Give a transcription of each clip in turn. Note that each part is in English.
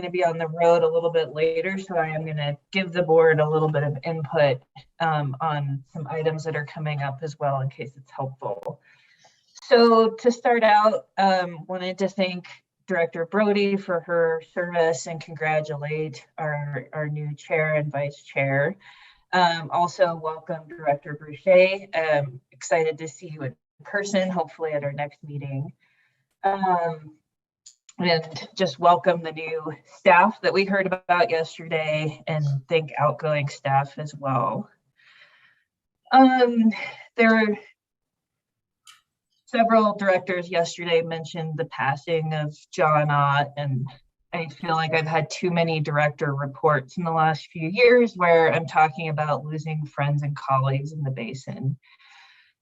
to be on the road a little bit later, so I am going to give the board a little bit of input on some items that are coming up as well, in case it's helpful. So to start out, wanted to thank Director Brody for her service and congratulate our new chair and vice chair. Also welcome Director Boucher. Excited to see you in person, hopefully at our next meeting. And just welcome the new staff that we heard about yesterday, and thank outgoing staff as well. There are several directors yesterday mentioned the passing of John Ott, and I feel like I've had too many director reports in the last few years where I'm talking about losing friends and colleagues in the Basin.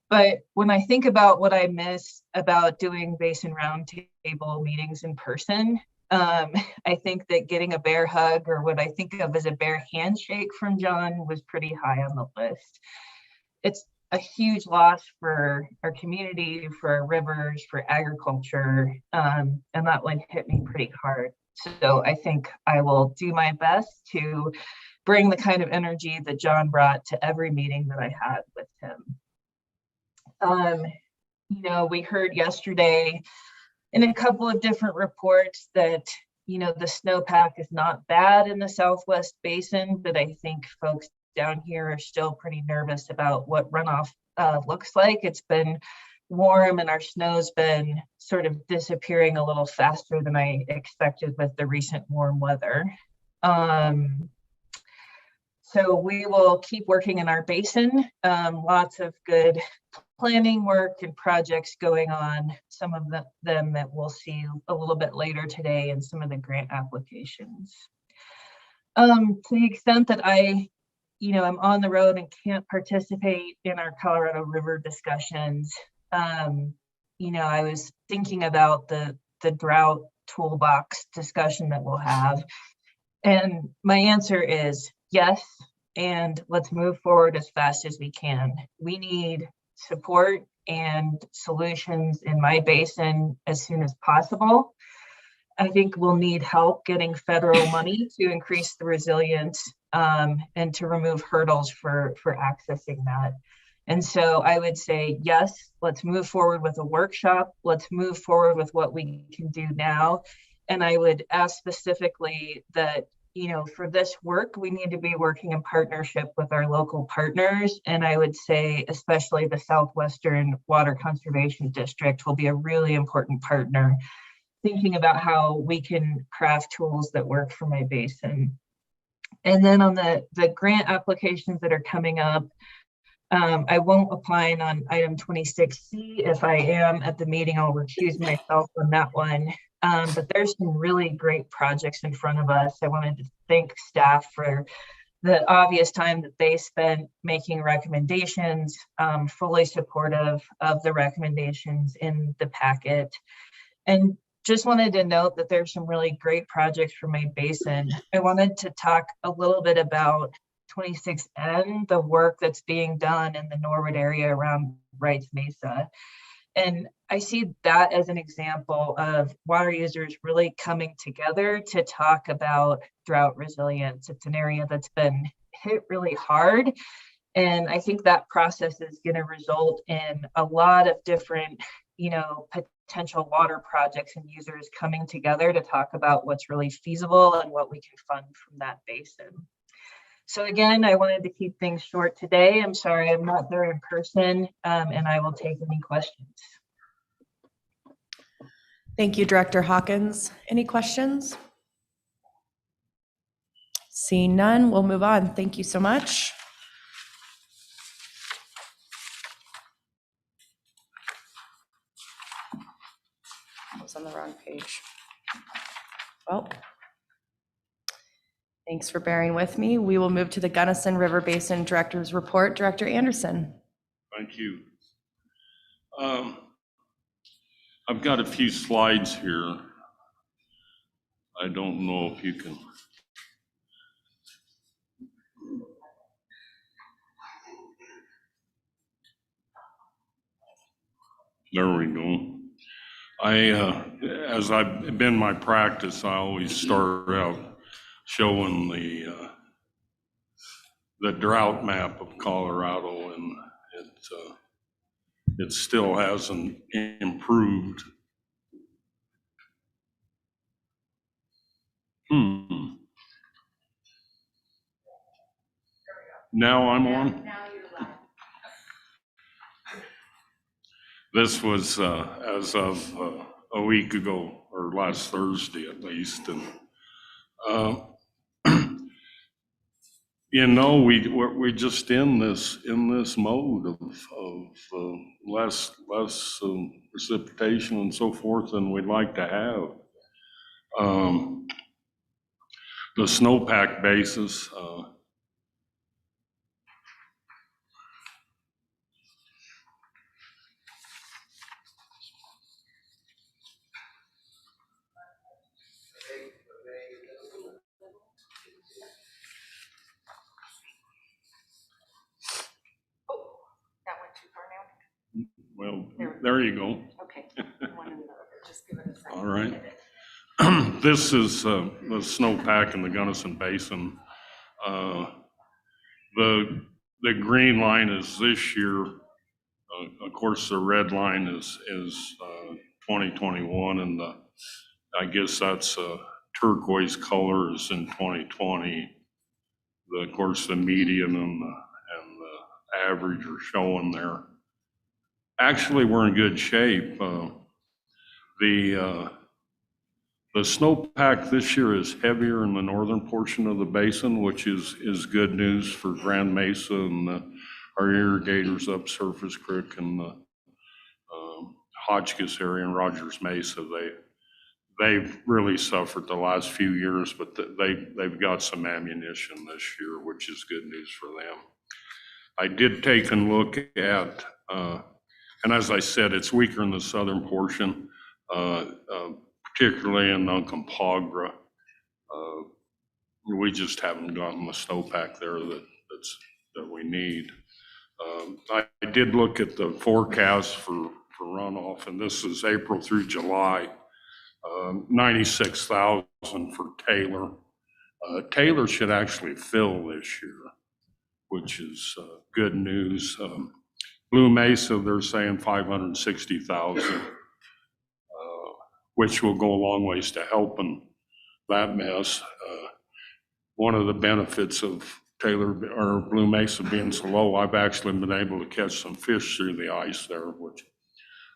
But when I think about what I miss about doing Basin roundtable meetings in person, I think that getting a bear hug, or what I think of as a bear handshake from John, was pretty high on the list. It's a huge loss for our community, for our rivers, for agriculture, and that one hit me pretty hard. So I think I will do my best to bring the kind of energy that John brought to every meeting that I had with him. You know, we heard yesterday in a couple of different reports that, you know, the snowpack is not bad in the Southwest Basin, but I think folks down here are still pretty nervous about what runoff looks like. It's been warm and our snow's been sort of disappearing a little faster than I expected with the recent warm weather. So we will keep working in our basin. Lots of good planning work and projects going on, some of them that we'll see a little bit later today in some of the grant applications. To the extent that I'm on the road and can't participate in our Colorado River discussions, I was thinking about the drought toolbox discussion that we'll have. And my answer is yes, and let's move forward as fast as we can. We need support and solutions in my basin as soon as possible. I think we'll need help getting federal money to increase the resilience and to remove hurdles for accessing that. And so I would say, yes, let's move forward with a workshop. Let's move forward with what we can do now. And I would ask specifically that, for this work, we need to be working in partnership with our local partners. And I would say, especially the Southwestern Water Conservation District will be a really important partner, thinking about how we can craft tools that work for my basin. And then on the grant applications that are coming up, I won't opine on item 26C. If I am at the meeting, I'll recuse myself on that one. But there's some really great projects in front of us. I wanted to thank staff for the obvious time that they spent making recommendations, fully supportive of the recommendations in the packet. And just wanted to note that there's some really great projects for my basin. I wanted to talk a little bit about 26N, the work that's being done in the Norwood area around Wrights Mesa. And I see that as an example of water users really coming together to talk about drought resilience. It's an area that's been hit really hard. And I think that process is going to result in a lot of different, potential water projects and users coming together to talk about what's really feasible and what we can fund from that basin. So again, I wanted to keep things short today. I'm sorry I'm not there in person, and I will take any questions. Thank you, Director Hawkins. Any questions? Seeing none, we'll move on. Thank you so much. I was on the wrong page. Well, thanks for bearing with me. We will move to the Gunnison River Basin Director's Report. Director Anderson. Thank you. I've got a few slides here. I don't know if you can. There we go. As I've been my practice, I always start out showing the drought map of Colorado, and it still hasn't improved. Now I'm on. This was as of a week ago, or last Thursday at least, and we're just in this mode of less precipitation and so forth than we'd like to have. The snowpack basis. Well, there you go. Okay. Just give it a second. All right. This is the snowpack in the Gunnison Basin. The green line is this year. Of course, the red line is 2021, and I guess that's turquoise color is in 2020. Of course, the median and the average are showing there. Actually, we're in good shape. The snowpack this year is heavier in the northern portion of the basin, which is good news for Grand Mesa and our irrigators up Surface Creek and the Hotchkiss area and Rogers Mesa. They've really suffered the last few years, but they've got some ammunition this year, which is good news for them. I did take a look at, and as I said, it's weaker in the southern portion, particularly in Uncompahgre. We just haven't gotten the snowpack there that we need. I did look at the forecast for runoff, and this is April through July. 96,000 for Taylor. Taylor should actually fill this year, which is good news. Blue Mesa, they're saying 560,000, which will go a long ways to helping that mess. One of the benefits of Taylor or Blue Mesa being so low, I've actually been able to catch some fish through the ice there, which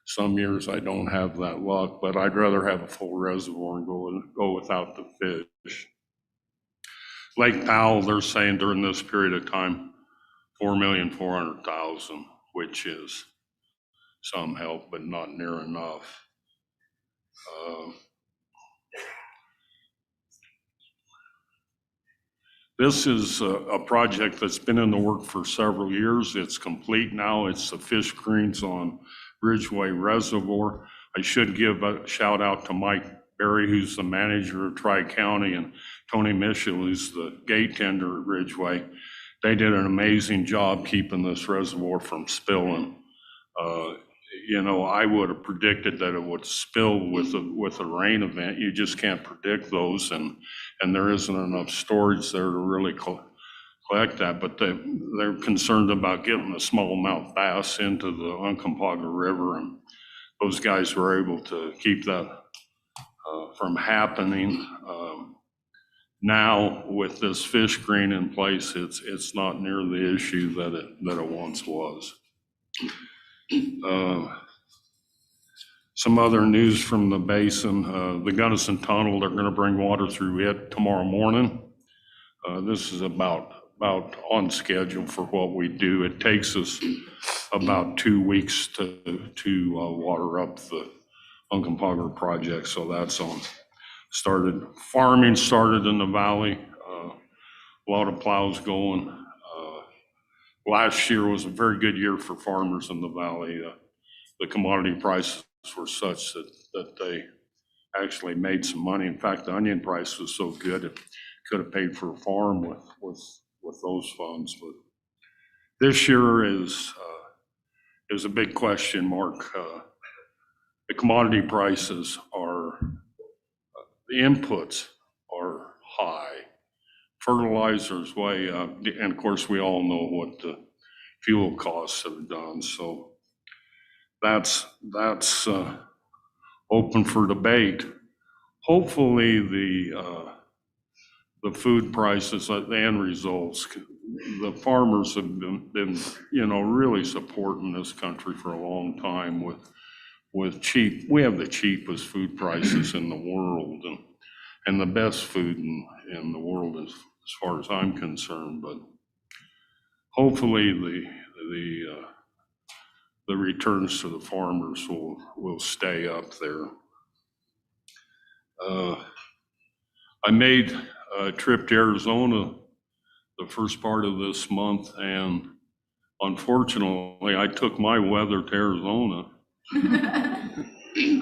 some years I don't have that luck, but I'd rather have a full reservoir and go without the fish. Lake Powell, they're saying during this period of time, 4,400,000, which is some help, but not near enough. This is a project that's been in the work for several years. It's complete now. It's the fish screens on Ridgeway Reservoir. I should give a shout out to Mike Berry, who's the manager of Tri-County, and Tony Mitchell, who's the gate tender at Ridgeway. They did an amazing job keeping this reservoir from spilling. I would have predicted that it would spill with a rain event. You just can't predict those, and there isn't enough storage there to really collect that. But they're concerned about getting the smallmouth bass into the Uncompahgre River, and those guys were able to keep that from happening. Now with this fish screen in place, it's not near the issue that it once was. Some other news from the basin, the Gunnison Tunnel, they're going to bring water through it tomorrow morning. This is about on schedule for what we do. It takes us about 2 weeks to water up the Uncompahgre project, so that's on. Farming started in the valley, a lot of plows going. Last year was a very good year for farmers in the valley. The commodity prices were such that they actually made some money. In fact, the onion price was so good it could have paid for a farm with those funds. But this year is a big question mark. the commodity prices are, the inputs are high. Fertilizers way up, and of course we all know what the fuel costs have done. So that's open for debate. Hopefully the food prices, the end results, the farmers have been really supporting this country for a long time with cheap. We have the cheapest food prices in the world, and the best food in the world as far as I'm concerned. But hopefully the returns to the farmers will stay up there. I made a trip to Arizona the first part of this month, and unfortunately I took my weather to Arizona.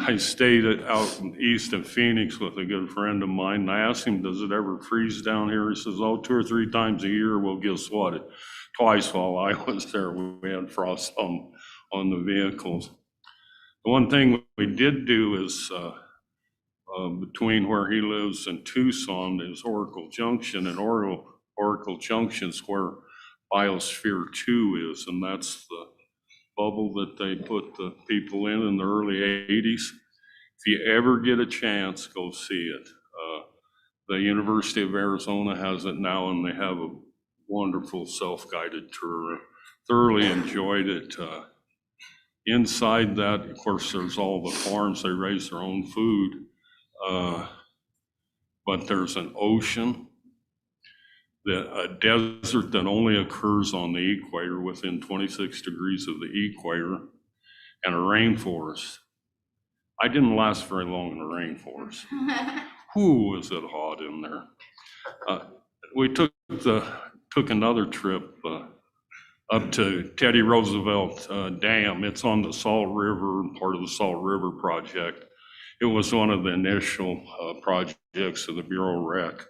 I stayed out east of Phoenix with a good friend of mine, and I asked him, does it ever freeze down here? He says, oh, 2 or 3 times a year. Well, guess what? Twice while I was there, we had frost on the vehicles. The one thing we did do is between where he lives and Tucson is Oracle Junction, and Oracle Junction's where Biosphere 2 is, and that's the bubble that they put the people in the early 80s. If you ever get a chance, go see it. The University of Arizona has it now, and they have a wonderful self-guided tour. Thoroughly enjoyed it. Inside that, of course, there's all the farms. They raise their own food. But there's an ocean, a desert that only occurs on the equator, within 26 degrees of the equator, and a rainforest. I didn't last very long in the rainforest. Whoo, was it hot in there. We took another trip up to Teddy Roosevelt Dam. It's on the Salt River, part of the Salt River project. It was one of the initial projects of the Bureau Rec.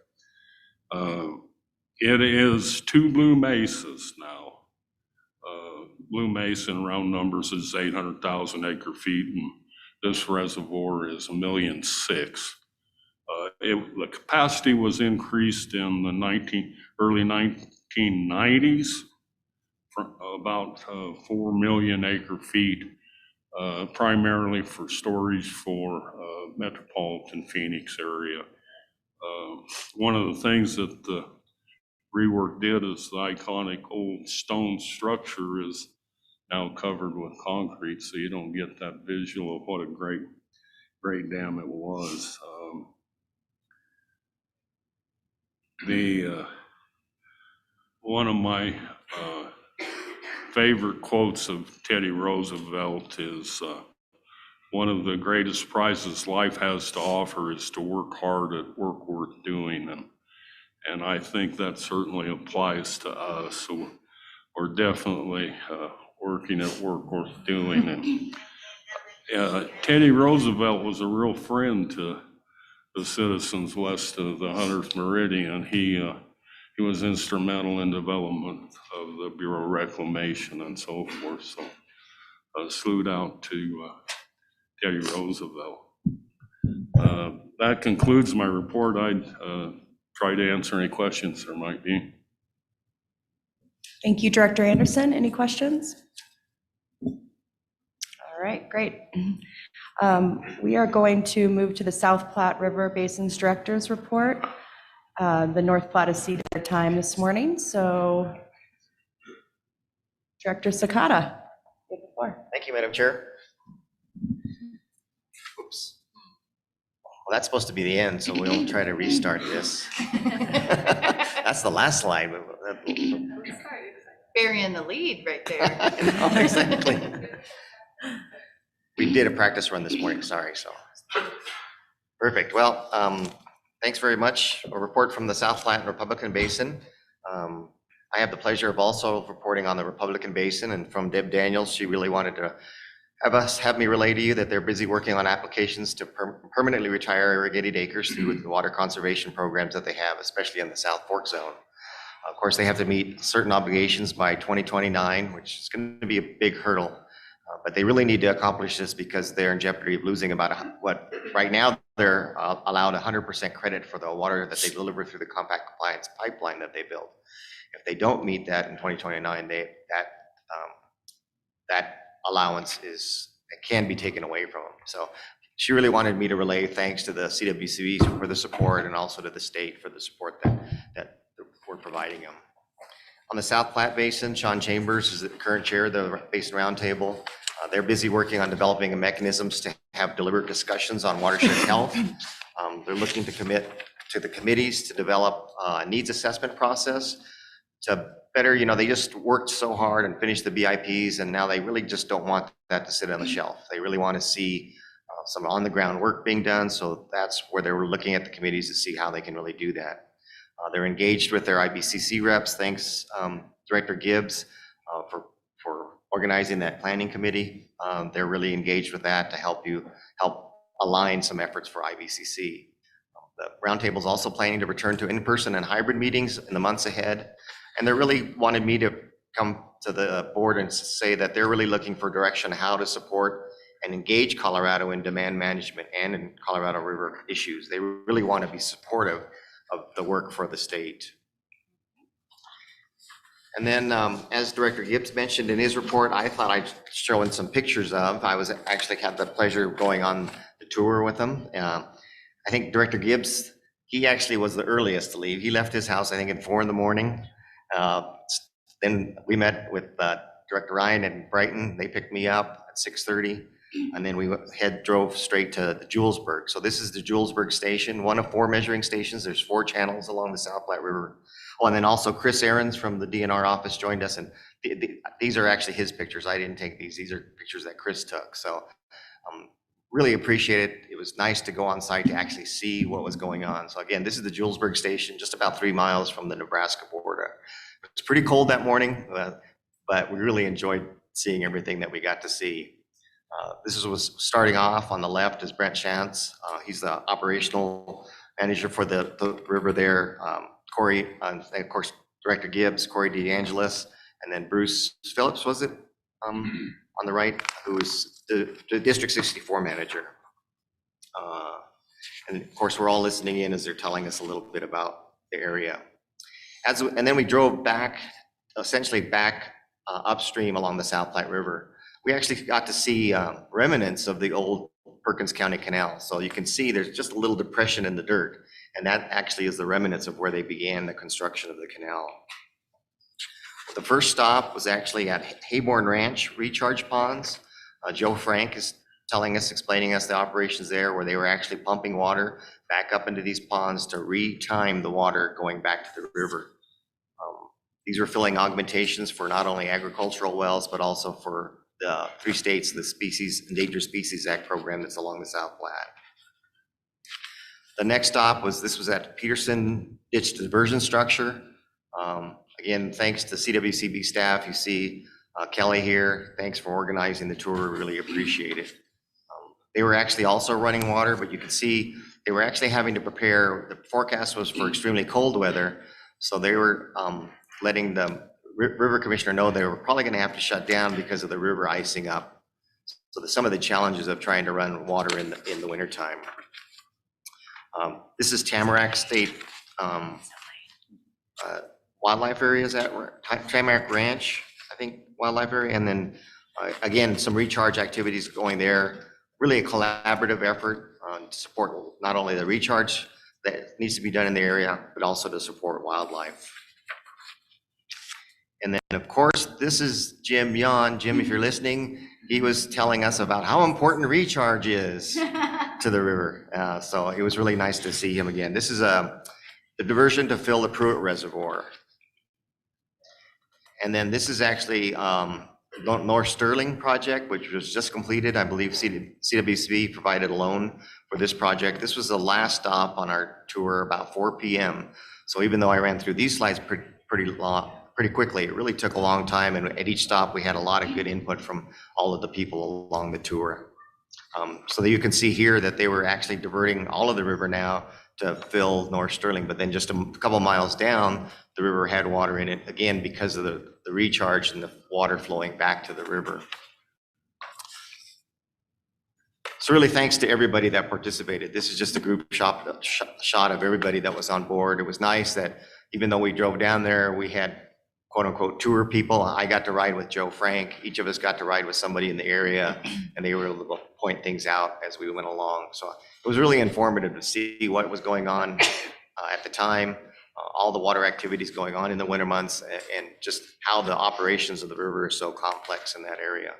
It is 2 Blue Mesas now. Blue Mesa in round numbers is 800,000 acre feet, and this reservoir is 1.6 million. The capacity was increased in the early 1990s from about 4 million acre feet, primarily for storage for metropolitan Phoenix area. One of the things that the rework did is the iconic old stone structure is now covered with concrete, so you don't get that visual of what a great dam it was. One of my favorite quotes of Teddy Roosevelt is, one of the greatest prizes life has to offer is to work hard at work worth doing. And I think that certainly applies to us. So we're definitely working at work worth doing. And Teddy Roosevelt was a real friend to the citizens west of the 100th Meridian. He was instrumental in development of the Bureau of Reclamation and so forth. So salute out to Teddy Roosevelt. That concludes my report. I'd try to answer any questions there might be. Thank you, Director Anderson. Any questions? All right, great. We are going to move to the South Platte River Basin's Director's Report. The North Platte has ceded their time this morning, so Director Sakata, you have the floor. Thank you, Madam Chair. Oops. Well, that's supposed to be the end, so we'll try to restart this. That's the last slide. Burying the lead right there. No, exactly. We did a practice run this morning, sorry, so. Perfect, well, thanks very much. A report from the South Platte and Republican Basin. I have the pleasure of also reporting on the Republican Basin, and from Deb Daniels, she really wanted to have me relay to you that they're busy working on applications to permanently retire irrigated acres through the water conservation programs that they have, especially in the South Fork Zone. Of course, they have to meet certain obligations by 2029, which is going to be a big hurdle. But they really need to accomplish this because they're in jeopardy of losing right now they're allowed 100% credit for the water that they deliver through the compact compliance pipeline that they built. If they don't meet that in 2029, that allowance can be taken away from them. So she really wanted me to relay thanks to the CWCB for the support and also to the state for the support that we're providing them. On the South Platte Basin, Sean Chambers is the current chair of the Basin Roundtable. They're busy working on developing mechanisms to have deliberate discussions on watershed health. They're looking to commit to the committees to develop a needs assessment process to better, they just worked so hard and finished the BIPs, and now they really just don't want that to sit on the shelf. They really want to see some on the ground work being done. So that's where they were looking at the committees to see how they can really do that. They're engaged with their IBCC reps. Thanks, Director Gibbs, for organizing that planning committee. They're really engaged with that to help align some efforts for IBCC. The roundtable is also planning to return to in-person and hybrid meetings in the months ahead. And they really wanted me to come to the board and say that they're really looking for direction how to support and engage Colorado in demand management and in Colorado River issues. They really want to be supportive of the work for the state. And then as Director Gibbs mentioned in his report, I thought I'd show in some pictures of. I was actually had the pleasure of going on the tour with them. I think Director Gibbs, he actually was the earliest to leave. He left his house, I think, at 4 a.m. Then we met with Director Ryan in Brighton. They picked me up at 6:30. And then we drove straight to the Ginsburg. So this is the Ginsburg station, one of 4 measuring stations. There's 4 channels along the South Platte River. Oh, and then also Chris Ahrens from the DNR office joined us. And these are actually his pictures. I didn't take these. These are pictures that Chris took. So really appreciate it. It was nice to go on site to actually see what was going on. So again, this is the Ginsburg station, just about 3 miles from the Nebraska border. It was pretty cold that morning, but we really enjoyed seeing everything that we got to see. This was starting off on the left is Brent Shantz. He's the operational manager for the river there. Corey, and of course, Director Gibbs, Corey DeAngelis, and then Bruce Phillips, was it? On the right, who is the District 64 manager. And of course, we're all listening in as they're telling us a little bit about the area. And then we drove essentially back upstream along the South Platte River. We actually got to see remnants of the old Perkins County Canal. So you can see there's just a little depression in the dirt, and that actually is the remnants of where they began the construction of the canal. The first stop was actually at Hayborn Ranch Recharge Ponds. Joe Frank is explaining us the operations there, where they were actually pumping water back up into these ponds to retime the water going back to the river. These are filling augmentations for not only agricultural wells, but also for the 3 states, the Endangered Species Act program that's along the South Platte. The next stop was at Peterson Ditch Diversion Structure. Again, thanks to CWCB staff. You see Kelly here. Thanks for organizing the tour. We really appreciate it. They were actually also running water, but you can see they were actually having to prepare. The forecast was for extremely cold weather. So they were letting the river commissioner know they were probably going to have to shut down because of the river icing up. So some of the challenges of trying to run water in the wintertime. This is Tamarack State Wildlife Area, is that Tamarack Ranch, I think, wildlife area. And then again, some recharge activities going there. Really a collaborative effort to support not only the recharge that needs to be done in the area, but also to support wildlife. And then, of course, this is Jim Yon. Jim, if you're listening, he was telling us about how important recharge is to the river. So it was really nice to see him again. This is the diversion to fill the Pruitt Reservoir. And then this is actually North Sterling project, which was just completed. I believe CWCB provided a loan for this project. This was the last stop on our tour, about 4 p.m. So even though I ran through these slides pretty quickly, it really took a long time. And at each stop, we had a lot of good input from all of the people along the tour. So that you can see here that they were actually diverting all of the river now to fill North Sterling, but then just a couple miles down, the river had water in it, again, because of the recharge and the water flowing back to the river. So really thanks to everybody that participated. This is just a group shot of everybody that was on board. It was nice that even though we drove down there, we had quote unquote tour people. I got to ride with Joe Frank. Each of us got to ride with somebody in the area, and they were able to point things out as we went along. So it was really informative to see what was going on at the time, all the water activities going on in the winter months, and just how the operations of the river is so complex in that area.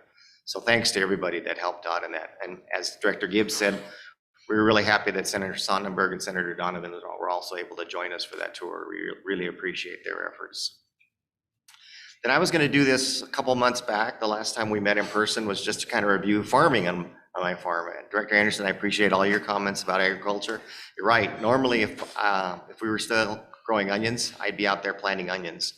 So thanks to everybody that helped out in that. And as Director Gibbs said, we were really happy that Senator Sondenberg and Senator Donovan were also able to join us for that tour. We really appreciate their efforts. Then I was going to do this a couple months back. The last time we met in person was just to kind of review farming on my farm. And Director Anderson, I appreciate all your comments about agriculture. You're right. Normally, if we were still growing onions, I'd be out there planting onions.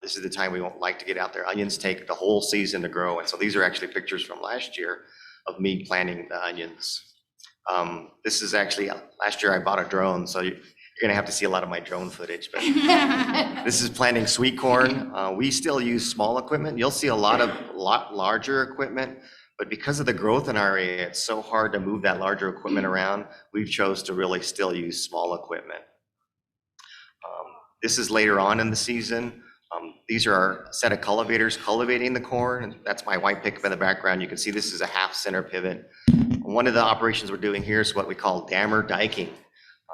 This is the time we won't like to get out there. Onions take the whole season to grow. And so these are actually pictures from last year of me planting the onions. This is actually, last year I bought a drone, so you're gonna have to see a lot of my drone footage, but this is planting sweet corn. We still use small equipment. You'll see a lot larger equipment, but because of the growth in our area, it's so hard to move that larger equipment around. We've chose to really still use small equipment. This is later on in the season. These are our set of cultivators cultivating the corn, and that's my white pickup in the background. You can see this is a half center pivot. One of the operations we're doing here is what we call dammer diking.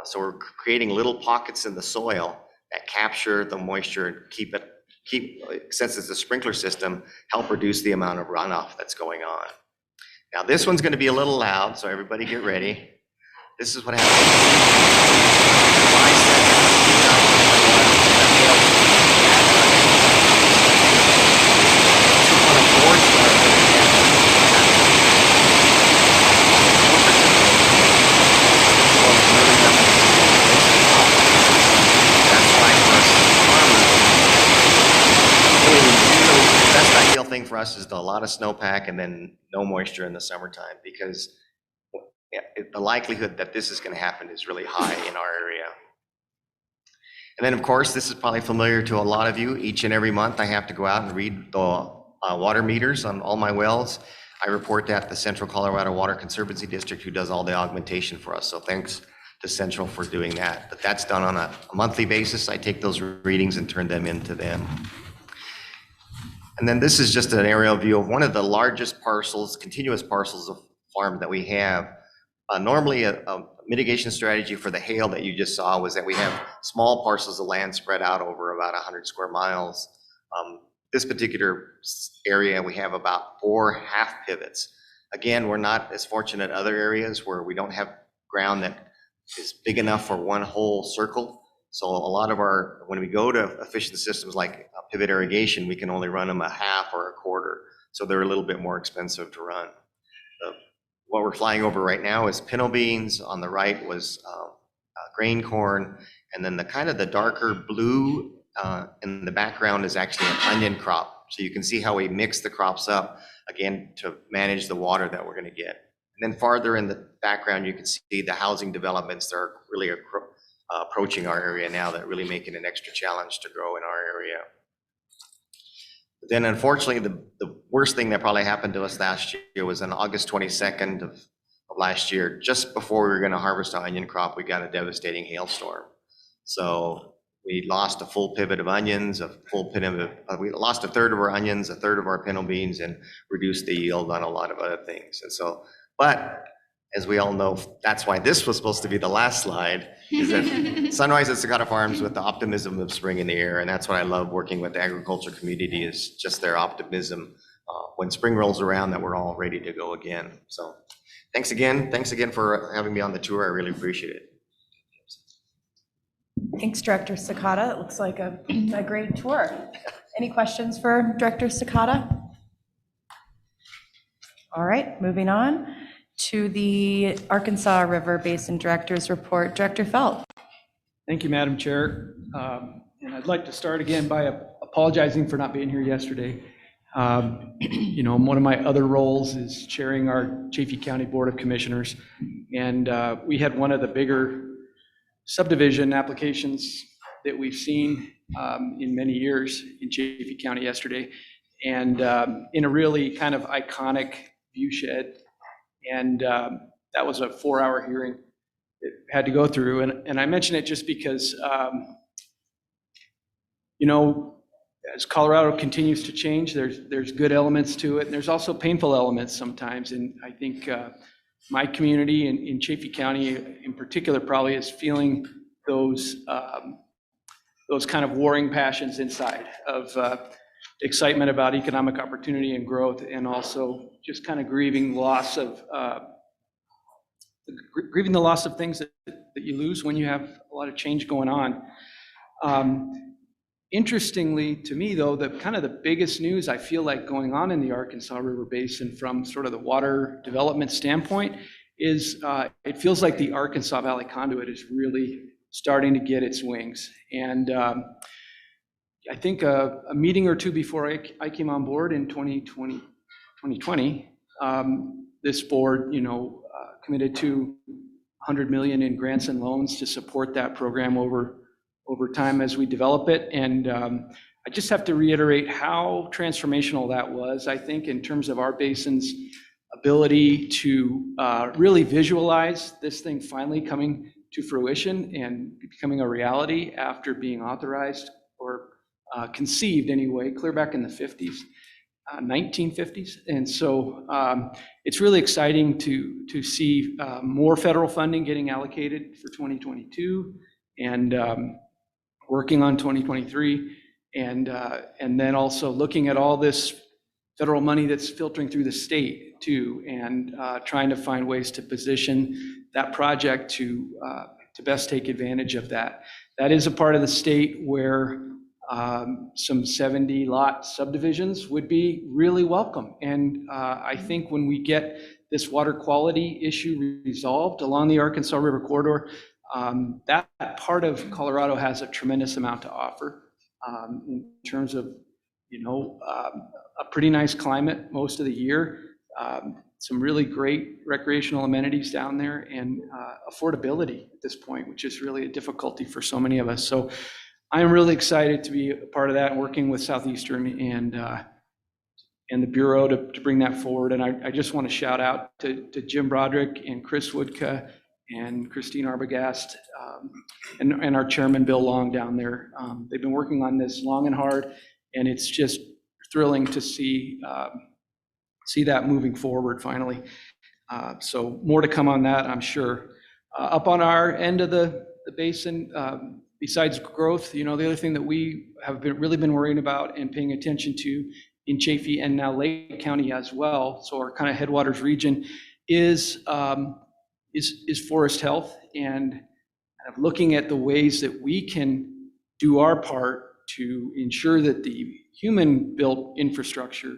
So we're creating little pockets in the soil that capture the moisture and keep, since it's a sprinkler system, help reduce the amount of runoff that's going on. Now this one's going to be a little loud, so everybody get ready. This is what happens. Thing for us is a lot of snowpack and then no moisture in the summertime, because the likelihood that this is going to happen is really high in our area. And then of course, this is probably familiar to a lot of you. Each and every month I have to go out and read the water meters on all my wells. I report that to the Central Colorado Water Conservancy District, who does all the augmentation for us. So thanks to Central for doing that. But that's done on a monthly basis. I take those readings and turn them into them. And then this is just an aerial view of one of the largest parcels, continuous parcels of farm that we have. Normally a mitigation strategy for the hail that you just saw was that we have small parcels of land spread out over about 100 square miles. This particular area, we have about 4 half pivots. Again, we're not as fortunate other areas where we don't have ground that is big enough for one whole circle. So a lot of when we go to efficient systems like pivot irrigation, we can only run them a half or a quarter. So they're a little bit more expensive to run. What we're flying over right now is pinto beans. On the right was grain corn. And then the kind of the darker blue in the background is actually an onion crop. So you can see how we mix the crops up, again, to manage the water that we're gonna get. And then farther in the background, you can see the housing developments that are really approaching our area now that really make it an extra challenge to grow in our area. But then unfortunately, the worst thing that probably happened to us last year was on August 22nd of last year, just before we were gonna harvest our onion crop, we got a devastating hailstorm. So we lost a full pivot of onions, we lost a third of our onions, a third of our pinto beans, and reduced the yield on a lot of other things. And so, but as we all know, that's why this was supposed to be the last slide, is that Sunrise at Sakata Farms with the optimism of spring in the air. And that's what I love working with the agriculture community, is just their optimism when spring rolls around, that we're all ready to go again. So thanks again for having me on the tour. I really appreciate it. Thanks, Director Sakata. It looks like a great tour. Any questions for Director Sakata? All right, moving on to the Arkansas River Basin Director's Report. Director Felt. Thank you, Madam Chair. And I'd like to start again by apologizing for not being here yesterday. One of my other roles is chairing our Chaffee County Board of Commissioners. And we had one of the bigger subdivision applications that we've seen in many years in Chaffee County yesterday. And in a really kind of iconic view shed And that was a 4-hour hearing it had to go through. And I mention it just because, you know, as Colorado continues to change, there's good elements to it, and there's also painful elements sometimes. And I think my community in Chaffee County in particular probably is feeling those kind of warring passions inside of excitement about economic opportunity and growth, and also just kind of grieving the loss of things that you lose when you have a lot of change going on. Interestingly to me, though, the biggest news I feel like going on in the Arkansas River Basin from sort of the water development standpoint is it feels like the Arkansas Valley Conduit is really starting to get its wings. And I think a meeting or two before I came on board in 2020, this board, committed to $100 million in grants and loans to support that program over time as we develop it. And I just have to reiterate how transformational that was, I think, in terms of our basin's ability to really visualize this thing finally coming to fruition and becoming a reality after being authorized or conceived anyway, clear back in the 50s, 1950s. And so it's really exciting to see more federal funding getting allocated for 2022 and working on 2023. And then also looking at all this federal money that's filtering through the state too, and trying to find ways to position that project to best take advantage of that. That is a part of the state where some 70-lot subdivisions would be really welcome. And I think when we get this water quality issue resolved along the Arkansas River corridor, that part of Colorado has a tremendous amount to offer in terms of, a pretty nice climate most of the year, some really great recreational amenities down there, and affordability at this point, which is really a difficulty for so many of us. So I'm really excited to be a part of that and working with Southeastern and the Bureau to bring that forward. And I just want to shout out to Jim Broderick and Chris Woodka and Christine Arbogast and our chairman, Bill Long, down there. They've been working on this long and hard, and it's just thrilling to see that moving forward finally. So more to come on that, I'm sure. Up on our end of the basin, besides growth, the other thing that we have really been worrying about and paying attention to in Chaffee and now Lake County as well, so our kind of headwaters region, is forest health, and kind of looking at the ways that we can do our part to ensure that the human-built infrastructure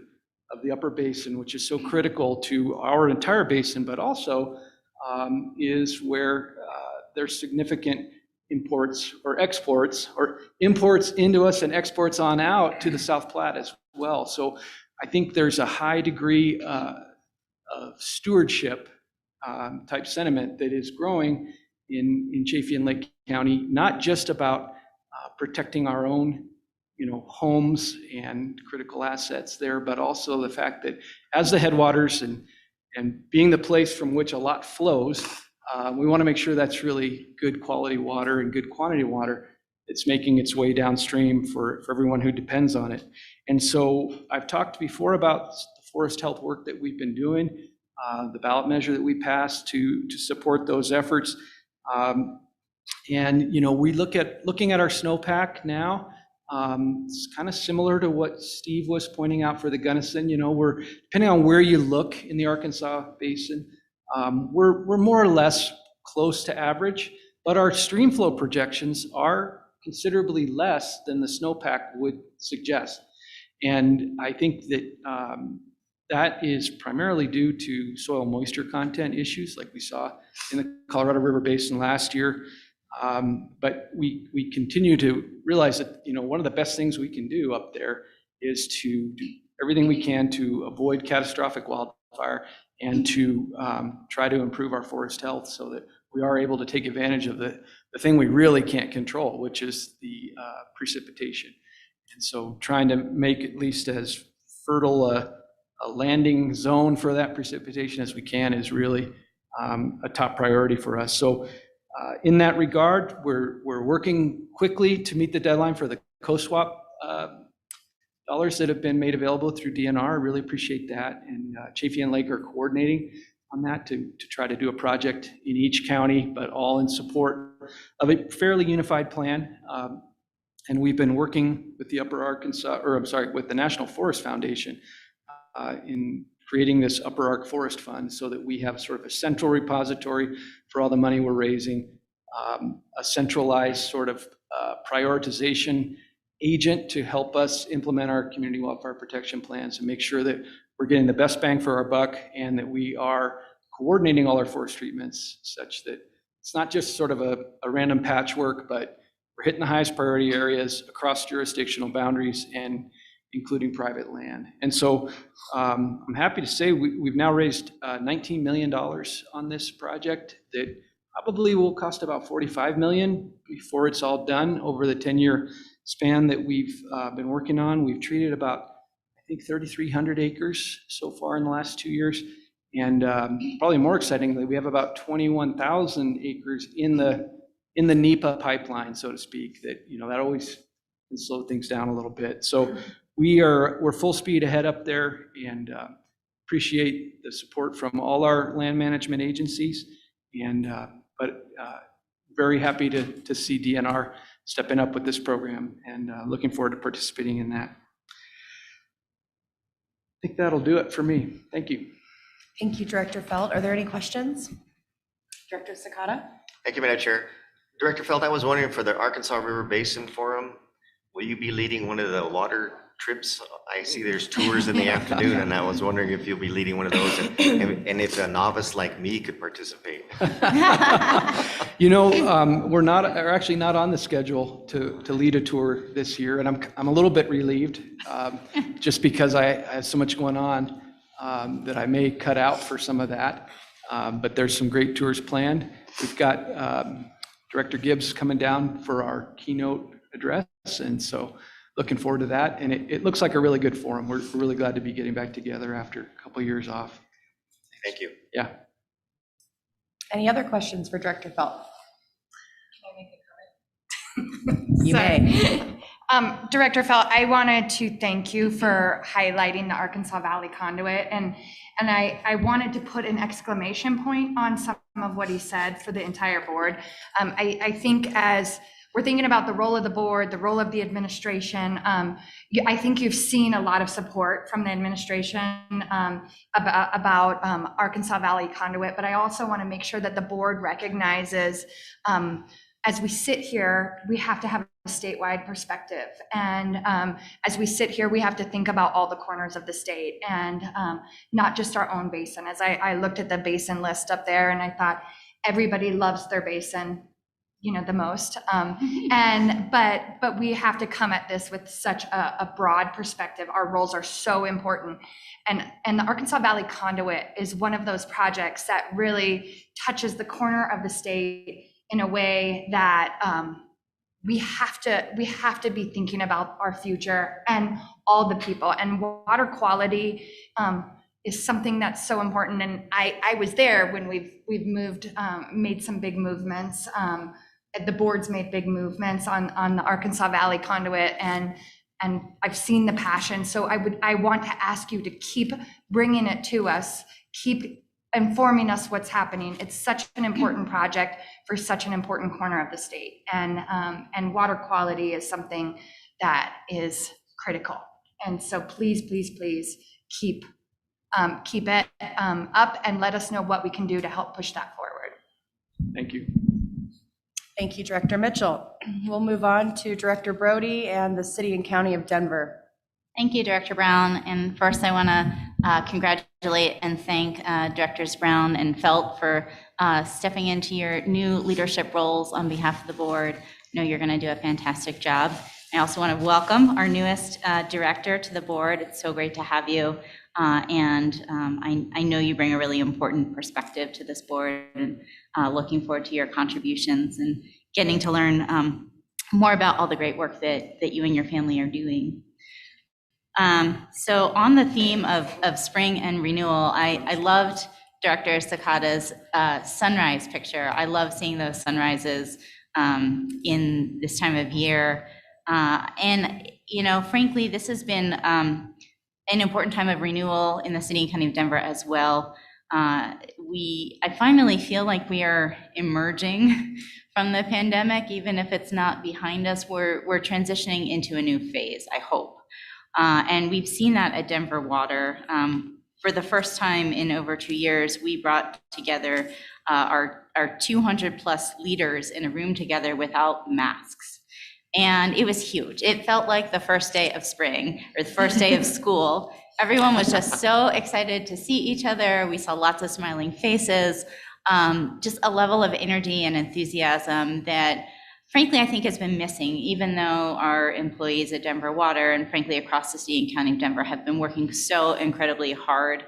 of the upper basin, which is so critical to our entire basin, but also is where there's significant imports or exports, or imports into us and exports on out to the South Platte as well. So I think there's a high degree of stewardship type sentiment that is growing in Chaffee and Lake County, not just about protecting our own homes and critical assets there, but also the fact that as the headwaters and being the place from which a lot flows, we want to make sure that's really good quality water and good quantity water that's making its way downstream for everyone who depends on it. And so I've talked before about the forest health work that we've been doing, the ballot measure that we passed to support those efforts. And we looking at our snowpack now. It's kind of similar to what Steve was pointing out for the Gunnison. We're, depending on where you look in the Arkansas Basin, we're more or less close to average, but our stream flow projections are considerably less than the snowpack would suggest. And I think that that is primarily due to soil moisture content issues like we saw in the Colorado River Basin last year. But we continue to realize that, one of the best things we can do up there is to do everything we can to avoid catastrophic wildfire and to try to improve our forest health so that we are able to take advantage of the thing we really can't control, which is the precipitation. And so trying to make at least as fertile a landing zone for that precipitation as we can is really a top priority for us. So in that regard, we're working quickly to meet the deadline for the co-swap dollars that have been made available through DNR. Really appreciate that. And Chaffee and Lake are coordinating on that to try to do a project in each county, but all in support of a fairly unified plan. And we've been working with the with the National Forest Foundation in creating this Upper Ark Forest Fund so that we have sort of a central repository for all the money we're raising, a centralized sort of prioritization agent to help us implement our community wildfire protection plans and make sure that we're getting the best bang for our buck and that we are coordinating all our forest treatments such that it's not just sort of a random patchwork, but we're hitting the highest priority areas across jurisdictional boundaries and including private land. And so I'm happy to say we've now raised $19 million on this project that probably will cost about $45 million before it's all done over the 10-year span that we've been working on. We've treated about, I think, 3,300 acres so far in the last 2 years. And probably more excitingly, we have about 21,000 acres in the NEPA pipeline, so to speak, that, that always can slow things down a little bit. So we're full speed ahead up there and appreciate the support from all our land management agencies. And but very happy to see DNR stepping up with this program and looking forward to participating in that. I think that'll do it for me. Thank you. Thank you, Director Felt. Are there any questions? Director Sakata? Thank you, Madam Chair. Director Feld, I was wondering for the Arkansas River Basin Forum, will you be leading one of the water trips? I see there's tours in the afternoon, and I was wondering if you'll be leading one of those and if a novice like me could participate. We're actually not on the schedule to lead a tour this year, and I'm a little bit relieved just because I have so much going on that I may cut out for some of that. But there's some great tours planned. We've got Director Gibbs coming down for our keynote address, and so looking forward to that. And it looks like a really good forum. We're really glad to be getting back together after a couple of years off. Thank you. Yeah. Any other questions for Director Felt? Can I make a comment? You may. Director Felt, I wanted to thank you for highlighting the Arkansas Valley Conduit, and I wanted to put an exclamation point on some of what he said for the entire board. I think as we're thinking about the role of the board, the role of the administration, I think you've seen a lot of support from the administration about Arkansas Valley Conduit, but I also want to make sure that the board recognizes as we sit here, we have to have a statewide perspective. And as we sit here, we have to think about all the corners of the state and not just our own basin. As I looked at the basin list up there and I thought, everybody loves their basin, the most. But we have to come at this with such a broad perspective. Our roles are so important. And the Arkansas Valley Conduit is one of those projects that really touches the corner of the state in a way that we have to be thinking about our future and all the people. And water quality is something that's so important. And I was there when we've moved, made some big movements. The board's made big movements on the Arkansas Valley Conduit, and I've seen the passion. So I want to ask you to keep bringing it to us, keep informing us what's happening. It's such an important project for such an important corner of the state, and water quality is something that is critical. And so please keep it up and let us know what we can do to help push that forward. Thank you. Thank you, Director Mitchell. We'll move on to Director Brody and the City and County of Denver. Thank you, Director Brown. And first, I want to congratulate and thank Directors Brown and Felt for stepping into your new leadership roles on behalf of the board. I know you're going to do a fantastic job. I also want to welcome our newest director to the board. It's so great to have you. And I know you bring a really important perspective to this board, and looking forward to your contributions and getting to learn more about all the great work that you and your family are doing. So on the theme of spring and renewal, I loved Director Sakata's sunrise picture. I love seeing those sunrises in this time of year. And, you know, frankly, this has been an important time of renewal in the city and county of Denver as well. I finally feel like we are emerging from the pandemic, even if it's not behind us. We're transitioning into a new phase, I hope. And we've seen that at Denver Water. For the first time in over 2 years, we brought together our 200 plus leaders in a room together without masks. And it was huge. It felt like the first day of spring or the first day of school. Everyone was just so excited to see each other. We saw lots of smiling faces, just a level of energy and enthusiasm that frankly, I think has been missing, even though our employees at Denver Water and frankly across the city and county of Denver have been working so incredibly hard,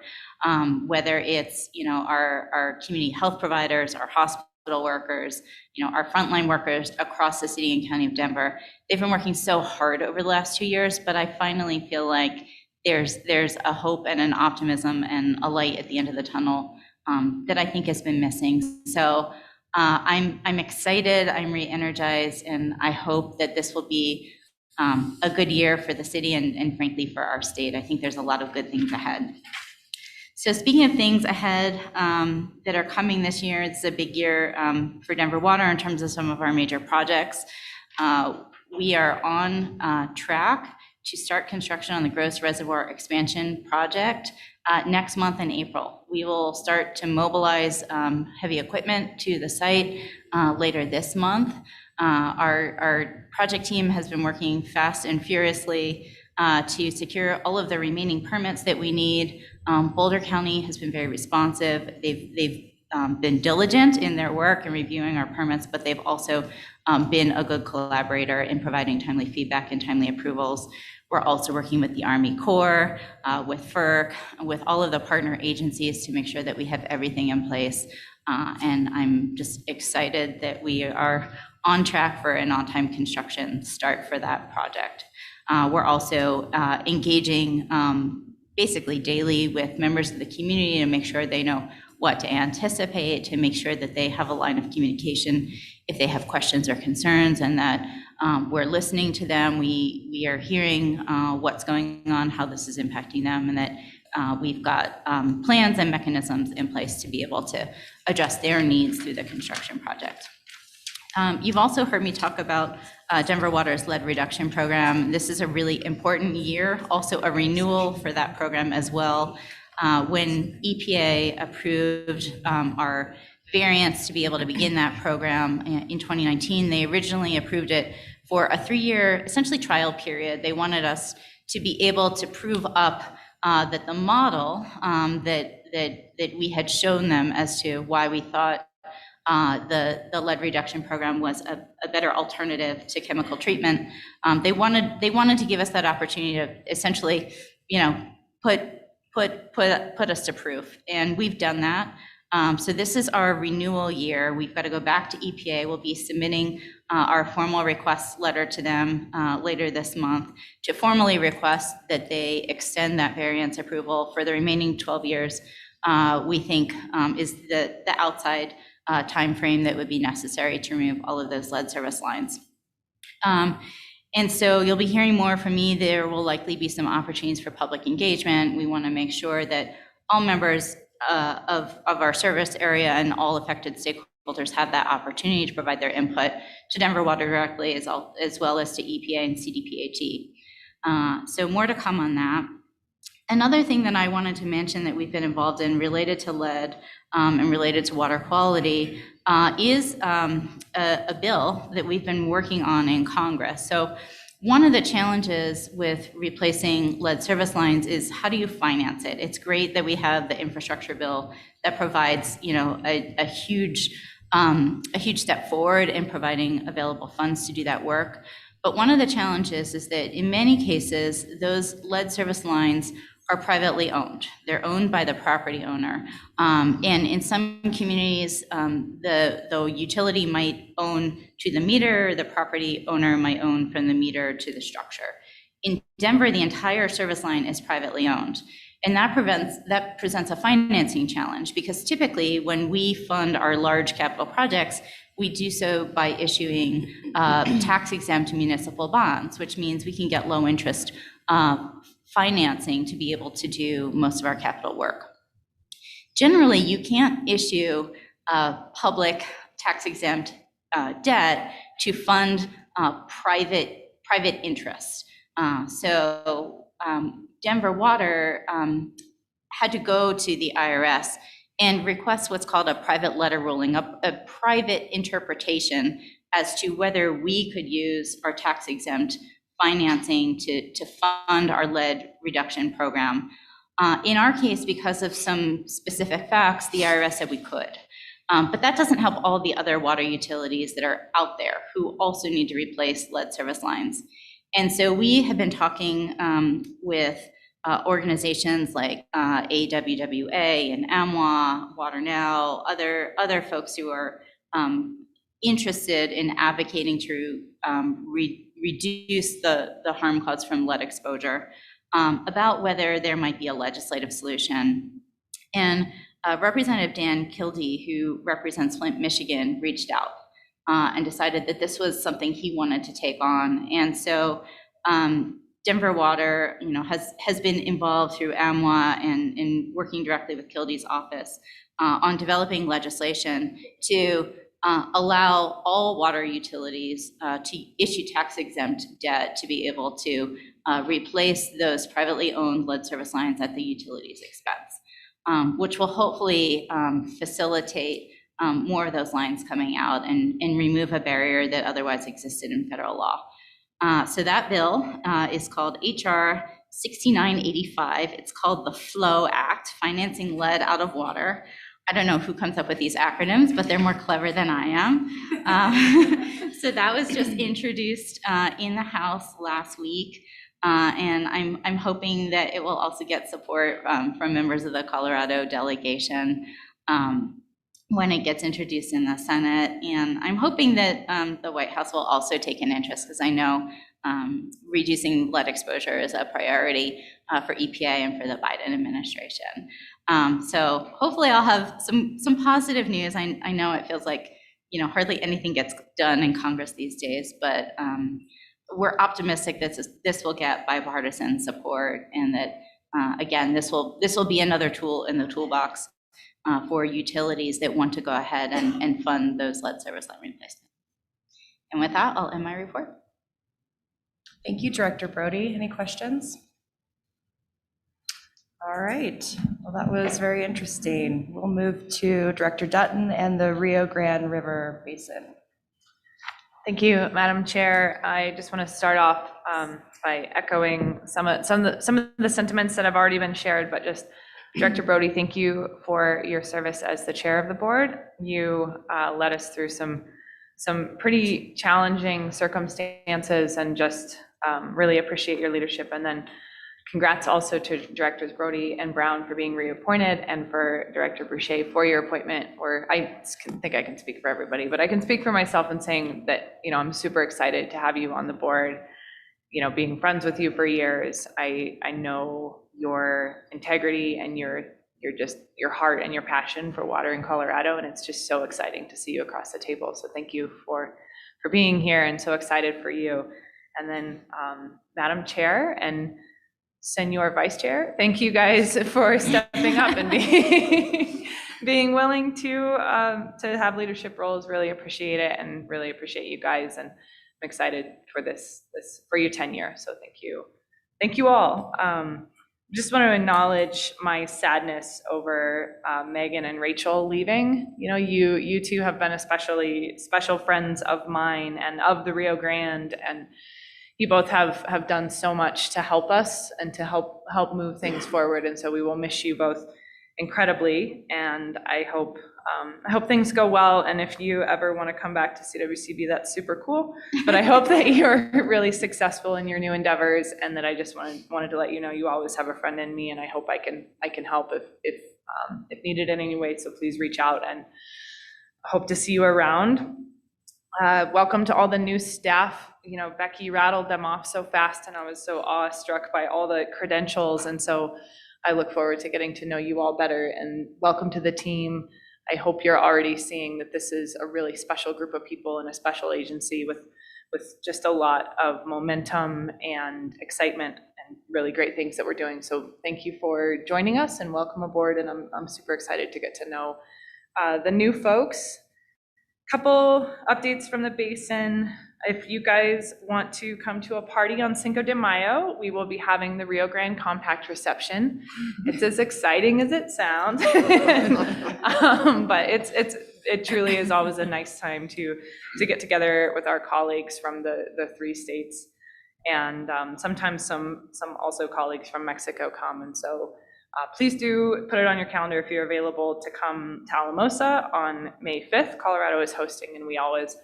whether it's, you know, our community health providers, our hospital workers, you know, our frontline workers across the city and county of Denver. They've been working so hard over the last 2 years, but I finally feel like there's a hope and an optimism and a light at the end of the tunnel that I think has been missing. So I'm excited, I'm re-energized, and I hope that this will be a good year for the city and frankly for our state. I think there's a lot of good things ahead. So speaking of things ahead that are coming this year, it's a big year for Denver Water in terms of some of our major projects. We are on track to start construction on the Gross Reservoir expansion project next month in April. We will start to mobilize heavy equipment to the site later this month. Our project team has been working fast and furiously to secure all of the remaining permits that we need. Boulder County has been very responsive. They've been diligent in their work and reviewing our permits, but they've also been a good collaborator in providing timely feedback and timely approvals. We're also working with the Army Corps, with FERC, with all of the partner agencies to make sure that we have everything in place. And I'm just excited that we are on track for an on-time construction start for that project. We're also engaging basically daily with members of the community to make sure they know what to anticipate, to make sure that they have a line of communication if they have questions or concerns, and that we're listening to them. We are hearing what's going on, how this is impacting them, and that we've got plans and mechanisms in place to be able to address their needs through the construction project. You've also heard me talk about Denver Water's lead reduction program. This is a really important year, also a renewal for that program as well. When EPA approved our variance to be able to begin that program in 2019, they originally approved it for a 3-year, essentially trial period. They wanted us to be able to prove up that the model that we had shown them as to why we thought the lead reduction program was a better alternative to chemical treatment. They wanted to give us that opportunity to essentially, you know, put us to proof, and we've done that. So this is our renewal year. We've got to go back to EPA. We'll be submitting our formal request letter to them later this month to formally request that they extend that variance approval for the remaining 12 years. We think is the outside time frame that would be necessary to remove all of those lead service lines. And so you'll be hearing more from me. There will likely be some opportunities for public engagement. We want to make sure that all members of our service area and all affected stakeholders have that opportunity to provide their input to Denver Water directly as well as to EPA and CDPHE. So more to come on that. Another thing that I wanted to mention that we've been involved in related to lead and related to water quality is a bill that we've been working on in Congress. So one of the challenges with replacing lead service lines is how do you finance it? It's great that we have the infrastructure bill that provides, you know, a huge step forward in providing available funds to do that work. But one of the challenges is that in many cases, those lead service lines are privately owned. They're owned by the property owner. And in some communities, the utility might own to the meter, the property owner might own from the meter to the structure. In Denver, the entire service line is privately owned. And that presents a financing challenge, because typically when we fund our large capital projects, we do so by issuing tax-exempt municipal bonds, which means we can get low interest financing to be able to do most of our capital work. Generally, you can't issue public tax-exempt debt to fund private interest. So Denver Water had to go to the IRS and request what's called a private letter ruling, a private interpretation as to whether we could use our tax-exempt financing to fund our lead reduction program. In our case, because of some specific facts, the IRS said we could. But that doesn't help all the other water utilities that are out there who also need to replace lead service lines. And so we have been talking with organizations like AWWA and AMWA, Water Now, other folks who are interested in advocating to reduce the harm caused from lead exposure, about whether there might be a legislative solution. And Representative Dan Kildee, who represents Flint, Michigan, reached out and decided that this was something he wanted to take on. And so Denver Water, has been involved through AMWA and working directly with Kildee's office on developing legislation to allow all water utilities to issue tax-exempt debt to be able to replace those privately owned lead service lines at the utility's expense, which will hopefully facilitate more of those lines coming out and remove a barrier that otherwise existed in federal law. So that bill is called HR 6985. It's called the FLOW Act, Financing Lead Out of Water. I don't know who comes up with these acronyms, but they're more clever than I am. So that was just introduced in the House last week. And I'm hoping that it will also get support from members of the Colorado delegation when it gets introduced in the Senate. And I'm hoping that the White House will also take an interest, because I know reducing lead exposure is a priority for EPA and for the Biden administration. So hopefully I'll have some positive news. I know it feels like, hardly anything gets done in Congress these days, but we're optimistic that this will get bipartisan support, and that, again, this will be another tool in the toolbox for utilities that want to go ahead and fund those lead service line replacements. And with that, I'll end my report. Thank you, Director Brody. Any questions? All right. Well, that was very interesting. We'll move to Director Dutton and the Rio Grande River Basin. Thank you, Madam Chair. I just want to start off by echoing some of the sentiments that have already been shared, but just Director Brody, thank you for your service as the chair of the board. You led us through some pretty challenging circumstances, and just really appreciate your leadership. And then congrats also to Directors Brody and Brown for being reappointed, and for Director Boucher for your appointment. Or I think I can speak for everybody, but I can speak for myself in saying that, I'm super excited to have you on the board. Being friends with you for years, I know your integrity and your heart and your passion for water in Colorado, and it's just so exciting to see you across the table. So thank you for being here, and so excited for you. And then Madam Chair and Senor Vice Chair, thank you guys for stepping up and being willing to have leadership roles. Really appreciate it, and really appreciate you guys, and I'm excited for this for your tenure. So thank you all. Just want to acknowledge my sadness over Megan and Rachel leaving. You two have been especially special friends of mine and of the Rio Grande, and you both have done so much to help us and to help move things forward. And so we will miss you both incredibly, and I hope things go well. And if you ever want to come back to CWCB, that's super cool. But I hope that you're really successful in your new endeavors, and that I just wanted to let you know you always have a friend in me, and I hope I can help if needed in any way. So please reach out, and hope to see you around. Welcome to all the new staff. You know, Becky rattled them off so fast, and I was so awestruck by all the credentials. And so I look forward to getting to know you all better, and welcome to the team. I hope you're already seeing that this is a really special group of people and a special agency with just a lot of momentum and excitement and really great things that we're doing. So thank you for joining us and welcome aboard. And I'm super excited to get to know the new folks. Couple updates from the Basin. If you guys want to come to a party on Cinco de Mayo, we will be having the Rio Grande Compact reception. It's as exciting as it sounds, but it truly is always a nice time to get together with our colleagues from the 3 states, and sometimes some also colleagues from Mexico come, and so please do put it on your calendar if you're available to come to Alamosa on May 5th. Colorado is hosting, and we always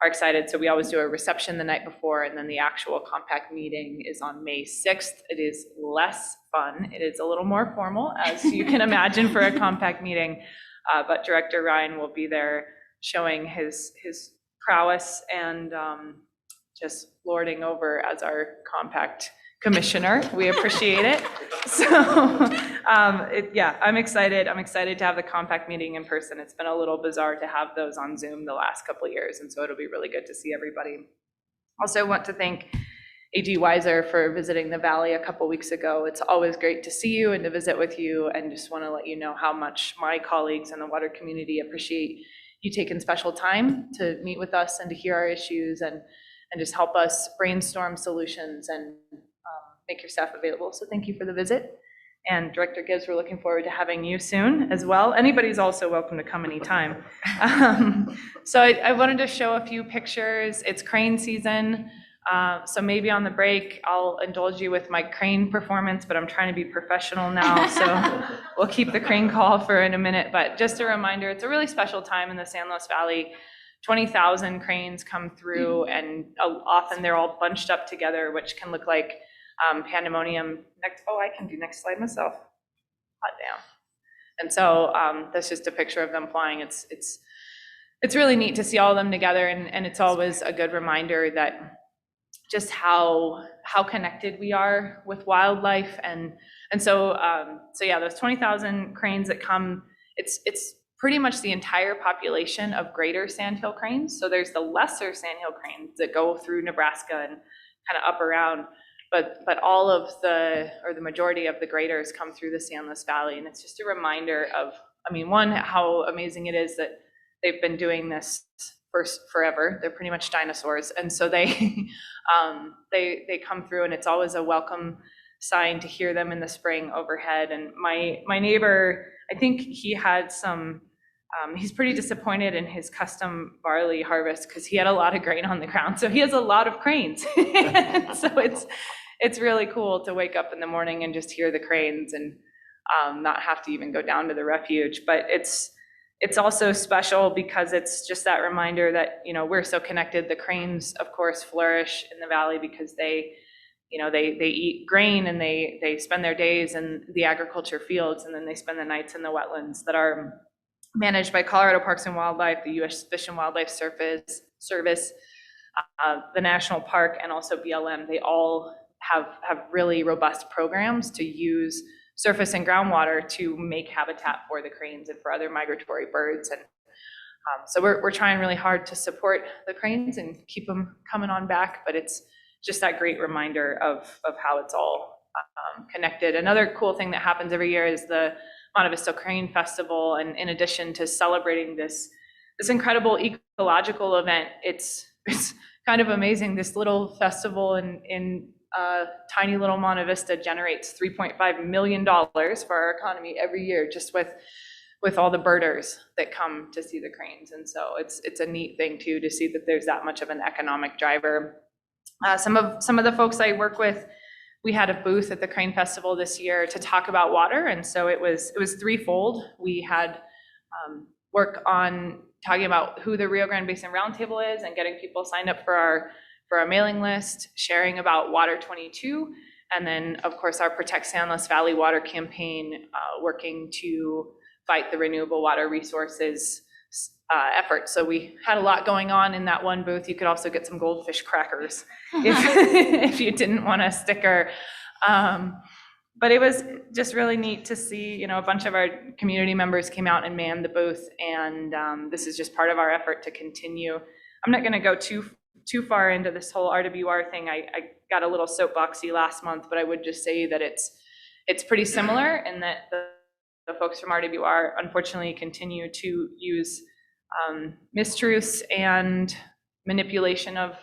are excited. So we always do a reception the night before, and then the actual compact meeting is on May 6th. It is less fun. It is a little more formal, as you can imagine, for a compact meeting. But Director Ryan will be there showing his prowess and just lording over as our compact commissioner. We appreciate it. So yeah, I'm excited. I'm excited to have the compact meeting in person. It's been a little bizarre to have those on Zoom the last couple of years, and so it'll be really good to see everybody. Also want to thank AG Weiser for visiting the Valley a couple weeks ago. It's always great to see you and to visit with you, and just want to let you know how much my colleagues in the water community appreciate you taking special time to meet with us and to hear our issues and just help us brainstorm solutions and make your staff available. So thank you for the visit. And Director Gibbs, we're looking forward to having you soon as well. Anybody's also welcome to come anytime. So I wanted to show a few pictures. It's crane season. So maybe on the break, I'll indulge you with my crane performance, but I'm trying to be professional now. So we'll keep the crane call for in a minute. But just a reminder, it's a really special time in the San Luis Valley. 20,000 cranes come through, and often they're all bunched up together, which can look like pandemonium. I can do next slide myself. Hot damn. And so that's just a picture of them flying. It's really neat to see all of them together, and it's always a good reminder that just how connected we are with wildlife, and so yeah, those 20,000 cranes that come, it's pretty much the entire population of greater sandhill cranes. So there's the lesser sandhill cranes that go through Nebraska and kind of up around. But all of the majority of the graders come through the San Luis Valley, and it's just a reminder of, one, how amazing it is that they've been doing this for forever. They're pretty much dinosaurs, and so they come through, and it's always a welcome sign to hear them in the spring overhead. And my neighbor, I think he had some. He's pretty disappointed in his custom barley harvest because he had a lot of grain on the ground, so he has a lot of cranes. So it's really cool to wake up in the morning and just hear the cranes and not have to even go down to the refuge. But it's also special because it's just that reminder that, we're so connected. The cranes, of course, flourish in the valley because they eat grain, and they spend their days in the agriculture fields, and then they spend the nights in the wetlands that are managed by Colorado Parks and Wildlife, the U.S. Fish and Wildlife Service, the National Park, and also BLM. They all have really robust programs to use surface and groundwater to make habitat for the cranes and for other migratory birds. And so we're trying really hard to support the cranes and keep them coming on back, but it's just that great reminder of how it's all connected. Another cool thing that happens every year is the Monte Vista Crane Festival, and in addition to celebrating this incredible ecological event, it's kind of amazing. This little festival in tiny little Monte Vista generates $3.5 million for our economy every year, just with all the birders that come to see the cranes. And so it's a neat thing too to see that there's that much of an economic driver. Some of the folks I work with, we had a booth at the Crane Festival this year to talk about water, and so it was threefold. We had work on talking about who the Rio Grande Basin Roundtable is and getting people signed up for our mailing list, sharing about Water 22, and then of course our Protect San Luis Valley Water campaign, working to fight the renewable water resources effort. So we had a lot going on in that one booth. You could also get some goldfish crackers if you didn't want a sticker. But it was just really neat to see, a bunch of our community members came out and manned the booth, and this is just part of our effort to continue. I'm not going to go too far into this whole RWR thing. I got a little soapboxy last month, but I would just say that it's pretty similar in that the folks from RWR unfortunately continue to use mistruths and manipulation of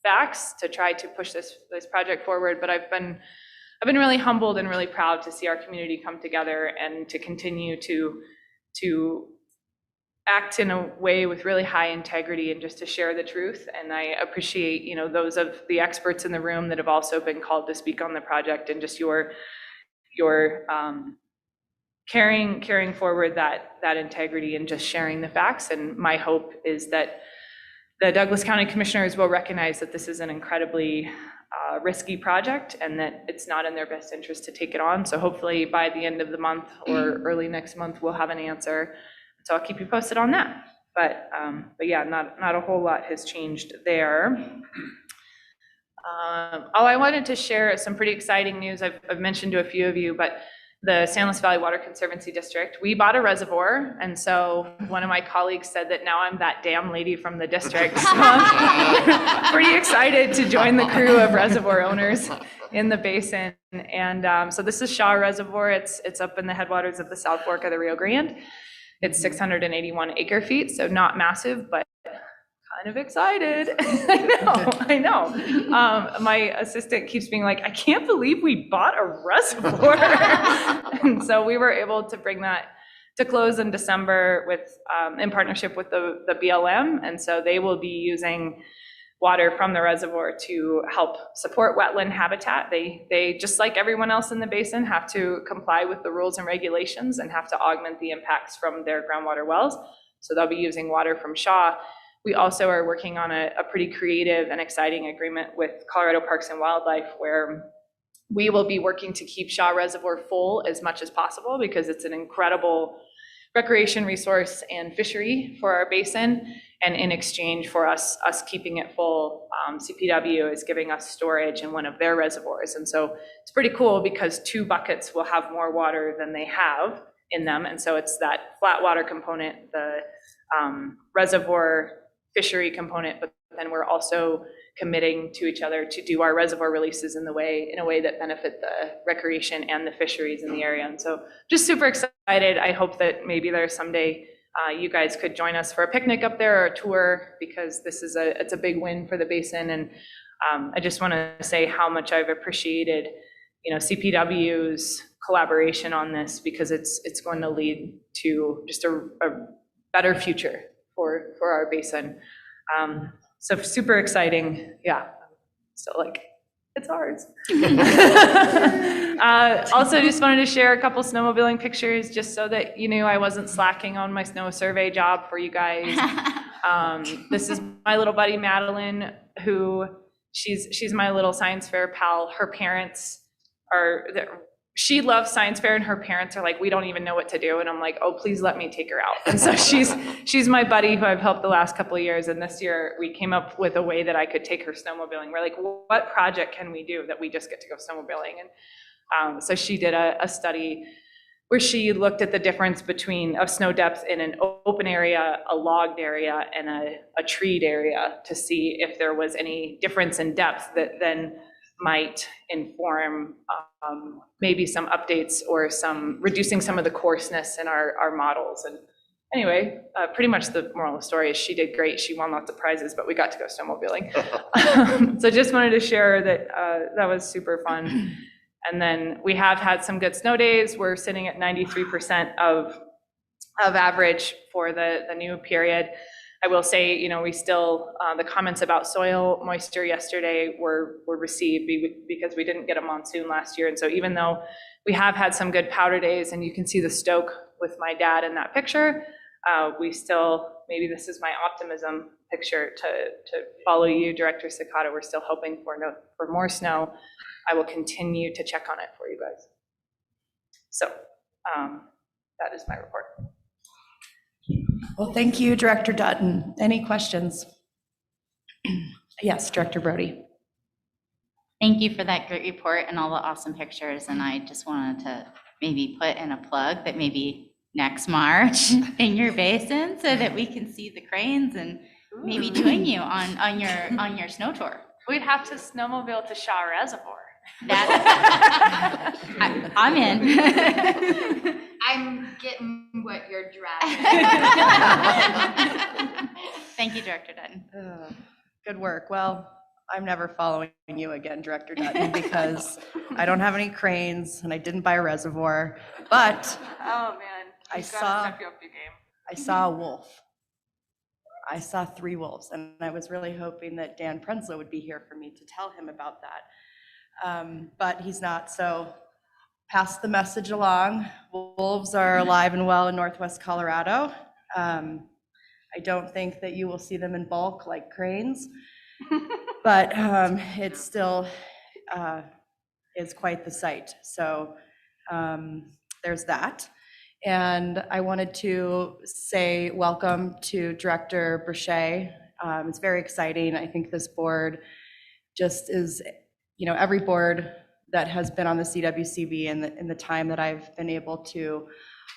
facts to try to push this project forward. But I've been really humbled and really proud to see our community come together and to continue to act in a way with really high integrity and just to share the truth. And I appreciate, those of the experts in the room that have also been called to speak on the project, and just your carrying forward that integrity and just sharing the facts. And my hope is that the Douglas County Commissioners will recognize that this is an incredibly risky project and that it's not in their best interest to take it on. So hopefully by the end of the month or early next month, we'll have an answer. So I'll keep you posted on that. But yeah, not a whole lot has changed there. I wanted to share some pretty exciting news. I've mentioned to a few of you, but the San Luis Valley Water Conservancy District, we bought a reservoir. And so one of my colleagues said that now I'm that damn lady from the district. So I'm pretty excited to join the crew of reservoir owners in the basin. And so this is Shaw Reservoir. It's up in the headwaters of the South Fork of the Rio Grande. It's 681 acre feet, so not massive, but kind of excited. I know. My assistant keeps being like, I can't believe we bought a reservoir. And so we were able to bring that to close in December with, in partnership with the BLM. And so they will be using water from the reservoir to help support wetland habitat. They, just like everyone else in the basin, have to comply with the rules and regulations and have to augment the impacts from their groundwater wells. So they'll be using water from Shaw. We also are working on a pretty creative and exciting agreement with Colorado Parks and Wildlife, where we will be working to keep Shaw Reservoir full as much as possible, because it's an incredible recreation resource and fishery for our basin. And in exchange for us keeping it full, CPW is giving us storage in one of their reservoirs. And so it's pretty cool, because 2 buckets will have more water than they have in them. And so it's that flat water component, the reservoir fishery component, but then we're also committing to each other to do our reservoir releases in a way that benefit the recreation and the fisheries in the area. And so just super excited. I hope that maybe there's someday you guys could join us for a picnic up there or a tour, because this is it's a big win for the basin. And I just want to say how much I've appreciated, CPW's collaboration on this, because it's going to lead to just a better future for our basin. So super exciting. Yeah. So it's ours. Also just wanted to share a couple snowmobiling pictures, just so that you knew I wasn't slacking on my snow survey job for you guys. This is my little buddy Madeline, who she's my little science fair pal. Her parents she loves science fair, and her parents are like, we don't even know what to do. And I'm like, oh, please let me take her out. And so she's my buddy who I've helped the last couple of years. And this year we came up with a way that I could take her snowmobiling. We're like, what project can we do that we just get to go snowmobiling? And so she did a study where she looked at the difference between snow depth in an open area, a logged area, and a treed area, to see if there was any difference in depth that then might inform maybe some updates or reducing some of the coarseness in our models. And anyway, pretty much the moral of the story is she did great. She won lots of prizes, but we got to go snowmobiling. So just wanted to share that that was super fun. And then we have had some good snow days. We're sitting at 93% of average for the new period. I will say, we still, the comments about soil moisture yesterday were received because we didn't get a monsoon last year. And so even though we have had some good powder days, and you can see the stoke with my dad in that picture, we still, maybe this is my optimism picture to follow you, Director Cicada, we're still hoping for more snow. I will continue to check on it for you guys. So that is my report. Well, thank you, Director Dutton. Any questions? Yes, Director Brody. Thank you for that great report and all the awesome pictures. And I just wanted to maybe put in a plug that maybe next March in your basin so that we can see the cranes and maybe join you on your snow tour. We'd have to snowmobile to Shaw Reservoir. That, I'm in. I'm getting what you're driving. Thank you, Director Dutton. Good work. Well, I'm never following you again, Director Dutton, because I don't have any cranes and I didn't buy a reservoir, but Oh, man. I You've gotta saw- step you up your game. I saw a wolf. I saw 3 wolves, and I was really hoping that Dan Prenslow would be here for me to tell him about that. But he's not, so pass the message along. Wolves are alive and well in Northwest Colorado. I don't think that you will see them in bulk like cranes, but it still is quite the sight. So there's that. And I wanted to say welcome to Director Brachet. It's very exciting. I think this board just is, every board that has been on the CWCB in the time that I've been able to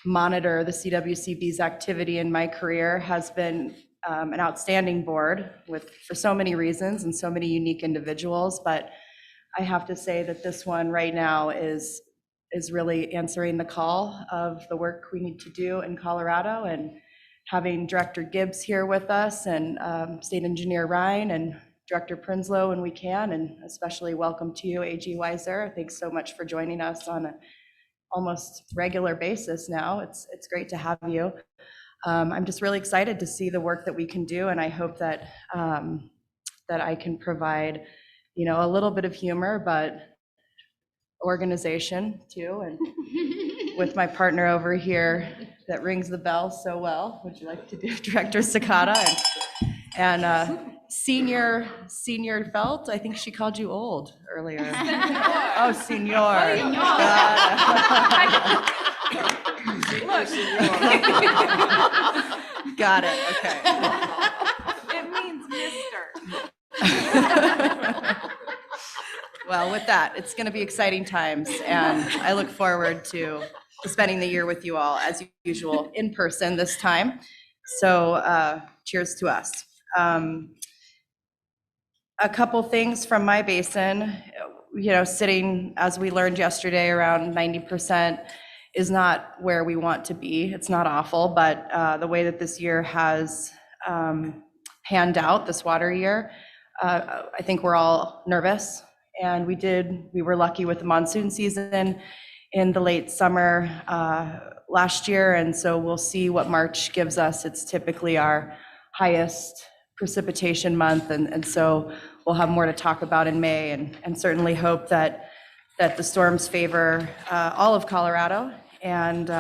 monitor the CWCB's activity in my career has been an outstanding board for so many reasons and so many unique individuals. But I have to say that this one right now is really answering the call of the work we need to do in Colorado, and having Director Gibbs here with us and State Engineer Ryan and Director Prenslow when we can, and especially welcome to you, AG Weiser. Thanks so much for joining us on an almost regular basis now. It's great to have you. I'm just really excited to see the work that we can do, and I hope that that I can provide, a little bit of humor, but organization too, and with my partner over here that rings the bell so well. Would you like to do Director Sakata and Senior Felt? I think she called you old earlier. Oh, Senior. Got it. Okay. It means mister. Well, with that, it's going to be exciting times, and I look forward to spending the year with you all, as usual, in person this time. So cheers to us. A couple things from my basin, sitting, as we learned yesterday, around 90% is not where we want to be. It's not awful, but the way that this year has panned out, this water year, I think we're all nervous. And we were lucky with the monsoon season in the late summer last year. And so we'll see what March gives us. It's typically our highest precipitation month. And so we'll have more to talk about in May, and certainly hope that the storms favor all of Colorado, and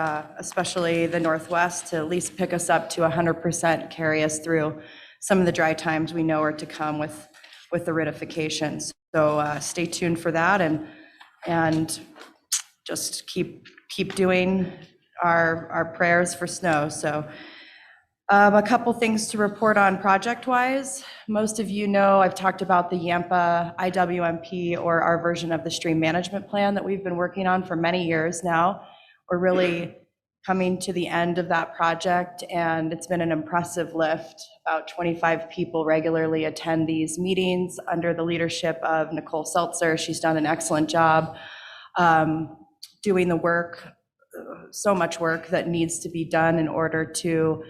especially the Northwest, to at least pick us up to 100%, carry us through some of the dry times we know are to come with the aridification. So stay tuned for that, and just keep doing our prayers for snow. So a couple things to report on project-wise. Most of you know I've talked about the Yampa IWMP, or our version of the stream management plan that we've been working on for many years now. We're really coming to the end of that project, and it's been an impressive lift. About 25 people regularly attend these meetings under the leadership of Nicole Seltzer. She's done an excellent job doing the work, so much work that needs to be done in order to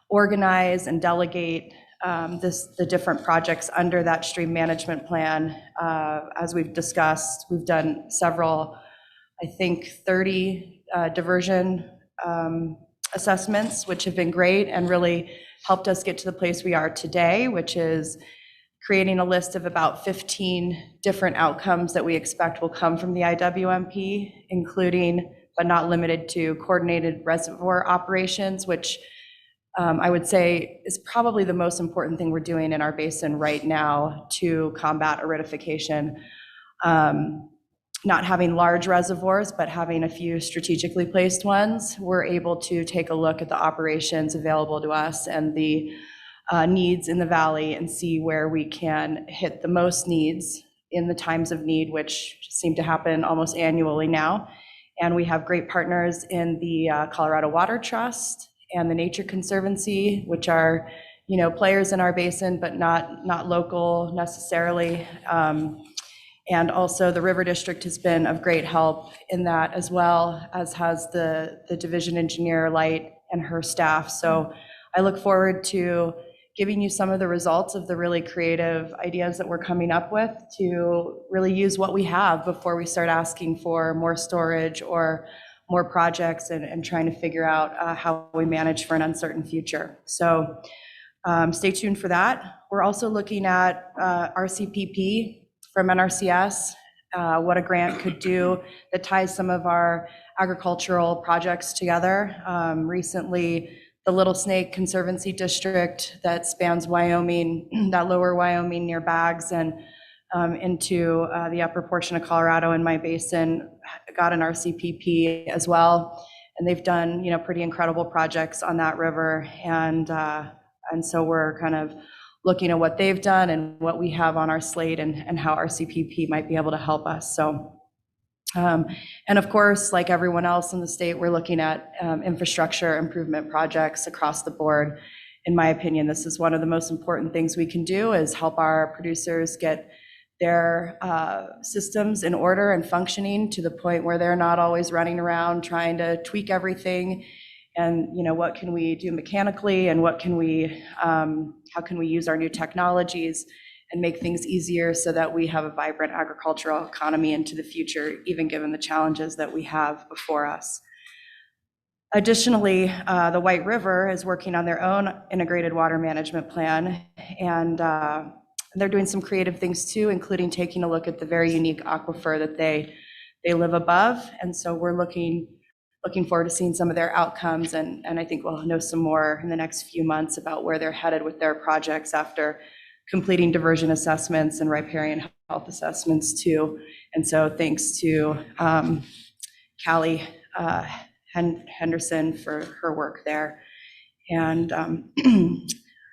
organize and delegate the different projects under that stream management plan. As we've discussed, we've done several, I think 30 diversion assessments, which have been great and really helped us get to the place we are today, which is creating a list of about 15 different outcomes that we expect will come from the IWMP, including, but not limited to, coordinated reservoir operations, which I would say is probably the most important thing we're doing in our basin right now to combat aridification. not having large reservoirs, but having a few strategically placed ones, we're able to take a look at the operations available to us and the needs in the valley and see where we can hit the most needs in the times of need, which seem to happen almost annually now. And we have great partners in the Colorado Water Trust and the Nature Conservancy, which are, players in our basin, but not local necessarily. And also the River District has been of great help in that, as well as has the division engineer Light and her staff. So I look forward to giving you some of the results of the really creative ideas that we're coming up with to really use what we have before we start asking for more storage or more projects and trying to figure out how we manage for an uncertain future. So stay tuned for that. We're also looking at RCPP from NRCS, what a grant could do that ties some of our agricultural projects together. Recently, the Little Snake Conservancy District that spans Wyoming, that lower Wyoming near Baggs and into the upper portion of Colorado in my basin, got an RCPP as well. And they've done, pretty incredible projects on that river. And so we're kind of looking at what they've done and what we have on our slate and how RCPP might be able to help us. So, and of course, like everyone else in the state, we're looking at infrastructure improvement projects across the board. In my opinion, this is one of the most important things we can do, is help our producers get their systems in order and functioning to the point where they're not always running around trying to tweak everything. And what can we do mechanically, and what can we, how can we use our new technologies and make things easier so that we have a vibrant agricultural economy into the future, even given the challenges that we have before us. Additionally, the White River is working on their own integrated water management plan, and they're doing some creative things too, including taking a look at the very unique aquifer that they live above. And so we're looking forward to seeing some of their outcomes, and I think we'll know some more in the next few months about where they're headed with their projects after completing diversion assessments and riparian health assessments too. And so thanks to Callie Henderson for her work there. And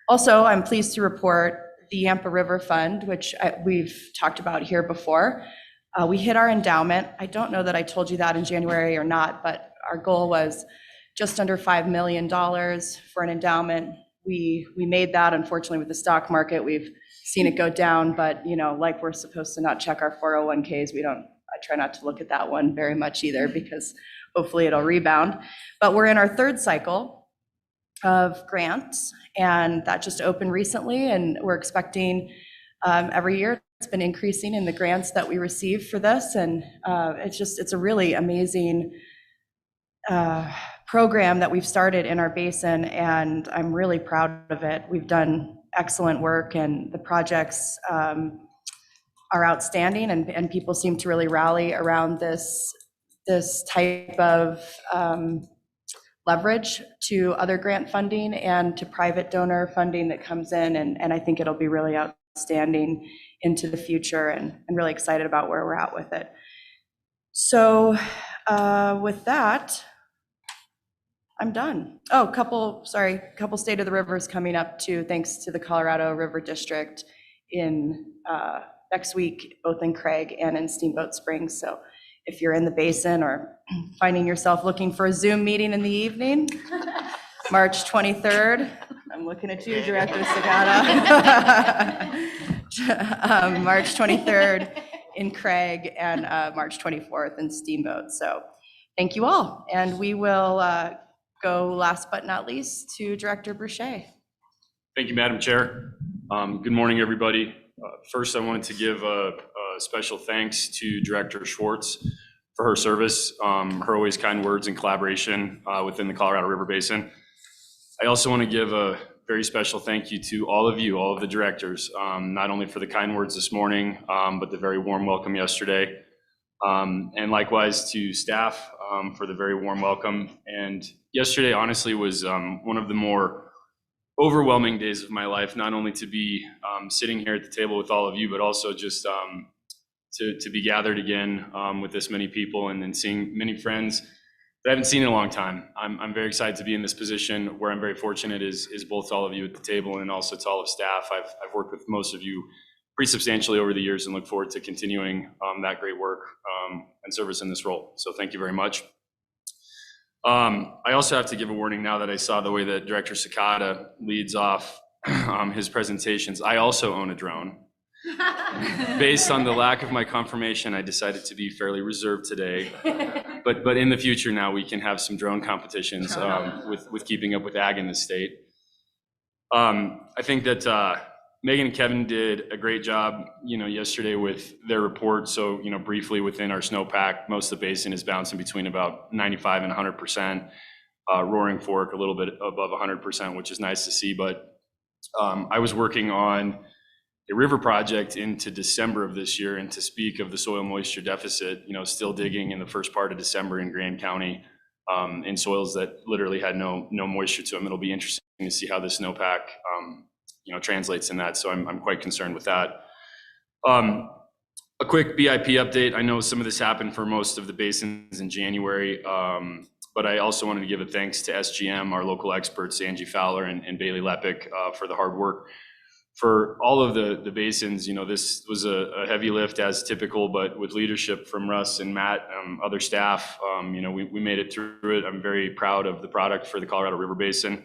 also, I'm pleased to report the Yampa River Fund, which we've talked about here before. We hit our endowment. I don't know that I told you that in January or not, but our goal was just under $5 million for an endowment. We made that. Unfortunately, with the stock market, we've seen it go down, but like we're supposed to not check our 401ks, I try not to look at that one very much either, because hopefully it'll rebound. But we're in our third cycle of grants, and that just opened recently, and we're expecting every year it's been increasing in the grants that we receive for this. And it's a really amazing program that we've started in our basin, and I'm really proud of it. We've done excellent work, and the projects are outstanding, and people seem to really rally around this type of leverage to other grant funding and to private donor funding that comes in, and I think it'll be really outstanding into the future, and I'm really excited about where we're at with it. So with that, I'm done. Oh, couple State of the Rivers coming up too, thanks to the Colorado River District in next week, both in Craig and in Steamboat Springs. So if you're in the basin or finding yourself looking for a Zoom meeting in the evening, March 23rd, I'm looking at you, Director Sagata. March 23rd in Craig and March 24th in Steamboat. So thank you all. And we will go last but not least to Director Bruchet. Thank you, Madam Chair. Good morning, everybody. First, I wanted to give a special thanks to Director Schwartz for her service, her always kind words and collaboration within the Colorado River Basin. I also want to give a very special thank you to all of you, all of the directors, not only for the kind words this morning, but the very warm welcome yesterday. And likewise to staff for the very warm welcome. And yesterday, honestly, was one of the more overwhelming days of my life, not only to be sitting here at the table with all of you, but also just to be gathered again with this many people and seeing many friends that I haven't seen in a long time. I'm very excited to be in this position. Where I'm very fortunate is both to all of you at the table and also to all of staff. I've worked with most of you pretty substantially over the years and look forward to continuing that great work and service in this role. So thank you very much. I also have to give a warning now that I saw the way that Director Sakata leads off his presentations. I also own a drone. Based on the lack of my confirmation, I decided to be fairly reserved today. But in the future now, we can have some drone competitions with keeping up with ag in the state. I think that Megan and Kevin did a great job, yesterday with their report. So, briefly within our snowpack, most of the basin is bouncing between about 95 and 100%. Roaring Fork a little bit above 100%, which is nice to see. But I was working on a river project into December of this year, and to speak of the soil moisture deficit, still digging in the first part of December in Grande County in soils that literally had no moisture to them. It'll be interesting to see how the snowpack translates in that. So I'm quite concerned with that. A quick BIP update. I know some of this happened for most of the basins in January, but I also wanted to give a thanks to SGM, our local experts, Angie Fowler and Bailey Lepic, for the hard work. For all of the basins, this was a heavy lift as typical, but with leadership from Russ and Matt, other staff, we made it through it. I'm very proud of the product for the Colorado River Basin,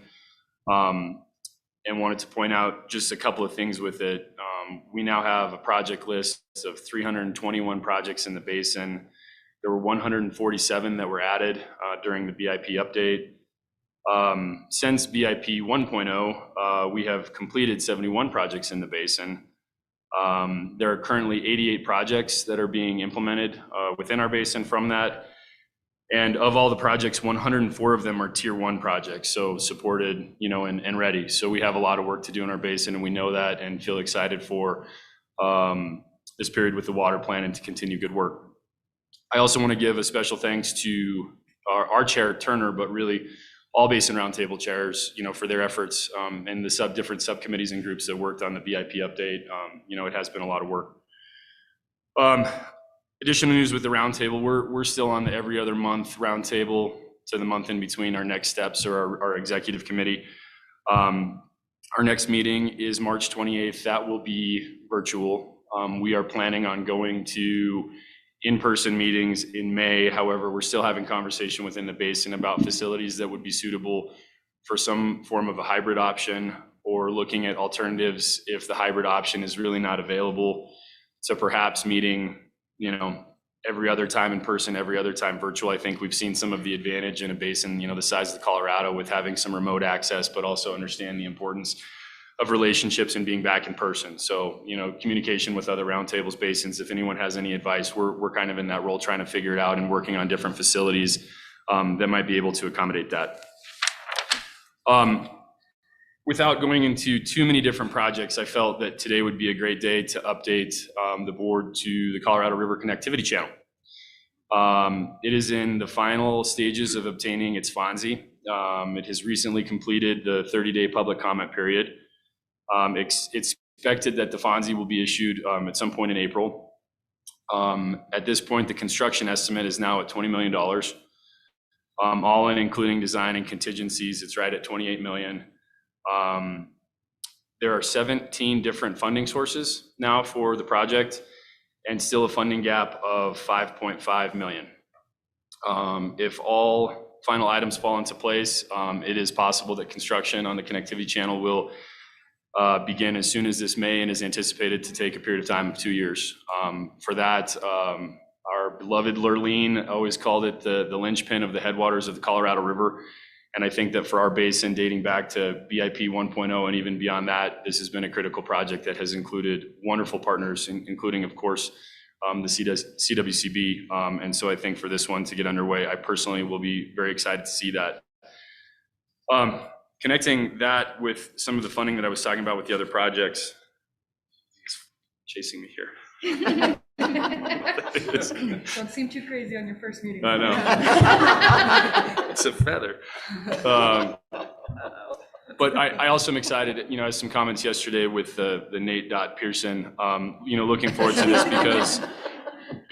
and wanted to point out just a couple of things with it. We now have a project list of 321 projects in the basin. There were 147 that were added during the BIP update. Since BIP 1.0, we have completed 71 projects in the basin. There are currently 88 projects that are being implemented within our basin from that. And of all the projects, 104 of them are tier 1 projects, so supported, and ready. So we have a lot of work to do in our basin, and we know that, and feel excited for this period with the water plan and to continue good work. I also want to give a special thanks to our chair, Turner, but really all Basin Roundtable chairs, for their efforts, and the different subcommittees and groups that worked on the BIP update. It has been a lot of work. Additional news with the roundtable, we're still on the every other month roundtable to the month in between our next steps or our executive committee. Our next meeting is March 28th. That will be virtual. We are planning on going to in-person meetings in May. However, we're still having conversation within the basin about facilities that would be suitable for some form of a hybrid option, or looking at alternatives if the hybrid option is really not available. So perhaps meeting, every other time in person, every other time virtual. I think we've seen some of the advantage in a basin, the size of Colorado, with having some remote access, but also understand the importance of relationships and being back in person. So, communication with other roundtables, basins, if anyone has any advice, we're kind of in that role trying to figure it out and working on different facilities that might be able to accommodate that. Without going into too many different projects, I felt that today would be a great day to update the board to the Colorado River Connectivity Channel. It is in the final stages of obtaining its FONSI. It has recently completed the 30-day public comment period. It's expected that the FONSI will be issued at some point in April. At this point, the construction estimate is now at $20 million. All in, including design and contingencies, it's right at $28 million. There are 17 different funding sources now for the project, and still a funding gap of $5.5 million. If all final items fall into place, it is possible that construction on the connectivity channel will begin as soon as this May, and is anticipated to take a period of time of 2 years. For that, our beloved Lurleen always called it the linchpin of the headwaters of the Colorado River. And I think that for our basin, dating back to BIP 1.0 and even beyond that, this has been a critical project that has included wonderful partners, including, of course, the CWCB. And so I think for this one to get underway, I personally will be very excited to see that. Connecting that with some of the funding that I was talking about with the other projects, he's chasing me here. Don't seem too crazy on your first meeting. I know. It's a feather. But I also am excited, I had some comments yesterday with the Nate Pearson, looking forward to this because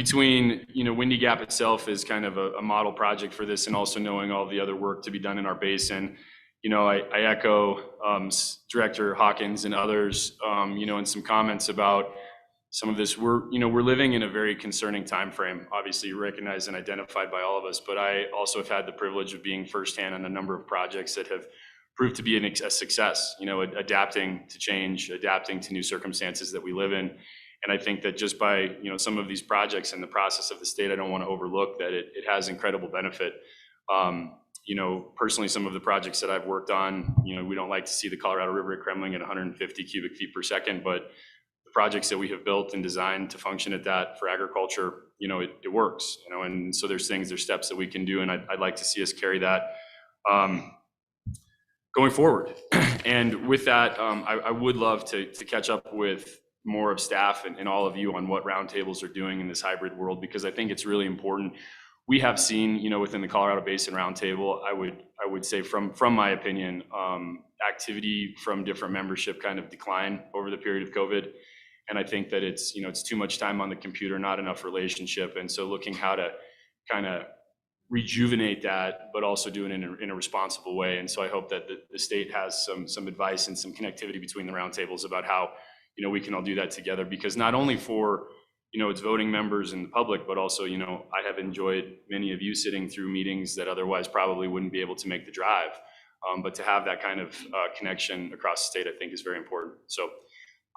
between, Windy Gap itself is kind of a model project for this, and also knowing all the other work to be done in our basin, I echo Director Hawkins and others, in some comments about some of this. We're living in a very concerning time frame, obviously recognized and identified by all of us, but I also have had the privilege of being firsthand on a number of projects that have proved to be a success, adapting to change, adapting to new circumstances that we live in. And I think that just by, some of these projects and the process of the state, I don't want to overlook that it has incredible benefit. Personally, some of the projects that I've worked on, we don't like to see the Colorado River at Kremling at 150 cubic feet per second, but the projects that we have built and designed to function at that for agriculture, it works, and so there's steps that we can do, and I'd like to see us carry that going forward. And with that, I would love to catch up with more of staff and all of you on what roundtables are doing in this hybrid world, because I think it's really important. We have seen, within the Colorado Basin Roundtable, I would say from my opinion, activity from different membership kind of decline over the period of COVID. And I think that it's too much time on the computer, not enough relationship. And so looking how to kind of rejuvenate that, but also do it in a responsible way. And so I hope that the state has some advice and some connectivity between the roundtables about how we can all do that together, because not only for its voting members and the public, but also I have enjoyed many of you sitting through meetings that otherwise probably wouldn't be able to make the drive, but to have that kind of connection across the state, I think is very important. So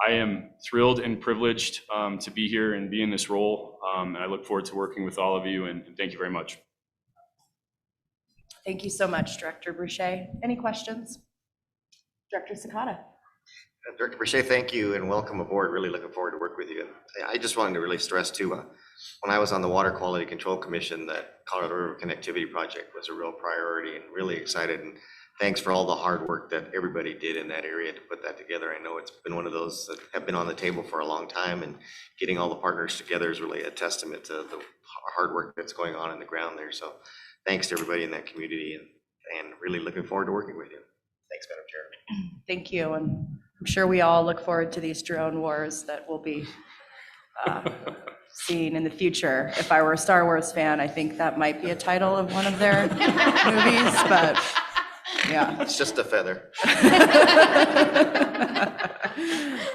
I am thrilled and privileged to be here and be in this role, and I look forward to working with all of you, and thank you very much. Thank you so much, Director Boucher. Any questions? Director Sakata. Director Boucher, thank you and welcome aboard. Really looking forward to work with you. I just wanted to really stress too, when I was on the Water Quality Control Commission, that Colorado River Connectivity Project was a real priority, and really excited. And thanks for all the hard work that everybody did in that area to put that together. I know it's been one of those that have been on the table for a long time, and getting all the partners together is really a testament to the hard work that's going on in the ground there. So thanks to everybody in that community, and really looking forward to working with you. Thanks, Madam Chair. Thank you. And I'm sure we all look forward to these drone wars that we'll be seeing in the future. If I were a Star Wars fan, I think that might be a title of one of their movies, but yeah. It's just a feather.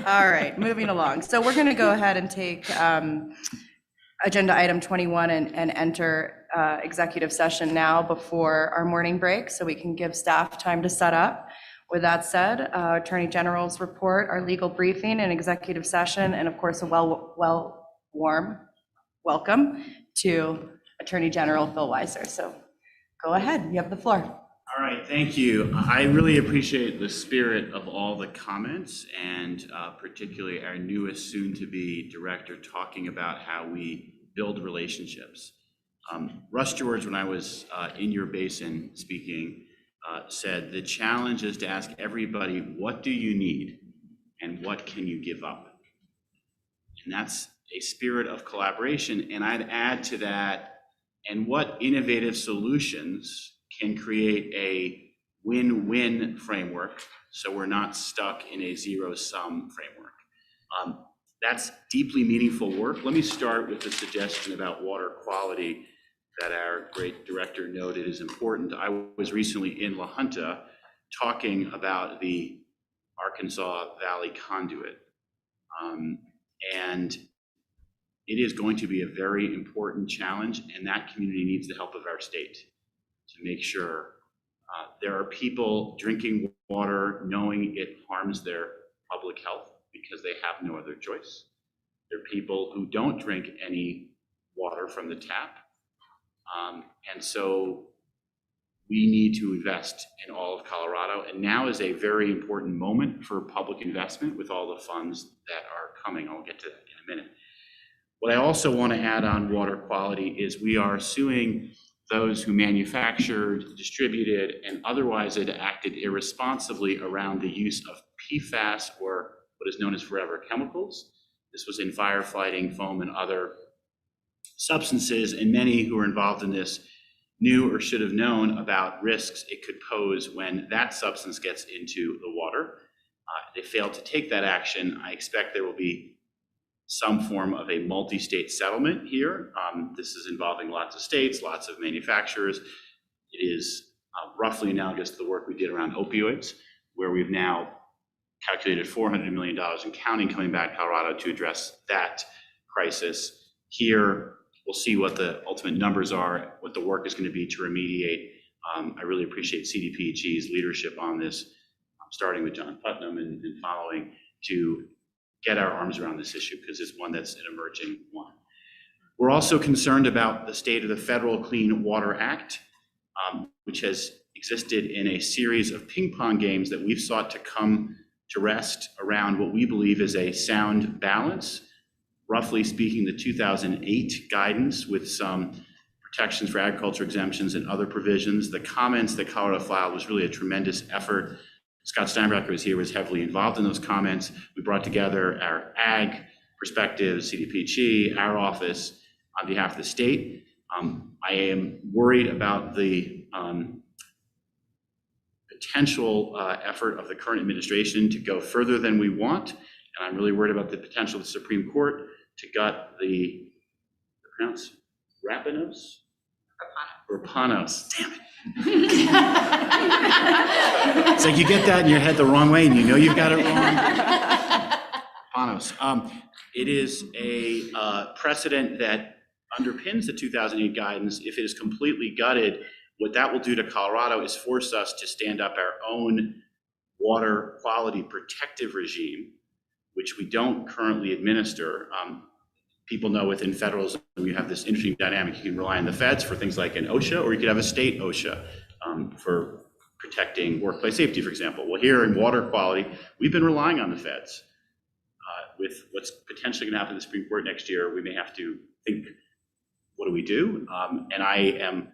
All right, moving along. So we're going to go ahead and take agenda item 21 and enter executive session now before our morning break, so we can give staff time to set up. With that said, Attorney General's report, our legal briefing and executive session, and of course, a warm welcome to Attorney General Phil Weiser. So go ahead, you have the floor. All right, thank you. I really appreciate the spirit of all the comments, and particularly our newest soon-to-be director talking about how we build relationships. Russ George, when I was in your basin speaking, said the challenge is to ask everybody, what do you need and what can you give up? And that's a spirit of collaboration. And I'd add to that, and what innovative solutions can create a win-win framework so we're not stuck in a zero-sum framework. That's deeply meaningful work. Let me start with the suggestion about water quality that our great director noted is important. I was recently in La Junta talking about the Arkansas Valley Conduit. And it is going to be a very important challenge, and that community needs the help of our state to make sure there are people drinking water knowing it harms their public health because they have no other choice. There are people who don't drink any water from the tap. And so we need to invest in all of Colorado. And now is a very important moment for public investment with all the funds that are coming. I'll get to that in a minute. What I also want to add on water quality is we are suing those who manufactured, distributed, and otherwise had acted irresponsibly around the use of PFAS, or what is known as forever chemicals. This was in firefighting foam and other substances, and many who are involved in this knew or should have known about risks it could pose when that substance gets into the water. They failed to take that action. I expect there will be some form of a multi-state settlement here. This is involving lots of states, lots of manufacturers. It is roughly analogous to the work we did around opioids, where we've now calculated $400 million and counting coming back to Colorado to address that crisis. Here, we'll see what the ultimate numbers are, what the work is going to be to remediate. I really appreciate CDPHE's leadership on this, starting with John Putnam and following, to get our arms around this issue, because it's one that's an emerging one. We're also concerned about the state of the Federal Clean Water Act, which has existed in a series of ping pong games that we've sought to come to rest around what we believe is a sound balance. Roughly speaking, the 2008 guidance with some protections for agriculture exemptions and other provisions. The comments that Colorado filed was really a tremendous effort. Scott Steinbrecher, who was here, was heavily involved in those comments. We brought together our ag perspectives, CDPHE, our office on behalf of the state. I am worried about the potential effort of the current administration to go further than we want. And I'm really worried about the potential of the Supreme Court to gut the pronounce Rapinos? Rapanos, damn it. It's like you get that in your head the wrong way and you know you've got it wrong. Rapanos. It is a precedent that underpins the 2008 guidance. If it is completely gutted, what that will do to Colorado is force us to stand up our own water quality protective regime, which we don't currently administer. People know within federalism, you have this interesting dynamic. You can rely on the feds for things like an OSHA, or you could have a state OSHA for protecting workplace safety, for example. Well, here in water quality, we've been relying on the feds. With what's potentially going to happen in the Supreme Court next year, we may have to think, what do we do? And I am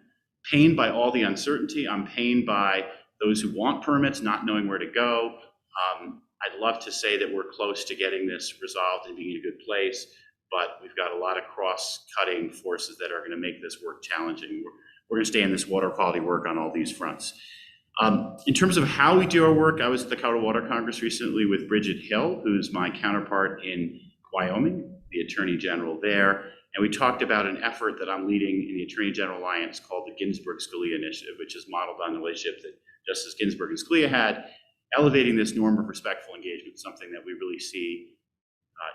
pained by all the uncertainty. I'm pained by those who want permits not knowing where to go. I'd love to say that we're close to getting this resolved and being in a good place, but we've got a lot of cross-cutting forces that are going to make this work challenging. We're going to stay in this water quality work on all these fronts. In terms of how we do our work, I was at the Colorado Water Congress recently with Bridget Hill, who's my counterpart in Wyoming, the Attorney General there. And we talked about an effort that I'm leading in the Attorney General Alliance called the Ginsburg-Scalia Initiative, which is modeled on the relationship that Justice Ginsburg and Scalia had, elevating this norm of respectful engagement, something that we really see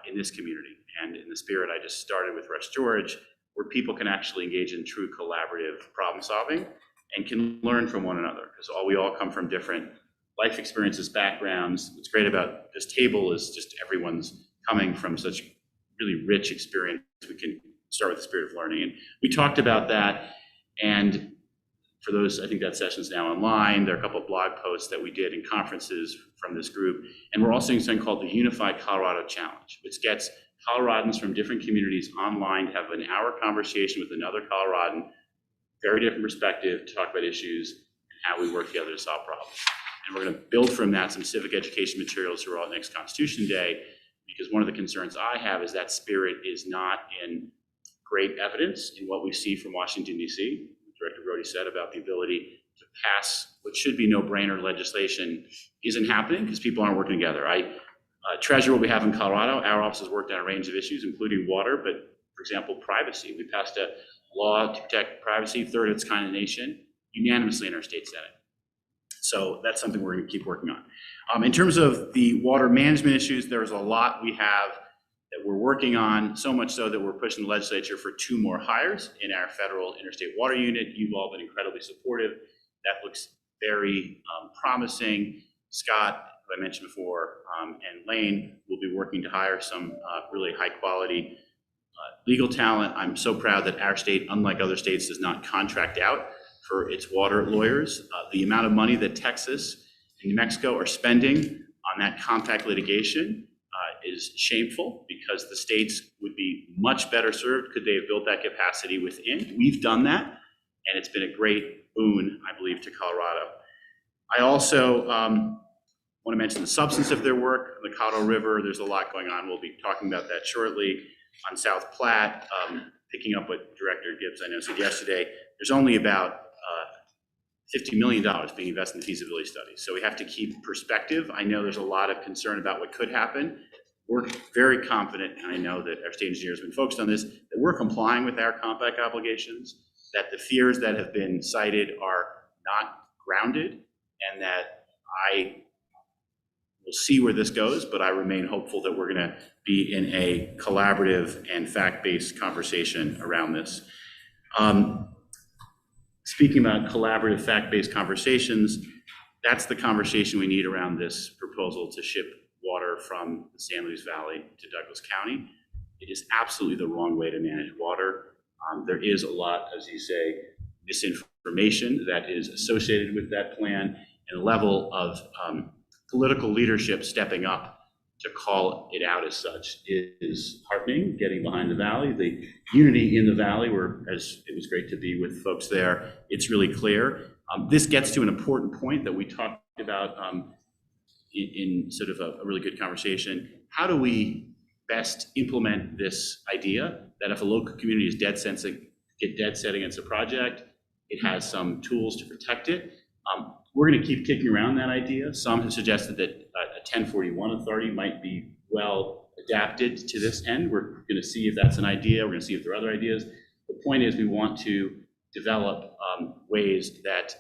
in this community. And in the spirit I just started with Rush George, where people can actually engage in true collaborative problem solving and can learn from one another, because we all come from different life experiences, backgrounds. What's great about this table is just everyone's coming from such really rich experience. We can start with the spirit of learning. And we talked about that. And for those, I think that session's now online. There are a couple of blog posts that we did in conferences from this group. And we're also doing something called the Unified Colorado Challenge, which gets Coloradans from different communities online to have an hour conversation with another Coloradan, very different perspective, to talk about issues and how we work together to solve problems. And we're going to build from that some civic education materials throughout next Constitution Day, because one of the concerns I have is that spirit is not in great evidence in what we see from Washington, D.C. Director Brody said about the ability to pass what should be no-brainer legislation isn't happening because people aren't working together. I treasure what we have in Colorado. Our office has worked on a range of issues, including water, but for example, privacy. We passed a law to protect privacy, third of its kind in the nation, unanimously in our state Senate. So that's something we're going to keep working on. In terms of the water management issues, there's a lot we have that we're working on, so much so that we're pushing the legislature for 2 more hires in our federal interstate water unit. You've all been incredibly supportive. That looks very promising. Scott, who I mentioned before, and Lane will be working to hire some really high quality legal talent. I'm so proud that our state, unlike other states, does not contract out for its water lawyers. The amount of money that Texas and New Mexico are spending on that compact litigation is shameful, because the states would be much better served could they have built that capacity within. We've done that, and it's been a great boon, I believe, to Colorado. I also want to mention the substance of their work. On the Colorado River, there's a lot going on. We'll be talking about that shortly. On South Platte, picking up what Director Gibbs, I know, said yesterday, there's only about $50 million being invested in feasibility studies. So we have to keep perspective. I know there's a lot of concern about what could happen. we're very confident, and I know that our state engineer has been focused on this, that we're complying with our compact obligations, that the fears that have been cited are not grounded, and that I will see where this goes, but I remain hopeful that we're going to be in a collaborative and fact-based conversation around this. Speaking about collaborative, fact-based conversations, that's the conversation we need around this proposal to ship water from the San Luis Valley to Douglas County. It is absolutely the wrong way to manage water. There is a lot, as you say, misinformation that is associated with that plan, and a level of political leadership stepping up to call it out as such is heartening. Getting behind the valley, the unity in the valley, where, as it was great to be with folks there, it's really clear. This gets to an important point that we talked about in sort of a really good conversation. How do we best implement this idea that if a local community is dead set against a project, it has some tools to protect it? We're going to keep kicking around that idea. Some have suggested that a 1041 authority might be well adapted to this end. We're going to see if that's an idea. We're going to see if there are other ideas. The point is we want to develop ways that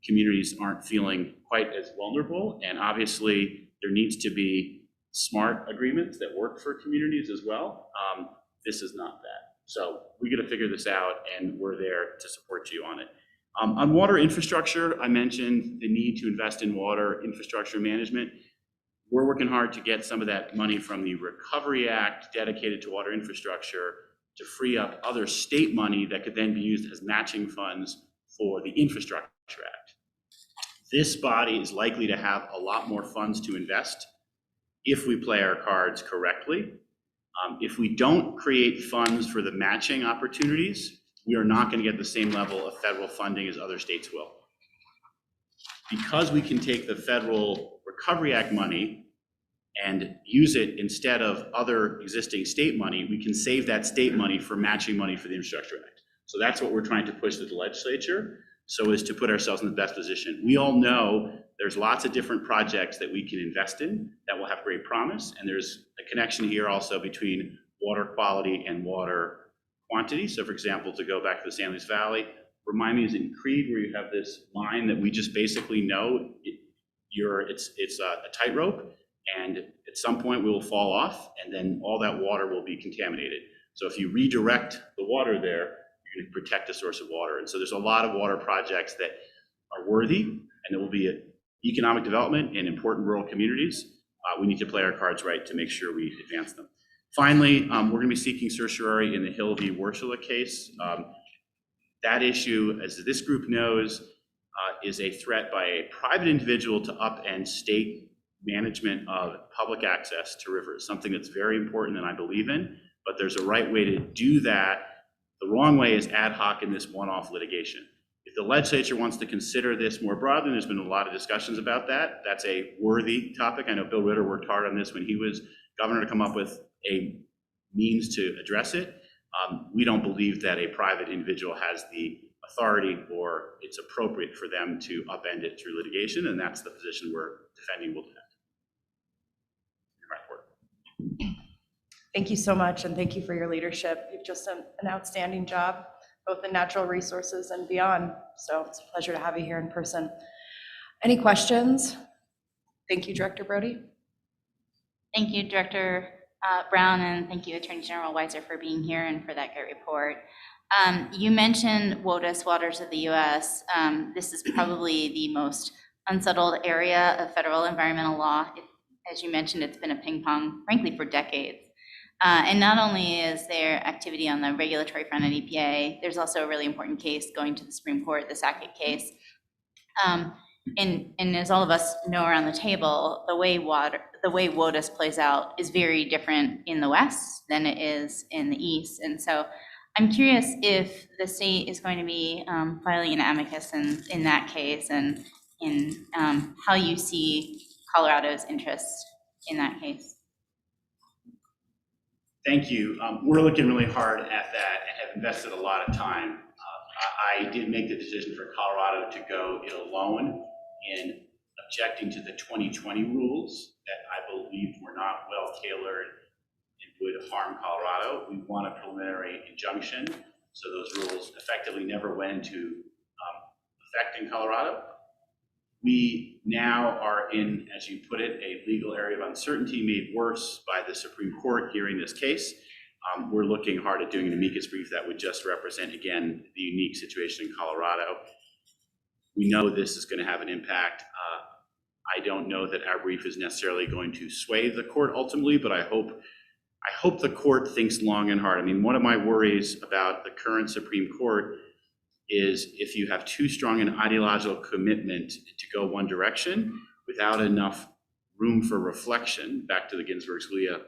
communities aren't feeling quite as vulnerable. And obviously there needs to be smart agreements that work for communities as well. This is not that. So we got to figure this out, and we're there to support you on it. On water infrastructure, I mentioned the need to invest in water infrastructure management. We're working hard to get some of that money from the Recovery Act dedicated to water infrastructure to free up other state money that could then be used as matching funds for the Infrastructure Act. This body is likely to have a lot more funds to invest if we play our cards correctly. If we don't create funds for the matching opportunities, we are not going to get the same level of federal funding as other states will. Because we can take the Federal Recovery Act money and use it instead of other existing state money, we can save that state money for matching money for the Infrastructure Act. So that's what we're trying to push to the legislature, so as to put ourselves in the best position. We all know there's lots of different projects that we can invest in that will have great promise, and there's a connection here also between water quality and water quantity. So for example, to go back to the San Luis Valley, remind me, is it in Creed where you have this line that we just basically know it's a tightrope, and at some point we will fall off, and then all that water will be contaminated. So if you redirect the water there, you're going to protect a source of water. And so there's a lot of water projects that are worthy, and there will be economic development in important rural communities. We need to play our cards right to make sure we advance them. Finally, we're going to be seeking certiorari in the Hill v. Warshula case. That issue, as this group knows, is a threat by a private individual to upend state management of public access to rivers, something that's very important and I believe in, but there's a right way to do that. The wrong way is ad hoc in this one-off litigation. If the legislature wants to consider this more broadly, there's been a lot of discussions about that. That's a worthy topic. I know Bill Ritter worked hard on this when he was governor to come up with a means to address it. We don't believe that a private individual has the authority or it's appropriate for them to upend it through litigation, and that's the position we're defending. We'll defend. Thank you so much, and thank you for your leadership. You've just done an outstanding job, both in natural resources and beyond. So it's a pleasure to have you here in person. Any questions? Thank you, Director Brody. Thank you, Director Brown, and thank you, Attorney General Weiser, for being here and for that great report. You mentioned WOTUS, Waters of the U.S. This is probably the most unsettled area of federal environmental law. As you mentioned, it's been a ping pong, frankly, for decades. And not only is there activity on the regulatory front at EPA, there's also a really important case going to the Supreme Court, the Sackett case. And as all of us know around the table, the way WOTUS plays out is very different in the West than it is in the East. And so I'm curious if the state is going to be filing an amicus in that case, and in how you see Colorado's interest in that case. Thank you. We're looking really hard at that and have invested a lot of time. I did make the decision for Colorado to go it alone in objecting to the 2020 rules that I believed were not well tailored and would harm Colorado. We want a preliminary injunction, so those rules effectively never went into effect in Colorado. We now are in, as you put it, a legal area of uncertainty made worse by the Supreme Court hearing this case. We're looking hard at doing an amicus brief that would just represent, again, the unique situation in Colorado. We know this is going to have an impact. I don't know that our brief is necessarily going to sway the court ultimately, but I hope the court thinks long and hard. I mean, one of my worries about the current Supreme Court is if you have too strong an ideological commitment to go one direction without enough room for reflection, back to the Ginsburg-Scalia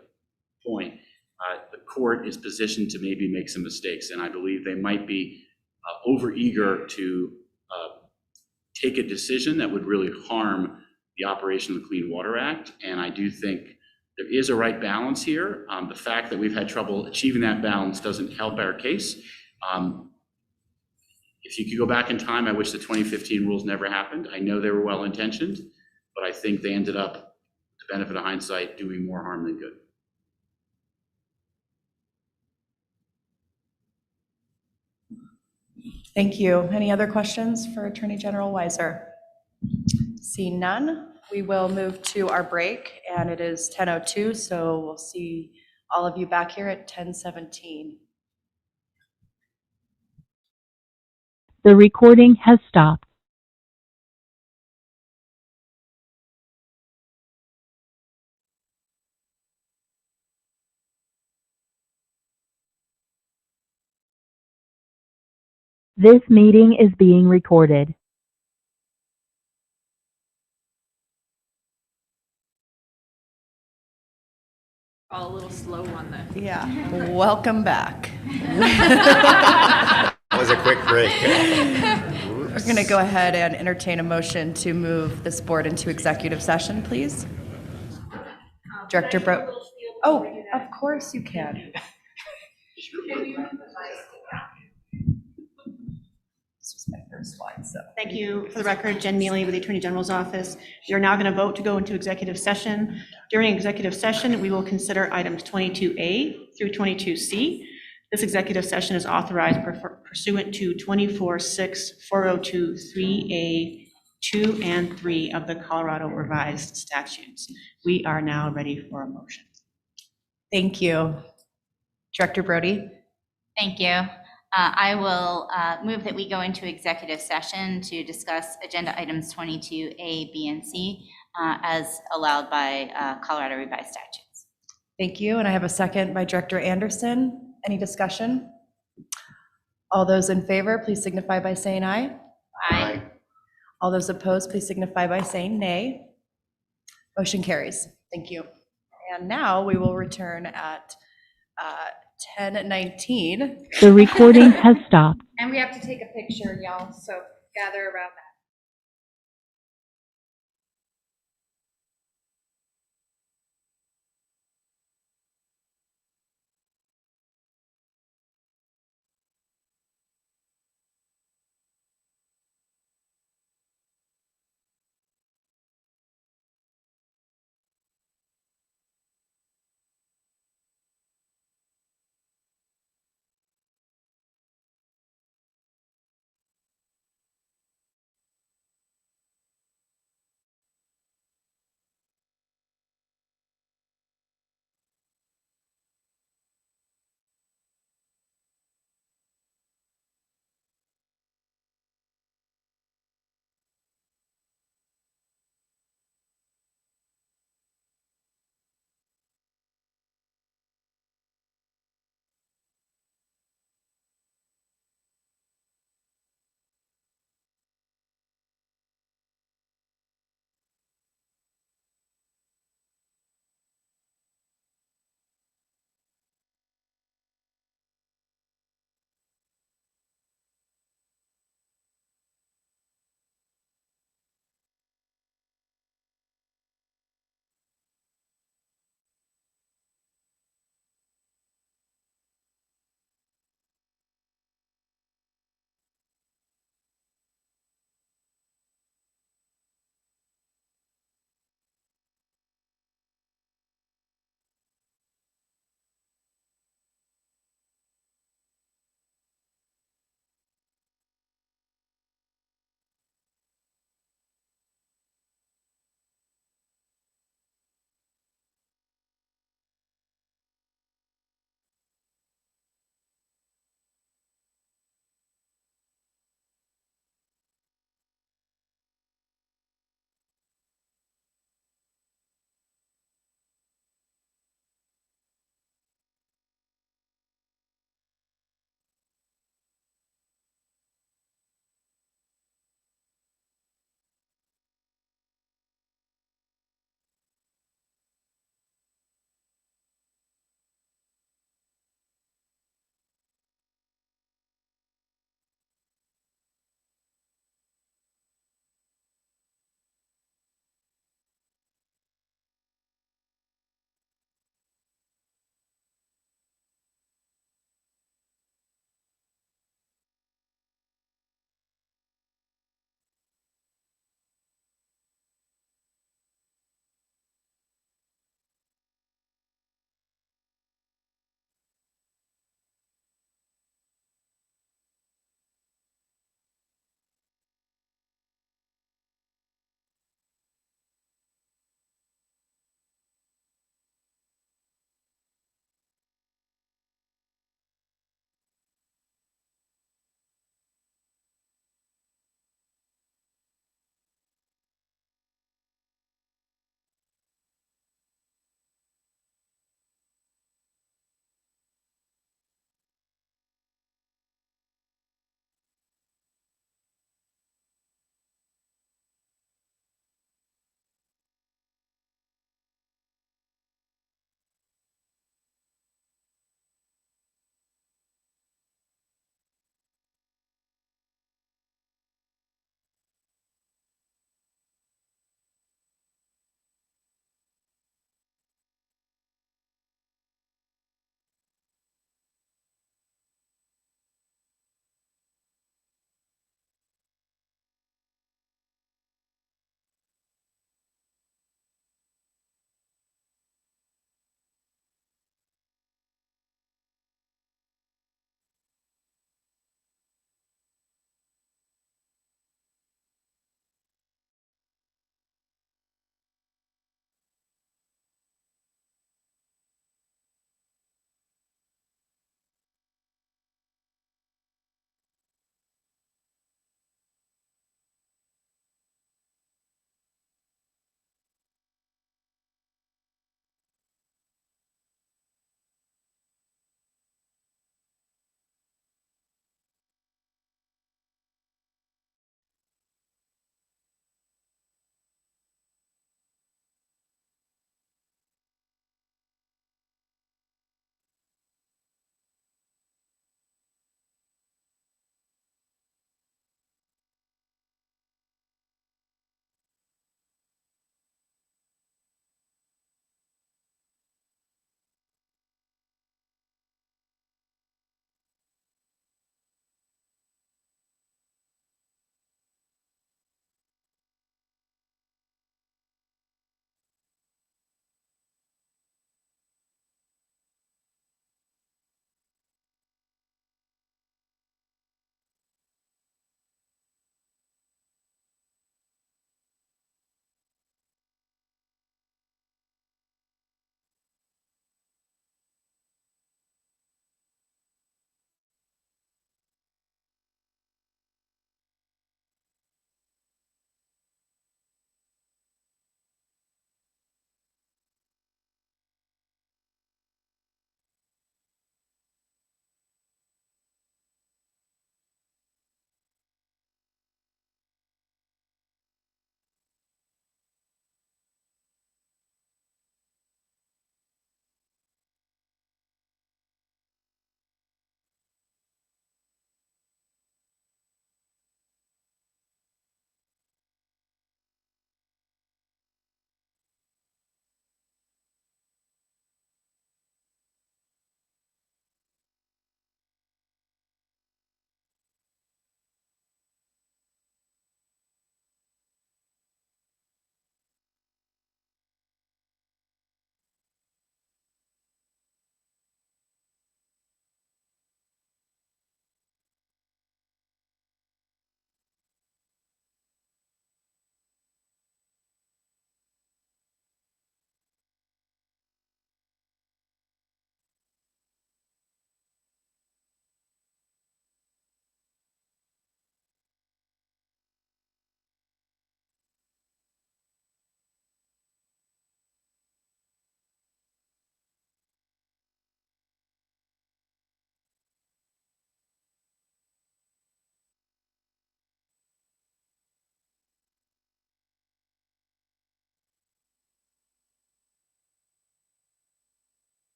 point, the court is positioned to maybe make some mistakes. And I believe they might be overeager to take a decision that would really harm the operation of the Clean Water Act. And I do think there is a right balance here. The fact that we've had trouble achieving that balance doesn't help our case. If you could go back in time, I wish the 2015 rules never happened. I know they were well-intentioned, but I think they ended up, with the benefit of hindsight, doing more harm than good. Thank you. Any other questions for Attorney General Weiser? Seeing none, we will move to our break, and it is 10:02, so we'll see all of you back here at 10:17. The recording has stopped. This meeting is being recorded. All a little slow on the. Yeah, welcome back. That was a quick break. We're going to go ahead and entertain a motion to move this board into executive session, please. Director Bro. Oh, of course you can. This was my first slide, so. Thank you. For the record, Jen Neely with the Attorney General's Office. We are now going to vote to go into executive session. During executive session, we will consider items 22A through 22C. This executive session is authorized pursuant to 24-6-402-3A 2 and 3 of the Colorado Revised Statutes. We are now ready for a motion. Thank you. Director Brody? Thank you. I will move that we go into executive session to discuss agenda items 22A, B, and C as allowed by Colorado Revised Statutes. Thank you. And I have a second by Director Anderson. Any discussion? All those in favor, please signify by saying aye. Aye. All those opposed, please signify by saying nay. Motion carries. Thank you. And now we will return at 10:19. The recording has stopped. And we have to take a picture, y'all, so gather around that.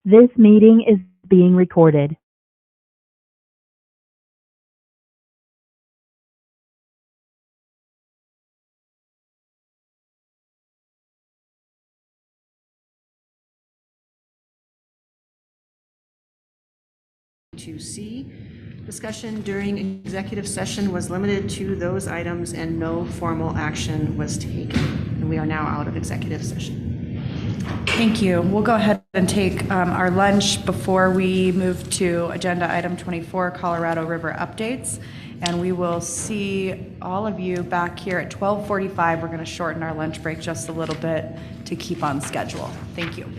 This meeting is being recorded. To C, discussion during executive session was limited to those items and no formal action was taken. And we are now out of executive session. Thank you. We'll go ahead and take our lunch before we move to agenda item 24, Colorado River updates. And we will see all of you back here at 12:45. We're going to shorten our lunch break just a little bit to keep on schedule. Thank you.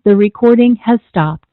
The recording has stopped.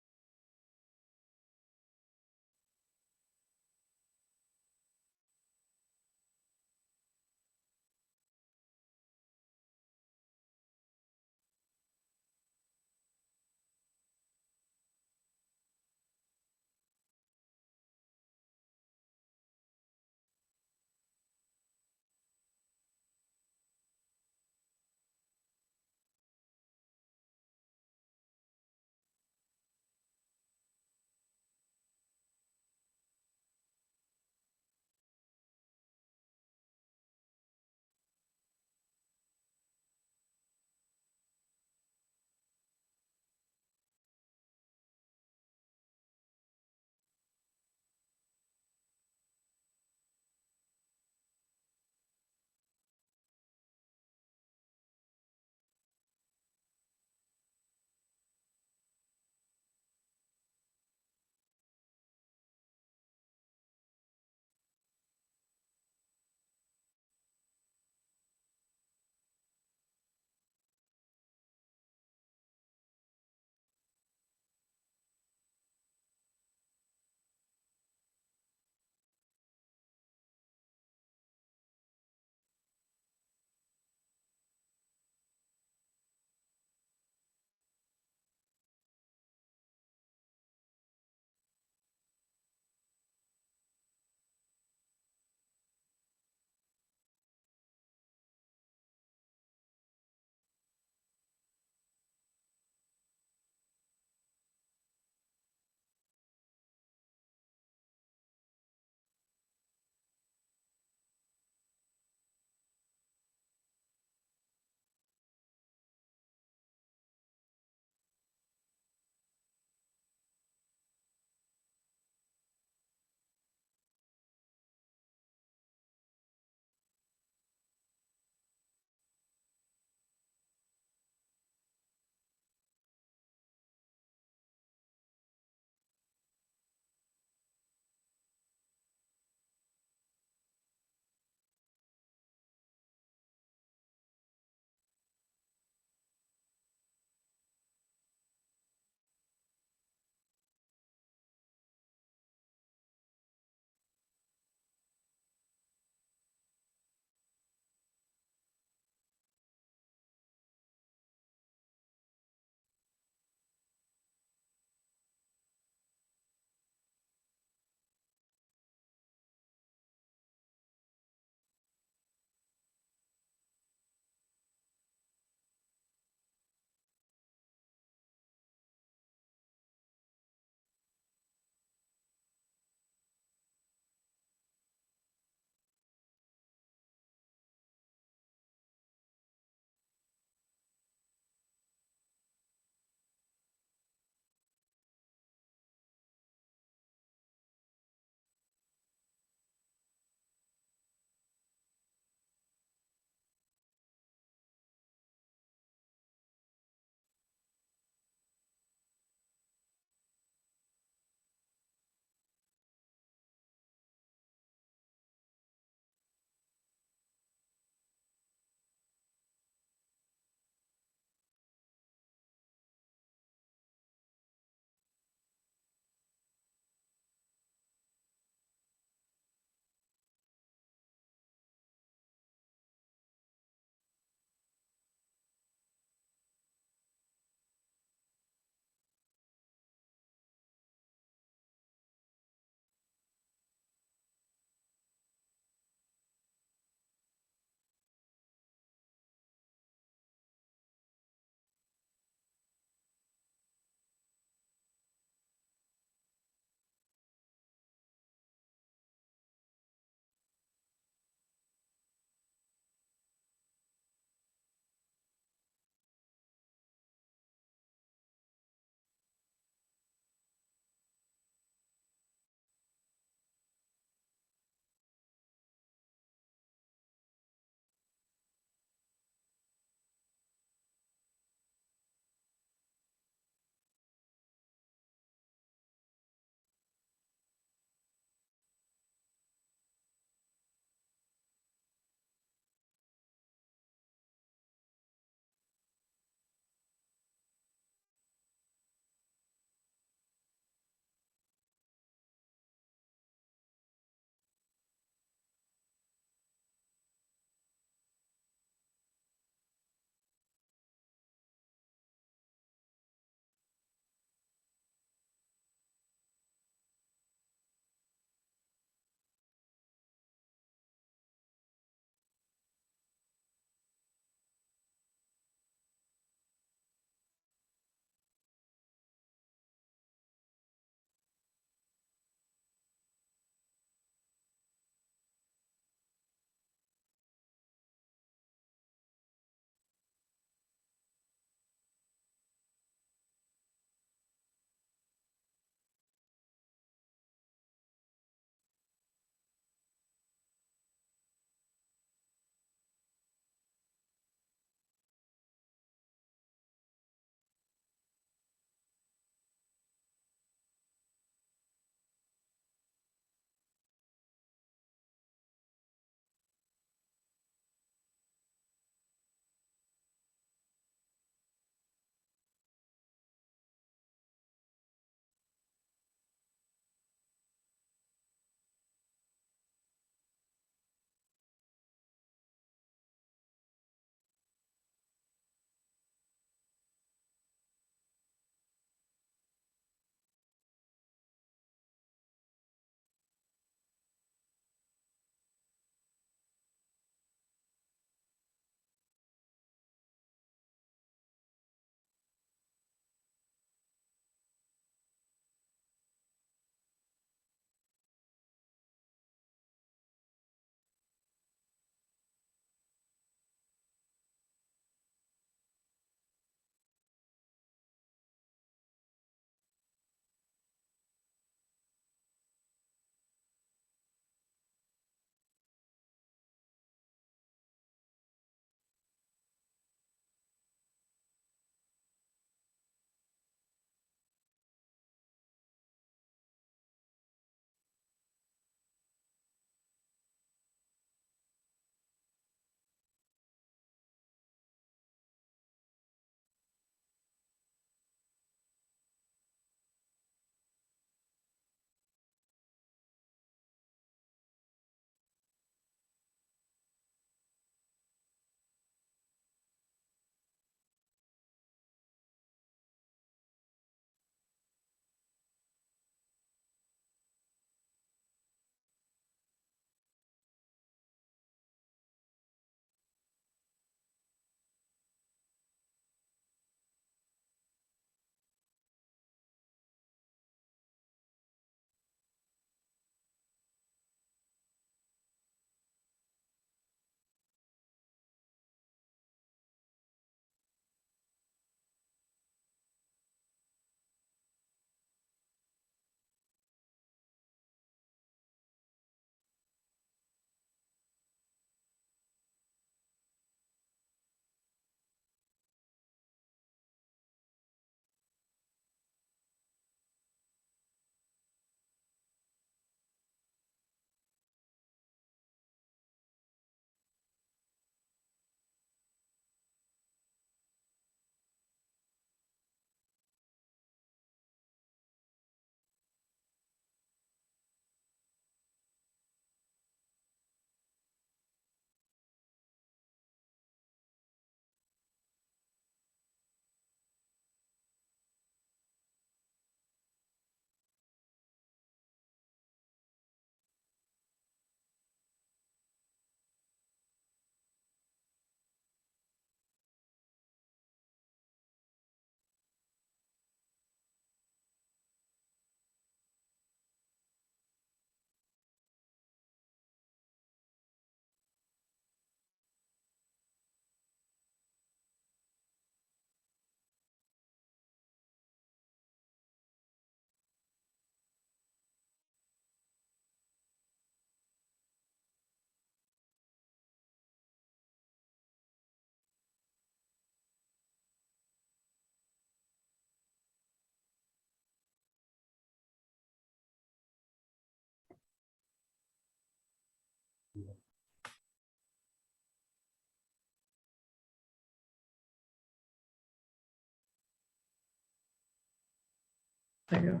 There you go.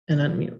And unmute.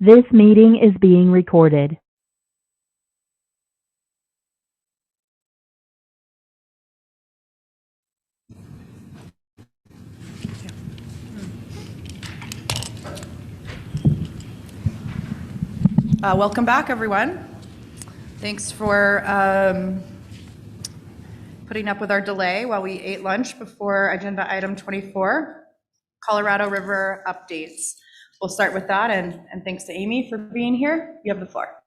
This meeting is being recorded. Welcome back, everyone. Thanks for putting up with our delay while we ate lunch before agenda item 24, Colorado River updates. We'll start with that, and thanks to Amy for being here. You have the floor.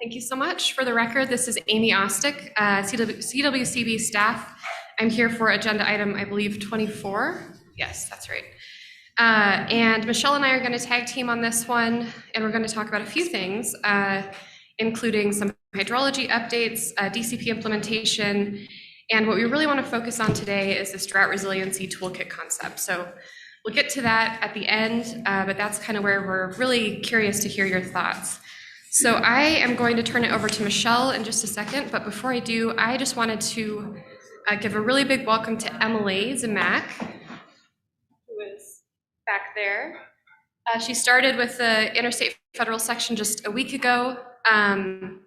Thank you so much. For the record, this is Amy Ostick, CWCB staff. I'm here for agenda item, I believe, 24. Yes, that's right. And Michelle and I are going to tag team on this one, and we're going to talk about a few things, including some hydrology updates, DCP implementation, and what we really want to focus on today is this drought resiliency toolkit concept. So we'll get to that at the end, but that's kind of where we're really curious to hear your thoughts. So I am going to turn it over to Michelle in just a second, but before I do, I just wanted to give a really big welcome to Emily Zemak, who is back there. She started with the interstate federal section just a week ago. And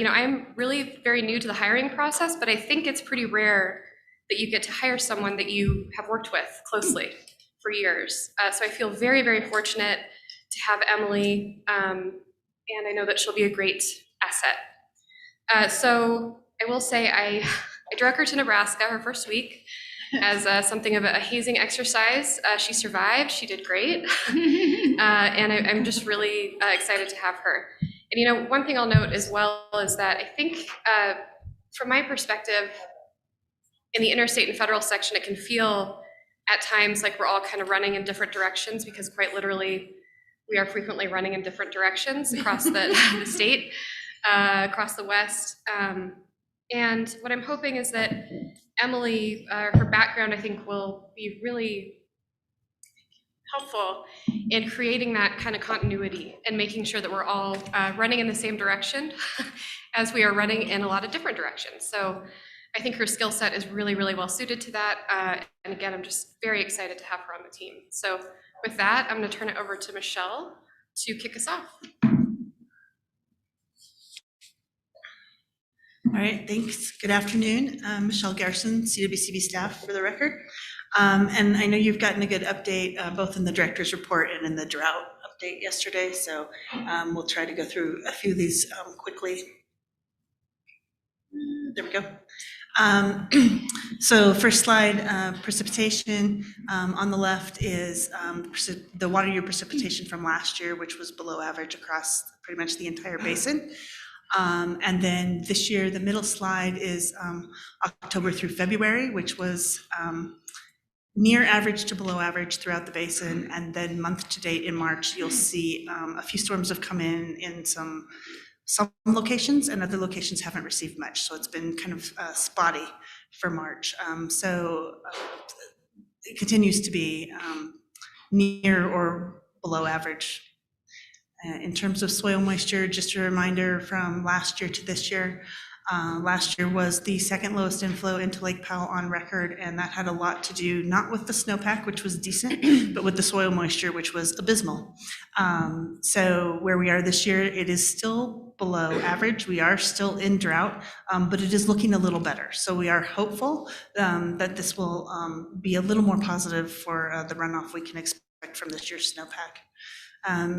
I'm really very new to the hiring process, but I think it's pretty rare that you get to hire someone that you have worked with closely for years. So I feel very, very fortunate to have Emily, and I know that she'll be a great asset. So I will say I drug her to Nebraska her first week as something of a hazing exercise. She survived, she did great, and I'm just really excited to have her. And one thing I'll note as well is that I think from my perspective, in the interstate and federal section, it can feel at times like we're all kind of running in different directions, because quite literally, we are frequently running in different directions across the state, across the West. And what I'm hoping is that Emily, her background, I think, will be really helpful in creating that kind of continuity and making sure that we're all running in the same direction as we are running in a lot of different directions. So I think her skill set is really, really well suited to that. And again, I'm just very excited to have her on the team. So with that, I'm going to turn it over to Michelle to kick us off. All right, thanks. Good afternoon. Michelle Garrison, CWCB staff for the record. And I know you've gotten a good update, both in the director's report and in the drought update yesterday. So we'll try to go through a few of these quickly. There we go. So first slide, precipitation. On the left is the water year precipitation from last year, which was below average across pretty much the entire basin. And then this year, the middle slide is October through February, which was near average to below average throughout the basin. And then month to date in March, you'll see a few storms have come in some locations, and other locations haven't received much. So it's been kind of spotty for March. So it continues to be near or below average. In terms of soil moisture, just a reminder from last year to this year. Last year was the second lowest inflow into Lake Powell on record, and that had a lot to do not with the snowpack, which was decent, but with the soil moisture, which was abysmal. So where we are this year, it is still below average. We are still in drought, but it is looking a little better. So we are hopeful that this will be a little more positive for the runoff we can expect from this year's snowpack.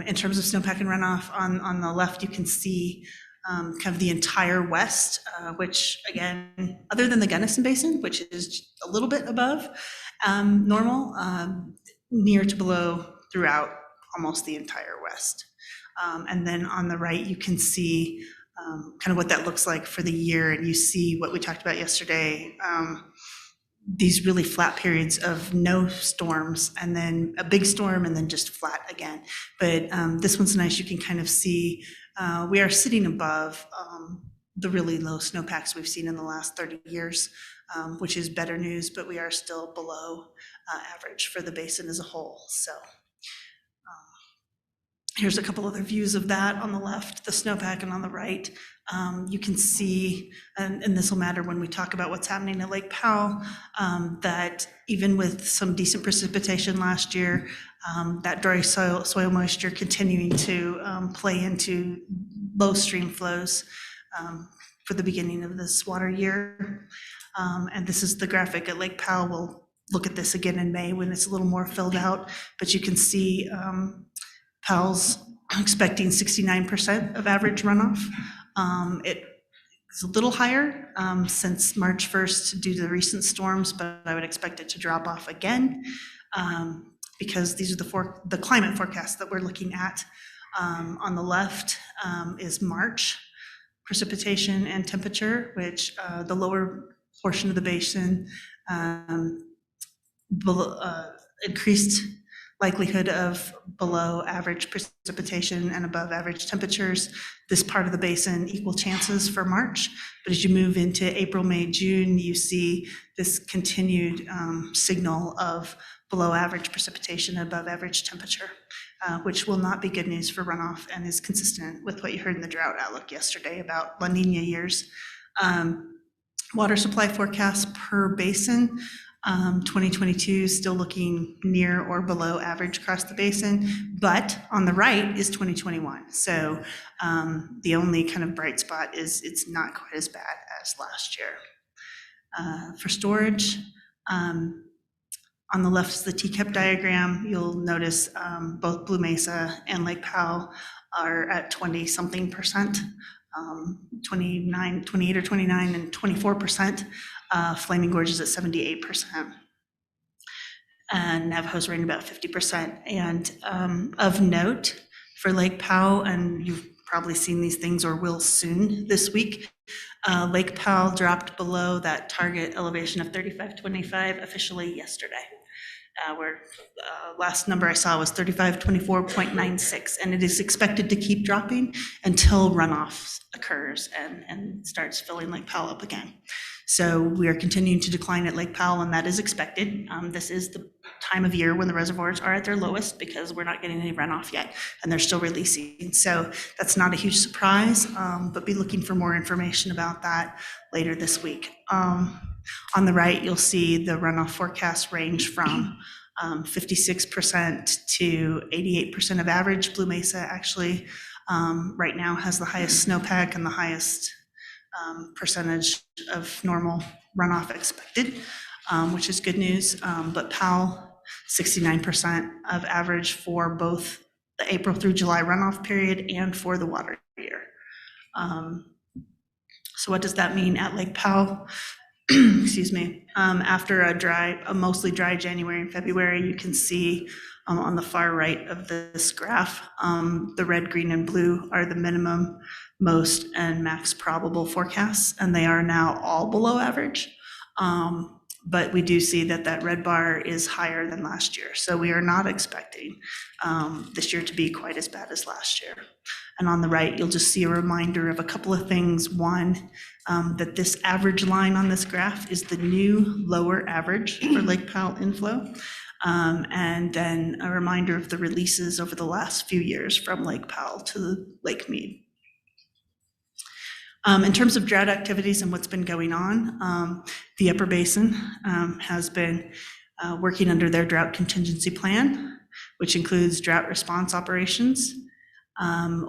In terms of snowpack and runoff, on the left, you can see kind of the entire west, which again, other than the Gunnison Basin, which is a little bit above normal, near to below throughout almost the entire west. And then on the right, you can see kind of what that looks like for the year, and you see what we talked about yesterday, these really flat periods of no storms, and then a big storm, and then just flat again. But this one's nice. You can kind of see we are sitting above the really low snowpacks we've seen in the last 30 years, which is better news, but we are still below average for the basin as a whole. So here's a couple other views of that on the left, the snowpack, and on the right, You can see, and this will matter when we talk about what's happening at Lake Powell, that even with some decent precipitation last year, that dry soil moisture continuing to play into low stream flows for the beginning of this water year. And this is the graphic at Lake Powell. We'll look at this again in May when it's a little more filled out, but you can see Powell's expecting 69% of average runoff. It is a little higher since March 1st due to the recent storms, but I would expect it to drop off again because these are the climate forecasts that we're looking at. On the left is March precipitation and temperature, which the lower portion of the basin increased likelihood of below average precipitation and above average temperatures. This part of the basin, equal chances for March. But as you move into April, May, June, you see this continued signal of below average precipitation, above average temperature, which will not be good news for runoff and is consistent with what you heard in the drought outlook yesterday about La Nina years. Water supply forecast per basin. 2022 still looking near or below average across the basin, but on the right is 2021. So the only kind of bright spot is it's not quite as bad as last year. For storage, on the left is the TCAP diagram. You'll notice both Blue Mesa and Lake Powell are at 20-something%, 28 or 29 and 24%. Flaming Gorge is at 78%. And Navajo's running about 50%. And of note for Lake Powell, and you've probably seen these things or will soon this week, Lake Powell dropped below that target elevation of 3525 officially yesterday. Where last number I saw was 3524.96, and it is expected to keep dropping until runoff occurs and starts filling Lake Powell up again. So we are continuing to decline at Lake Powell, and that is expected. This is the time of year when the reservoirs are at their lowest because we're not getting any runoff yet, and they're still releasing. So that's not a huge surprise, but be looking for more information about that later this week. On the right, you'll see the runoff forecast range from 56% to 88% of average. Blue Mesa actually right now has the highest snowpack and the highest percentage of normal runoff expected, which is good news. But Powell, 69% of average for both the April through July runoff period and for the water year. So what does that mean at Lake Powell? Excuse me. After a mostly dry January and February, you can see on the far right of this graph, the red, green, and blue are the minimum, most, and max probable forecasts, and they are now all below average. But we do see that red bar is higher than last year. So we are not expecting this year to be quite as bad as last year. And on the right, you'll just see a reminder of a couple of things. One, that this average line on this graph is the new lower average for Lake Powell inflow. And then a reminder of the releases over the last few years from Lake Powell to Lake Mead. In terms of drought activities and what's been going on, the Upper Basin has been working under their drought contingency plan, which includes drought response operations,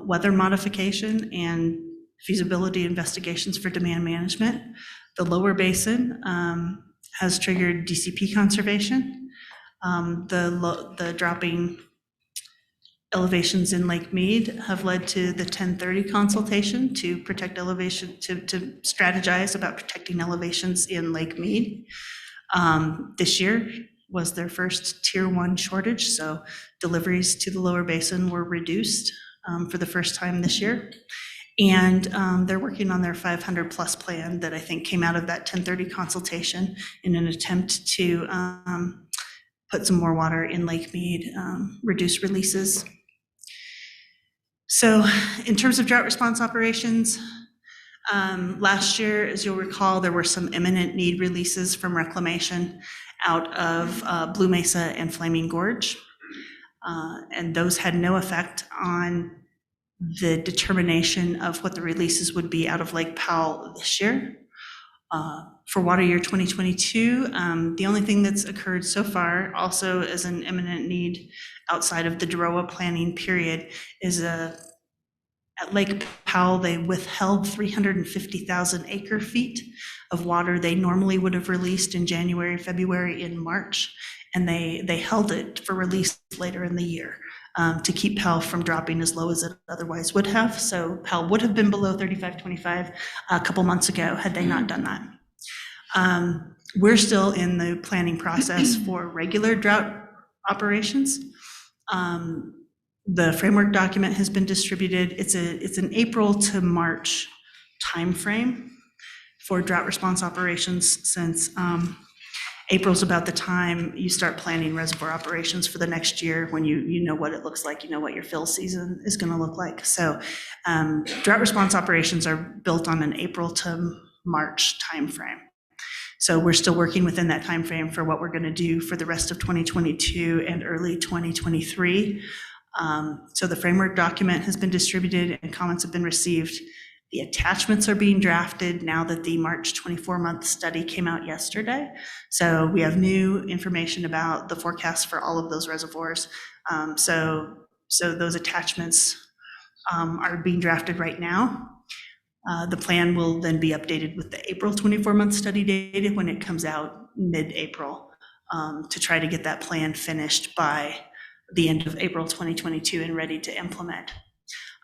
weather modification, and feasibility investigations for demand management. The Lower Basin has triggered DCP conservation. The dropping elevations in Lake Mead have led to the 1030 consultation to protect elevation, to strategize about protecting elevations in Lake Mead. This year was their first tier 1 shortage, so deliveries to the Lower Basin were reduced for the first time this year. And they're working on their 500 plus plan that I think came out of that 1030 consultation in an attempt to put some more water in Lake Mead, reduce releases. So in terms of drought response operations, last year, as you'll recall, there were some imminent need releases from reclamation out of Blue Mesa and Flaming Gorge. And those had no effect on the determination of what the releases would be out of Lake Powell this year. For water year 2022, the only thing that's occurred so far, also as an imminent need outside of the DROA planning period, is at Lake Powell, they withheld 350,000 acre feet of water they normally would have released in January, February, and March, and they held it for release later in the year to keep Powell from dropping as low as it otherwise would have. So Powell would have been below 35.25 a couple months ago had they not done that. We're still in the planning process for regular drought operations. The framework document has been distributed. It's an April to March timeframe for drought response operations, since April's about the time you start planning reservoir operations for the next year, when you know what it looks like, you know what your fill season is going to look like. So drought response operations are built on an April to March timeframe. So we're still working within that timeframe for what we're going to do for the rest of 2022 and early 2023. So the framework document has been distributed and comments have been received. The attachments are being drafted now that the March 24-month study came out yesterday. So we have new information about the forecast for all of those reservoirs. So those attachments are being drafted right now. The plan will then be updated with the April 24-month study data when it comes out mid-April, to try to get that plan finished by the end of April 2022 and ready to implement.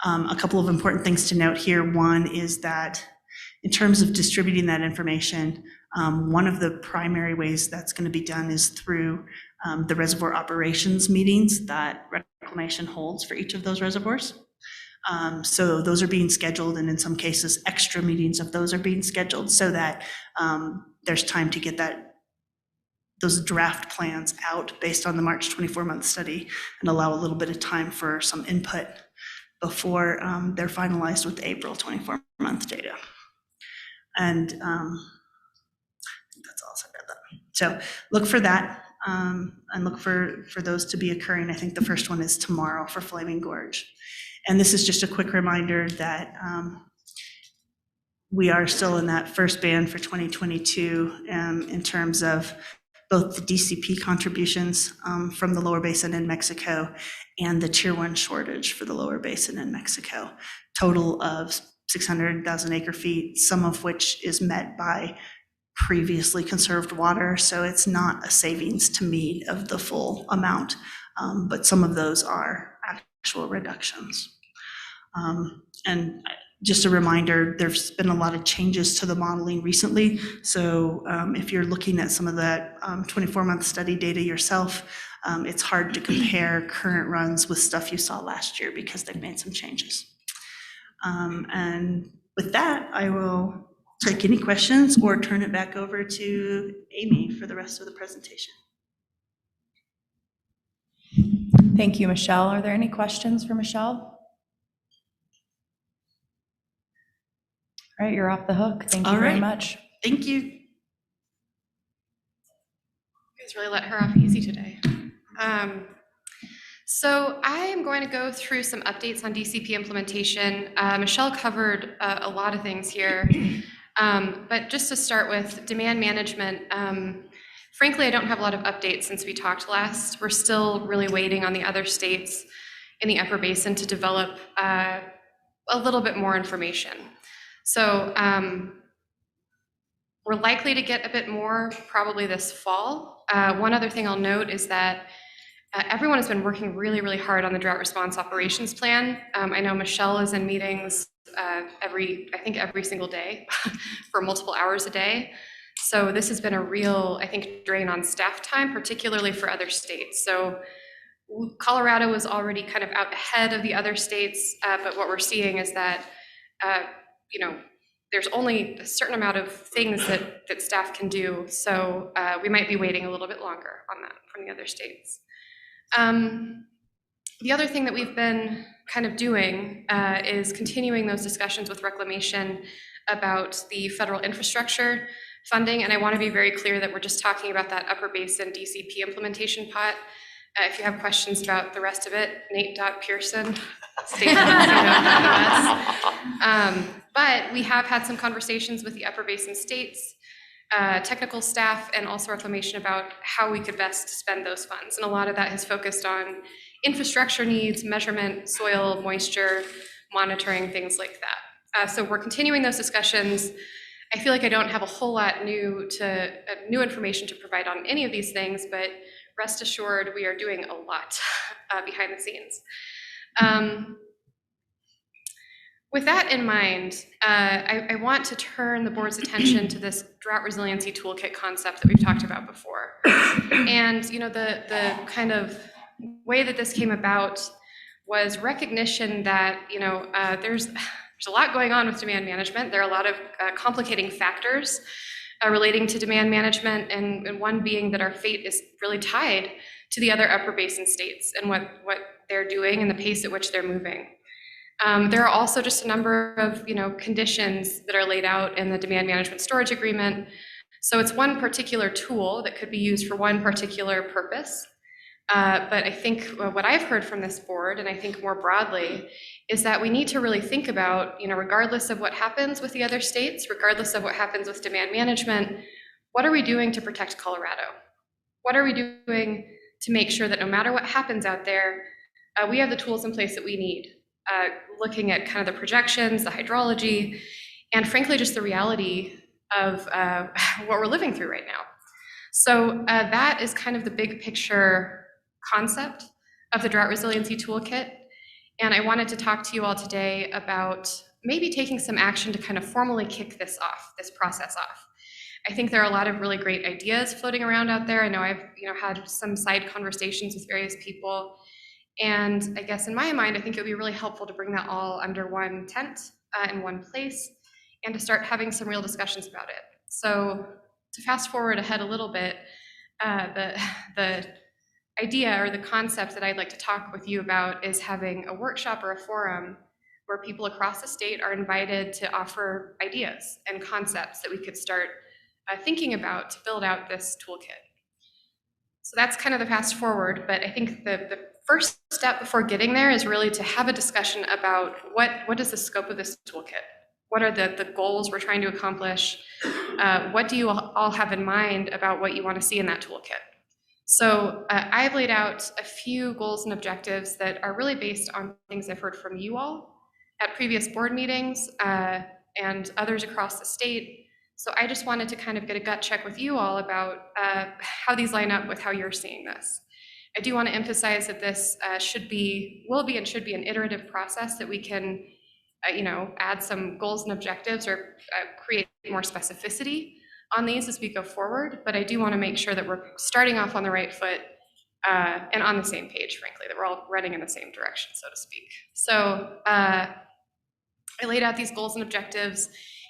A couple of important things to note here. One is that in terms of distributing that information, one of the primary ways that's going to be done is through the reservoir operations meetings that Reclamation holds for each of those reservoirs. So those are being scheduled, and in some cases, extra meetings of those are being scheduled so that there's time to get those draft plans out based on the March 24-month study and allow a little bit of time for some input before they're finalized with the April 24-month data. And I think that's all said about that. So look for that and look for those to be occurring. I think the first one is tomorrow for Flaming Gorge. And this is just a quick reminder that we are still in that first band for 2022 in terms of both the DCP contributions from the lower basin in Mexico and the Tier 1 shortage for the lower basin in Mexico. Total of 600,000 acre feet, some of which is met by previously conserved water. So it's not a savings to meet of the full amount, but some of those are actual reductions. And just a reminder, there's been a lot of changes to the modeling recently. So if you're looking at some of that 24-month study data yourself, it's hard to compare current runs with stuff you saw last year because they've made some changes. And with that, I will take any questions or turn it back over to Amy for the rest of the presentation. Thank you, Michelle. Are there any questions for Michelle? All right, you're off the hook. Thank you very much. Thank you. You guys really let her off easy today. So I am going to go through some updates on DCP implementation. Michelle covered a lot of things here, but just to start with demand management, frankly, I don't have a lot of updates since we talked last. We're still really waiting on the other states in the Upper Basin to develop a little bit more information. So we're likely to get a bit more probably this fall. One other thing I'll note is that everyone has been working really, really hard on the drought response operations plan. I know Michelle is in meetings every single day for multiple hours a day. So this has been a real, I think, drain on staff time, particularly for other states. So Colorado was already kind of out ahead of the other states, but what we're seeing is that there's only a certain amount of things that staff can do. So we might be waiting a little bit longer on that from the other states. The other thing that we've been kind of doing is continuing those discussions with Reclamation about the federal infrastructure funding. And I want to be very clear that we're just talking about that Upper Basin DCP implementation pot. If you have questions about the rest of it, nate.pearson, but we have had some conversations with the Upper Basin states, technical staff, and also reclamation about how we could best spend those funds. And a lot of that has focused on infrastructure needs, measurement, soil, moisture, monitoring, things like that. So we're continuing those discussions. I feel like I don't have a whole lot new information to provide on any of these things, but rest assured we are doing a lot behind the scenes. With that in mind, I want to turn the board's attention to this drought resiliency toolkit concept that we've talked about before. And the kind of way that this came about was recognition that there's a lot going on with demand management. There are a lot of complicating factors relating to demand management, and one being that our fate is really tied to the other Upper Basin states and what they're doing and the pace at which they're moving. There are also just a number of conditions that are laid out in the demand management storage agreement. So it's one particular tool that could be used for one particular purpose. But I think what I've heard from this board, and I think more broadly, is that we need to really think about, regardless of what happens with the other states, regardless of what happens with demand management, what are we doing to protect Colorado? What are we doing to make sure that no matter what happens out there, we have the tools in place that we need? Looking at kind of the projections, the hydrology, and frankly, just the reality of what we're living through right now. So that is kind of the big picture concept of the Drought Resiliency Toolkit. And I wanted to talk to you all today about maybe taking some action to kind of formally kick this process off. I think there are a lot of really great ideas floating around out there. I know I've had some side conversations with various people. And I guess in my mind, I think it would be really helpful to bring that all under one tent in one place and to start having some real discussions about it. So to fast forward ahead a little bit, the idea or the concept that I'd like to talk with you about is having a workshop or a forum where people across the state are invited to offer ideas and concepts that we could start thinking about to build out this toolkit. So that's kind of the fast forward, but I think the first step before getting there is really to have a discussion about what is the scope of this toolkit? What are the goals we're trying to accomplish? What do you all have in mind about what you want to see in that toolkit? So I've laid out a few goals and objectives that are really based on things I've heard from you all at previous board meetings and others across the state. So I just wanted to kind of get a gut check with you all about how these line up with how you're seeing this. I do want to emphasize that this will be an iterative process that we can, add some goals and objectives or create more specificity on these as we go forward. But I do want to make sure that we're starting off on the right foot and on the same page, frankly, that we're all running in the same direction, so to speak. So I laid out these goals and objectives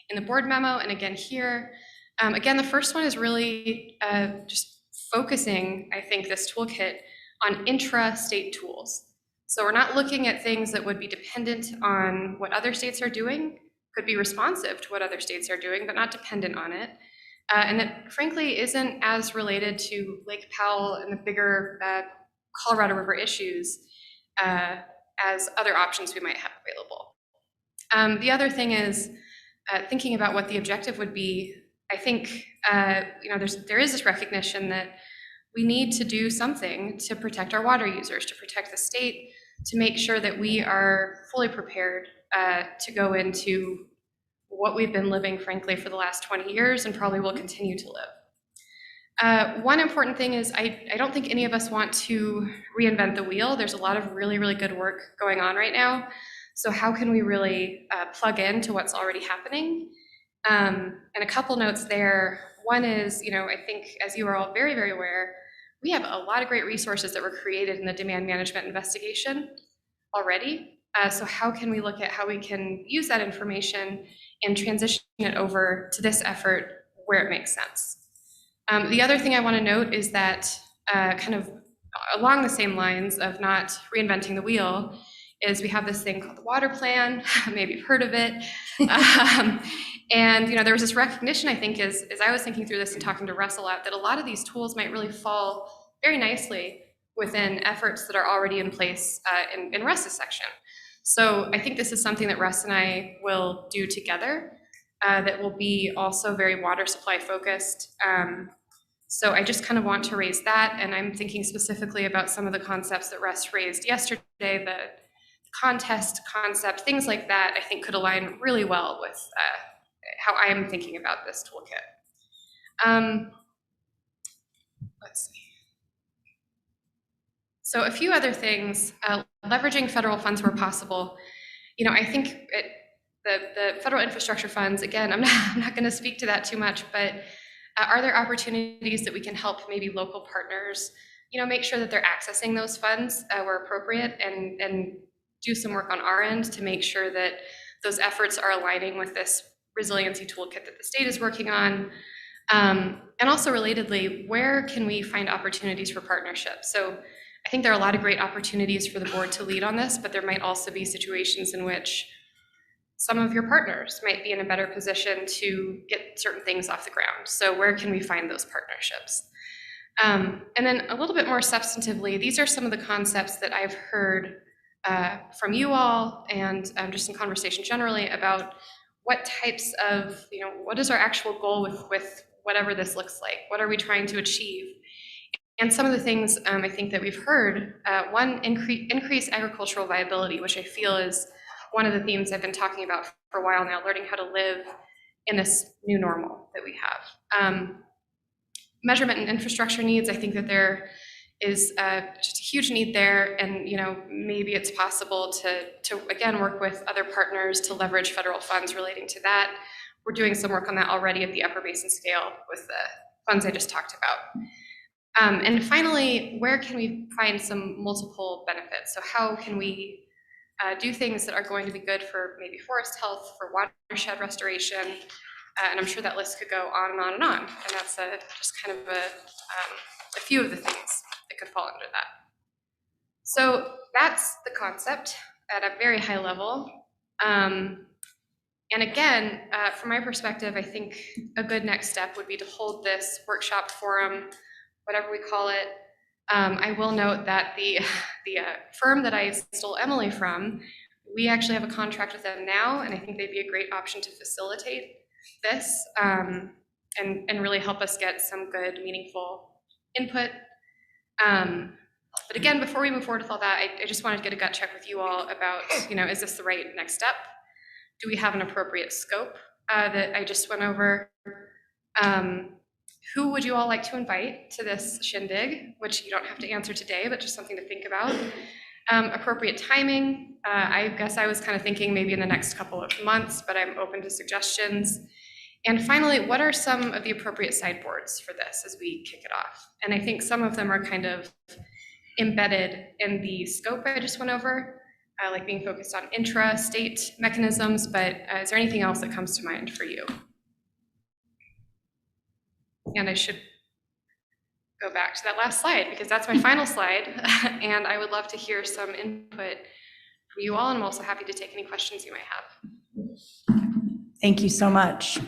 in the board memo, and again here. Again, the first one is really just focusing, I think, this toolkit on intra-state tools. So we're not looking at things that would be dependent on what other states are doing, could be responsive to what other states are doing, but not dependent on it. And that frankly isn't as related to Lake Powell and the bigger Colorado River issues as other options we might have available. The other thing is thinking about what the objective would be. I think there is this recognition that we need to do something to protect our water users, to protect the state, to make sure that we are fully prepared to go into what we've been living, frankly, for the last 20 years and probably will continue to live. One important thing is I don't think any of us want to reinvent the wheel. There's a lot of really, really good work going on right now. So how can we really plug into what's already happening? And a couple notes there. One is, I think as you are all very, very aware, we have a lot of great resources that were created in the demand management investigation already. So how can we look at how we can use that information and transition it over to this effort where it makes sense? The other thing I want to note is that kind of along the same lines of not reinventing the wheel is we have this thing called the water plan. Maybe you've heard of it. And there was this recognition, I think, as I was thinking through this and talking to Russ a lot, that a lot of these tools might really fall very nicely within efforts that are already in place in Russ's section. So I think this is something that Russ and I will do together that will be also very water supply focused. So I just kind of want to raise that, and I'm thinking specifically about some of the concepts that Russ raised yesterday, the contest concept, things like that, I think could align really well with how I am thinking about this toolkit. Let's see. So a few other things, leveraging federal funds where possible. You know, I think the federal infrastructure funds, again, I'm not going to speak to that too much, but are there opportunities that we can help maybe local partners, you know, make sure that they're accessing those funds where appropriate, and do some work on our end to make sure that those efforts are aligning with this resiliency toolkit that the state is working on. And also relatedly, where can we find opportunities for partnership? So I think there are a lot of great opportunities for the board to lead on this, but there might also be situations in which some of your partners might be in a better position to get certain things off the ground. So where can we find those partnerships? And then a little bit more substantively, these are some of the concepts that I've heard from you all, and just in conversation generally about what types of, you know, what is our actual goal with whatever this looks like? What are we trying to achieve? And some of the things I think that we've heard, one, increase agricultural viability, which I feel is one of the themes I've been talking about for a while now, learning how to live in this new normal that we have. Measurement and infrastructure needs, I think that there is just a huge need there, and you know, maybe it's possible to again work with other partners to leverage federal funds relating to that. We're doing some work on that already at the Upper Basin scale with the funds I just talked about. And finally, where can we find some multiple benefits? So how can we do things that are going to be good for maybe forest health, for watershed restoration, and I'm sure that list could go on and on and on. And that's just kind of a few of the things that could fall under that. So that's the concept at a very high level. And again, from my perspective, I think a good next step would be to hold this workshop forum, whatever we call it. I will note that the firm that I stole Emily from, we actually have a contract with them now, and I think they'd be a great option to facilitate this and really help us get some good, meaningful input. But again, before we move forward with all that, I just wanted to get a gut check with you all about, you know, is this the right next step? Do we have an appropriate scope that I just went over? Who would you all like to invite to this shindig, which you don't have to answer today, but just something to think about. Appropriate timing. I guess I was kind of thinking maybe in the next couple of months, but I'm open to suggestions. And finally, what are some of the appropriate sideboards for this as we kick it off? And I think some of them are kind of embedded in the scope I just went over, like being focused on intra-state mechanisms, but is there anything else that comes to mind for you? And I should go back to that last slide because that's my final slide. And I would love to hear some input from you all, and I'm also happy to take any questions you might have. Thank you so much.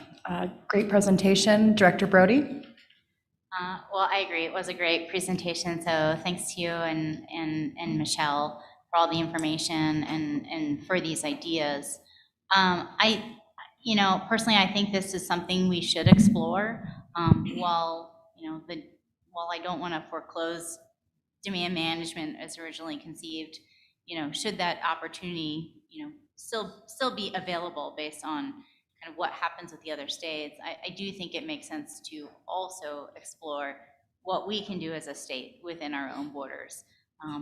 Great presentation. Director Brody? Well, I agree. It was a great presentation. So thanks to you and Michelle for all the information and for these ideas. Personally, I think this is something we should explore. While I don't want to foreclose demand management as originally conceived, should that opportunity, still be available based on kind of what happens with the other states, I do think it makes sense to also explore what we can do as a state within our own borders,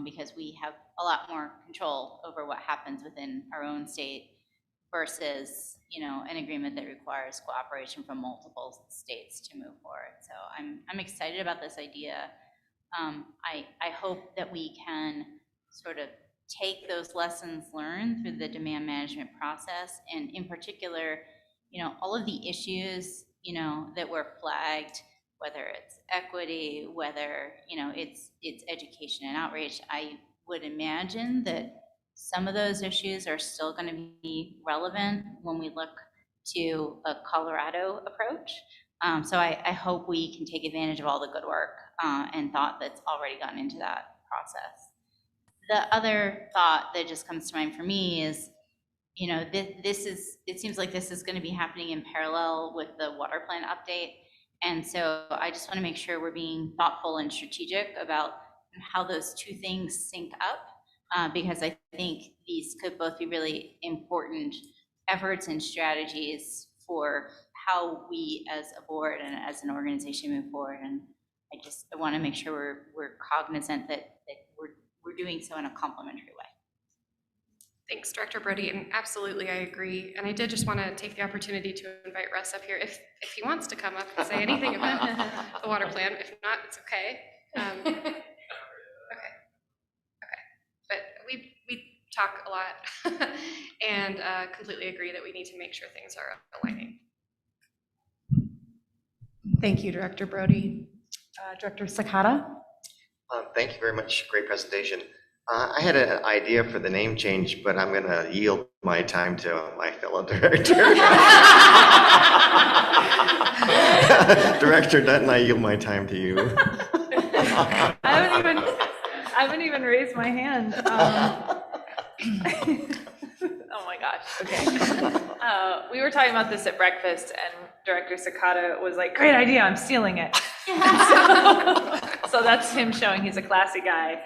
because we have a lot more control over what happens within our own state versus, an agreement that requires cooperation from multiple states to move forward. So I'm excited about this idea. I hope that we can sort of take those lessons learned through the demand management process, and in particular, all of the issues, that were flagged, whether it's equity, whether, it's education and outreach. I would imagine that some of those issues are still going to be relevant when we look to a Colorado approach. So I hope we can take advantage of all the good work and thought that's already gone into that process. The other thought that just comes to mind for me is, you know, it seems like this is going to be happening in parallel with the water plan update. And so I just want to make sure we're being thoughtful and strategic about how those two things sync up, because I think these could both be really important efforts and strategies for how we as a board and as an organization move forward. And I want to make sure we're cognizant that we're doing so in a complementary way. Thanks, Director Brody, and absolutely, I agree. And I did just want to take the opportunity to invite Russ up here if he wants to come up and say anything about the water plan. If not, it's okay. Okay. But we talk a lot and completely agree that we need to make sure things are aligning. Thank you, Director Brody. Director Sakata? Thank you very much. Great presentation. I had an idea for the name change, but I'm going to yield my time to my fellow director. Director Dutton, I yield my time to you. I haven't even raised my hand. Oh my gosh, okay. We were talking about this at breakfast and Director Sakata was like, great idea, I'm stealing it. So that's him showing he's a classy guy.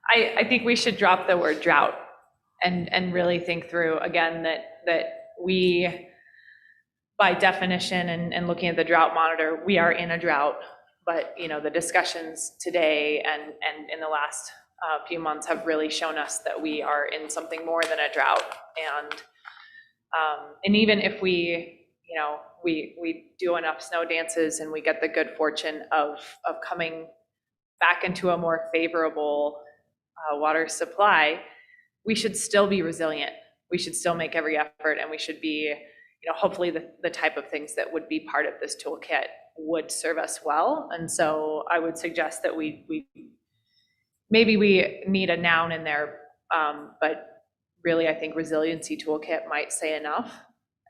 I think we should drop the word drought and really think through again that we, by definition and looking at the drought monitor, we are in a drought. But you know, the discussions today and in the last few months have really shown us that we are in something more than a drought. And even if we do enough snow dances and we get the good fortune of coming back into a more favorable water supply, we should still be resilient. We should still make every effort, and we should be, you know, hopefully the type of things that would be part of this toolkit would serve us well. And so I would suggest that we maybe we need a noun in there, but really I think resiliency toolkit might say enough.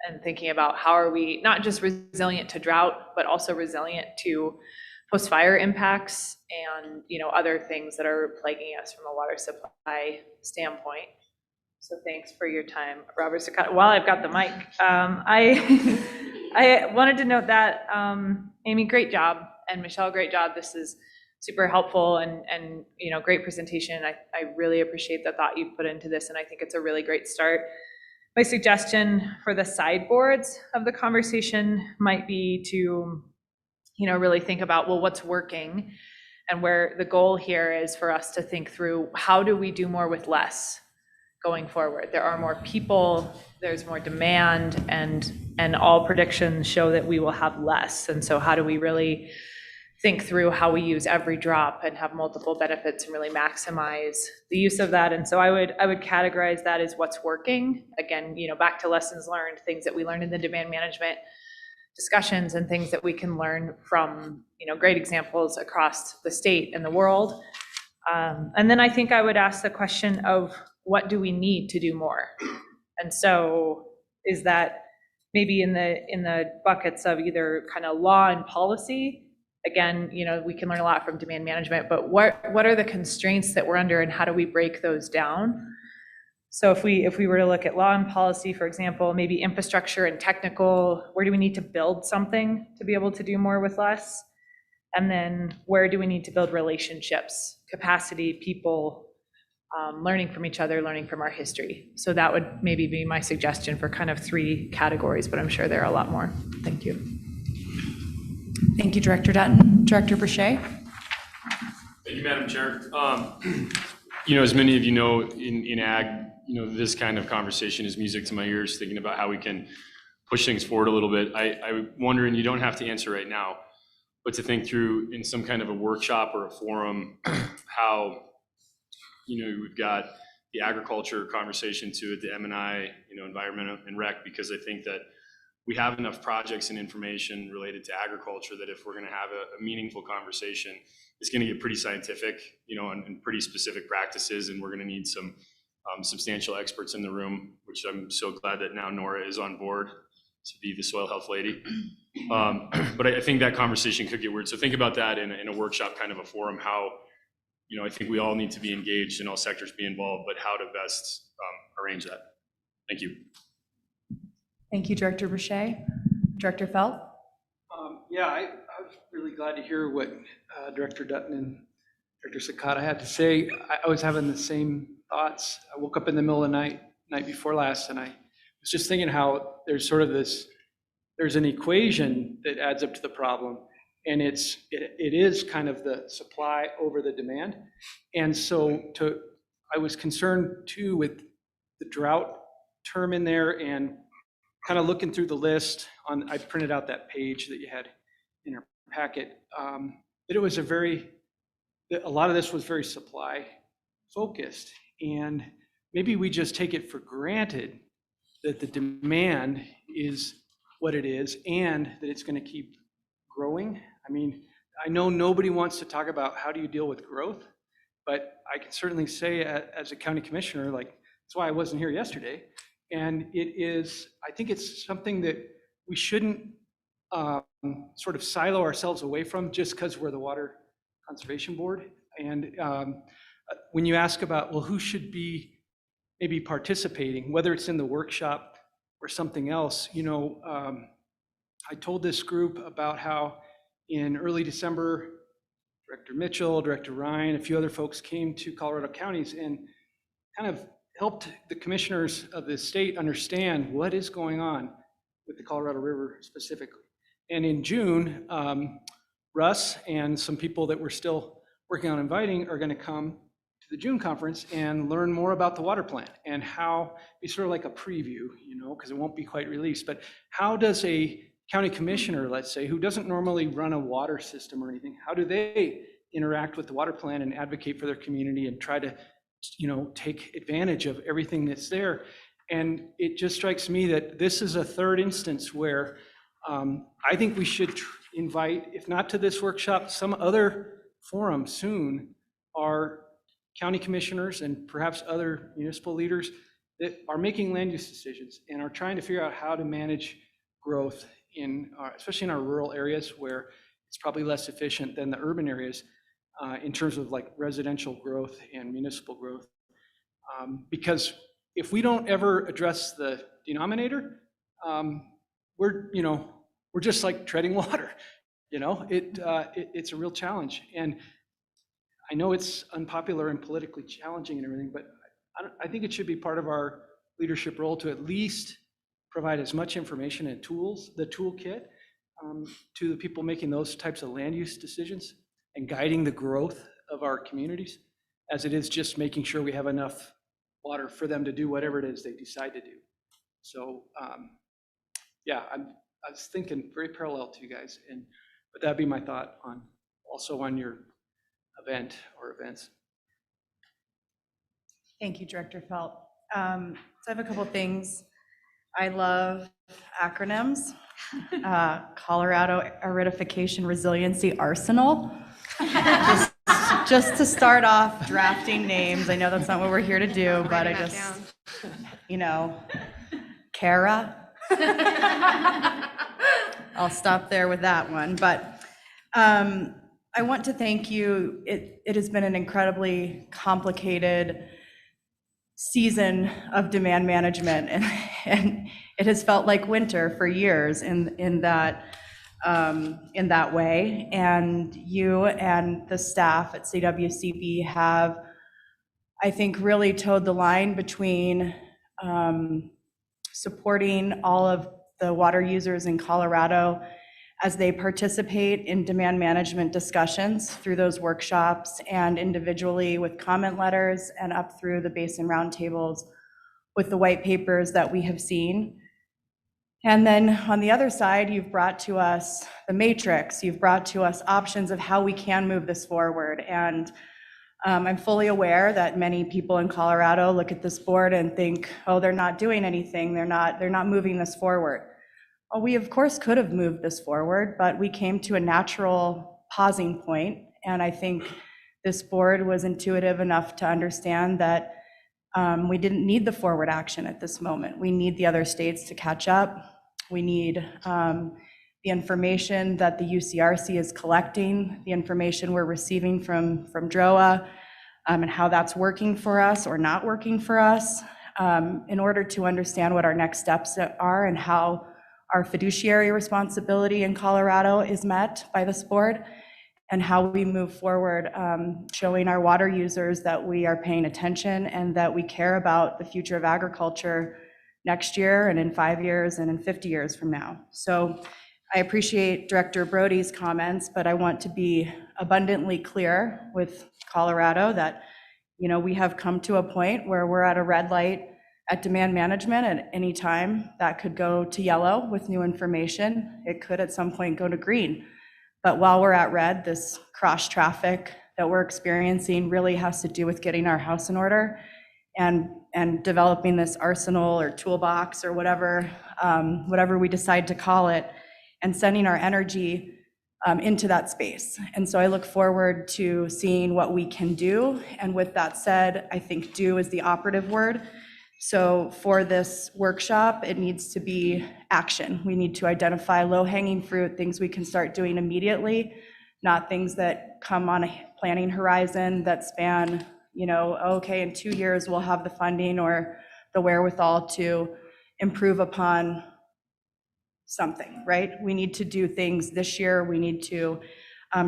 And thinking about how are we not just resilient to drought, but also resilient to post-fire impacts and, you know, other things that are plaguing us from a water supply standpoint. So thanks for your time, Robert Sakata. While I've got the mic, I wanted to note that Amy, great job, and Michelle, great job. This is super helpful and you know, great presentation. I really appreciate the thought you put into this, and I think it's a really great start. My suggestion for the sideboards of the conversation might be to, you know, really think about, well, what's working, and where the goal here is for us to think through how do we do more with less going forward. There are more people, there's more demand, and all predictions show that we will have less. And so how do we really think through how we use every drop and have multiple benefits and really maximize the use of that? And so I would categorize that as what's working. Again, you know, back to lessons learned, things that we learned in the demand management discussions and things that we can learn from, you know, great examples across the state and the world. And then I think I would ask the question of what do we need to do more? And so is that maybe in the buckets of either kind of law and policy? Again, you know, we can learn a lot from demand management, but what are the constraints that we're under and how do we break those down? So if we were to look at law and policy, for example, maybe infrastructure and technical, where do we need to build something to be able to do more with less? And then where do we need to build relationships, capacity, people, learning from each other, learning from our history? So that would maybe be my suggestion for kind of 3 categories, but I'm sure there are a lot more. Thank you. Thank you, Director Dutton. Director Brochet. Thank you, Madam Chair. You know, as many of you know, in ag, you know, this kind of conversation is music to my ears, thinking about how we can push things forward a little bit. I wonder, and you don't have to answer right now, but to think through in some kind of a workshop or a forum, how, you know, we've got the agriculture conversation to it, the M&I, you know, environmental and rec, because I think that we have enough projects and information related to agriculture that if we're going to have a meaningful conversation, it's going to get pretty scientific, you know, and pretty specific practices, and we're going to need some substantial experts in the room, which I'm so glad that now Nora is on board to be the soil health lady. But I think that conversation could get weird. So think about that in a workshop kind of a forum, how I think we all need to be engaged and all sectors be involved, but how to best arrange that. Thank you. Thank you, Director Boucher. Director Felt? Yeah, I was really glad to hear what Director Dutton and Director Sakata had to say. I was having the same thoughts. I woke up in the middle of the night before last, and I was just thinking how there's sort of there's an equation that adds up to the problem, and it is kind of the supply over the demand. And so I was concerned too with the drought term in there, and kind of looking through the list I printed out that page that you had in your packet. That it was a lot of this was very supply focused, and maybe we just take it for granted that the demand is what it is and that it's going to keep growing. I mean, I know nobody wants to talk about how do you deal with growth, but I can certainly say as a county commissioner, like, that's why I wasn't here yesterday. And I think it's something that we shouldn't sort of silo ourselves away from just because we're the Water Conservation Board. And when you ask about, well, who should be maybe participating, whether it's in the workshop or something else, I told this group about how in early December, Director Mitchell, Director Ryan, a few other folks came to Colorado counties and kind of helped the commissioners of the state understand what is going on with the Colorado River specifically. And in June, Russ and some people that we're still working on inviting are going to come to the June conference and learn more about the water plan and how, be sort of like a preview, because it won't be quite released, but how does a county commissioner, let's say, who doesn't normally run a water system or anything, how do they interact with the water plan and advocate for their community and try to take advantage of everything that's there? And it just strikes me that this is a third instance where I think we should invite, if not to this workshop, some other forum soon, our county commissioners and perhaps other municipal leaders that are making land use decisions and are trying to figure out how to manage growth especially in our rural areas where it's probably less efficient than the urban areas in terms of like residential growth and municipal growth. Because if we don't ever address the denominator, we're just like treading water. It's a real challenge. And I know it's unpopular and politically challenging and everything, but I think it should be part of our leadership role to at least provide as much information and tools, the toolkit, to the people making those types of land use decisions and guiding the growth of our communities, as it is just making sure we have enough water for them to do whatever it is they decide to do. So yeah, I was thinking very parallel to you guys, but that'd be my thought on your event or events. Thank you, Director Felt. So I have a couple of things. I love acronyms. Colorado Aridification Resiliency Arsenal. Just to start off drafting names. I know that's not what we're here to do, but I just, Kara. I'll stop there with that one. But I want to thank you. It has been an incredibly complicated season of demand management, and it has felt like winter for years in that way. And you and the staff at CWCB have, I think, really towed the line between supporting all of the water users in Colorado as they participate in demand management discussions through those workshops and individually with comment letters and up through the Basin roundtables with the white papers that we have seen. And then on the other side, you've brought to us the matrix, you've brought to us options of how we can move this forward. And I'm fully aware that many people in Colorado look at this board and think, oh, they're not doing anything, they're not moving this forward. Well, we of course could have moved this forward, but we came to a natural pausing point, and I think this board was intuitive enough to understand that we didn't need the forward action at this moment. We need the other states to catch up. We need the information that the UCRC is collecting, the information we're receiving from DROA, and how that's working for us or not working for us, in order to understand what our next steps are and how our fiduciary responsibility in Colorado is met by this board, and how we move forward, showing our water users that we are paying attention and that we care about the future of agriculture next year and in 5 years and in 50 years from now. So I appreciate Director Brody's comments, but I want to be abundantly clear with Colorado that, you know, we have come to a point where we're at a red light at demand management at any time. That could go to yellow with new information. It could at some point go to green. But while we're at red, this cross traffic that we're experiencing really has to do with getting our house in order and developing this arsenal or toolbox or whatever we decide to call it, and sending our energy into that space. And so I look forward to seeing what we can do. And with that said, I think do is the operative word. So for this workshop, it needs to be action. We need to identify low-hanging fruit, things we can start doing immediately, not things that come on a planning horizon that span, you know, okay, in 2 years we'll have the funding or the wherewithal to improve upon something, right? We need to do things this year. We need to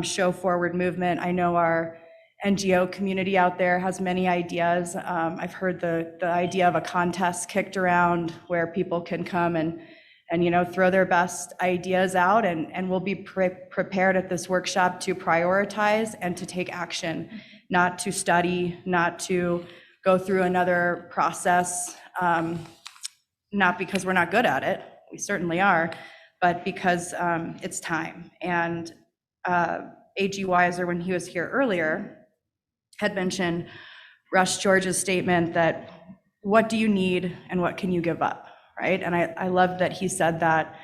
show forward movement. I know our NGO community out there has many ideas. I've heard the idea of a contest kicked around where people can come and you know, throw their best ideas out, and we'll be prepared at this workshop to prioritize and to take action, not to study, not to go through another process, not because we're not good at it, we certainly are, but because it's time. And A.G. Weiser, when he was here earlier, had mentioned Rush George's statement that what do you need and what can you give up, right? And I love that he said that.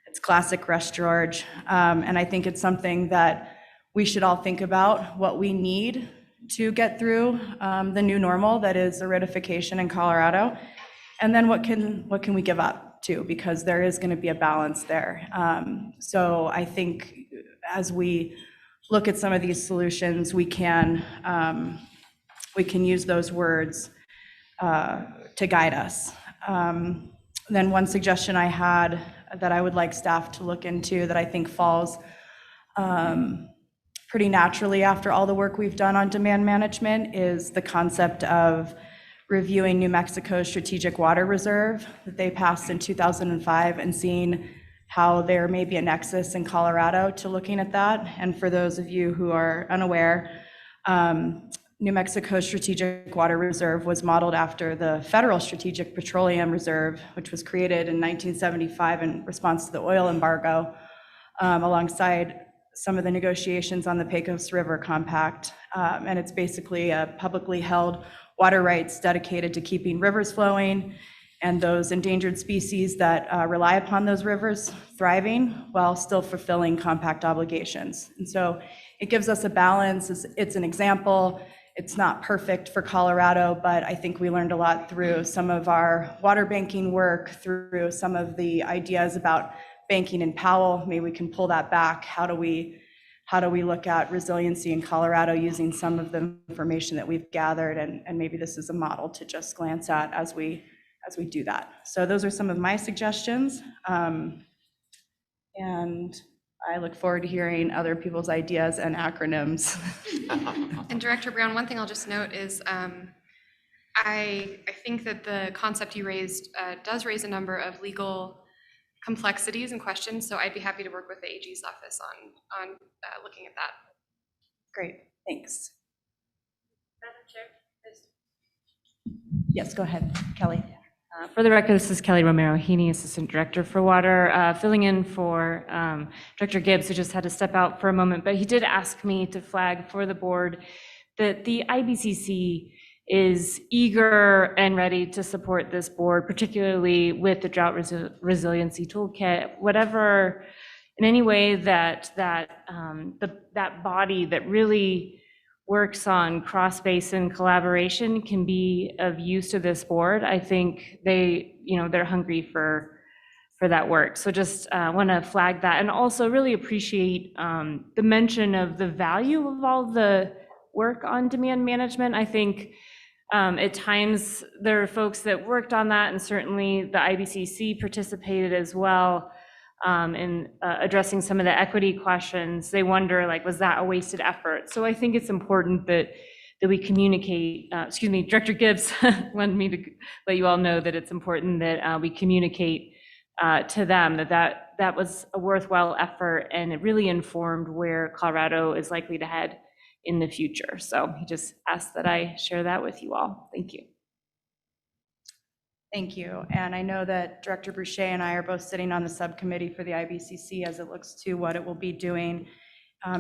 It's classic Rush George. And I think it's something that we should all think about, what we need to get through the new normal that is aridification in Colorado. And then what can we give up too, because there is going to be a balance there. So I think as we look at some of these solutions, we can use those words to guide us. Then one suggestion I had that I would like staff to look into that I think falls pretty naturally after all the work we've done on demand management is the concept of reviewing New Mexico's strategic water reserve that they passed in 2005 and seeing how there may be a nexus in Colorado to looking at that. And for those of you who are unaware, New Mexico's Strategic Water Reserve was modeled after the Federal Strategic Petroleum Reserve, which was created in 1975 in response to the oil embargo, alongside some of the negotiations on the Pecos River Compact. And it's basically a publicly held water rights dedicated to keeping rivers flowing and those endangered species that rely upon those rivers thriving while still fulfilling compact obligations. And so it gives us a balance. It's an example. It's not perfect for Colorado, but I think we learned a lot through some of our water banking work, through some of the ideas about banking in Powell. Maybe we can pull that back. How do we look at resiliency in Colorado using some of the information that we've gathered, and maybe this is a model to just glance at as we do that. So those are some of my suggestions. And I look forward to hearing other people's ideas and acronyms. And Director Brown, one thing I'll just note is I think that the concept you raised does raise a number of legal complexities and questions. So I'd be happy to work with the AG's office on looking at that. Great, thanks. Madam Chair, Yes, go ahead, Kelly. For the record, this is Kelly Romero-Heaney, Assistant Director for Water, filling in for Director Gibbs, who just had to step out for a moment, but he did ask me to flag for the board that the IBCC is eager and ready to support this board, particularly with the Drought Resiliency Toolkit, whatever, in any way that that body that really works on cross-basin collaboration can be of use to this board. I think they're hungry for that work. So just want to flag that, and also really appreciate the mention of the value of all the work on demand management. I think at times there are folks that worked on that, and certainly the IBCC participated as well in addressing some of the equity questions. They wonder, like, was that a wasted effort? So I think it's important that we communicate, Director Gibbs wanted me to let you all know that it's important that we communicate to them that was a worthwhile effort, and it really informed where Colorado is likely to head in the future. So he just asked that I share that with you all. Thank you. Thank you. And I know that Director Boucher and I are both sitting on the subcommittee for the IBCC as it looks to what it will be doing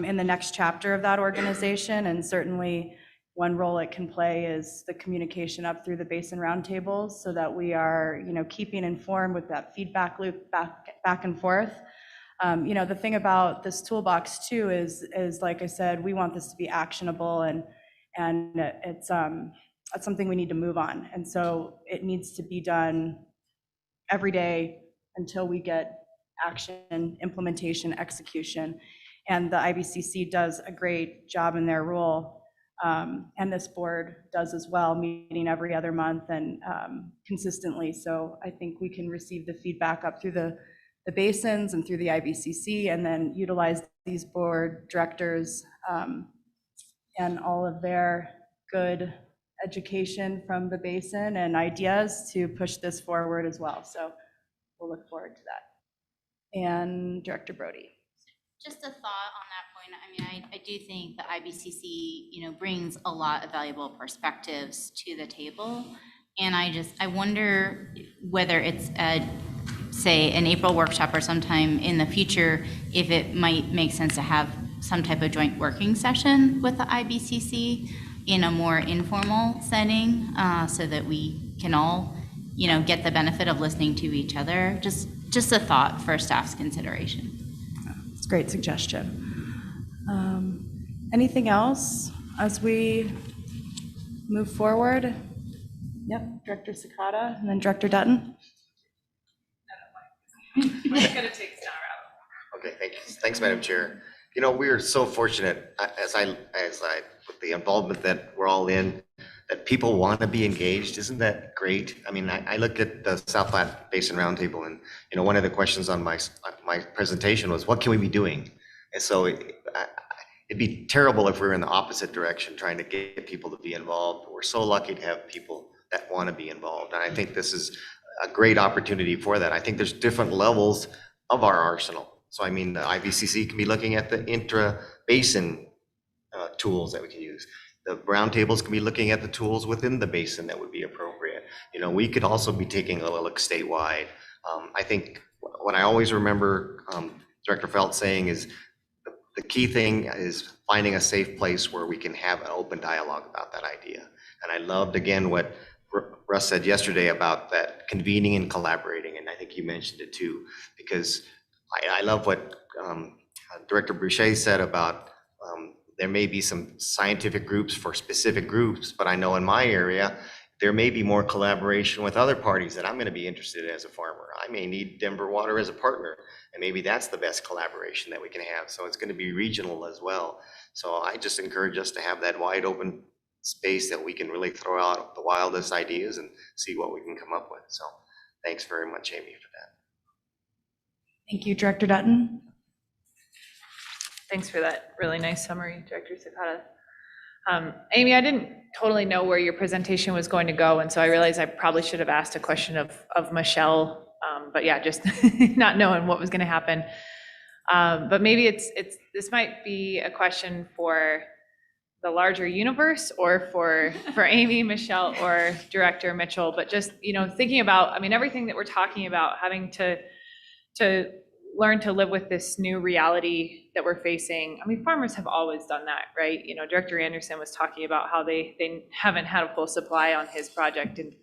in the next chapter of that organization. And certainly one role it can play is the communication up through the Basin roundtables, so that we are, keeping informed with that feedback loop back and forth. The thing about this toolbox too is like I said, we want this to be actionable, and it's that's something we need to move on. And so it needs to be done every day until we get action, implementation, execution. And the IBCC does a great job in their role. And this board does as well, meeting every other month and consistently. So I think we can receive the feedback up through the basins and through the IBCC, and then utilize these board directors and all of their good education from the basin and ideas to push this forward as well. So we'll look forward to that. And Director Brody. Just a thought on that point. I mean, I do think the IBCC, brings a lot of valuable perspectives to the table. And I wonder whether it's say an April workshop or sometime in the future, if it might make sense to have some type of joint working session with the IBCC in a more informal setting, so that we can all, get the benefit of listening to each other. Just a thought for staff's consideration. It's a great suggestion. Anything else as we move forward? Yep, Director Sakata, and then Director Dutton. Okay, thank you. Thanks, Madam Chair. We are so fortunate, as I with the involvement that we're all in, that people want to be engaged. Isn't that great? I mean, I look at the South Platte Basin Roundtable, and one of the questions on my presentation was, what can we be doing? And so it'd be terrible if we were in the opposite direction, trying to get people to be involved. We're so lucky to have people that want to be involved, and I think this is a great opportunity for that. I think there's different levels of our arsenal. So I mean, the IBCC can be looking at the intra-basin tools that we can use. The roundtables can be looking at the tools within the basin that would be appropriate. We could also be taking a look statewide. I think what I always remember Director Felt saying is the key thing is finding a safe place where we can have an open dialogue about that idea. And I loved, again, what Russ said yesterday about that convening and collaborating, and I think you mentioned it too, because I love what Director Boucher said about there may be some scientific groups for specific groups, but I know in my area, there may be more collaboration with other parties that I'm going to be interested in as a farmer. I may need Denver Water as a partner, and maybe that's the best collaboration that we can have. So it's going to be regional as well. So I just encourage us to have that wide open space that we can really throw out the wildest ideas and see what we can come up with. So thanks very much, Amy, for that. Thank you, Director Dutton. Thanks for that really nice summary, Director Sakata. Amy, I didn't totally know where your presentation was going to go, and so I realized I probably should have asked a question of Michelle, but yeah, just not knowing what was going to happen. But maybe this might be a question for the larger universe, or for Amy, Michelle, or Director Mitchell. But just thinking about, I mean, everything that we're talking about, having to learn to live with this new reality that we're facing. I mean, farmers have always done that, right? Director Anderson was talking about how they haven't had a full supply on his project in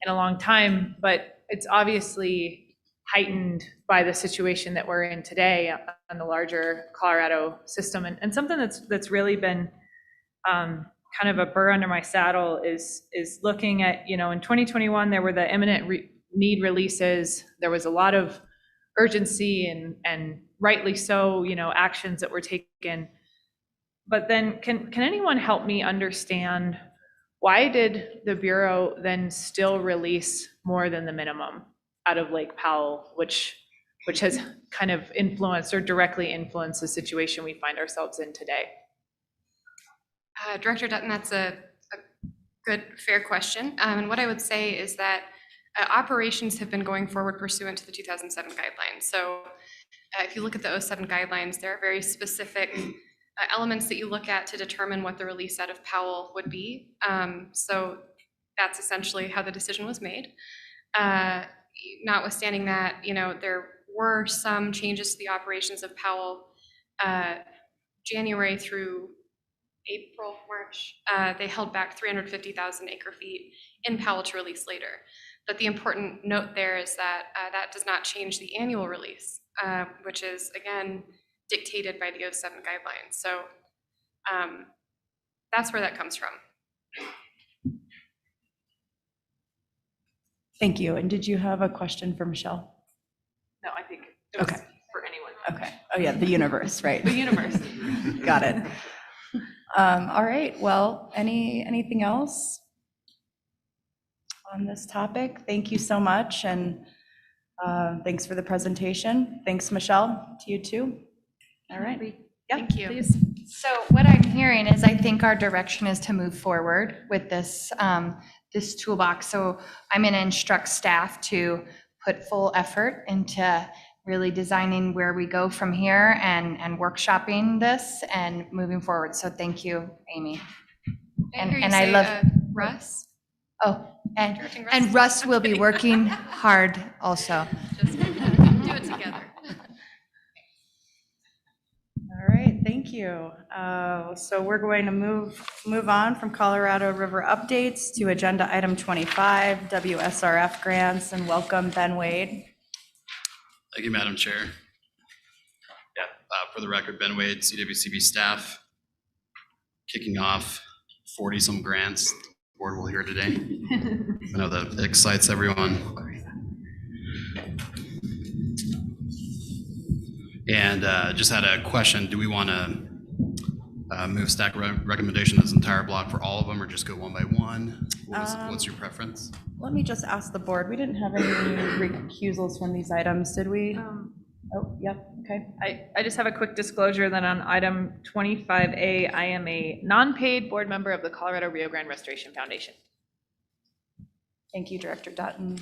a long time, but it's obviously heightened by the situation that we're in today on the larger Colorado system. And something that's really been kind of a burr under my saddle is looking at, in 2021, there were the imminent need releases. There was a lot of urgency and rightly so, actions that were taken. But then can anyone help me understand why did the Bureau then still release more than the minimum out of Lake Powell, which has kind of influenced or directly influenced the situation we find ourselves in today? Director Dutton, that's a good, fair question. And what I would say is that operations have been going forward pursuant to the 2007 guidelines. So if you look at the 07 guidelines, there are very specific elements that you look at to determine what the release out of Powell would be. So that's essentially how the decision was made. Notwithstanding that, there were some changes to the operations of Powell January through April, March. They held back 350,000 acre feet in Powell to release later. But the important note there is that that does not change the annual release, which is, again, dictated by the 07 guidelines. So that's where that comes from. Thank you. And did you have a question for Michelle? No, I think it was Okay. for anyone. Okay. Oh, yeah, the universe, right? The universe. Got it. All right. Well, anything else on this topic? Thank you so much. And thanks for the presentation. Thanks, Michelle, to you too. All right. Yeah, Thank you. please. So what I'm hearing is I think our direction is to move forward with this, this toolbox. So I'm going to instruct staff to put full effort into really designing where we go from here and workshopping this and moving forward. So thank you, Amy. And I love Russ. Oh, Directing Russ. and Russ will be working hard also. Just do it together. All right, thank you. So we're going to move on from Colorado River updates to agenda item 25, WSRF grants, and welcome Ben Wade. Thank you, Madam Chair. Yeah, for the record, Ben Wade, CWCB staff, kicking off 40-some grants the board will hear today. I know that excites everyone. And just had a question. Do we want to move stack recommendation this entire block for all of them or just go one by one? What's your preference? Let me just ask the board. We didn't have any recusals from these items, did we? Oh, yep, okay. I just have a quick disclosure that on item 25A, I am a non-paid board member of the Colorado Rio Grande Restoration Foundation. Thank you, Director Dutton.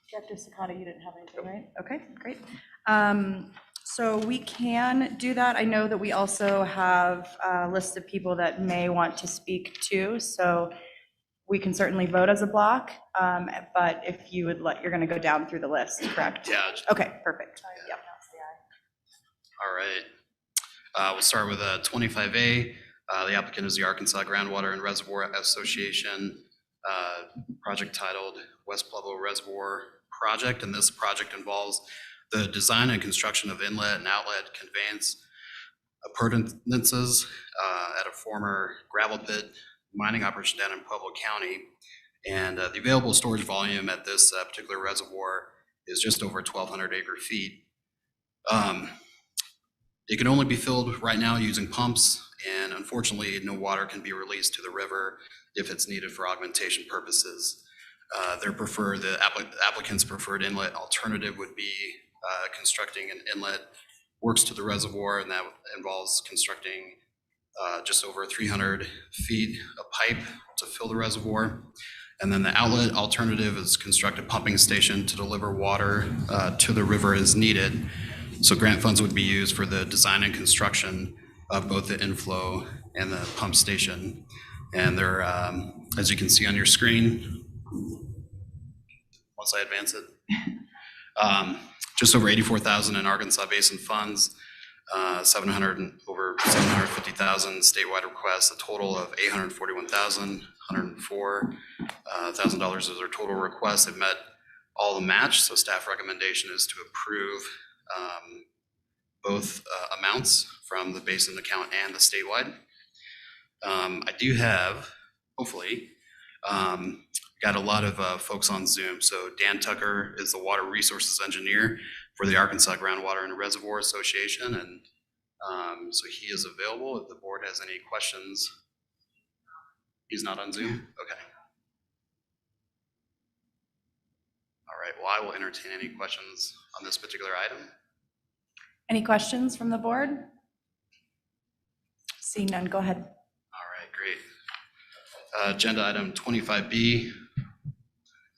Director Sakata, you didn't have anything, right? Okay, great. So we can do that. I know that we also have a list of people that may want to speak too, so we can certainly vote as a block, but if you would you're going to go down through the list, correct? Yeah. Okay, perfect. Yep. All right. We'll start with 25A. The applicant is the Arkansas Groundwater and Reservoir Association, project titled West Pueblo Reservoir Project, and this project involves the design and construction of inlet and outlet conveyance appurtenances at a former gravel pit mining operation down in Pueblo County. And the available storage volume at this particular reservoir is just over 1,200 acre feet. It can only be filled right now using pumps, and unfortunately no water can be released to the river if it's needed for augmentation purposes. The applicant's preferred inlet alternative would be constructing an inlet works to the reservoir, and that involves constructing just over 300 feet of pipe to fill the reservoir. And then the outlet alternative is construct a pumping station to deliver water to the river as needed. So grant funds would be used for the design and construction of both the inflow and the pump station. And they're, as you can see on your screen, once I advance it, just over 84,000 in Arkansas Basin funds, over 750,000 statewide requests, a total of $841,104,000 is their total request. They've met all the match, so staff recommendation is to approve both amounts from the Basin account and the statewide. I do have, hopefully, got a lot of folks on Zoom. So Dan Tucker is the Water Resources Engineer for the Arkansas Groundwater and Reservoir Association, and So he is available if the board has any questions. He's not on Zoom? Okay. All right, well, I will entertain any questions on this particular item. Any questions from the board? Seeing none, go ahead. All right, great. Agenda item 25B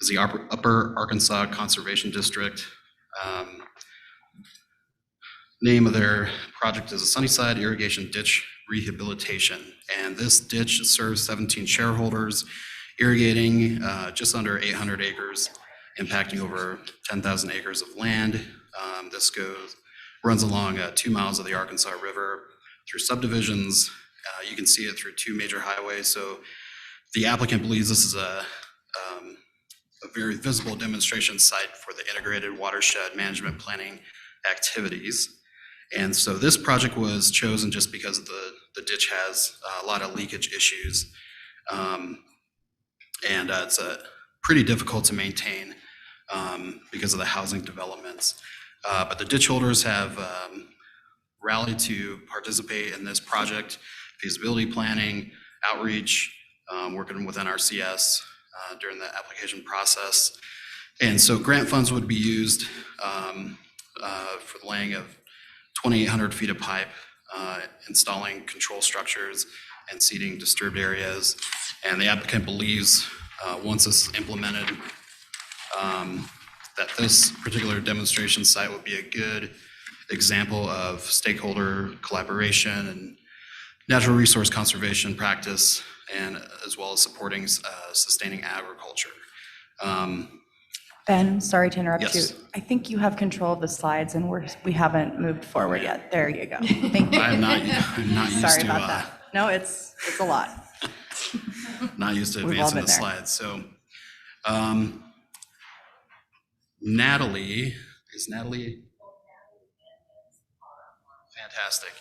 is the Upper Arkansas Conservation District. Name of their project is a Sunnyside Irrigation Ditch Rehabilitation. And this ditch serves 17 shareholders, irrigating just under 800 acres, impacting over 10,000 acres of land. This runs along 2 miles of the Arkansas River through subdivisions. You can see it through 2 major highways. So the applicant believes this is a very visible demonstration site for the integrated watershed management planning activities. And so this project was chosen just because the ditch has a lot of leakage issues. And it's pretty difficult to maintain because of the housing developments. But the ditch holders have rallied to participate in this project, feasibility planning, outreach, working with NRCS during the application process. And so grant funds would be used for the laying of 2,800 feet of pipe, installing control structures and seeding disturbed areas. And the applicant believes once this is implemented, that this particular demonstration site would be a good example of stakeholder collaboration and natural resource conservation practice, and as well as supporting sustaining agriculture. Ben, sorry to interrupt Yes. you. I think you have control of the slides and we haven't moved forward yet. There you go. Thank you. I'm not used Sorry to about that. No, it's a lot. not used to We've all advancing been the there. slides. So Natalie, is Natalie? Fantastic.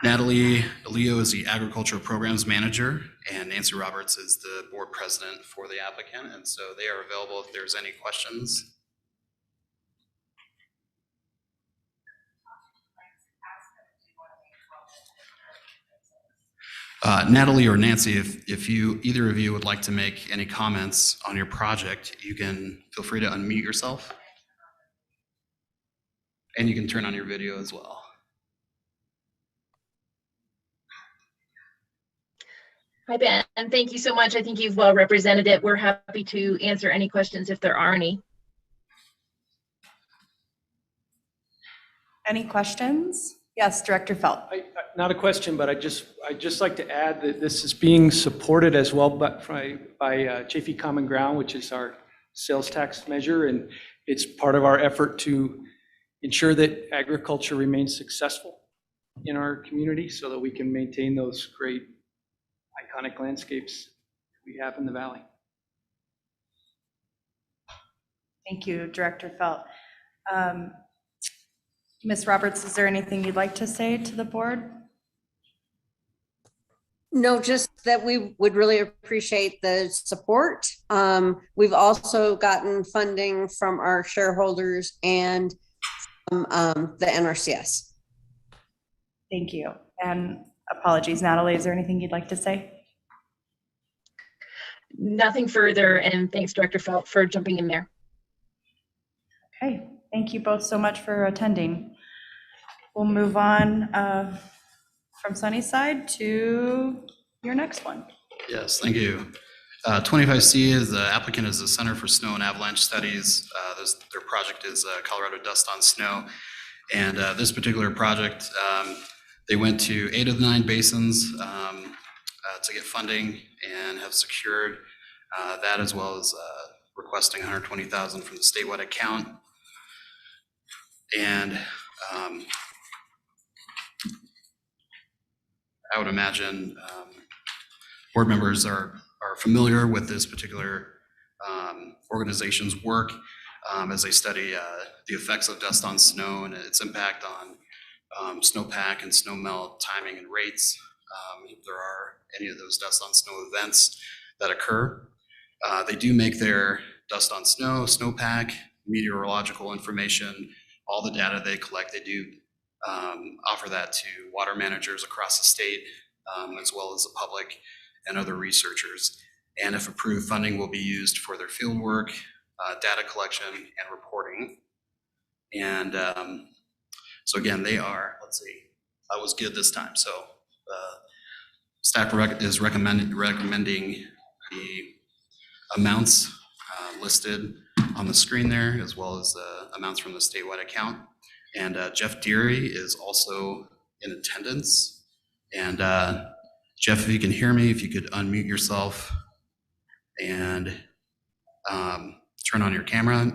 Natalie Leo is the Agricultural Programs Manager, and Nancy Roberts is the Board President for the applicant, and so they are available if there's any questions. Natalie or Nancy, if either of you would like to make any comments on your project, you can feel free to unmute yourself. And you can turn on your video as well. Hi, Ben, and thank you so much. I think you've well represented it. We're happy to answer any questions if there are any. Any questions? Yes, Director Felt. Not a question, but I'd just like to add that this is being supported as well by Chaffee Common Ground, which is our sales tax measure, and it's part of our effort to ensure that agriculture remains successful in our community so that we can maintain those great iconic landscapes we have in the valley. Thank you, Director Felt. Ms. Roberts, is there anything you'd like to say to the board? No, just that we would really appreciate the support. We've also gotten funding from our shareholders and from the NRCS. Thank you. And apologies, Natalie, is there anything you'd like to say? Nothing further, and thanks, Director Felt, for jumping in there. Okay, thank you both so much for attending. We'll move on from Sunnyside to your next one. Yes, thank you. 25C is the applicant is the Center for Snow and Avalanche Studies. Their project is Colorado Dust on Snow. And this particular project, they went to 8 of the 9 basins to get funding and have secured that, as well as requesting $120,000 from the statewide account. And I would imagine board members are familiar with this particular organization's work as they study the effects of dust on snow and its impact on snowpack and snowmelt timing and rates. If there are any of those dust on snow events that occur. They do make their dust on snow, snowpack, meteorological information, all the data they collect, they do offer that to water managers across the state, as well as the public and other researchers. And if approved, funding will be used for their field work, data collection, and reporting. And so again, they are, let's see, I was good this time. So staff is recommending the amounts listed on the screen there, as well as the amounts from the statewide account. And Jeff Deary is also in attendance. And Jeff, if you can hear me, if you could unmute yourself and turn on your camera,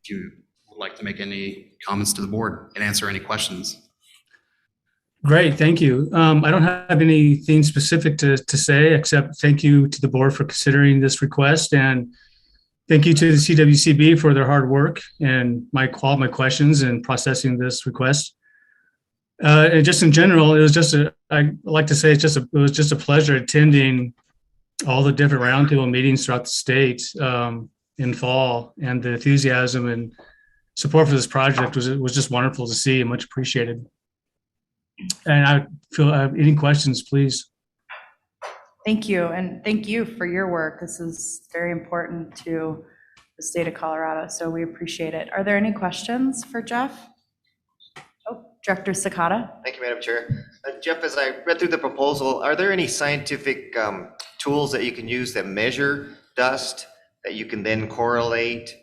if you would like to make any comments to the board and answer any questions. Great, thank you. I don't have anything specific to say, except thank you to the board for considering this request, and thank you to the CWCB for their hard work and all my questions and processing this request. And just in general, it was just I like to say it was just a pleasure attending all the different roundtable meetings throughout the state in fall, and the enthusiasm and support for this project was just wonderful to see and much appreciated. And I feel any questions, please. Thank you, and thank you for your work. This is very important to the state of Colorado, so we appreciate it. Are there any questions for Jeff? Oh, Director Sakata. Thank you, Madam Chair. Jeff, as I read through the proposal, are there any scientific tools that you can use that measure dust that you can then correlate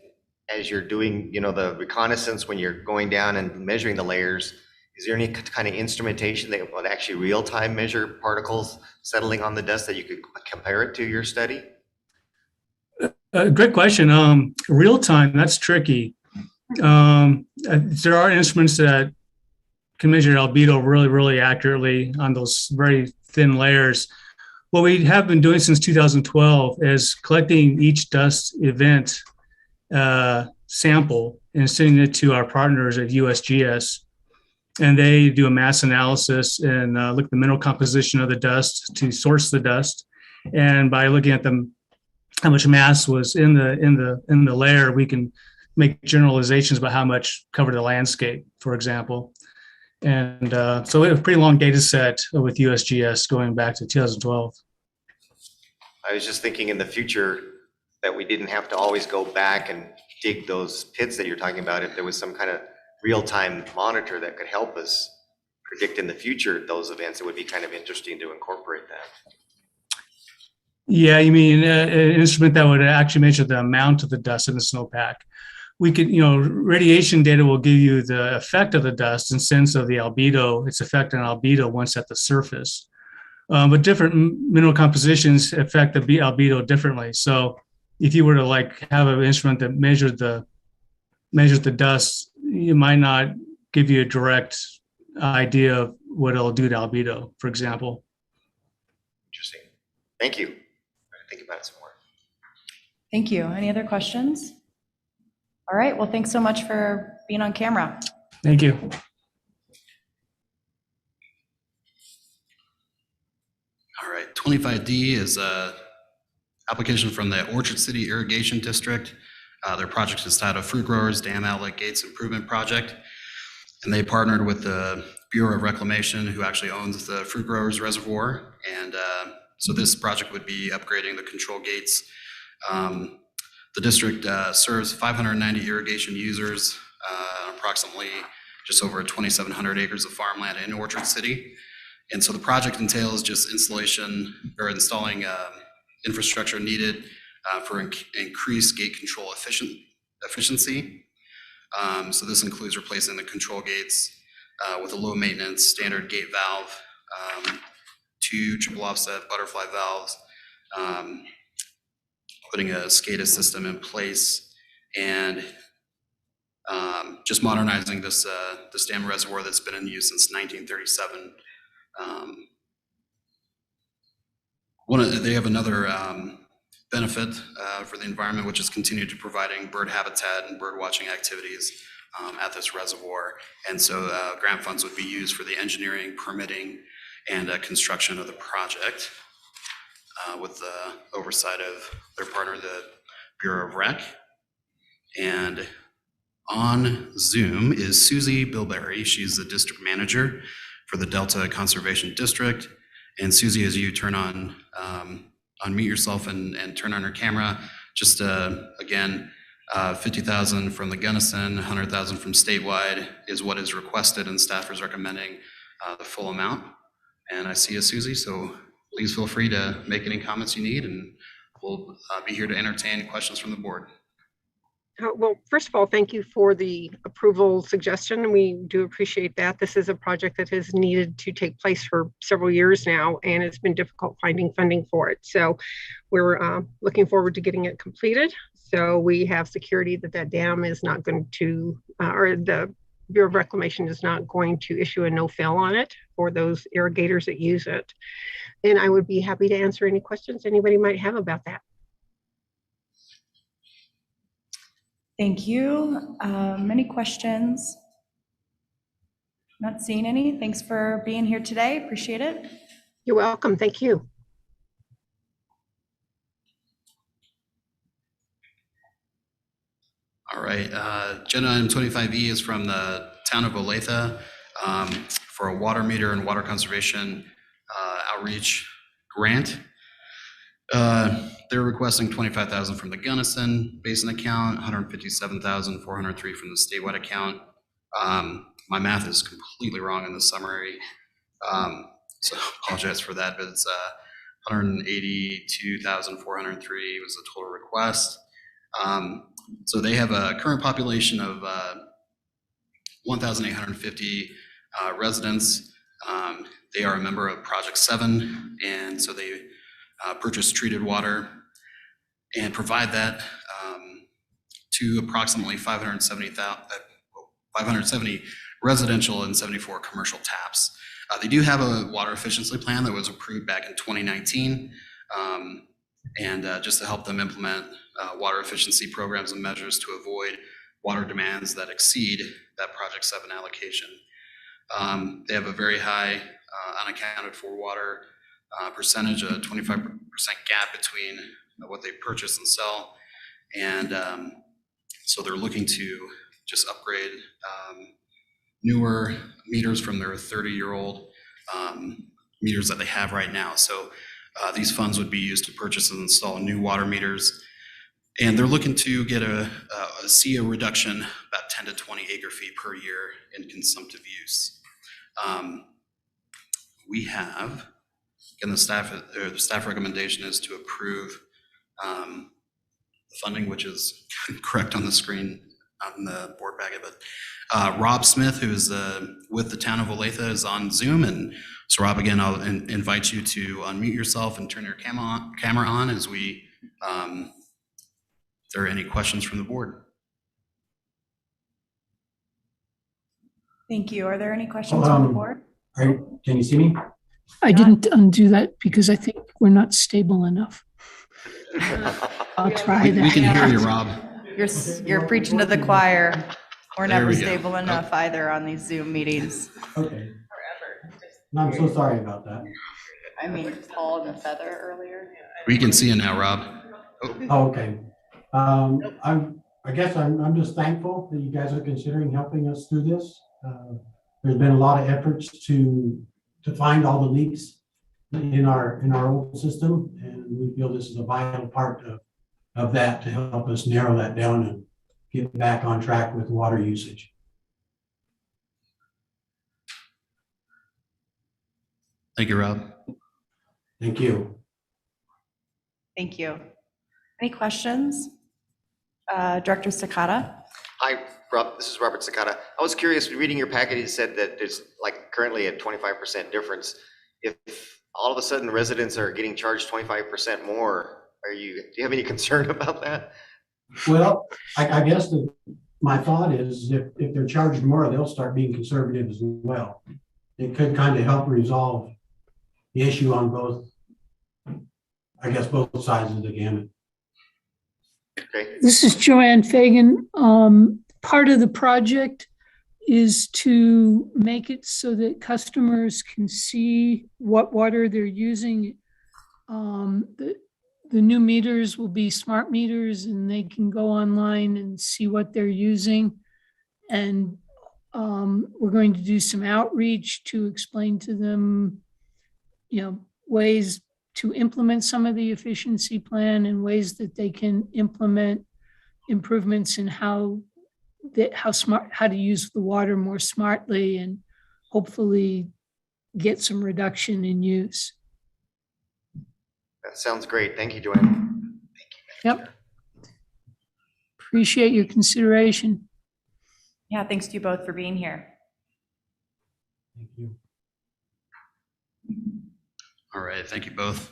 as you're doing, the reconnaissance when you're going down and measuring the layers? Is there any kind of instrumentation that would actually real-time measure particles settling on the dust that you could compare it to your study? Great question. Real-time, that's tricky. There are instruments that can measure albedo really, really accurately on those very thin layers. What we have been doing since 2012 is collecting each dust event sample and sending it to our partners at USGS. And they do a mass analysis and look at the mineral composition of the dust to source the dust. And by looking at how much mass was in the layer, we can make generalizations about how much covered the landscape, for example. And so we have a pretty long data set with USGS going back to 2012. I was just thinking in the future that we didn't have to always go back and dig those pits that you're talking about. If there was some kind of real-time monitor that could help us predict in the future those events, it would be kind of interesting to incorporate that. Yeah, you mean an instrument that would actually measure the amount of the dust in the snowpack. We could, radiation data will give you the effect of the dust and sense of the albedo, its effect on albedo once at the surface. But different mineral compositions affect the albedo differently. So if you were to have an instrument that measures the dust, it might not give you a direct idea of what it'll do to albedo, for example. Interesting. Thank you. Think about it some more. Thank you. Any other questions? All right. Well, thanks so much for being on camera. Thank you. All right, 25D is a application from the Orchard City Irrigation District. Their project is titled Fruit Growers Dam Outlet Gates Improvement Project. And they partnered with the Bureau of Reclamation, who actually owns the Fruit Growers Reservoir. And so this project would be upgrading the control gates. The district serves 590 irrigation users, approximately just over 2,700 acres of farmland in Orchard City. And so the project entails just installing infrastructure needed for increased gate control efficiency. So this includes replacing the control gates with a low maintenance standard gate valve, 2 triple offset butterfly valves, putting a SCADA system in place, and just modernizing this dam reservoir that's been in use since 1937. They have another benefit for the environment, which is continued to providing bird habitat and bird watching activities at this reservoir. And so grant funds would be used for the engineering, permitting, and construction of the project with the oversight of their partner, the Bureau of Rec. And On Zoom is Susie Bilberry. She's the district manager for the Delta Conservation District. And Susie, as you turn on, unmute yourself and turn on your camera, just again, 50,000 from the Gunnison, 100,000 from statewide is what is requested, and staff is recommending the full amount. And I see you, Susie, so please feel free to make any comments you need, and we'll be here to entertain questions from the board. Well, first of all, thank you for the approval suggestion. We do appreciate that. This is a project that has needed to take place for several years now, and it's been difficult finding funding for it. So we're looking forward to getting it completed. So we have security that that dam is not going to, or the Bureau of Reclamation is not going to issue a no-fill on it for those irrigators that use it. And I would be happy to answer any questions anybody might have about that. Thank you. Any questions? Not seeing any. Thanks for being here today. Appreciate it. You're welcome. Thank you. All right, agenda item 25E is from the town of Olathe for a water meter and water conservation outreach grant. They're requesting 25,000 from the Gunnison Basin account, 157,403 from the statewide account. My math is completely wrong in the summary, so apologize for that, but it's 182,403 was the total request. So they have a current population of 1,850 residents. They are a member of Project 7, and so they purchase treated water and provide that to approximately 570 residential and 74 commercial taps. They do have a water efficiency plan that was approved back in 2019, and just to help them implement water efficiency programs and measures to avoid water demands that exceed that Project 7 allocation. They have a very high unaccounted for water percentage, a 25% gap between what they purchase and sell. And so they're looking to just upgrade newer meters from their 30-year-old meters that they have right now. So these funds would be used to purchase and install new water meters. And they're looking to get see a reduction about 10 to 20 acre feet per year in consumptive use. We have, again, the staff recommendation is to approve the funding, which is correct on the screen on the board packet. But Rob Smith, who is with the town of Olathe, is on Zoom. And so Rob, again, I'll invite you to unmute yourself and turn your camera on as we, if there are any questions from the board. Thank you. Are there any questions from the board? Can you see me? I didn't undo that because I think we're not stable enough. I'll try that. We can hear you, Rob. You're preaching to the choir. We're There never we go. stable enough either on these Zoom meetings. Okay. No, I'm so sorry about that. I mean, Paul and the feather earlier. We can see you now, Rob. Oh, okay. I guess I'm just thankful that you guys are considering helping us through this. There's been a lot of efforts to find all the leaks in our old system, and we feel this is a vital part of that to help us narrow that down and get back on track with water usage. Thank you, Rob. Thank you. Thank you. Any questions? Director Sakata? Hi, Rob. This is Robert Sakata. I was curious, reading your packet, you said that there's like currently a 25% difference. If all of a sudden residents are getting charged 25% more, do you have any concern about that? Well, I guess my thought is if they're charged more, they'll start being conservative as well. It could kind of help resolve the issue on both, I guess, both sides of the gamut. Okay. This is Joanne Fagan. Part of the project is to make it so that customers can see what water they're using. The new meters will be smart meters, and they can go online and see what they're using. And we're going to do some outreach to explain to them, ways to implement some of the efficiency plan and ways that they can implement improvements in how to use the water more smartly and hopefully get some reduction in use. That sounds great. Thank you, Joanne. Yep. Appreciate your consideration. Yeah, thanks to you both for being here. Thank you. All right, thank you both.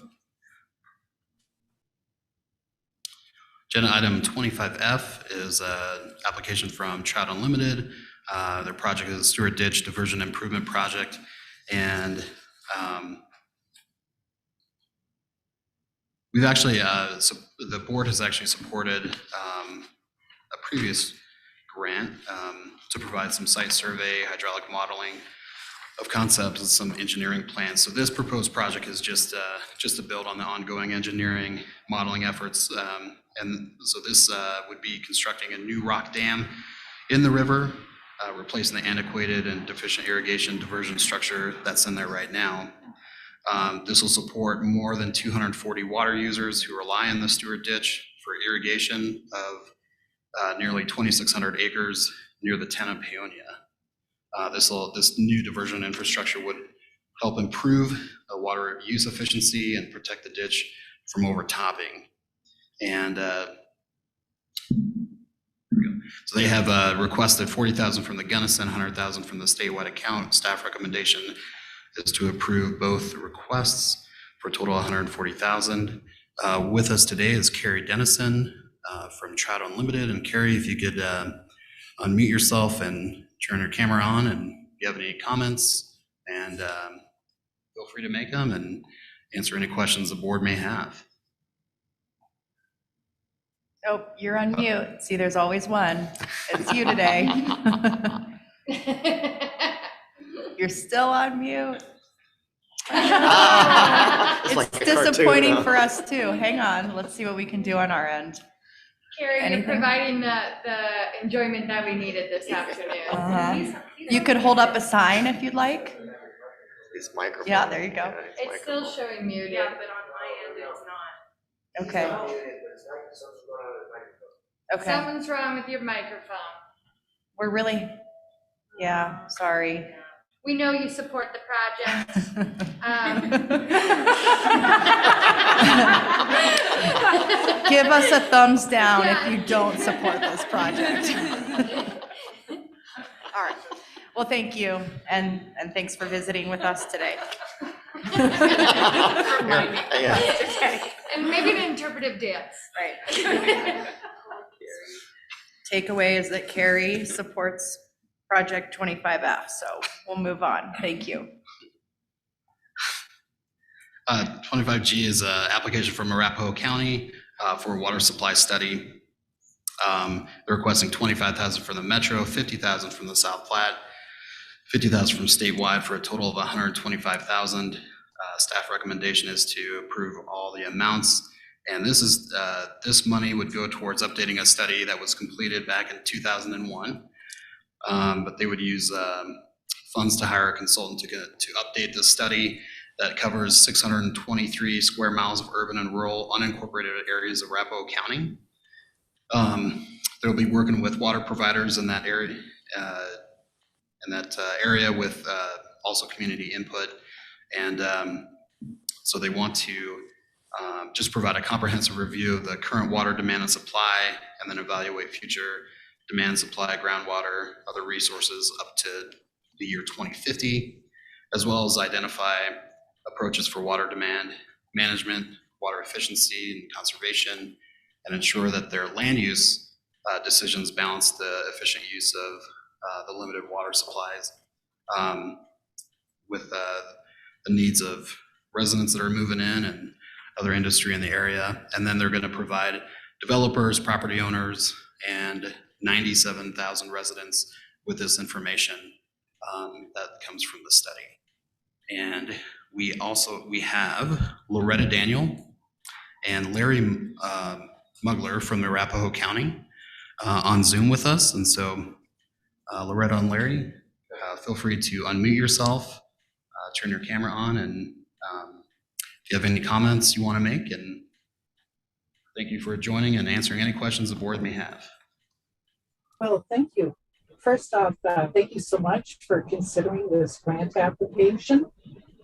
Agenda item 25F is an application from Trout Unlimited. Their project is a Stewart Ditch Diversion Improvement Project. And we've actually, the board has actually supported a previous grant to provide some site survey, hydraulic modeling of concepts and some engineering plans. So this proposed project is just to build on the ongoing engineering modeling efforts. And so this would be constructing a new rock dam in the river, replacing the antiquated and deficient irrigation diversion structure that's in there right now. This will support more than 240 water users who rely on the Stewart Ditch for irrigation of nearly 2,600 acres near the town of Paonia. This new diversion infrastructure would help improve water use efficiency and protect the ditch from overtopping. And so they have requested $40,000 from the Gunnison, $100,000 from the statewide account. Staff recommendation is to approve both the requests for a total of $140,000. With us today is Carrie Dennison from Trout Unlimited. And Carrie, if you could unmute yourself and turn your camera on, and if you have any comments, and feel free to make them and answer any questions the board may have. Oh, you're on mute. See, there's always one. It's you today. You're still on mute. It's like a disappointing cartoon, huh? for us too. Hang on, let's see what we can do on our end. Carrie, Anything? you're providing the enjoyment that we needed this afternoon. You could hold up a sign if you'd like. His microphone. Yeah, there you go. It's still showing muted. Yeah, but on my end, it's not. Okay. Okay. Something's wrong with your microphone. We're really, yeah, sorry. We know you support the project. Give us a thumbs down if you don't support this project. All right. Well, thank you, and thanks for visiting with us today. Yeah. And maybe an interpretive dance. Right. Takeaway is that Carrie supports Project 25F, so we'll move on. Thank you. 25G is an application from Arapahoe County for a water supply study. They're requesting $25,000 for the Metro, $50,000 from the South Platte, $50,000 from statewide for a total of $125,000. Staff recommendation is to approve all the amounts. And this money would go towards updating a study that was completed back in 2001. But they would use funds to hire a consultant to update this study that covers 623 square miles of urban and rural unincorporated areas of Arapahoe County. They'll be working with water providers in that area, with also community input. And so they want to just provide a comprehensive review of the current water demand and supply, and then evaluate future demand, supply, groundwater, other resources up to the year 2050, as well as identify approaches for water demand management, water efficiency and conservation, and ensure that their land use decisions balance the efficient use of the limited water supplies with the needs of residents that are moving in and other industry in the area. And then they're going to provide developers, property owners, and 97,000 residents with this information that comes from the study. And we have Loretta Daniel and Larry Mugler from Arapahoe County on Zoom with us. And so Loretta and Larry, feel free to unmute yourself, turn your camera on, and if you have any comments you want to make, and thank you for joining and answering any questions the board may have. Well, thank you. First off, thank you so much for considering this grant application.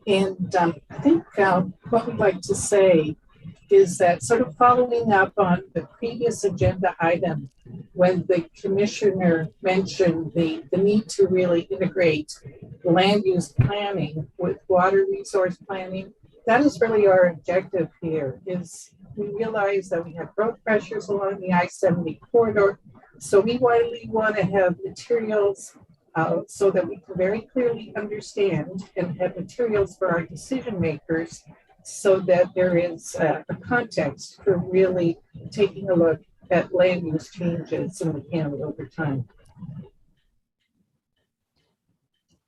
And I think what we'd like to say is that, sort of following up on the previous agenda item, when the commissioner mentioned the need to really integrate land use planning with water resource planning, that is really our objective here. Is we realize that we have growth pressures along the I-70 corridor, so we really want to have materials so that we can very clearly understand and have materials for our decision makers, so that there is a context for really taking a look at land use changes in the county over time.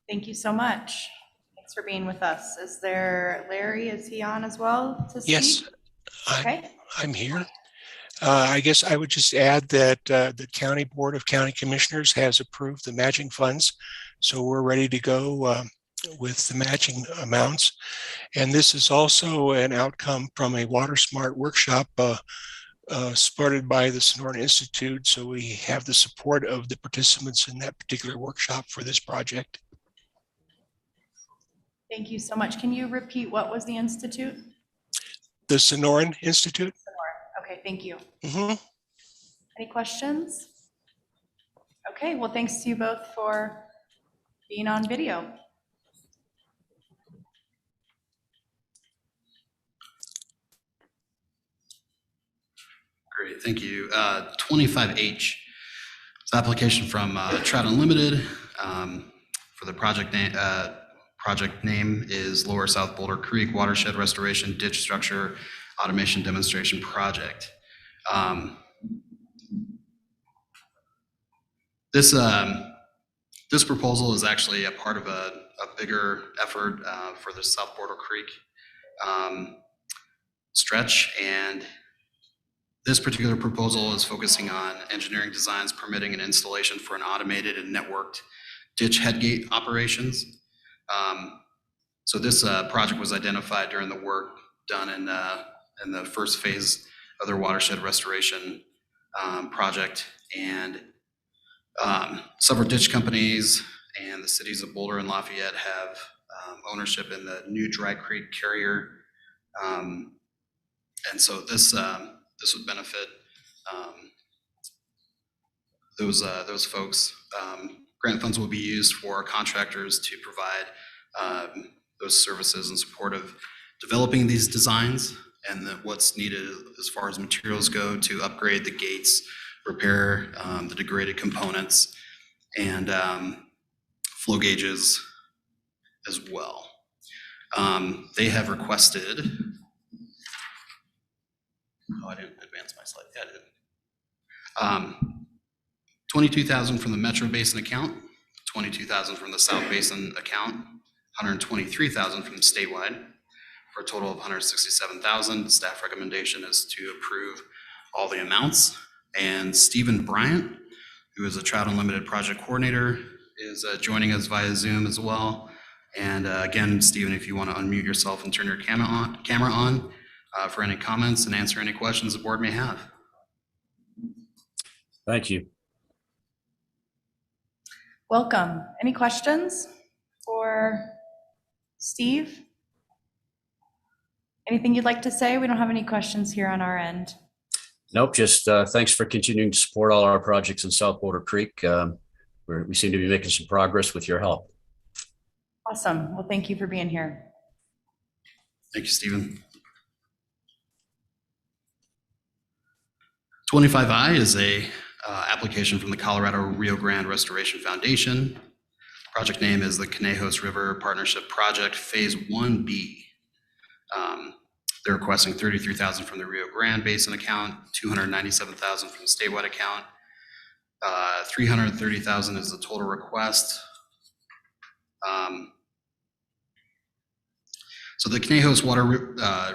Thank you so much. Thanks for being with us. Is there Larry? Is he on as well to speak? Yes, Okay. I'm here. I guess I would just add that the County Board of County Commissioners has approved the matching funds, so we're ready to go with the matching amounts. And this is also an outcome from a Water Smart workshop supported by the Sonoran Institute, so we have the support of the participants in that particular workshop for this project. Thank you so much. Can you repeat what was the institute? The Sonoran Institute. Okay, thank you. Mm-hmm. Any questions? Okay, well, thanks to you both for being on video. Great, thank you. 25H, it's an application from Trout Unlimited for the project name. Project name is Lower South Boulder Creek Watershed Restoration Ditch Structure Automation Demonstration Project. This proposal is actually a part of a bigger effort for the South Boulder Creek stretch, and this particular proposal is focusing on engineering designs, permitting, and installation for an automated and networked ditch headgate operations. So this project was identified during the work done in the first phase of their watershed restoration project, and several ditch companies and the cities of Boulder and Lafayette have ownership in the new Dry Creek carrier, and so this would benefit those folks. Grant funds will be used for contractors to provide those services in support of developing these designs, and what's needed as far as materials go to upgrade the gates, repair the degraded components, and flow gauges as well. They have requested, I didn't advance my slide. Yeah, I did. $22,000 from the Metro Basin account, $22,000 from the South Basin account, $123,000 from the statewide, for a total of $167,000. Staff recommendation is to approve all the amounts. And Stephen Bryant, who is a Trout Unlimited project coordinator, is joining us via Zoom as well. And again, Stephen, if you want to unmute yourself and turn your camera on for any comments and answer any questions the board may have. Thank you. Welcome. Any questions for Steve? Anything you'd like to say? We don't have any questions here on our end. Nope, just thanks for continuing to support all our projects in South Boulder Creek. We seem to be making some progress with your help. Awesome. Well, thank you for being here. Thank you, Stephen. 25I is a application from the Colorado Rio Grande Restoration Foundation. Project name is the Conejos River Partnership Project Phase 1B. They're requesting $33,000 from the Rio Grande Basin account, $297,000 from the statewide account. $330,000 is the total request. So the Conejos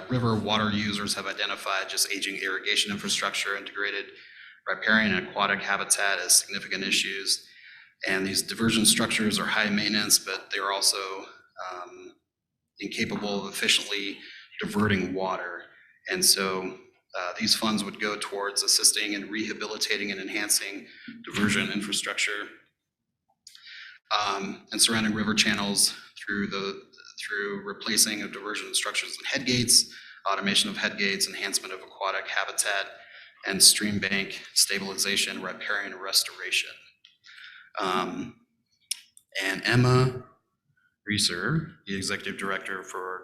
River water users have identified just aging irrigation infrastructure, integrated riparian and aquatic habitat as significant issues. And these diversion structures are high maintenance, but they're also incapable of efficiently diverting water. And so these funds would go towards assisting in rehabilitating and enhancing diversion infrastructure and surrounding river channels through replacing of diversion structures and headgates, automation of headgates, enhancement of aquatic habitat, and stream bank stabilization, riparian restoration. And Emma Reeser, the Executive Director for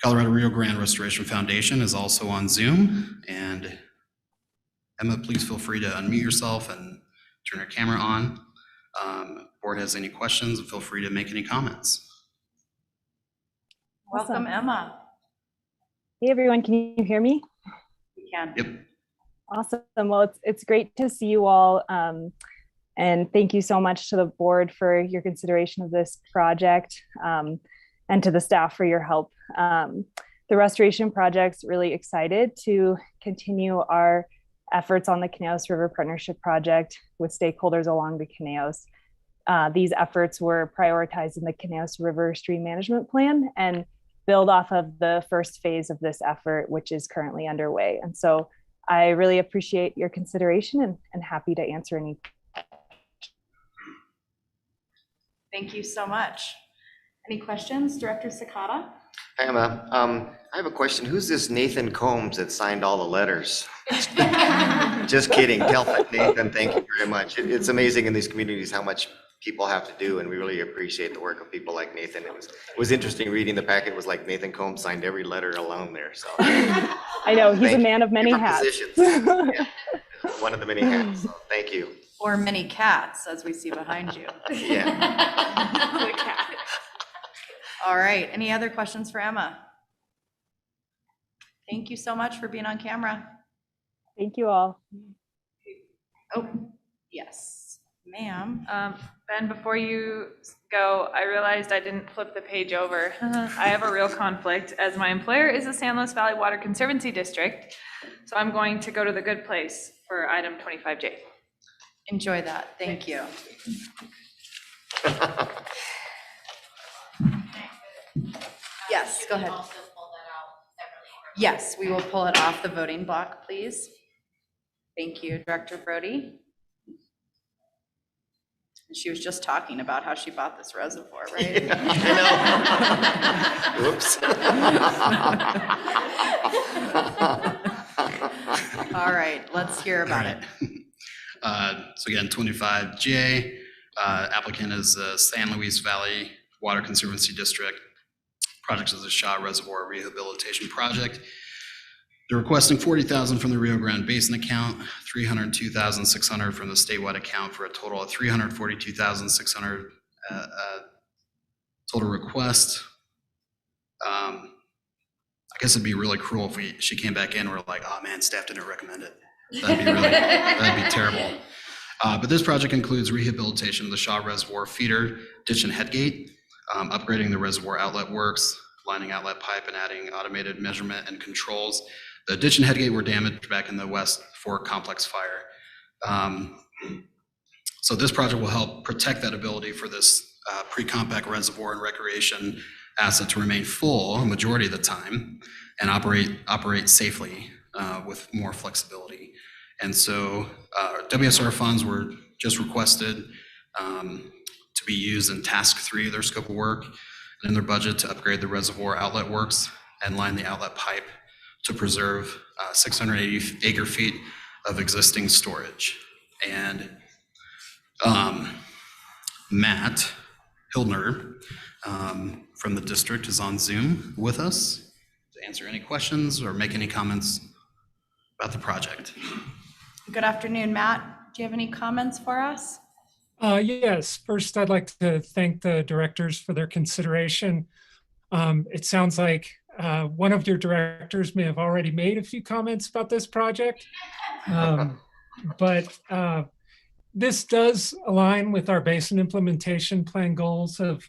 Colorado Rio Grande Restoration Foundation, is also on Zoom. And Emma, please feel free to unmute yourself and turn your camera on. If the board has any questions, feel free to make any comments. Welcome, Emma. Hey, everyone, can you hear me? We can. Yep. Awesome. Well, it's great to see you all. And thank you so much to the board for your consideration of this project, and to the staff for your help. The restoration project's really excited to continue our efforts on the Caneos River Partnership Project with stakeholders along the Caneos. These efforts were prioritized in the Caneos River Stream Management Plan and build off of the first phase of this effort, which is currently underway. And so I really appreciate your consideration and happy to answer any. Thank you so much. Any questions, Director Sakata? Hi, Emma. I have a question. Who's this Nathan Combs that signed all the letters? Just kidding. Tell Nathan, thank you very much. It's amazing in these communities how much people have to do, and we really appreciate the work of people like Nathan. It was interesting reading the packet. It was like Nathan Combs signed every letter alone there. So I know, he's a man of many hats. Yeah, one of the many hats. So thank you. Or many cats, as we see behind you. Yeah. All right, any other questions for Emma? Thank you so much for being on camera. Thank you all. Oh, yes, ma'am. Ben, before you go, I realized I didn't flip the page over. I have a real conflict as my employer is the San Luis Valley Water Conservancy District. So I'm going to go to the good place for item 25J. Enjoy that. Thank you. Yes, go ahead. Yes, we will pull it off the voting block, please. Thank you, Director Brody. She was just talking about how she bought this reservoir, right? I know. Whoops. All right, let's hear about it. So again, 25J, applicant is the San Luis Valley Water Conservancy District. Project is the Shaw Reservoir Rehabilitation Project. They're requesting $40,000 from the Rio Grande Basin account, $302,600 from the statewide account for a total of $342,600 total request. I guess it'd be really cruel if she came back in and we're like, oh man, staff didn't recommend it. That'd be terrible. But this project includes rehabilitation of the Shaw Reservoir feeder, ditch and headgate, upgrading the reservoir outlet works, lining outlet pipe and adding automated measurement and controls. The ditch and headgate were damaged back in the West Fork complex fire. So this project will help protect that ability for this pre-compact reservoir and recreation asset to remain full a majority of the time and operate safely with more flexibility. And so WSR funds were just requested to be used in task 3 of their scope of work and in their budget to upgrade the reservoir outlet works and line the outlet pipe to preserve 680 acre feet of existing storage. And Matt Hildner from the district is on Zoom with us to answer any questions or make any comments about the project. Good afternoon, Matt. Do you have any comments for us? Yes. First, I'd like to thank the directors for their consideration. It sounds like one of your directors may have already made a few comments about this project, but this does align with our Basin Implementation Plan goals of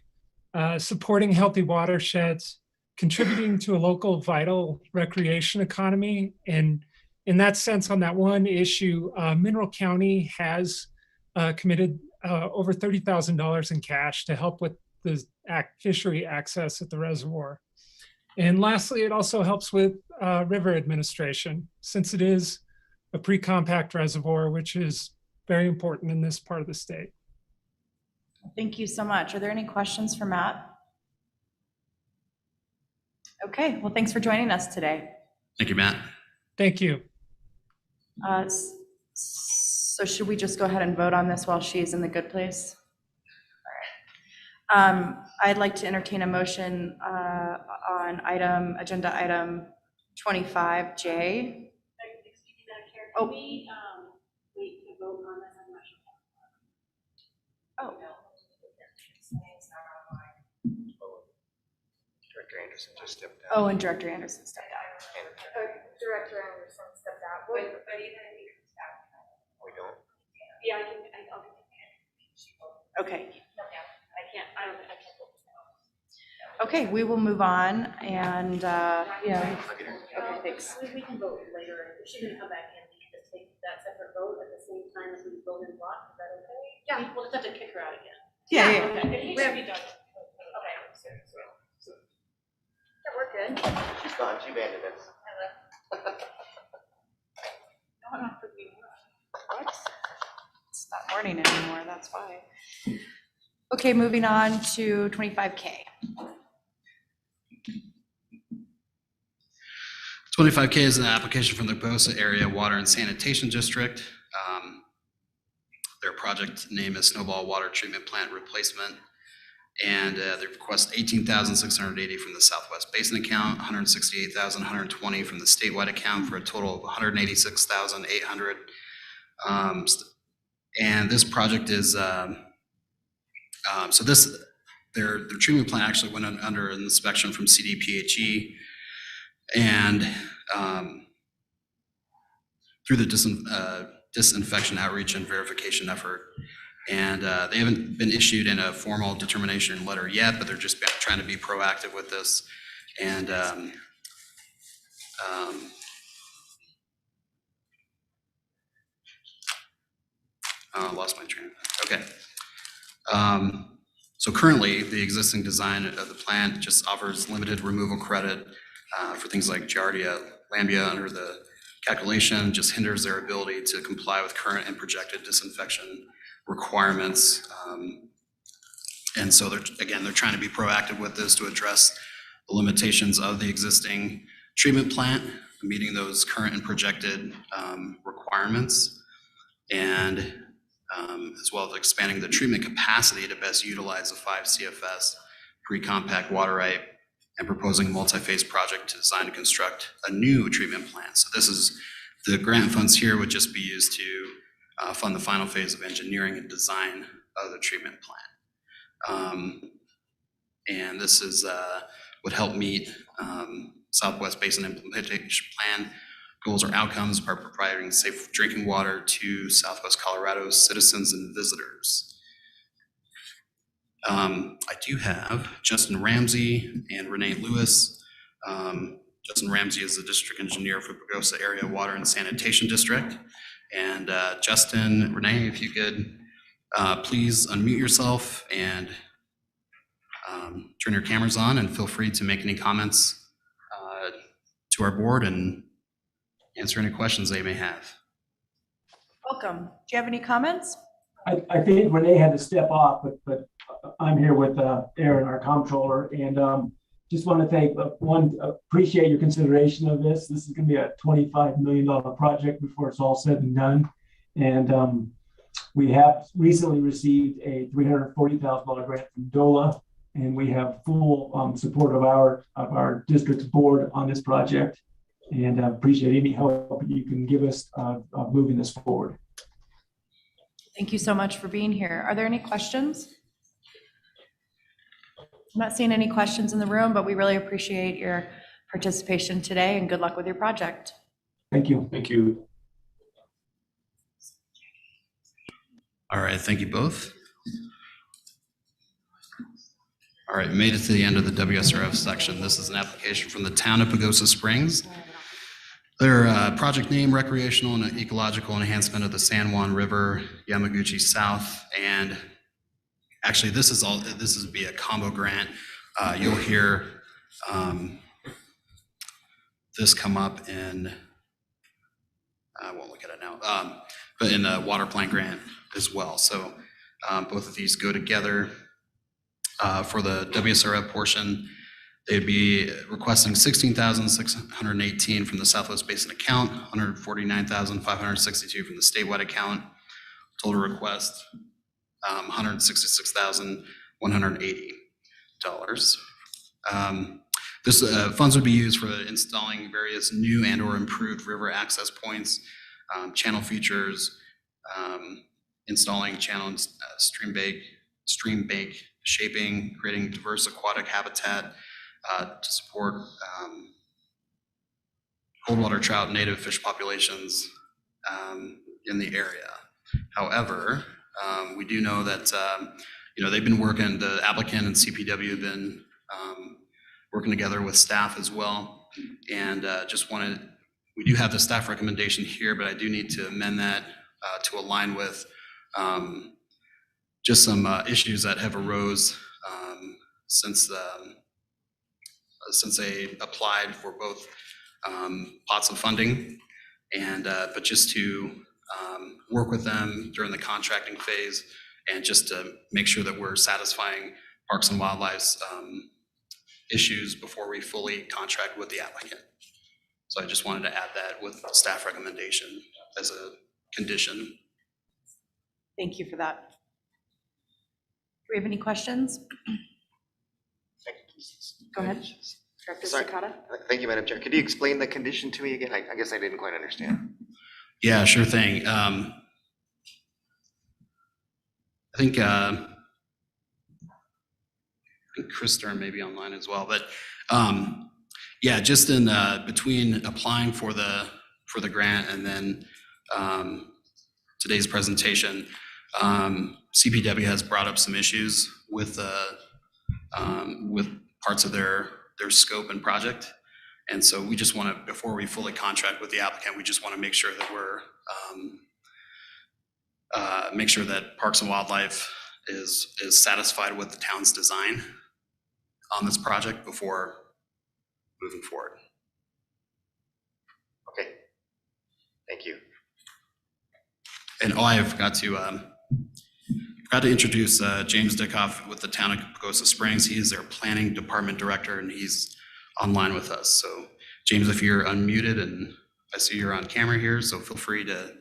supporting healthy watersheds, contributing to a local vital recreation economy. And in that sense, on that one issue, Mineral County has committed over $30,000 in cash to help with the fishery access at the reservoir. And lastly, it also helps with river administration, since it is a pre-compact reservoir, which is very important in this part of the state. Thank you so much. Are there any questions for Matt? Okay, well, thanks for joining us today. Thank you, Matt. Thank you. So should we just go ahead and vote on this while she's in the good place? All right. I'd like to entertain a motion on agenda item 25J. Oh. Wait to vote on this? I'm not sure. Oh. Director Anderson just stepped out. Oh, and Director Anderson stepped out. Director Anderson stepped out. But even if you can stop. We don't? Yeah, I'll Okay. No, I can't. I can't. Okay, we will move on and, yeah. Okay, thanks. We can vote later. If she can come back in, we can just take that separate vote at the same time as we vote in block. Is that okay? Yeah. We'll just have to kick her out again. Yeah. Okay. We have you done. Okay. Yeah, we're good. She's gone. She abandoned us. What? It's not morning anymore, that's why. Okay, moving on to 25K. 25K is an application from the Bosa Area Water and Sanitation District. Their project name is Snowball Water Treatment Plant Replacement. And they request $18,680 from the Southwest Basin account, $168,120 from the statewide account for a total of $186,800. And this project is, so their treatment plant actually went under an inspection from CDPHE, and through the disinfection outreach and verification effort. And they haven't been issued in a formal determination letter yet, but they're just trying to be proactive with this. And I lost my train of thought. Okay. So currently, the existing design of the plant just offers limited removal credit for things like Giardia lambia under the calculation, just hinders their ability to comply with current and projected disinfection requirements. And so they're trying to be proactive with this to address the limitations of the existing treatment plant, meeting those current and projected requirements, and as well as expanding the treatment capacity to best utilize the 5 CFS pre-compact water right, and proposing a multi-phase project to design and construct a new treatment plant. So this is, the grant funds here would just be used to fund the final phase of engineering and design of the treatment plant. And this is would help meet Southwest Basin Implementation Plan goals or outcomes by providing safe drinking water to Southwest Colorado's citizens and visitors. I do have Justin Ramsey and Renee Lewis. Justin Ramsey is the district engineer for Pagosa Area Water and Sanitation District. And Justin, Renee, if you could please unmute yourself and turn your cameras on, and feel free to make any comments to our board and answer any questions they may have. Welcome. Do you have any comments? I think Renee had to step off, but I'm here with Aaron, our comptroller, and just want to thank, appreciate your consideration of this. This is going to be a $25 million project before it's all said and done. And we have recently received a $340,000 grant from DOLA, and we have full support of our district's board on this project, and appreciate any help you can give us moving this forward. Thank you so much for being here. Are there any questions? I'm not seeing any questions in the room, but we really appreciate your participation today, and good luck with your project. Thank you. Thank you. All right, thank you both. All right, made it to the end of the WSRF section. This is an application from the town of Pagosa Springs. Their project name, recreational and ecological enhancement of the San Juan River, Yamaguchi South, and actually this is be a combo grant. You'll hear this come up in, I won't look at it now, but in the water plant grant as well. So both of these go together. For the WSRF portion, they'd be requesting $16,618 from the Southwest Basin account, $149,562 from the statewide account. Total request, $166,180. This funds would be used for installing various new and/or improved river access points, channel features, installing channel and stream bank shaping, creating diverse aquatic habitat to support cold water trout, native fish populations in the area. However, we do know that they've been working, the applicant and CPW have been working together with staff as well, and we do have the staff recommendation here, but I do need to amend that to align with just some issues that have arose since they applied for both pots of funding, and but just to work with them during the contracting phase and just to make sure that we're satisfying Parks and Wildlife's issues before we fully contract with the applicant. So I just wanted to add that with staff recommendation as a condition. Thank you for that. Do we have any questions? Go ahead, Director Sakata. Thank you, Madam Chair. Could you explain the condition to me again? I guess I didn't quite understand. Yeah, sure thing. I think Chris Stern may be online as well, but yeah, just in between applying for the grant and then today's presentation, CPW has brought up some issues with parts of their scope and project. And so we just want to, before we fully contract with the applicant, we just want to make sure that we're, make sure that Parks and Wildlife is satisfied with the town's design on this project before moving forward. Okay, thank you. And I forgot to introduce James Dickoff with the town of Pagosa Springs. He is their planning department director, and he's online with us. So James, if you're unmuted, and I see you're on camera here, so feel free to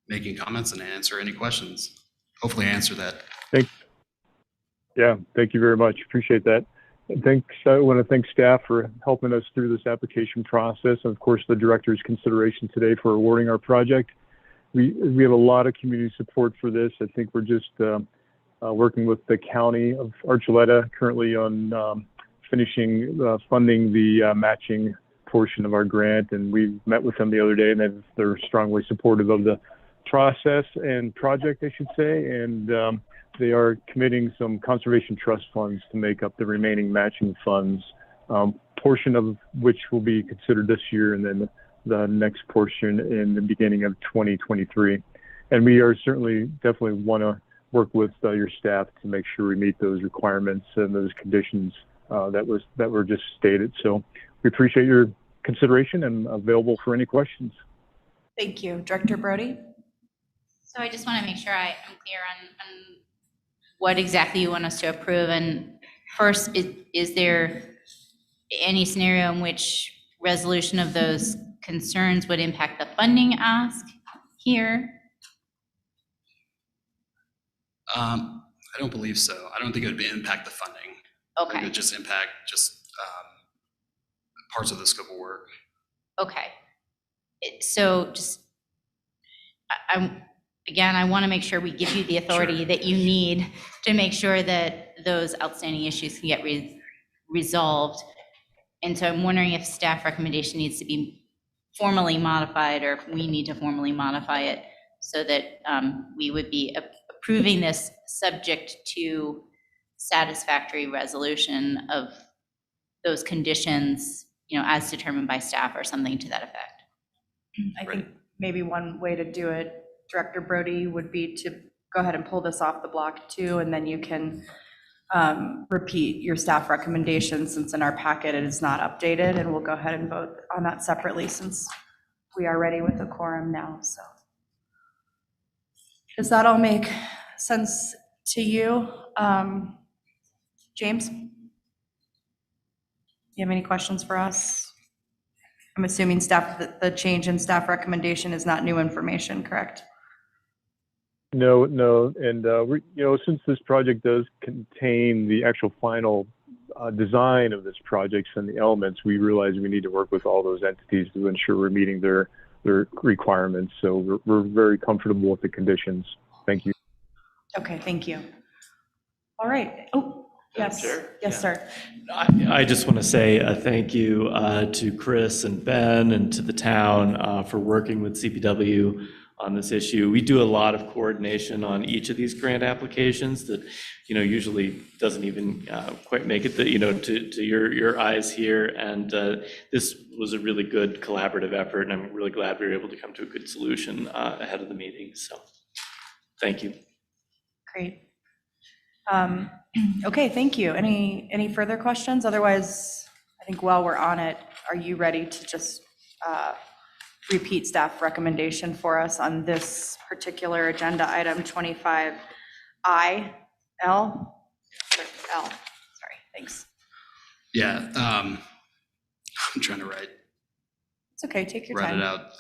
making comments and answer any questions. Hopefully I answer that. Thank you very much. Appreciate that. And I want to thank staff for helping us through this application process, and of course the director's consideration today for awarding our project. We have a lot of community support for this. I think we're just working with the county of Archuleta currently on finishing funding the matching portion of our grant, and we met with them the other day, and they're strongly supportive of the process and project, I should say, and they are committing some conservation trust funds to make up the remaining matching funds, portion of which will be considered this year, and then the next portion in the beginning of 2023. And we are definitely want to work with your staff to make sure we meet those requirements and those conditions that were just stated. So we appreciate your consideration and available for any questions. Thank you. Director Brody? So I just want to make sure I'm clear on what exactly you want us to approve. And first, is there any scenario in which resolution of those concerns would impact the funding ask here? I don't believe so. I don't think it would impact the funding. Okay. It would just impact parts of the scope of work. Okay. So just, I want to make sure we give you the authority that you need to make sure that those outstanding issues can get resolved. And so I'm wondering if staff recommendation needs to be formally modified, or if we need to formally modify it so that we would be approving this subject to satisfactory resolution of those conditions as determined by staff or something to that effect. I think maybe one way to do it, Director Brody, would be to go ahead and pull this off the block too, and then you can repeat your staff recommendations, since in our packet it is not updated, and we'll go ahead and vote on that separately since we are ready with the quorum now. So does that all make sense to you? James? You have any questions for us? I'm assuming the change in staff recommendation is not new information, correct? No, and since this project does contain the actual final design of this project and the elements, we realize we need to work with all those entities to ensure we're meeting their requirements. So we're very comfortable with the conditions. Thank you. Okay, thank you. All right. Oh, yes. Yes, sir. I just want to say a thank you to Chris and Ben and to the town for working with CPW on this issue. We do a lot of coordination on each of these grant applications that, usually doesn't even quite make it to your eyes here. And this was a really good collaborative effort, and I'm really glad we were able to come to a good solution ahead of the meeting. So thank you. Great. Okay, thank you. Any further questions? Otherwise, I think while we're on it, are you ready to just repeat staff recommendation for us on this particular agenda item 25I L? Sorry, thanks. Yeah, I'm trying to write. It's okay, take your write time. it out.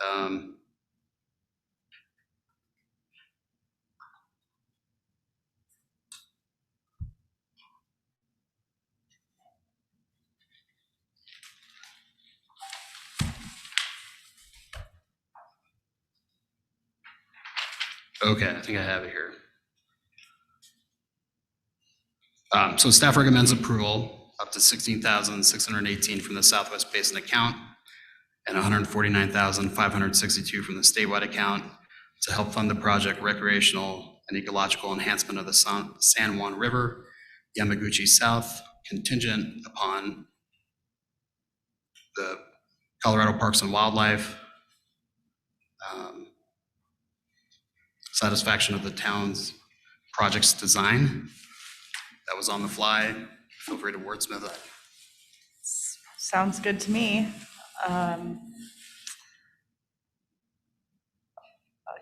Okay, I think I have it here. So staff recommends approval up to $16,618 from the Southwest Basin account and $149,562 from the statewide account to help fund the project recreational and ecological enhancement of the San Juan River, Yamaguchi South, contingent upon the Colorado Parks and Wildlife, satisfaction of the town's project's design. That was on the fly. Feel free to wordsmith that. Sounds good to me. I'll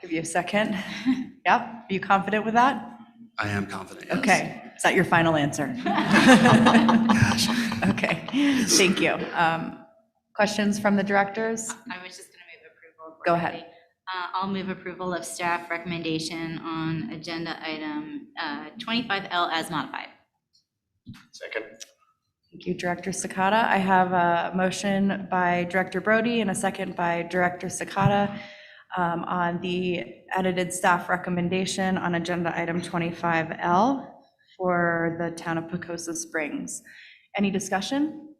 give you a second. Yep, are you confident with that? I am confident, yes. Okay, is that your final answer? Gosh. Okay, thank you. Questions from the directors? I was just going to move approval. Go ahead. I'll move approval of staff recommendation on agenda item 25L as modified. Second. Thank you, Director Sakata. I have a motion by Director Brody and a second by Director Sakata on the edited staff recommendation on agenda item 25L for the town of Pocosa Springs. Any discussion?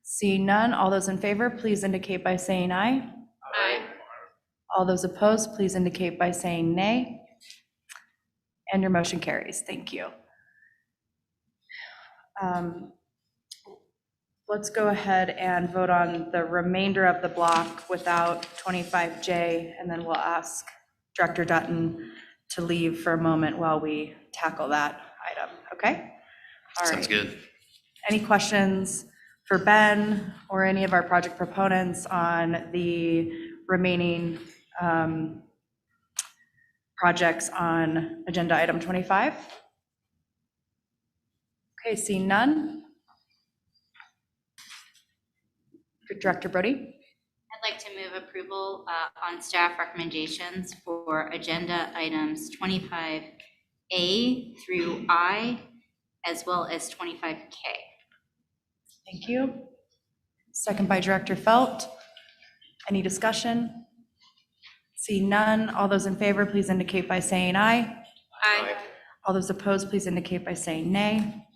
Seeing none, all those in favor, please indicate by saying aye. Aye. All those opposed, please indicate by saying nay. And your motion carries. Thank you. Let's go ahead and vote on the remainder of the block without 25J, and then we'll ask Director Dutton to leave for a moment while we tackle that item, okay? All right. Sounds good. Any questions for Ben or any of our project proponents on the remaining projects on agenda item 25? Okay, seeing none. Director Brody. I'd like to move approval on staff recommendations for agenda items 25A through I, as well as 25K. Thank you. Second by Director Felt. Any discussion? See none. All those in favor, please indicate by saying aye. Aye. All those opposed, please indicate by saying nay.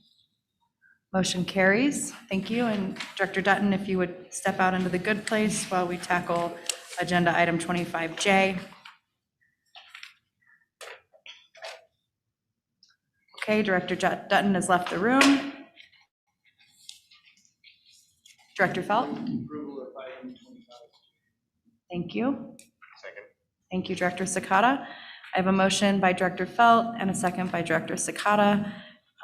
Motion carries. Thank you. And Director Dutton, if you would step out into the good place while we tackle agenda item 25J. Okay, Director Dutton has left the room. Director Felt? Approval of item 25. Thank you. Second. Thank you, Director Sakata. I have a motion by Director Felt and a second by Director Sakata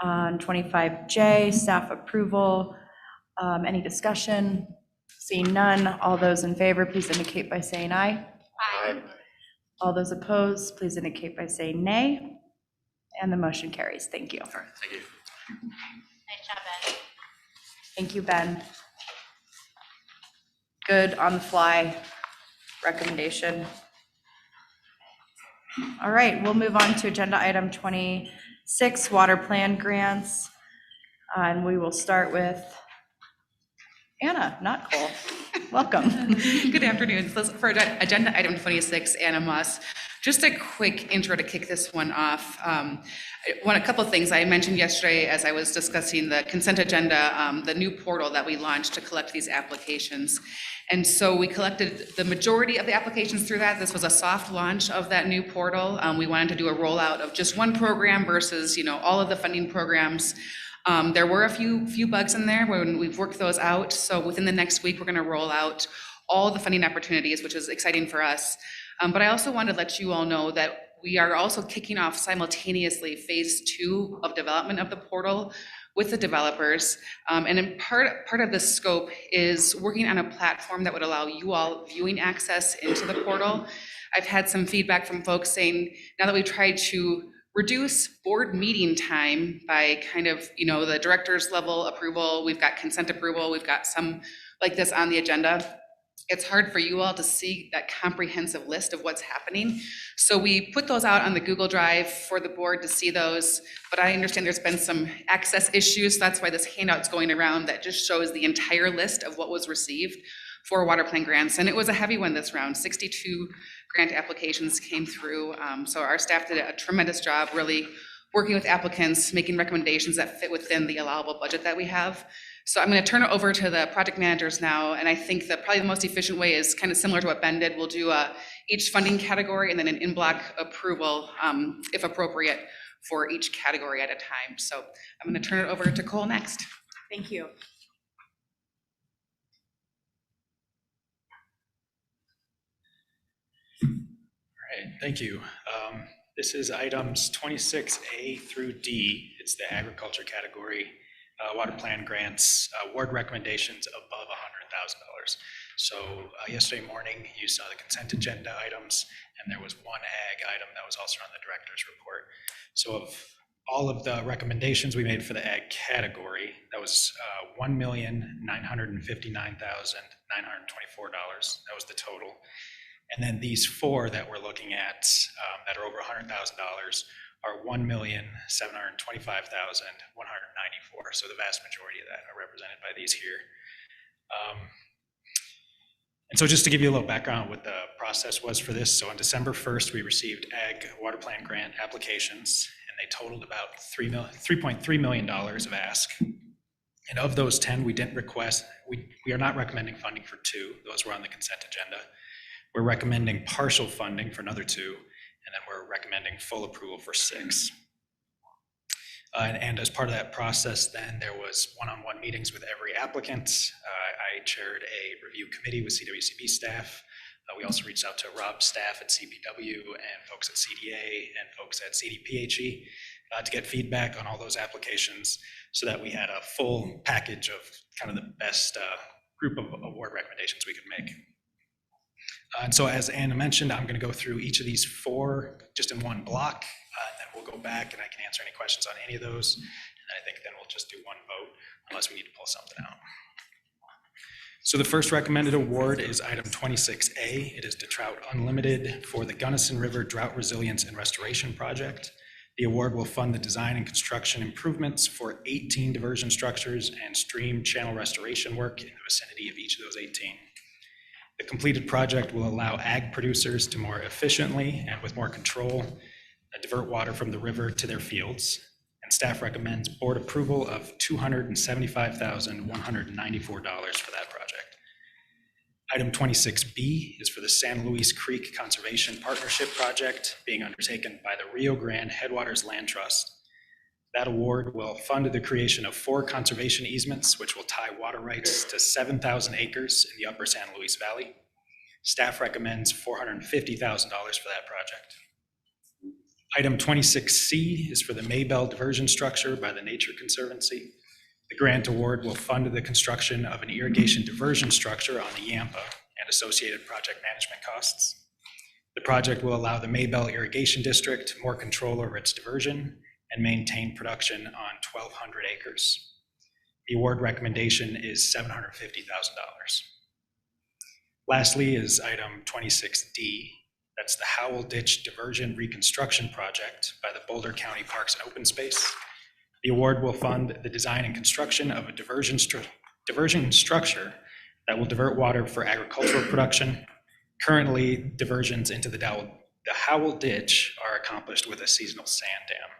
on 25J, staff approval. Any discussion? Seeing none, all those in favor, please indicate by saying aye. Aye. All those opposed, please indicate by saying nay. And the motion carries. Thank you. All right, thank you. Nice job, Ben. Thank you, Ben. Good on the fly recommendation. All right, we'll move on to agenda item 26, water plan grants. And we will start with Anna, not Cole. Welcome. Good afternoon. So for agenda item 26, Anna Moss. Just a quick intro to kick this one off. A couple of things I mentioned yesterday as I was discussing the consent agenda, the new portal that we launched to collect these applications. And so we collected the majority of the applications through that. This was a soft launch of that new portal. We wanted to do a rollout of just one program versus, all of the funding programs. There were a few bugs in there when we've worked those out. So within the next week, we're going to roll out all the funding opportunities, which is exciting for us. But I also wanted to let you all know that we are also kicking off simultaneously phase 2 of development of the portal with the developers. And in part of the scope is working on a platform that would allow you all viewing access into the portal. I've had some feedback from folks saying, now that we've tried to reduce board meeting time by kind of, the director's level approval, we've got consent approval, we've got some like this on the agenda. It's hard for you all to see that comprehensive list of what's happening. So we put those out on the Google Drive for the board to see those, but I understand there's been some access issues. That's why this handout's going around that just shows the entire list of what was received for water plan grants. And it was a heavy one this round. 62 grant applications came through. So our staff did a tremendous job really working with applicants, making recommendations that fit within the allowable budget that we have. So I'm going to turn it over to the project managers now. And I think that probably the most efficient way is kind of similar to what Ben did. We'll do each funding category and then an in-block approval, if appropriate, for each category at a time. So I'm going to turn it over to Cole next. Thank you. All right, thank you. This is items 26A through D. It's the agriculture category. Water plan grants, award recommendations above $100,000. So yesterday morning, you saw the consent agenda items, and there was one ag item that was also on the director's report. So of all of the recommendations we made for the ag category, that was $1,959,924. That was the total. And then these four that we're looking at that are over $100,000 are $1,725,194. So the vast majority of that are represented by these here. And so just to give you a little background on what the process was for this. So on December 1st, we received ag water plan grant applications, and they totaled about $3.3 million of ask. And of those 10, we didn't request, we are not recommending funding for 2. Those were on the consent agenda. We're recommending partial funding for another 2. And then we're recommending full approval for 6. And as part of that process, then there was one-on-one meetings with every applicant. I chaired a review committee with CWCB staff. We also reached out to Rob's staff at CPW and folks at CDA and folks at CDPHE to get feedback on all those applications so that we had a full package of kind of the best group of award recommendations we could make. And so as Anna mentioned, I'm going to go through each of these 4 just in one block, and then we'll go back and I can answer any questions on any of those. And I think then we'll just do one vote unless we need to pull something out. So the first recommended award is item 26A. It is to Drought Unlimited for the Gunnison River Drought Resilience and Restoration Project. The award will fund the design and construction improvements for 18 diversion structures and stream channel restoration work in the vicinity of each of those 18. The completed project will allow ag producers to more efficiently and with more control divert water from the river to their fields. And staff recommends board approval of $275,194 for that project. Item 26B is for the San Luis Creek Conservation Partnership Project being undertaken by the Rio Grande Headwaters Land Trust. That award will fund the creation of 4 conservation easements, which will tie water rights to 7,000 acres in the upper San Luis Valley. Staff recommends $450,000 for that project. Item 26C is for the Maybell diversion structure by the Nature Conservancy. The grant award will fund the construction of an irrigation diversion structure on the Yampa and associated project management costs. The project will allow the Maybell Irrigation District more control over its diversion and maintain production on 1,200 acres. The award recommendation is $750,000. Lastly is item 26D. That's the Howell Ditch Diversion Reconstruction Project by the Boulder County Parks and Open Space. The award will fund the design and construction of a diversion structure that will divert water for agricultural production. Currently, diversions into the Howell Ditch are accomplished with a seasonal sand dam.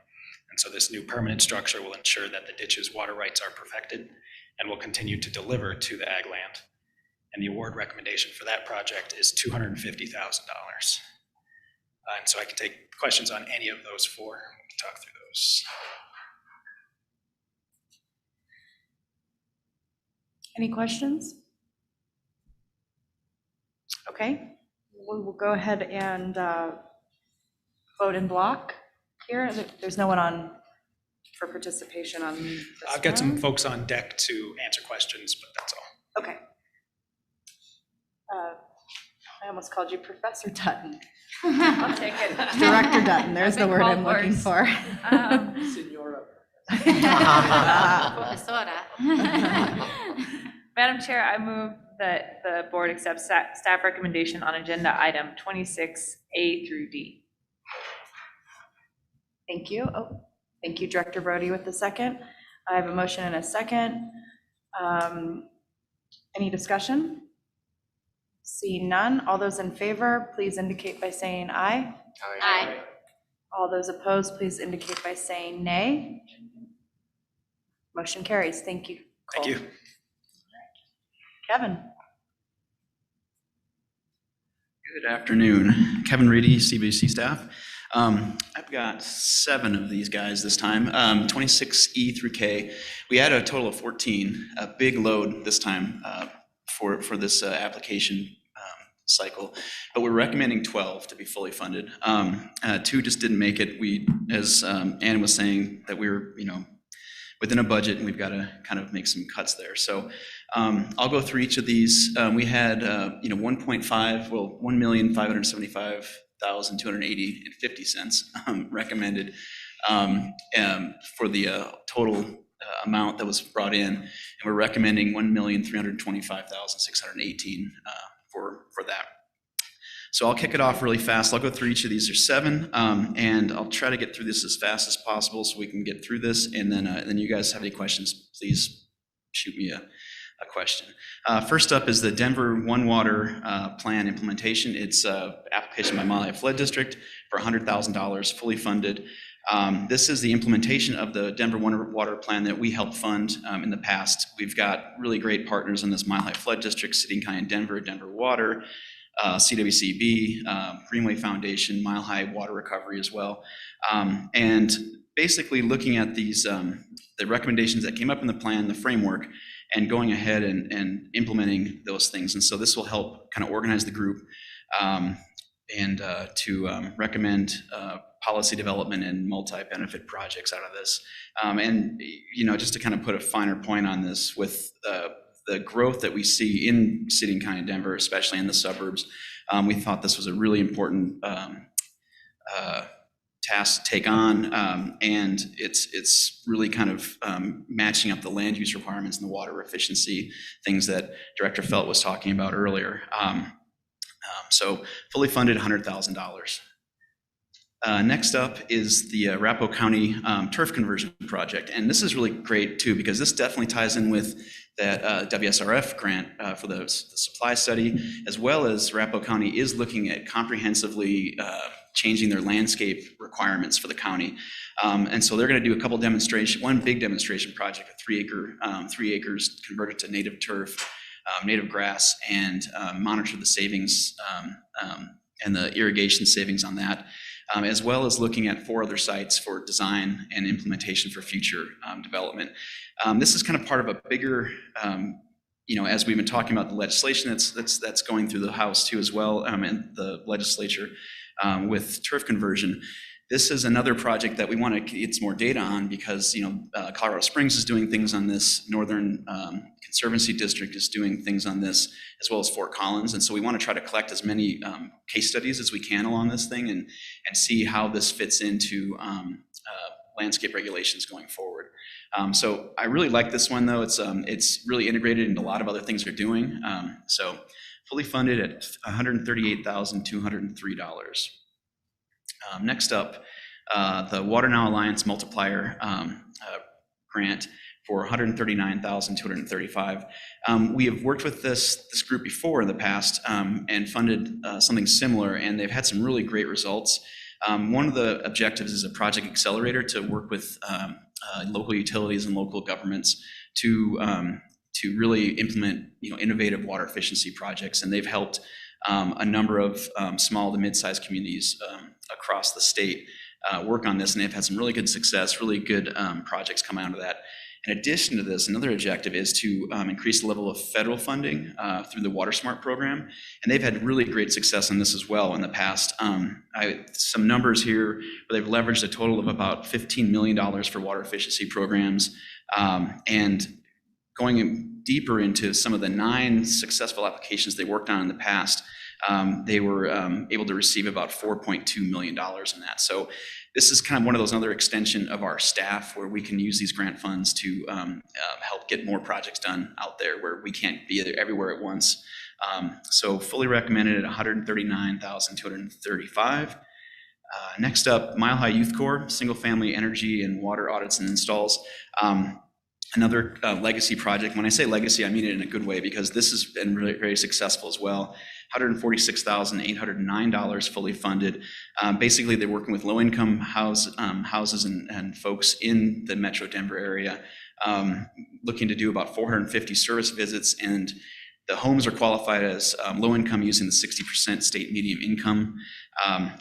And so this new permanent structure will ensure that the ditch's water rights are perfected and will continue to deliver to the ag land. And the award recommendation for that project is $250,000. And so I can take questions on any of those 4. We can talk through those. Any questions? Okay, we will go ahead and vote in block here. There's no one on for participation on this I've got some one. folks on deck to answer questions, but that's all. Okay. I almost called you Professor Dutton. I'll take it. Director Dutton, there's the word I'm looking for. Senora. Professora. Madam Chair, I move that the board accepts staff recommendation on agenda item 26A through D. Thank you. Oh, thank you, Director Brody, with the second. I have a motion and a second. Any discussion? Seeing none, all those in favor, please indicate by saying aye. Aye. All those opposed, please indicate by saying nay. Motion carries. Thank you, Cole. Thank you. Kevin. Good afternoon. Kevin Reedy, CBC staff. I've got 7 of these guys this time, 26E through K. We had a total of 14, a big load this time for this application cycle, but we're recommending 12 to be fully funded. 2 just didn't make it. We, as Ann was saying, that we were, within a budget, and we've got to kind of make some cuts there. So I'll go through each of these. We had, 1,575,280.50 recommended for the total amount that was brought in, and we're recommending 1,325,618 for that. So I'll kick it off really fast. I'll go through each of these. There's 7, and I'll try to get through this as fast as possible so we can get through this. And then you guys have any questions, please shoot me a question. First up is the Denver One Water Plan Implementation. It's application by Mile High Flood District for $100,000, fully funded. This is the implementation of the Denver One Water Plan that we helped fund in the past. We've got really great partners in this Mile High Flood District, City and County Denver Water, CWCB, Greenway Foundation, Mile High Water Recovery as well. And basically looking at these, the recommendations that came up in the plan, the framework, and going ahead and implementing those things. And so this will help kind of organize the group and to recommend policy development and multi-benefit projects out of this. And, just to kind of put a finer point on this, with the growth that we see in City and County Denver, especially in the suburbs, we thought this was a really important task to take on, and it's really kind of matching up the land use requirements and the water efficiency things that Director Felt was talking about earlier. So fully funded, $100,000. Next up is the Arapahoe County turf conversion project, and this is really great too because this definitely ties in with that WSRF grant for the supply study, as well as Arapahoe County is looking at comprehensively changing their landscape requirements for the county. And so they're going to do a couple one big demonstration project, a 3 acres converted to native turf, native grass, and monitor the savings and the irrigation savings on that. as well as looking at 4 other sites for design and implementation for future development. This is kind of part of a bigger, as we've been talking about the legislation that's going through the House too as well, and the legislature with turf conversion. This is another project that we want to get some more data on because, Colorado Springs is doing things on this, Northern Conservancy District is doing things on this, as well as Fort Collins. And so we want to try to collect as many case studies as we can along this thing and see how this fits into landscape regulations going forward. So I really like this one though. It's really integrated into a lot of other things they're doing. So fully funded at $138,203. Next up, the Water Now Alliance Multiplier grant for $139,235. We have worked with this group before in the past and funded something similar, and they've had some really great results. One of the objectives is a project accelerator to work with local utilities and local governments to really implement innovative water efficiency projects, and they've helped a number of small to mid-sized communities across the state work on this, and they've had some really good success, really good projects come out of that. In addition to this, another objective is to increase the level of federal funding through the Water Smart program, and they've had really great success on this as well in the past. Some numbers here where they've leveraged a total of about $15 million for water efficiency programs, and going deeper into some of the 9 successful applications they worked on in the past, they were able to receive about $4.2 million in that. So this is kind of one of those other extension of our staff where we can use these grant funds to help get more projects done out there where we can't be everywhere at once. So fully recommended at $139,235. Next up, Mile High Youth Corps, single family energy and water audits and installs. Another legacy project. When I say legacy, I mean it in a good way because this has been really very successful as well. $146,809 fully funded. Basically, they're working with low-income houses and folks in the Metro Denver area, looking to do about 450 service visits, and the homes are qualified as low-income using the 60% state median income.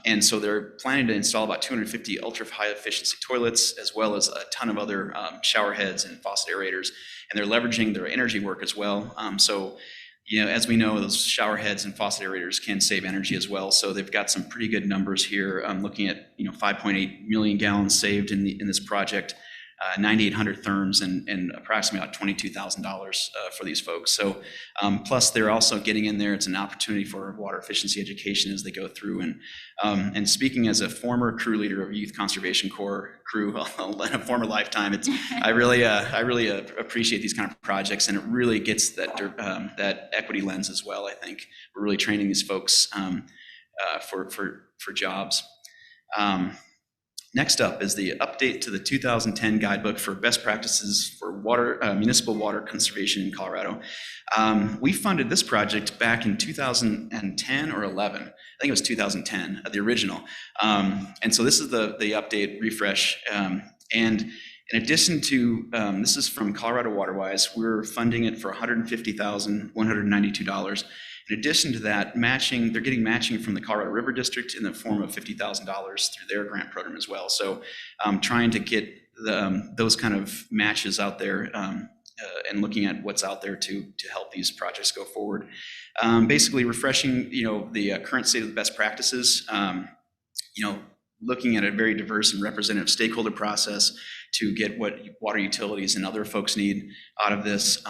And so they're planning to install about 250 ultra-high efficiency toilets, as well as a ton of other shower heads and faucet aerators. And they're leveraging their energy work as well. As we know, those shower heads and faucet aerators can save energy as well. So they've got some pretty good numbers here. Looking at 5.8 million gallons saved in this project, 9,800 therms, and approximately about $22,000 for these folks. So plus they're also getting in there. It's an opportunity for water efficiency education as they go through. And speaking as a former crew leader of Youth Conservation Corps crew in a former lifetime, I really appreciate these kind of projects, and it really gets that equity lens as well. I think we're really training these folks for jobs. Next up is the update to the 2010 guidebook for best practices for municipal water conservation in Colorado. We funded this project back in 2010 or 11. I think it was 2010, the original. And so this is the update refresh. And in addition to, this is from Colorado WaterWise, we're funding it for $150,192. In addition to that, they're getting matching from the Colorado River District in the form of $50,000 through their grant program as well. So trying to get those kind of matches out there and looking at what's out there to help these projects go forward. Basically refreshing, the current state of the best practices, looking at a very diverse and representative stakeholder process to get what water utilities and other folks need out of this.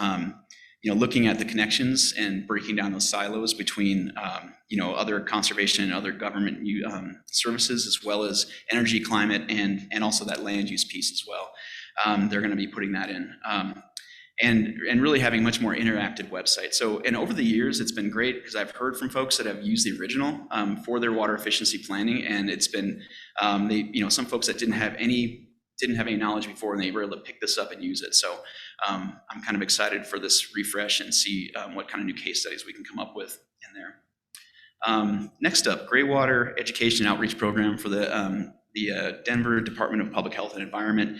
Looking at the connections and breaking down those silos between, other conservation and other government services, as well as energy, climate, and also that land use piece as well. They're going to be putting that in. And really having much more interactive website. So, and over the years, it's been great because I've heard from folks that have used the original for their water efficiency planning, and it's been, some folks that didn't have any knowledge before, and they were able to pick this up and use it. So I'm kind of excited for this refresh and see what kind of new case studies we can come up with in there. Next up, Gray Water Education Outreach Program for the Denver Department of Public Health and Environment.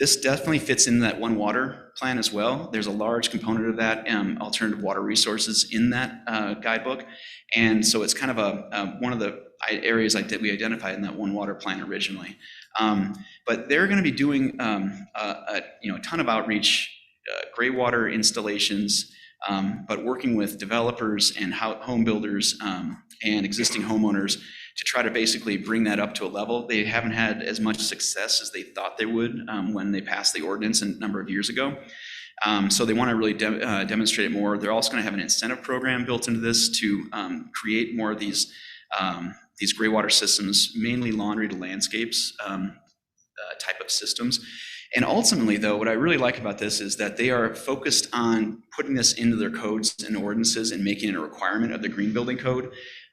This definitely fits in that One Water plan as well. There's a large component of that, alternative water resources in that guidebook. And so it's kind of one of the areas we identified in that one water plan originally. But they're going to be doing a ton of outreach, gray water installations, but working with developers and home builders and existing homeowners to try to basically bring that up to a level. They haven't had as much success as they thought they would when they passed the ordinance a number of years ago. So they want to really demonstrate it more. They're also going to have an incentive program built into this to create more of these gray water systems, mainly laundry to landscapes type of systems. And ultimately, though, what I really like about this is that they are focused on putting this into their codes and ordinances and making it a requirement of the green building code.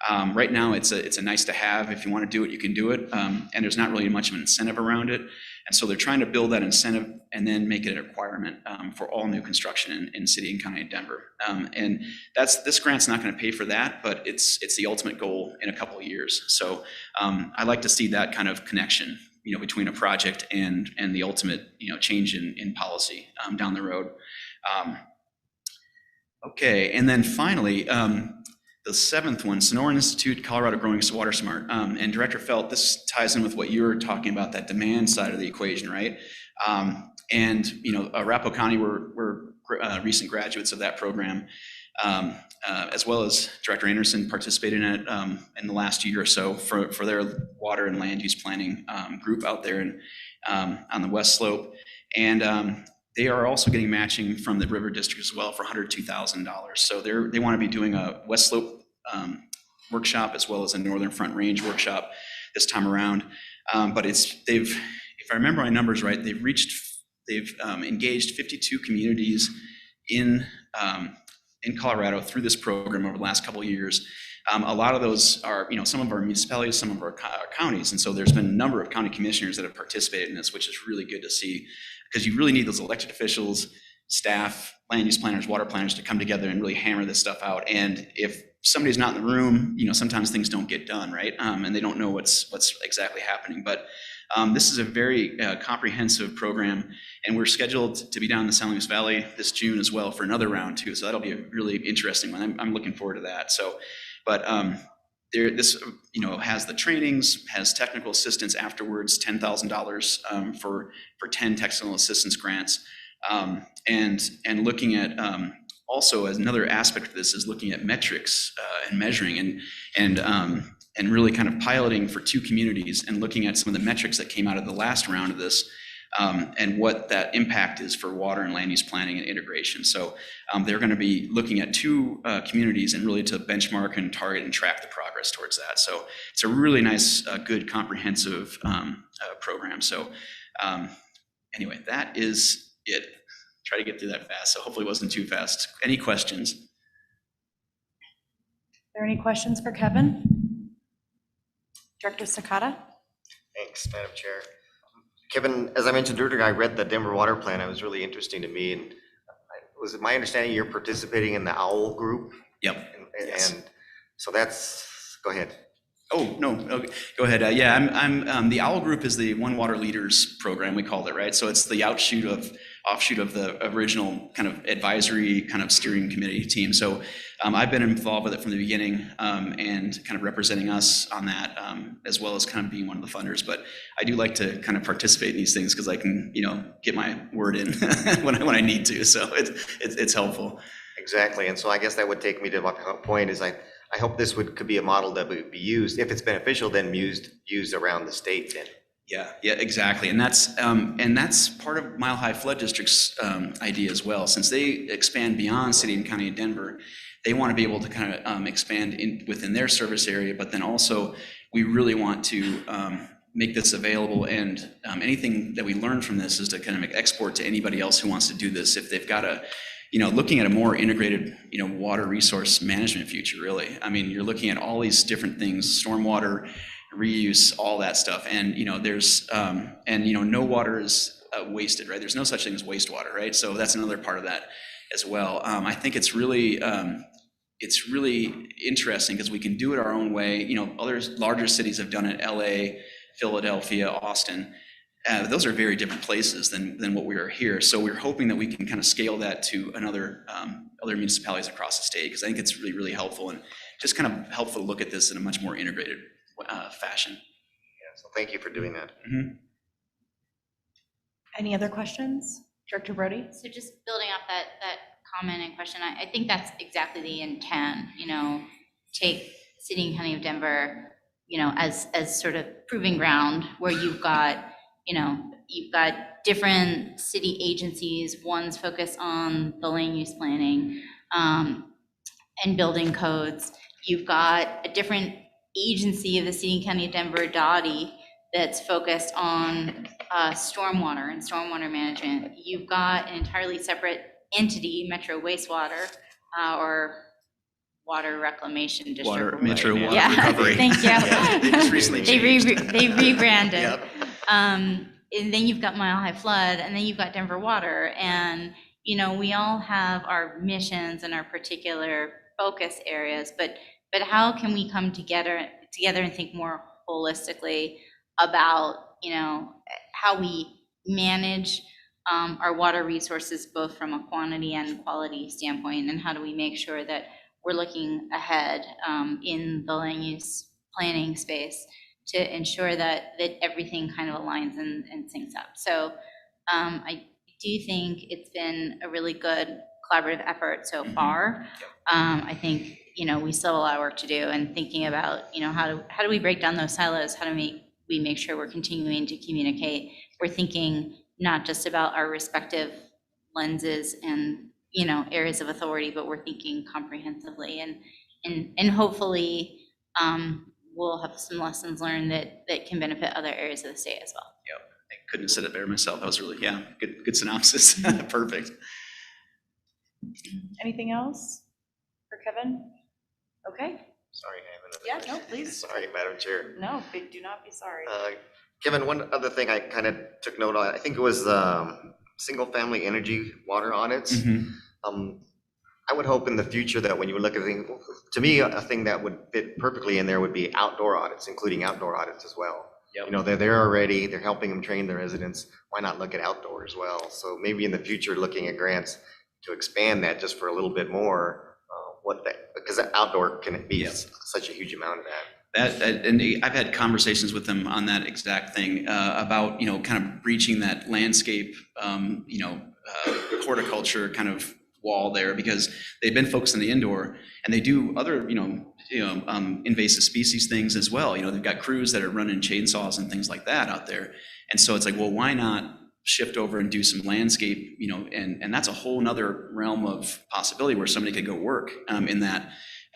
Right now, it's a nice to have. If you want to do it, you can do it. And there's not really much of an incentive around it. And so they're trying to build that incentive and then make it a requirement for all new construction in city and county of Denver. And this grant's not going to pay for that, but it's the ultimate goal in a couple of years. So I like to see that kind of connection, between a project and the ultimate, change in policy down the road. Okay, and then finally, the seventh one, Sonoran Institute, Colorado Growing Water Smart. And Director Felt, this ties in with what you were talking about, that demand side of the equation, right? Arapahoe County, we're recent graduates of that program, as well as Director Anderson participated in it in the last year or so for their water and land use planning group out there on the West Slope. And they are also getting matching from the River District as well for $102,000. So they want to be doing a West Slope workshop as well as a Northern Front Range workshop this time around. But if I remember my numbers right, they've engaged 52 communities in Colorado through this program over the last couple of years. A lot of those are, some of our municipalities, some of our counties. And so there's been a number of county commissioners that have participated in this, which is really good to see, because you really need those elected officials, staff, land use planners, water planners to come together and really hammer this stuff out. And if somebody's not in the room, sometimes things don't get done, right? And they don't know what's exactly happening. But this is a very comprehensive program, and we're scheduled to be down in the San Luis Valley this June as well for another round too. So that'll be a really interesting one. I'm looking forward to that. So, but this has the trainings, has technical assistance afterwards, $10,000 for 10 technical assistance grants, and looking at also as another aspect of this is looking at metrics and measuring and really kind of piloting for 2 communities and looking at some of the metrics that came out of the last round of this, and what that impact is for water and land use planning and integration. So they're going to be looking at 2 communities and really to benchmark and target and track the progress towards that. So it's a really nice, good, comprehensive program. So anyway, that is it. Try to get through that fast. So hopefully it wasn't too fast. Any questions? Are there any questions for Kevin? Director Sakata? Thanks, Madam Chair. Kevin, as I mentioned earlier, I read the Denver Water Plan. It was really interesting to me. And was it my understanding you're participating in the OWL group? Yep. Yes. And so go ahead. Oh, no, okay. Go ahead. Yeah, I'm the OWL group is the One Water Leaders program, we called it, right? So it's the offshoot of the original kind of advisory kind of steering committee team. So I've been involved with it from the beginning, and kind of representing us on that, as well as kind of being one of the funders. But I do like to kind of participate in these things because I can, get my word in when I need to. So it's helpful. Exactly. And so I guess that would take me to my point is I hope this could be a model that would be used, if it's beneficial, then used around the state then. Yeah, exactly. And that's part of Mile High Flood District's idea as well. Since they expand beyond city and county of Denver, they want to be able to kind of expand within their service area, but then also we really want to make this available, and anything that we learn from this is to kind of export to anybody else who wants to do this. If they've got looking at a more integrated, water resource management future, really. I mean, you're looking at all these different things, stormwater, reuse, all that stuff. And, there's, no water is wasted, right? There's no such thing as wastewater, right? So that's another part of that as well. I think it's really interesting because we can do it our own way. Other larger cities have done it, LA, Philadelphia, Austin. Those are very different places than what we are here. So we're hoping that we can kind of scale that to other municipalities across the state, because I think it's really, really helpful and just kind of helpful to look at this in a much more integrated fashion. Yeah, so thank you for doing that. Mhm. Any other questions? Director Brody? So just building off that comment and question, I think that's exactly the intent, take City and County of Denver, as sort of proving ground where you've got different city agencies, one's focused on the land use planning and building codes. You've got a different agency of the City and County of Denver, DOTI, that's focused on stormwater and stormwater management. You've got an entirely separate entity, Metro Wastewater, or Water Reclamation District. Metro Water Yeah, Recovery. thank you. Yeah, they just recently They rebranded. Yep. And then you've got Mile High Flood, and then you've got Denver Water, and we all have our missions and our particular focus areas, but how can we come together and think more holistically about how we manage our water resources, both from a quantity and quality standpoint, and how do we make sure that we're looking ahead in the land use planning space to ensure that everything kind of aligns and syncs up. So I do think it's been a really good collaborative effort so far. I think we still have a lot of work to do, and thinking about how do we break down those silos? How do we make sure we're continuing to communicate? We're thinking not just about our respective lenses and areas of authority, but we're thinking comprehensively, and hopefully we'll have some lessons learned that can benefit other areas of the state as well. Yep, I couldn't have said it better myself. That was really, good synopsis. Perfect. Anything else for Kevin? Okay. Sorry, I have another Yeah, no, please. Sorry, Madam Chair. No, do not be sorry. Kevin, one other thing I kind of took note on, I think it was single-family energy water audits. I would hope in the future that when you look at things, to me, a thing that would fit perfectly in there would be outdoor audits, including outdoor audits as well. Yep. They're there already, they're helping them train their residents. Why not look at outdoor as well? So maybe in the future, looking at grants to expand that just for a little bit more, because outdoor can be such a huge amount of that. And I've had conversations with them on that exact thing about kind of breaching that landscape horticulture kind of wall there, because they've been focused on the indoor, and they do other invasive species things as well. They've got crews that are running chainsaws and things like that out there, and so it's like, well, why not shift over and do some landscape, and that's a whole nother realm of possibility where somebody could go work in that.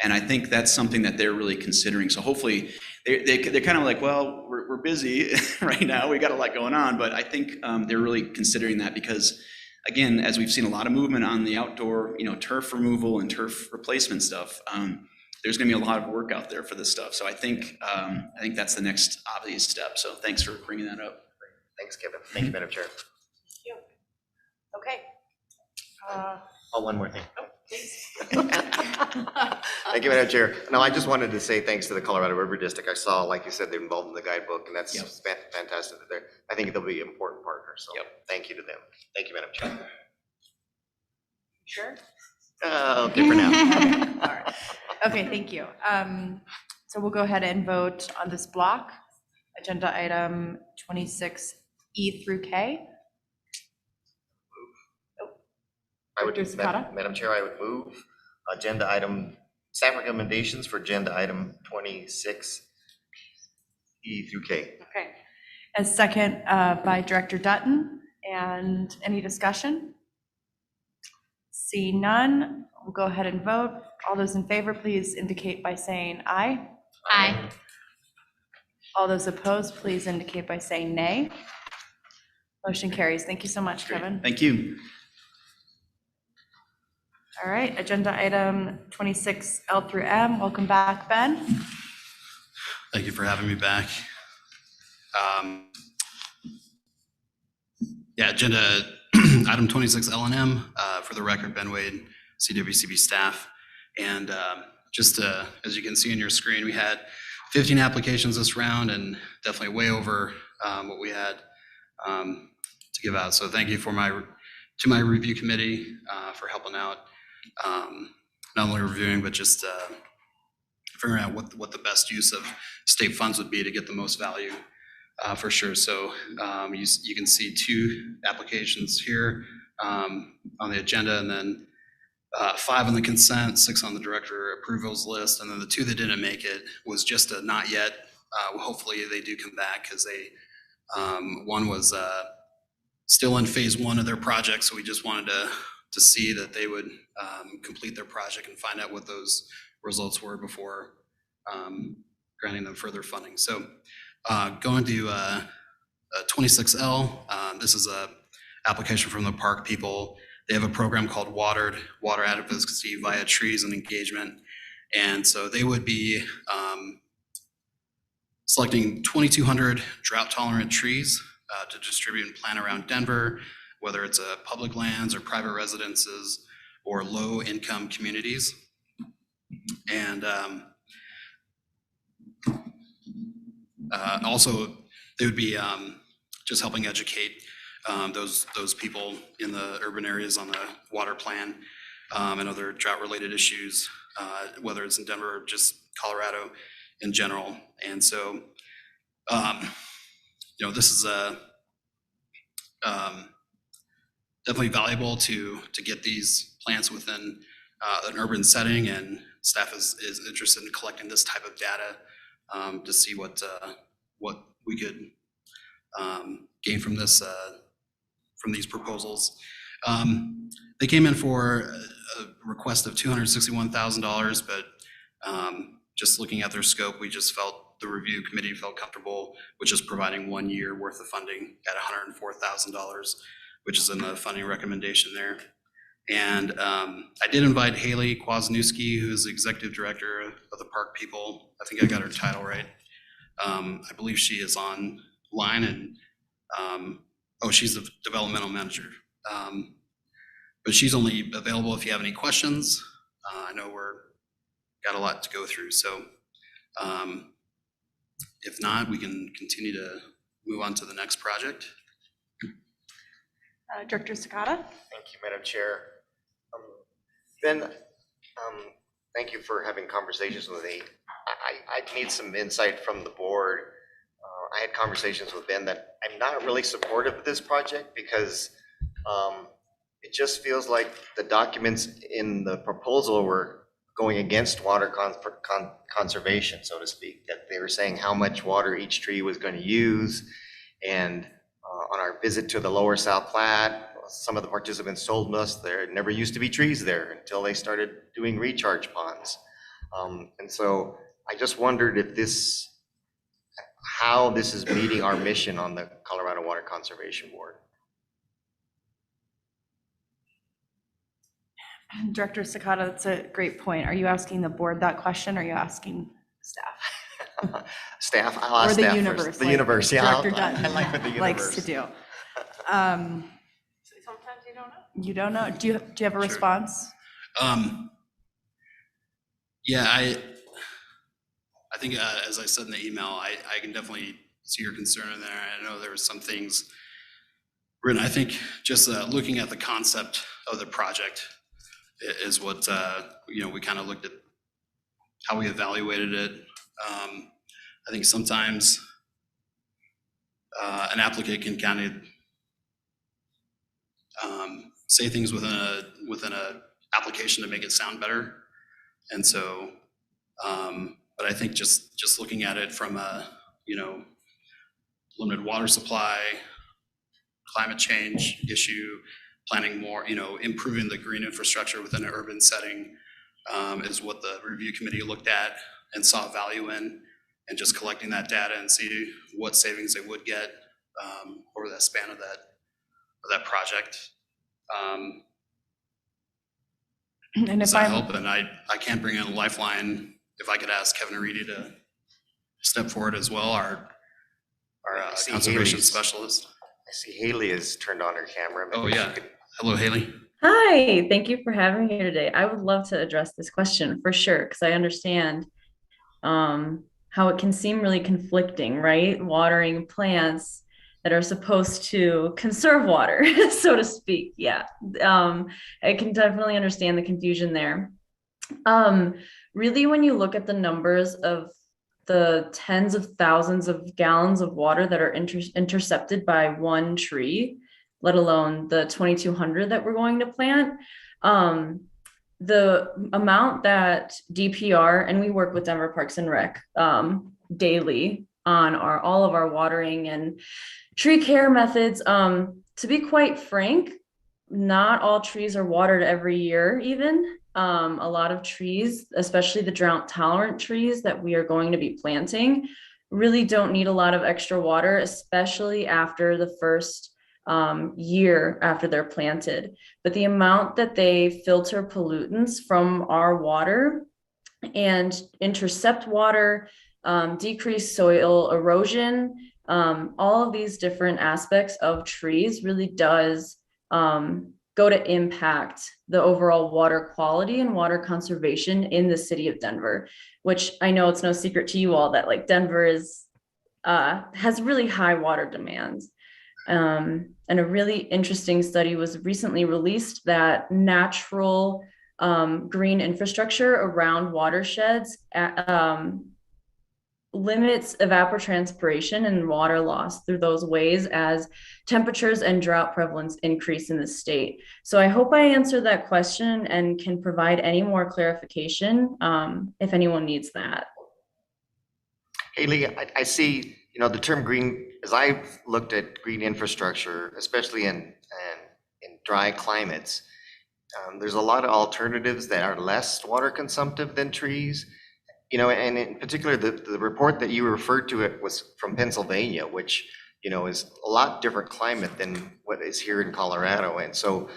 And I think that's something that they're really considering. So hopefully they're kind of like, well, we're busy right now. We got a lot going on, but I think they're really considering that because, again, as we've seen a lot of movement on the outdoor, turf removal and turf replacement stuff, there's going to be a lot of work out there for this stuff. So I think that's the next obvious step. So thanks for bringing that up. Thanks, Kevin. Thank you, Madam Chair. Thank you. Okay. One more thing. Oh, please. Thank you, Madam Chair. No, I just wanted to say thanks to the Colorado River District. I saw, like you said, they're involved in the guidebook, and that's fantastic. I think they'll be an important partner. So thank you to them. Thank you, Madam Chair. Sure. Okay, for now. Okay. All right. Okay, thank you. So we'll go ahead and vote on this block. Agenda item 26E through K. Madam Chair, I would move staff recommendations for agenda item 26E through K. Okay. As second by Director Dutton. And any discussion? See none, we'll go ahead and vote. All those in favor, please indicate by saying aye. Aye. All those opposed, please indicate by saying nay. Motion carries. Thank you so much, Kevin. Thank you. All right, agenda item 26L through M. Welcome back, Ben. Thank you for having me back. Agenda item 26L and M, for the record, Ben Wade, CWCB staff. And just as you can see on your screen, we had 15 applications this round and definitely way over what we had to give out. So thank you to my review committee for helping out, not only reviewing, but just figuring out what the best use of state funds would be to get the most value for sure. So you can see 2 applications here on the agenda, and then 5 on the consent, 6 on the director approvals list, and then the 2 that didn't make it was just a not yet. Hopefully they do come back, because they one was still in phase 1 of their project, so we just wanted to see that they would complete their project and find out what those results were before granting them further funding. So going to 26L, this is a application from the park people. They have a program called Water Advocacy via Trees and Engagement. And so they would be selecting 2,200 drought tolerant trees to distribute and plant around Denver, whether it's public lands or private residences or low income communities. And also they would be just helping educate those people in the urban areas on the water plan and other drought related issues, whether it's in Denver or just Colorado in general. And so, this is definitely valuable to get these plants within an urban setting, and staff is interested in collecting this type of data to see what we could gain from this from these proposals. They came in for a request of $261,000, but just looking at their scope, we just felt the review committee felt comfortable with just providing 1 year worth of funding at $104,000, which is in the funding recommendation there. And I did invite Haley Kwasniewski, who is the executive director of the park people. I think I got her title right. I believe she is online, and she's the developmental manager. But she's only available if you have any questions. I know we're got a lot to go through, so if not, we can continue to move on to the next project. Director Sakata. Thank you, Madam Chair. Ben, thank you for having conversations with me. I need some insight from the board. I had conversations with Ben that I'm not really supportive of this project because it just feels like the documents in the proposal were going against water conservation, so to speak, that they were saying how much water each tree was going to use. And on our visit to the lower South Platte, some of the participants told us there never used to be trees there until they started doing recharge ponds. And so I just wondered if how this is meeting our mission on the Colorado Water Conservation Board. Director Sakata, that's a great point. Are you asking the board that question, or are you asking staff? Staff, I'll ask or the staff universe, first. The like universe, yeah. Director Dutton I like what the universe likes to do. Sometimes you don't know. You don't know. Do you have a response? Yeah, I think as I said in the email, I can definitely see your concern in there. I know there were some things written. I think just looking at the concept of the project is what we kind of looked at how we evaluated it. I think sometimes an applicant can kind of say things within a application to make it sound better, and so. But I think just looking at it from a limited water supply, climate change issue, planning more, improving the green infrastructure within an urban setting is what the review committee looked at and saw value in, and just collecting that data and see what savings they would get over that span of that project. And if I help, and I can't bring in a lifeline. If I could ask Kevin Reedy to step forward as well, our conservation specialist. I see Haley has turned on her camera. Maybe yeah. Hello, Haley. Hi, thank you for having me here today. I would love to address this question for sure, because I understand how it can seem really conflicting, right? Watering plants that are supposed to conserve water, so to speak. Yeah, I can definitely understand the confusion there. Really, when you look at the numbers of the tens of thousands of gallons of water that are intercepted by one tree, let alone the 2,200 that we're going to plant, the amount that DPR, and we work with Denver Parks and Rec daily on all of our watering and tree care methods. To be quite frank, not all trees are watered every year even. A lot of trees, especially the drought tolerant trees that we are going to be planting, really don't need a lot of extra water, especially after the first year after they're planted. But the amount that they filter pollutants from our water and intercept water, decrease soil erosion, all of these different aspects of trees really does go to impact the overall water quality and water conservation in the city of Denver, which I know it's no secret to you all that like Denver has really high water demands. And a really interesting study was recently released that natural green infrastructure around watersheds limits evapotranspiration and water loss through those ways as temperatures and drought prevalence increase in the state. So I hope I answered that question and can provide any more clarification if anyone needs that. Haley, I see, the term green, as I've looked at green infrastructure, especially in dry climates, there's a lot of alternatives that are less water consumptive than trees. And in particular, the report that you referred to it was from Pennsylvania, which, is a lot different climate than what is here in Colorado. And so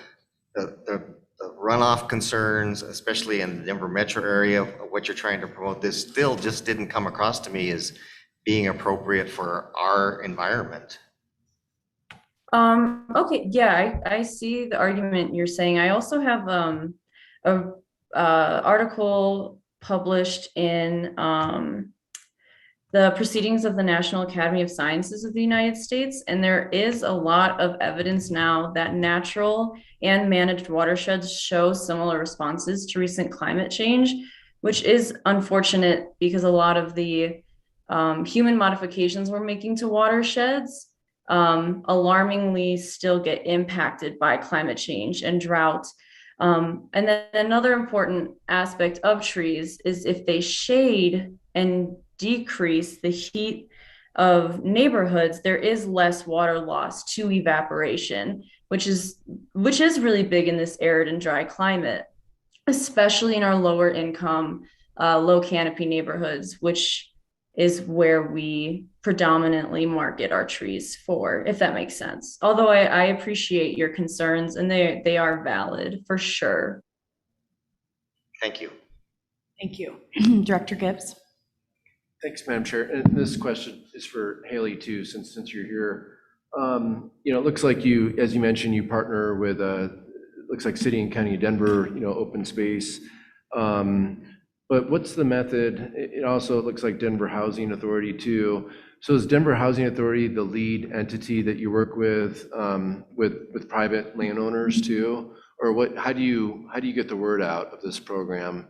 the runoff concerns, especially in the Denver metro area, of what you're trying to promote, this still just didn't come across to me as being appropriate for our environment. Okay, yeah, I see the argument you're saying. I also have a article published in the Proceedings of the National Academy of Sciences of the United States, and there is a lot of evidence now that natural and managed watersheds show similar responses to recent climate change, which is unfortunate because a lot of the human modifications we're making to watersheds alarmingly still get impacted by climate change and drought. And then another important aspect of trees is if they shade and decrease the heat of neighborhoods, there is less water loss to evaporation, which is really big in this arid and dry climate, especially in our lower income, low canopy neighborhoods, which is where we predominantly market our trees for, if that makes sense. Although I appreciate your concerns and they are valid for sure. Thank you. Thank you. Director Gibbs. Thanks, Madam Chair. And this question is for Haley too, since you're here. It looks like you, as you mentioned, you partner with looks like City and County of Denver, open space. But what's the method? It also looks like Denver Housing Authority too. So is Denver Housing Authority the lead entity that you work with private landowners too? Or what? How do you get the word out of this program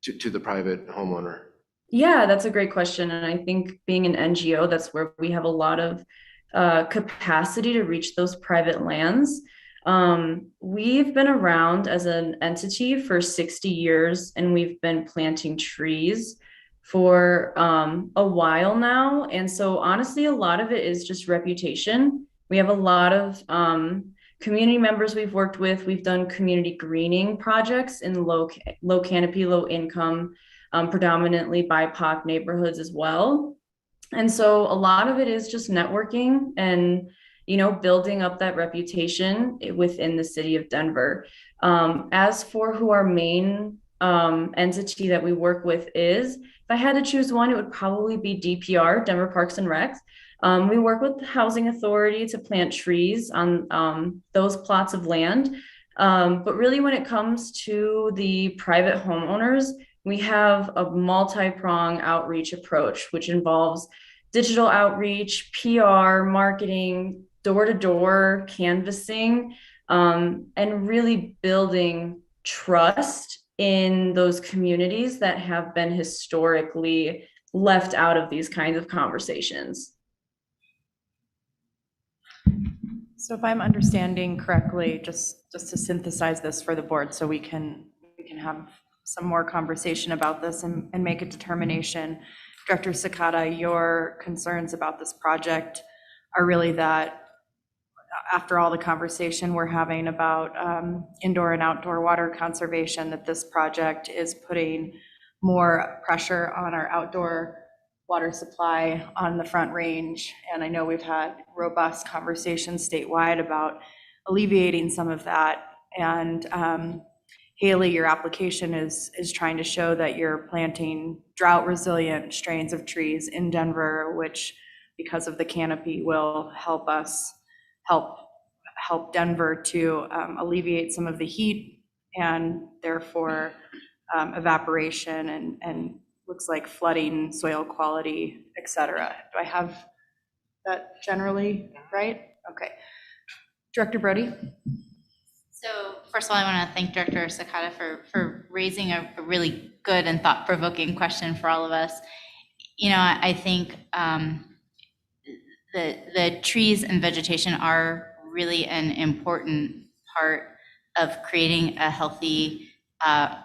to the private homeowner? Yeah, that's a great question. And I think being an NGO, that's where we have a lot of capacity to reach those private lands. We've been around as an entity for 60 years and we've been planting trees for a while now. And so honestly, a lot of it is just reputation. We have a lot of community members we've worked with. We've done community greening projects in low canopy, low income, predominantly BIPOC neighborhoods as well. And so a lot of it is just networking and building up that reputation within the city of Denver. As for who our main entity that we work with is, if I had to choose one, it would probably be DPR, Denver Parks and Recs. We work with the Housing Authority to plant trees on those plots of land. But really when it comes to the private homeowners, we have a multi-pronged outreach approach, which involves digital outreach, PR, marketing, door-to-door canvassing, and really building trust in those communities that have been historically left out of these kinds of conversations. So if I'm understanding correctly, just to synthesize this for the board so we can have some more conversation about this and make a determination. Director Sakata, your concerns about this project are really that after all the conversation we're having about indoor and outdoor water conservation, that this project is putting more pressure on our outdoor water supply on the Front Range. And I know we've had robust conversations statewide about alleviating some of that. And Haley, your application is trying to show that you're planting drought resilient strains of trees in Denver, which because of the canopy will help Denver to alleviate some of the heat and therefore evaporation and looks like flooding, soil quality, et cetera. Do I have that generally right? Okay. Director Brody. So first of all, I want to thank Director Sakata for raising a really good and thought-provoking question for all of us. You know, I think the trees and vegetation are really an important part of creating a healthy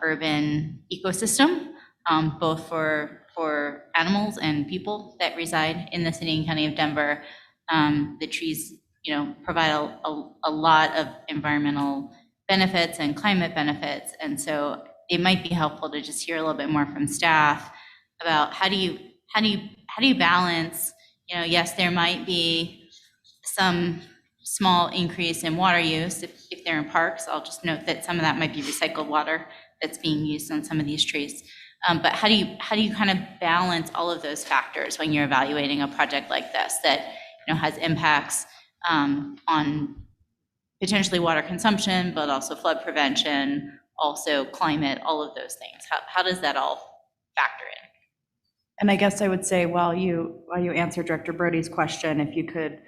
urban ecosystem, both for animals and people that reside in the city and county of Denver. The trees, you know, provide a lot of environmental benefits and climate benefits. And so it might be helpful to just hear a little bit more from staff about how do you balance, you know, yes, there might be some small increase in water use if they're in parks. I'll just note that some of that might be recycled water that's being used on some of these trees. But how do you kind of balance all of those factors when you're evaluating a project like this that, you know, has impacts on potentially water consumption, but also flood prevention, also climate, all of those things? How does that all factor in? And I guess I would say while you answer Director Brody's question, if you could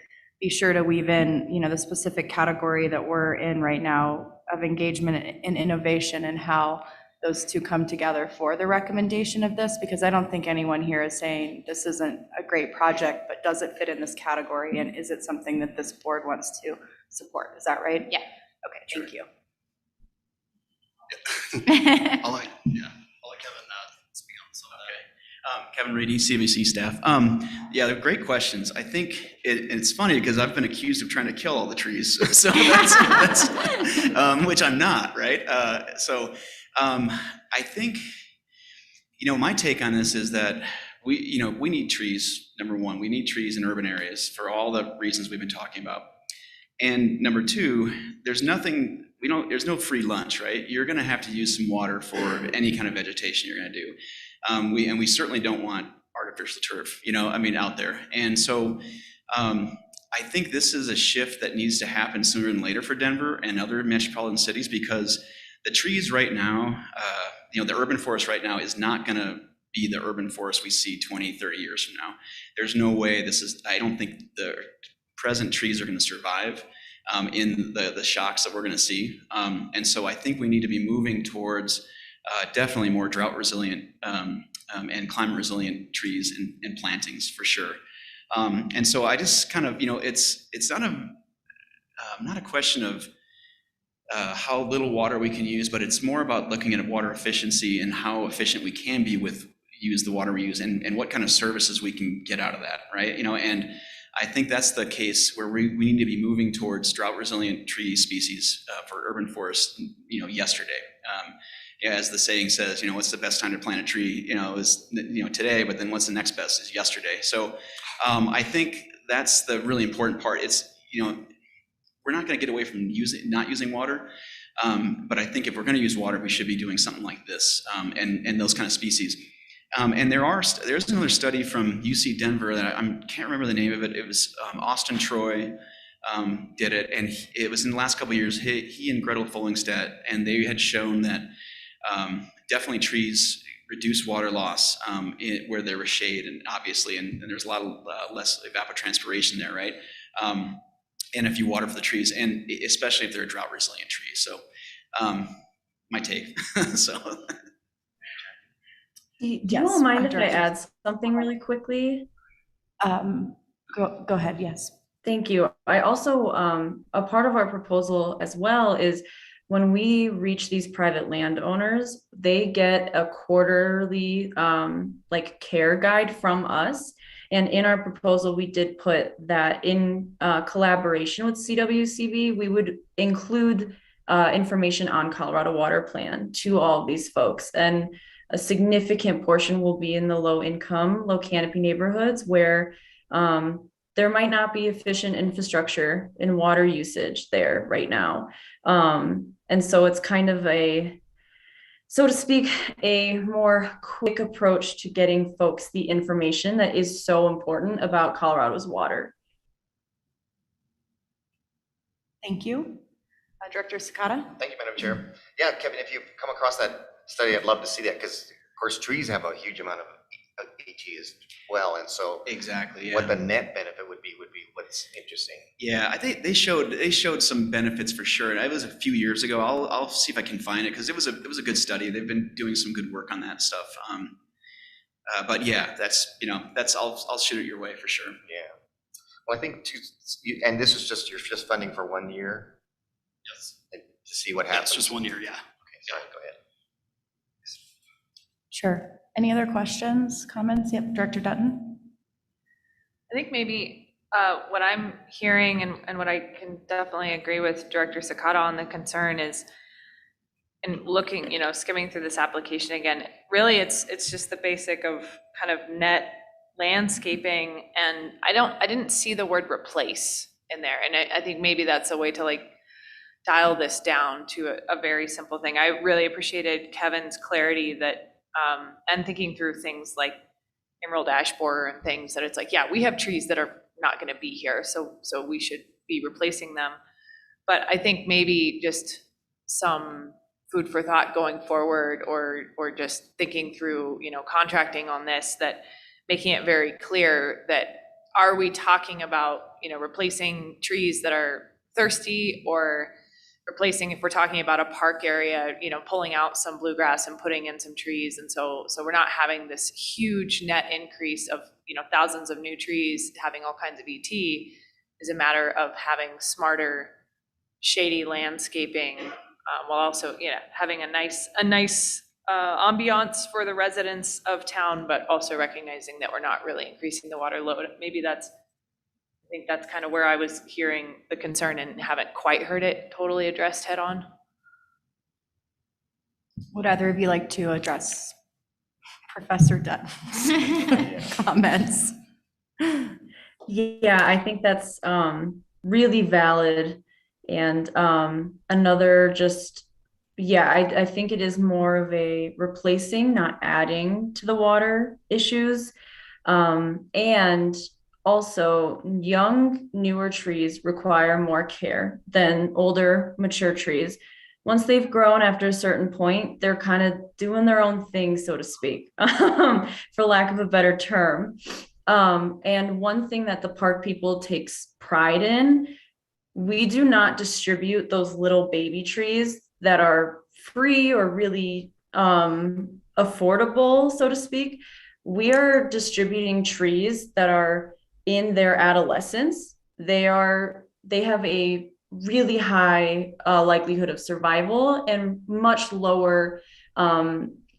be sure to weave in, you know, the specific category that we're in right now of engagement and innovation and how those two come together for the recommendation of this, because I don't think anyone here is saying this isn't a great project, but does it fit in this category? And is it something that this board wants to support? Is that right? Yeah. Okay, thank you. I'll let Kevin speak on some of that. Kevin Reedy, CBC staff. Yeah, they're great questions. I think it's funny because I've been accused of trying to kill all the trees, so that's which I'm not, right? I think, you know, my take on this is that we need trees. Number one, we need trees in urban areas for all the reasons we've been talking about. And number two, there's no free lunch, right? You're going to have to use some water for any kind of vegetation you're going to do. We certainly don't want artificial turf, you know, I mean, out there. And so I think this is a shift that needs to happen sooner than later for Denver and other metropolitan cities, because the trees right now, you know, the urban forest right now is not going to be the urban forest we see 20, 30 years from now. There's no way I don't think the present trees are going to survive in the shocks that we're going to see. And so I think we need to be moving towards definitely more drought resilient and climate resilient trees and plantings for sure. And so I just kind of, you know, it's not a question of how little water we can use, but it's more about looking at water efficiency and how efficient we can be with the water we use and what kind of services we can get out of that, right? You know, and I think that's the case where we need to be moving towards drought resilient tree species for urban forests, you know, yesterday. As the saying says, you know, what's the best time to plant a tree, you know, is, you know, today, but then what's the next best is yesterday. So I think that's the really important part. It's, you know, we're not going to get away from not using water, but I think if we're going to use water, we should be doing something like this and those kind of species. And there's another study from UC Denver that I can't remember the name of it. It was Austin Troy did it, and it was in the last couple of years. He and Gretel Follingstedt, and they had shown that definitely trees reduce water loss where there was shade, and obviously, and there's a lot of less evapotranspiration there, right? And if you water for the trees, and especially if they're drought resilient trees. So my take. So. Do you Yes, all mind if I Director. add something really quickly? Go ahead, yes. Thank you. I also, a part of our proposal as well is when we reach these private landowners, they get a quarterly like care guide from us. And in our proposal, we did put that in collaboration with CWCB, we would include information on Colorado Water Plan to all of these folks. And a significant portion will be in the low income, low canopy neighborhoods where there might not be efficient infrastructure in water usage there right now. And so it's kind of a, so to speak, a more quick approach to getting folks the information that is so important about Colorado's water. Thank you. Director Sakata? Thank you, Madam Chair. Yeah, Kevin, if you come across that study, I'd love to see that because, of course, trees have a huge amount of ET as well, and so exactly, yeah. What the net benefit would be what's interesting. Yeah, I think they showed some benefits for sure. And it was a few years ago. I'll see if I can find it because it was a good study. They've been doing some good work on that stuff. But yeah, that's I'll shoot it your way for sure. Yeah. Well, I think and this is you're just funding for 1 year. Yes. To see what happens. It's just 1 year. Yeah. Okay. Sorry. Go ahead. Sure. Any other questions, comments? Yep, Director Dutton. I think maybe what I'm hearing and what I can definitely agree with Director Sakata on the concern is in looking, skimming through this application again, really it's just the basic of kind of net landscaping. And I didn't see the word replace in there. And I think maybe that's a way to like dial this down to a very simple thing. I really appreciated Kevin's clarity that and thinking through things like emerald ash borer and things that it's like, yeah, we have trees that are not going to be here, so we should be replacing them. But I think maybe just some food for thought going forward, or just thinking through, contracting on this, that making it very clear that are we talking about, replacing trees that are thirsty, or replacing, if we're talking about a park area, pulling out some bluegrass and putting in some trees. And so we're not having this huge net increase of, thousands of new trees having all kinds of ET. Is a matter of having smarter shady landscaping, while also, having a nice ambiance for the residents of town, but also recognizing that we're not really increasing the water load. Maybe I think that's kind of where I was hearing the concern and haven't quite heard it totally addressed head on. Would either of you like to address Professor Dutton's comments? Yeah, I think that's really valid. And another I think it is more of a replacing, not adding to the water issues. And also, young, newer trees require more care than older, mature trees. Once they've grown after a certain point, they're kind of doing their own thing, so to speak, for lack of a better term. And one thing that the park people takes pride in, we do not distribute those little baby trees that are free or really affordable, so to speak. We are distributing trees that are in their adolescence. They have a really high likelihood of survival and much lower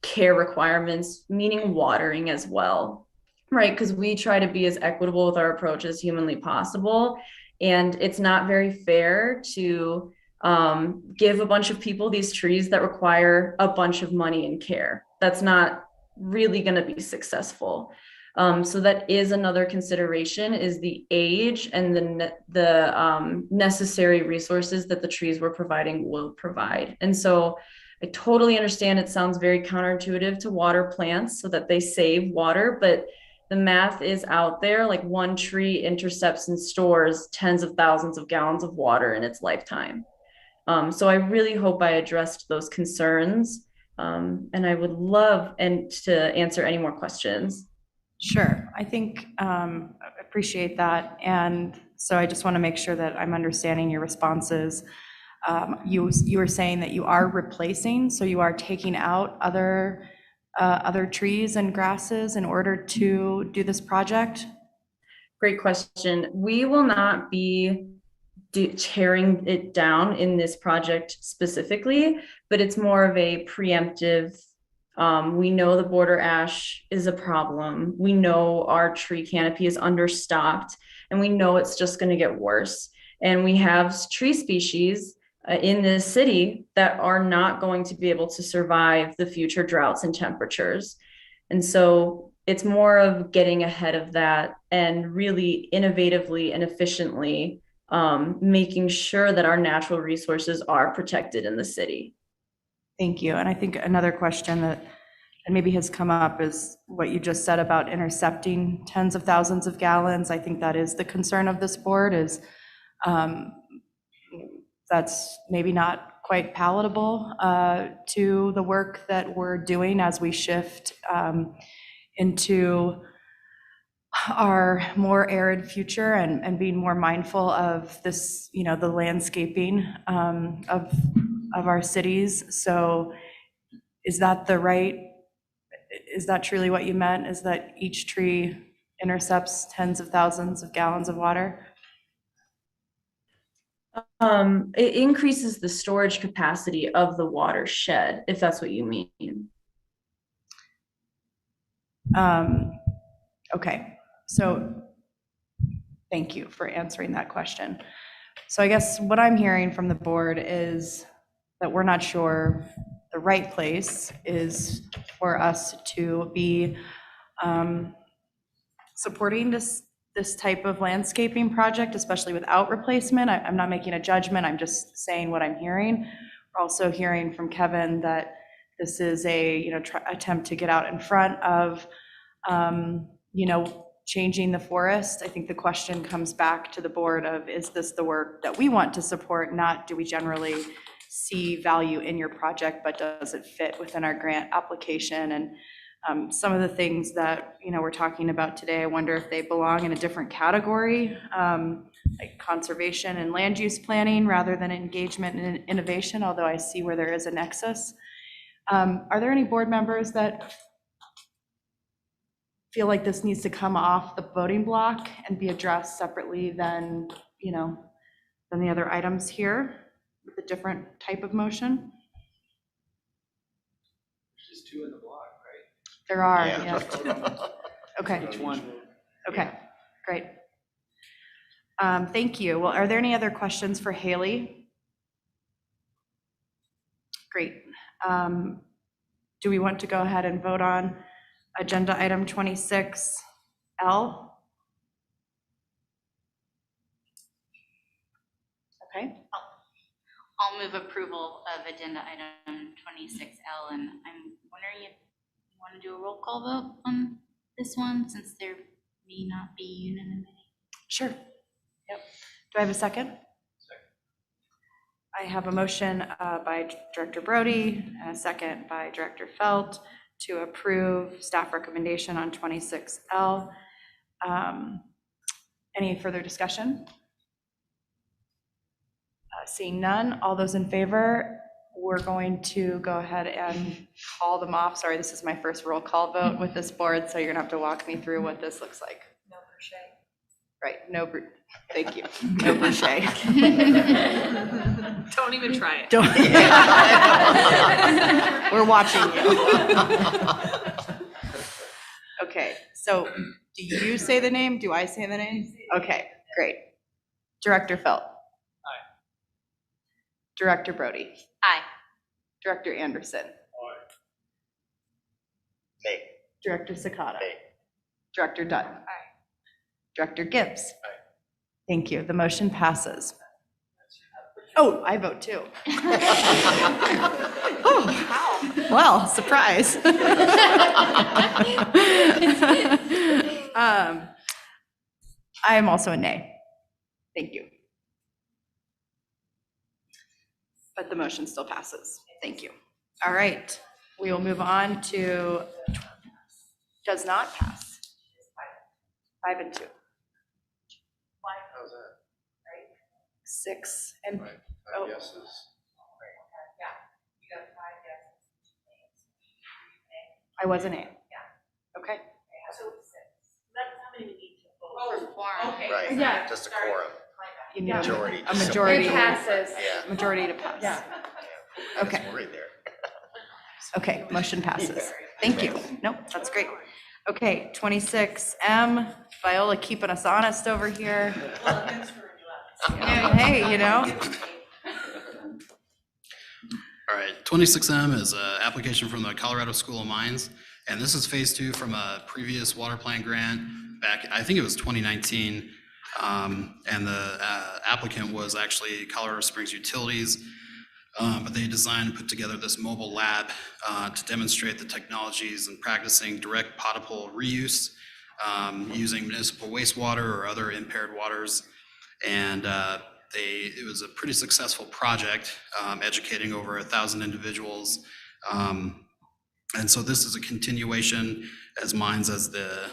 care requirements, meaning watering as well, right? Because we try to be as equitable with our approach as humanly possible. And it's not very fair to give a bunch of people these trees that require a bunch of money and care. That's not really going to be successful. So that is another consideration, is the age and the necessary resources that the trees we're providing will provide. And so I totally understand it sounds very counterintuitive to water plants so that they save water, but the math is out there. Like one tree intercepts and stores tens of thousands of gallons of water in its lifetime. So I really hope I addressed those concerns. And I would love to answer any more questions. Sure. I think I appreciate that. And so I just want to make sure that I'm understanding your responses. You were saying that you are replacing, so you are taking out other trees and grasses in order to do this project? Great question. We will not be tearing it down in this project specifically, but it's more of a preemptive. We know the border ash is a problem. We know our tree canopy is understocked, and we know it's just going to get worse. And we have tree species in this city that are not going to be able to survive the future droughts and temperatures. And so it's more of getting ahead of that and really innovatively and efficiently making sure that our natural resources are protected in the city. Thank you. And I think another question that maybe has come up is what you just said about intercepting tens of thousands of gallons. I think that is the concern of this board, is that's maybe not quite palatable to the work that we're doing as we shift into our more arid future and being more mindful of this, the landscaping of our cities. So is that truly what you meant? Is that each tree intercepts tens of thousands of gallons of water? It increases the storage capacity of the watershed, if that's what you mean. Okay, so thank you for answering that question. So I guess what I'm hearing from the board is that we're not sure the right place is for us to be supporting this type of landscaping project, especially without replacement. I'm not making a judgment, I'm just saying what I'm hearing. We're also hearing from Kevin that this is a attempt to get out in front of changing the forest. I think the question comes back to the board of, is this the work that we want to support? Not, do we generally see value in your project, but does it fit within our grant application? And some of the things that we're talking about today, I wonder if they belong in a different category, like conservation and land use planning rather than engagement and innovation, although I see where there is a nexus. Are there any board members that feel like this needs to come off the voting block and be addressed separately than the other items here with a different type of motion? There's just two in the block, right? There are, Yeah. yes. Okay. Each one. Okay, great. Thank you. Well, are there any other questions for Haley? Great. Do we want to go ahead and vote on agenda item 26L? Okay. I'll move approval of agenda item 26L, and I'm wondering if you want to do a roll call vote on this one, since there may not be unanimity. Sure. Yep. Do I have a second? Second. I have a motion by Director Brody and a second by Director Felt to approve staff recommendation on 26L. Any further discussion? Seeing none, all those in favor, we're going to go ahead and call them off. Sorry, this is my first roll call vote with this board, so you're gonna have to walk me through what this looks like. No crochet. Right, thank you. No crochet. Don't even try it. Don't. We're watching you. Okay, so do you say the name? Do I say the name? Okay, great. Director Felt. Aye. Director Brody. Aye. Director Anderson. Nay. Director Sakata. Nay. Director Dutton. Aye. Director Gibbs. Aye. Thank you. The motion passes. Oh, I vote too. Oh, wow. Well, surprise. I am also a nay. Thank you. But the motion still passes. Thank you. All right, we will move on to does not pass. 5 and 2. How's that? 6 and Right. Oh. Yeses. I wasn't A. Okay. So that's how many we need to vote. For quorum. Okay. Right, Yeah. just a quorum. You need Majority. a majority. It passes. Yeah. Majority to pass. Yeah. I was Okay. worried there. Okay, motion passes. Thank you. Nope, that's great. Okay, 26M, Viola keeping us honest over here. Hey, you know, All right, 26M is an application from the Colorado School of Mines, and this is phase 2 from a previous water plant grant back, I think it was 2019. And the applicant was actually Colorado Springs Utilities, but they designed and put together this mobile lab to demonstrate the technologies and practicing direct potable reuse using municipal wastewater or other impaired waters. And it was a pretty successful project, educating over 1,000 individuals. And so this is a continuation as Mines as the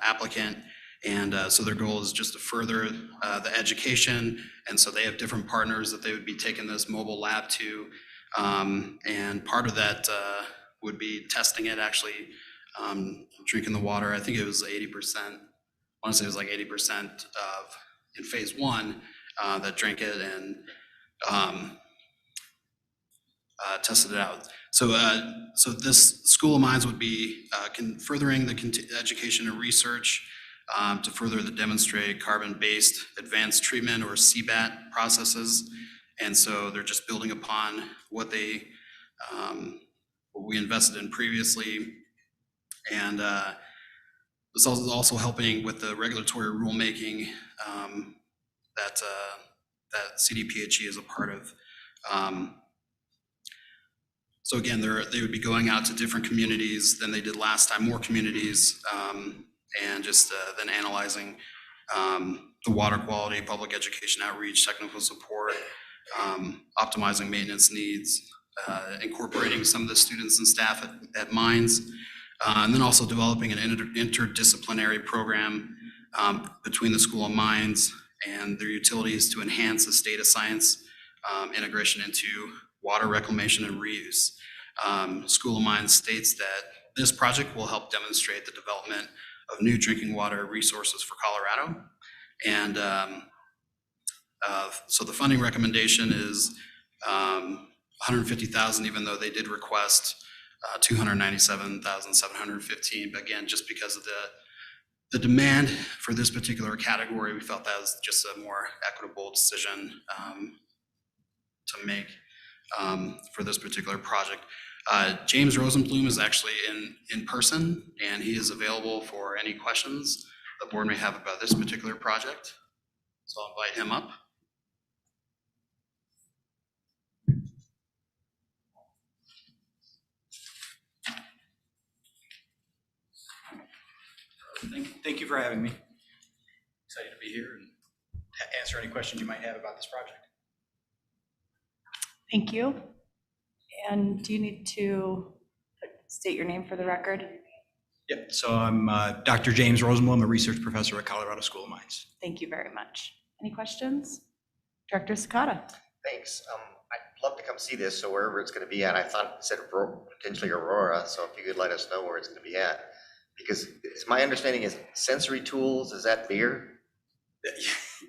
applicant. And so their goal is just to further the education. And so they have different partners that they would be taking this mobile lab to. And part of that would be testing it, actually drinking the water. I think it was 80%. I want to say it was like 80% of in phase 1 that drank it and tested it out. So this School of Mines would be furthering the education and research to further the demonstrate carbon-based advanced treatment or CBAT processes. And so they're just building upon what we invested in previously. And it's also helping with the regulatory rulemaking that CDPHE is a part of. So again, they would be going out to different communities than they did last time, more communities, and just then analyzing the water quality, public education outreach, technical support, optimizing maintenance needs, incorporating some of the students and staff at Mines, and then also developing an interdisciplinary program between the School of Mines and their utilities to enhance this data science integration into water reclamation and reuse. School of Mines states that this project will help demonstrate the development of new drinking water resources for Colorado. And so the funding recommendation is $150,000, even though they did request $297,715. But again, just because of the demand for this particular category, we felt that was just a more equitable decision to make for this particular project. James Rosenblum is actually in person, and he is available for any questions the board may have about this particular project. So I'll invite him up. Thank you for having me. Excited to be here and answer any questions you might have about this project. thank you. And do you need to state your name for the record? Yep, so I'm Dr. James Rosenblum, I'm a research professor at Colorado School of Mines. Thank you very much. Any questions? Director Sakata? Thanks. I'd love to come see this, so wherever it's going to be at. I thought it said potentially Aurora, so if you could let us know where it's going to be at. Because it's my understanding is sensory tools, is that beer?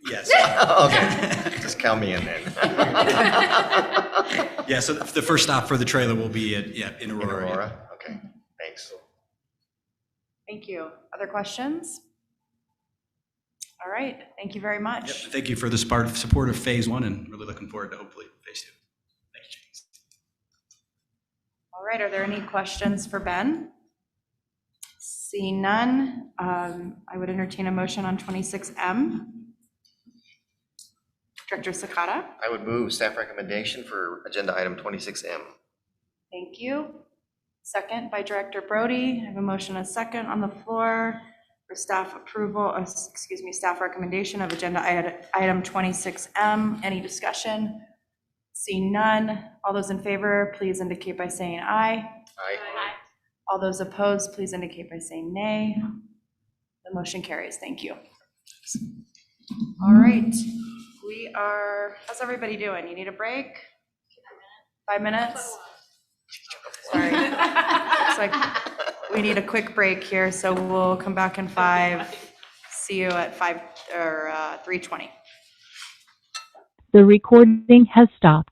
Yes. Okay, just count me in then. Yeah, so the first stop for the trailer will be in Aurora. Aurora, okay, thanks. Thank you. Other questions? All right, thank you very much. Yep, thank you for the support of phase 1 and really looking forward to hopefully phase 2. Thank you, James. All right, are there any questions for Ben? Seeing none, I would entertain a motion on 26M. Director Sakata? I would move staff recommendation for agenda item 26M. Thank you. Second by Director Brody. I have a motion, a second on the floor for staff approval, staff recommendation of agenda item 26M. Any discussion? Seeing none, all those in favor, please indicate by saying aye. Aye. All those opposed, please indicate by saying nay. The motion carries. Thank you. All right. how's everybody doing? You need a break? 5 minutes? Sorry. Looks like we need a quick break here, so we'll come back in 5. See you at 3:20. The recording has stopped.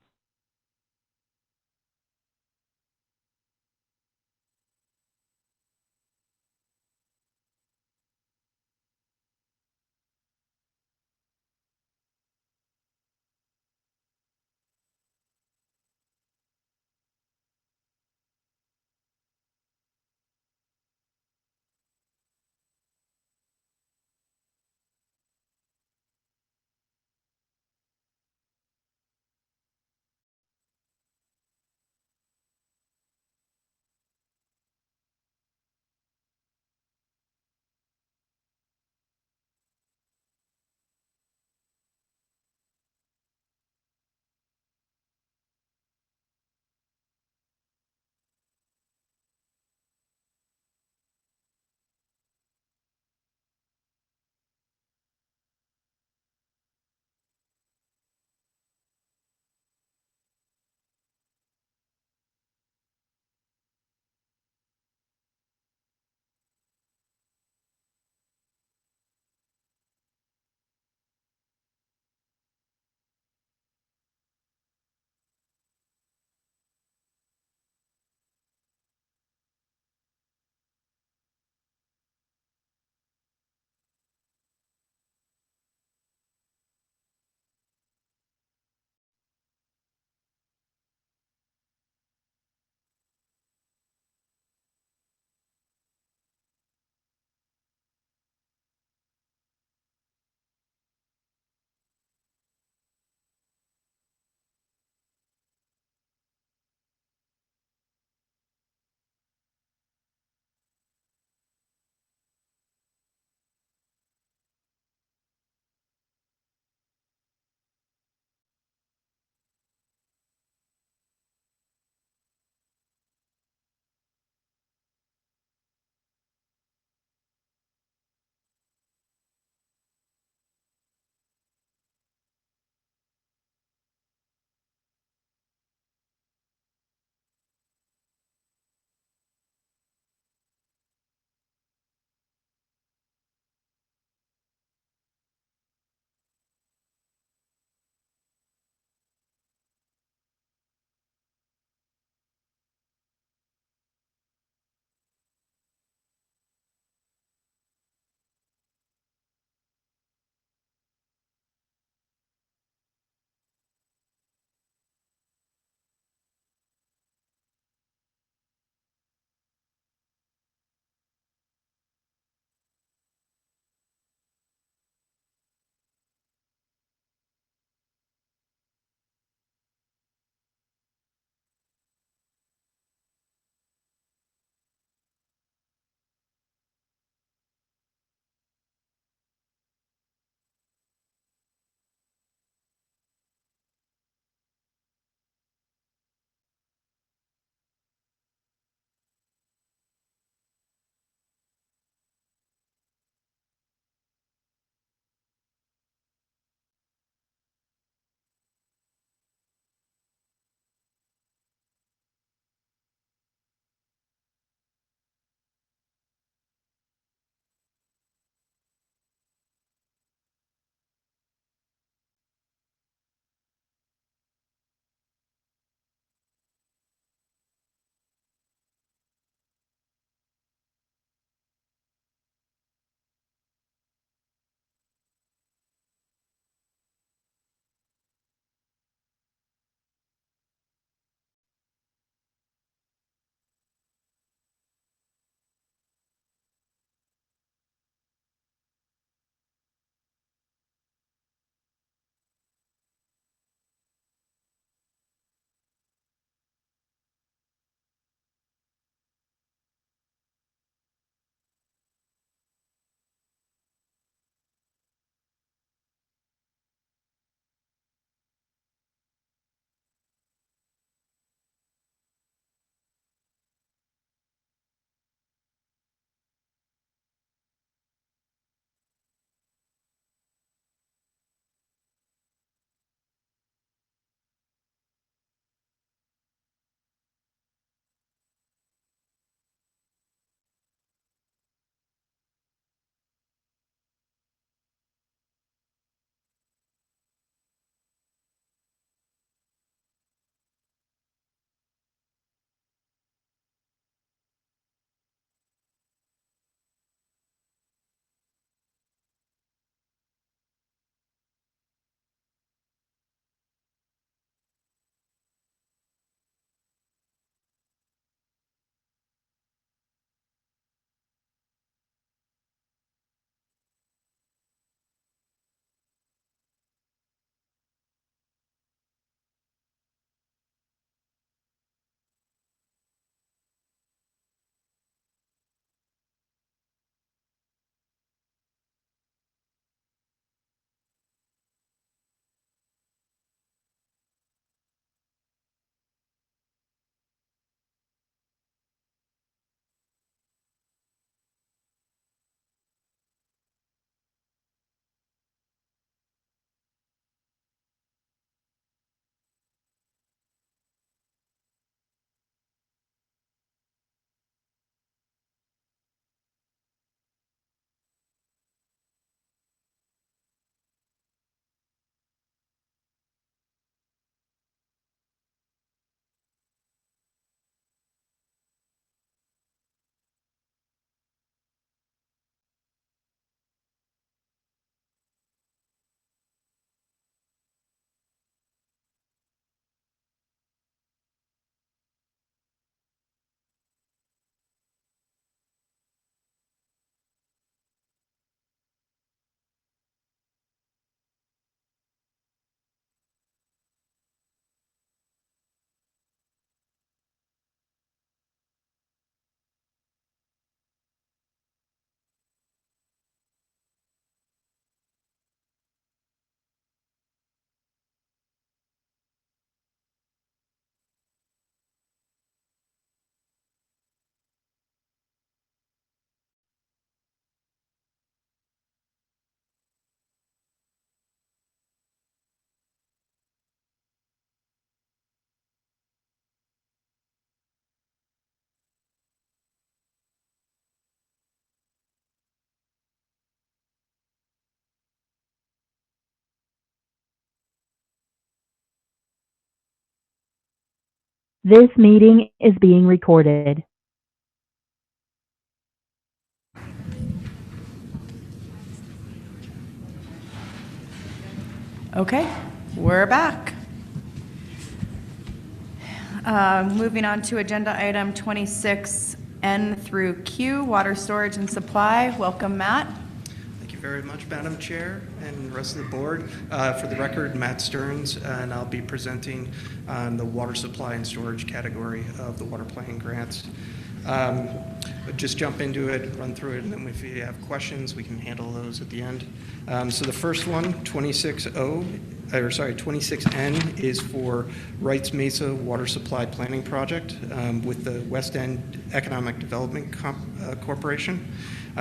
This meeting is being recorded. Okay, we're back. Moving on to agenda item 26N through Q, water storage and supply. Welcome, Matt. Thank you very much, Madam Chair and the rest of the board. For the record, Matt Stearns, and I'll be presenting on the water supply and storage category of the water plan grants. But just jump into it, run through it, and then if you have questions, we can handle those at the end. So the first one, 26N, is for Wrights Mesa Water Supply Planning Project with the West End Economic Development Corporation.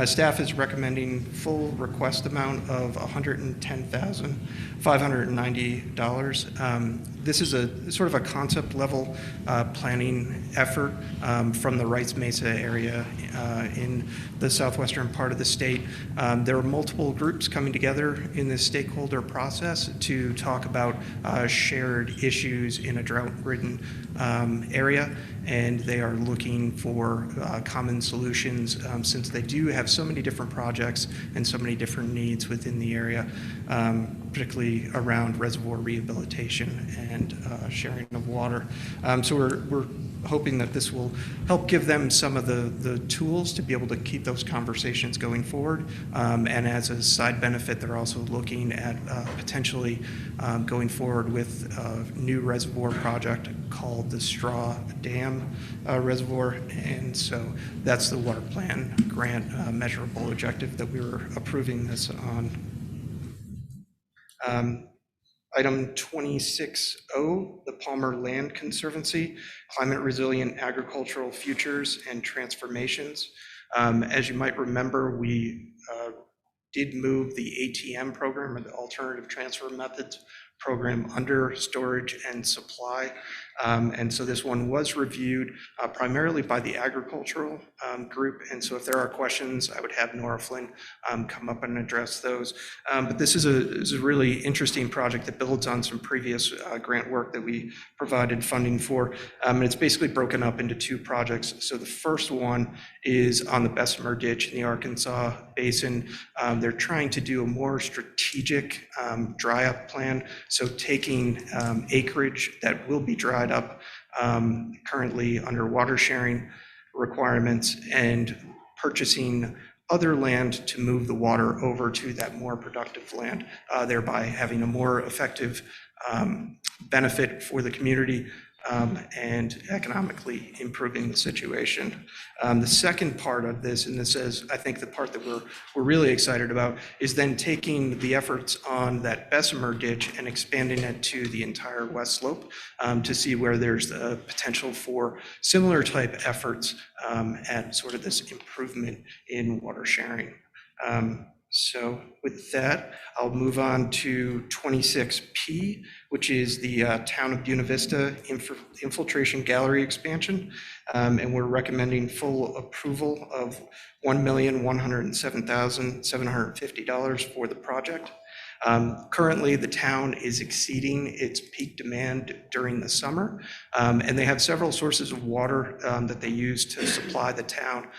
Staff is recommending full request amount of $110,590. This is a sort of a concept level planning effort from the Wrights Mesa area in the southwestern part of the state. There are multiple groups coming together in this stakeholder process to talk about shared issues in a drought-ridden area, and they are looking for common solutions since they do have so many different projects and so many different needs within the area, particularly around reservoir rehabilitation and sharing of water. So we're hoping that this will help give them some of the tools to be able to keep those conversations going forward. And as a side benefit, they're also looking at potentially going forward with a new reservoir project called the Straw Dam Reservoir. And so that's the water plan grant measurable objective that we were approving this on. Item 26O, the Palmer Land Conservancy, Climate Resilient Agricultural Futures and Transformations. As you might remember, we did move the ATM program, or the Alternative Transfer Methods program, under storage and supply. And so this one was reviewed primarily by the agricultural group. And so if there are questions, I would have Nora Flynn come up and address those. But this is a really interesting project that builds on some previous grant work that we provided funding for. And it's basically broken up into two projects. So the first one is on the Bessemer Ditch in the Arkansas Basin. They're trying to do a more strategic dry up plan. So taking acreage that will be dried up currently under water sharing requirements and purchasing other land to move the water over to that more productive land, thereby having a more effective benefit for the community and economically improving the situation. The second part of this, and this is, I think, the part that we're really excited about, is then taking the efforts on that Bessemer ditch and expanding it to the entire west slope to see where there's the potential for similar type efforts at sort of this improvement in water sharing. So with that, I'll move on to 26P, which is the Town of Buena Vista Infiltration Gallery expansion. And we're recommending full approval of $1,107,750 for the project. Currently, the town is exceeding its peak demand during the summer, and they have several sources of water that they use to supply the town.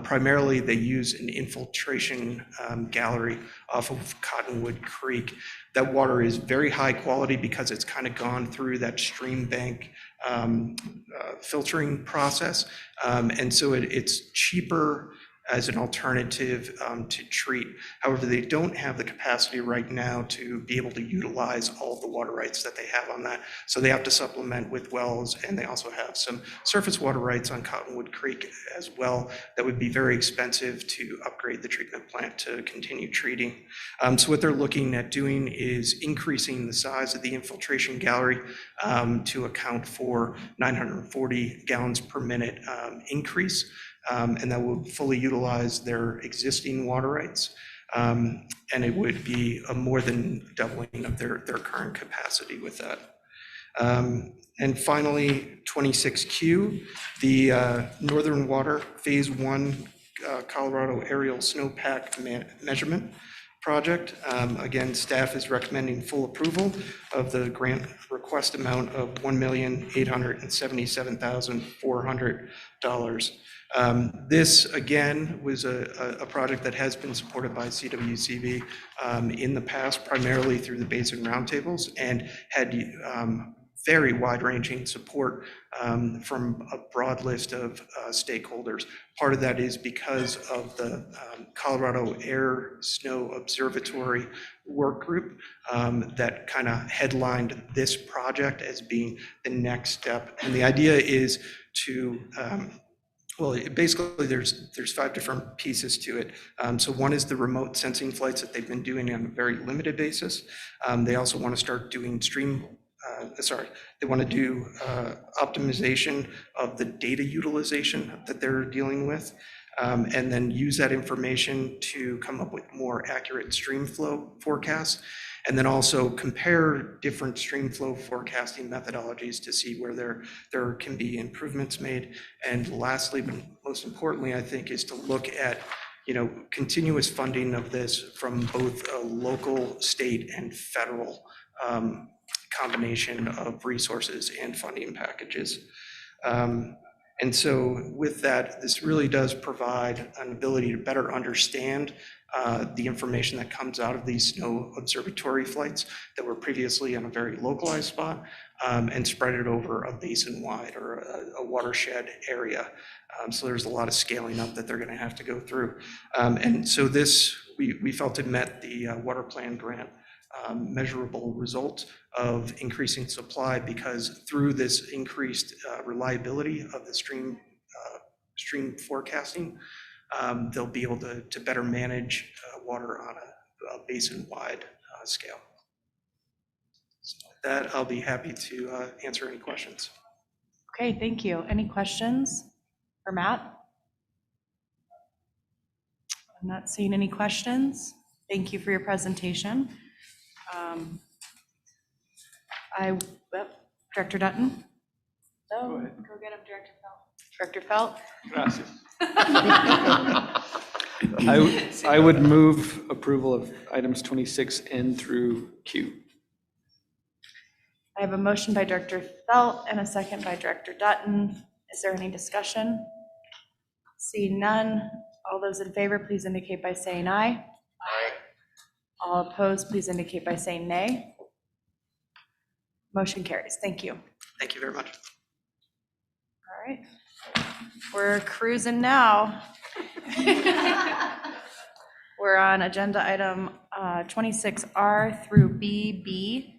Primarily, they use an infiltration gallery off of Cottonwood Creek. That water is very high quality because it's kind of gone through that stream bank filtering process, and so it's cheaper as an alternative to treat. However, they don't have the capacity right now to be able to utilize all of the water rights that they have on that. So they have to supplement with wells, and they also have some surface water rights on Cottonwood Creek as well that would be very expensive to upgrade the treatment plant to continue treating. So what they're looking at doing is increasing the size of the infiltration gallery to account for 940 gallons per minute increase. And that will fully utilize their existing water rights. And it would be a more than doubling of their current capacity with that. And finally, 26Q, the Northern Water Phase 1 Colorado Aerial Snowpack Measurement project. Again, staff is recommending full approval of the grant request amount of $1,877,400. This, again, was a project that has been supported by CWCB in the past, primarily through the Basin roundtables, and had very wide-ranging support from a broad list of stakeholders. Part of that is because of the Colorado Air Snow Observatory work group that kind of headlined this project as being the next step. And the idea is to basically there's 5 different pieces to it. So one is the remote sensing flights that they've been doing on a very limited basis. They also want to start doing they want to do optimization of the data utilization that they're dealing with, and then use that information to come up with more accurate stream flow forecasts, and then also compare different stream flow forecasting methodologies to see where there can be improvements made. And lastly, but most importantly, I think, is to look at continuous funding of this from both a local, state, and federal combination of resources and funding packages. And so with that, this really does provide an ability to better understand the information that comes out of these snow observatory flights that were previously in a very localized spot, and spread it over a basin-wide or a watershed area. So there's a lot of scaling up that they're going to have to go through. And so this, we felt it met the water plan grant measurable result of increasing supply, because through this increased reliability of the stream forecasting, they'll be able to better manage water on a basin-wide scale. So with that, I'll be happy to answer any questions. Okay, thank you. Any questions for Matt? I'm not seeing any questions. Thank you for your presentation. Director Dutton? No, go get him, Director Felt. Director Felt? I would move approval of items 26N through Q. I have a motion by Director Felt and a second by Director Dutton. Is there any discussion? Seeing none, all those in favor, please indicate by saying aye. Aye. All opposed, please indicate by saying nay. Motion carries. Thank you. Thank you very much. All right. We're cruising now. We're on agenda item 26R through BB.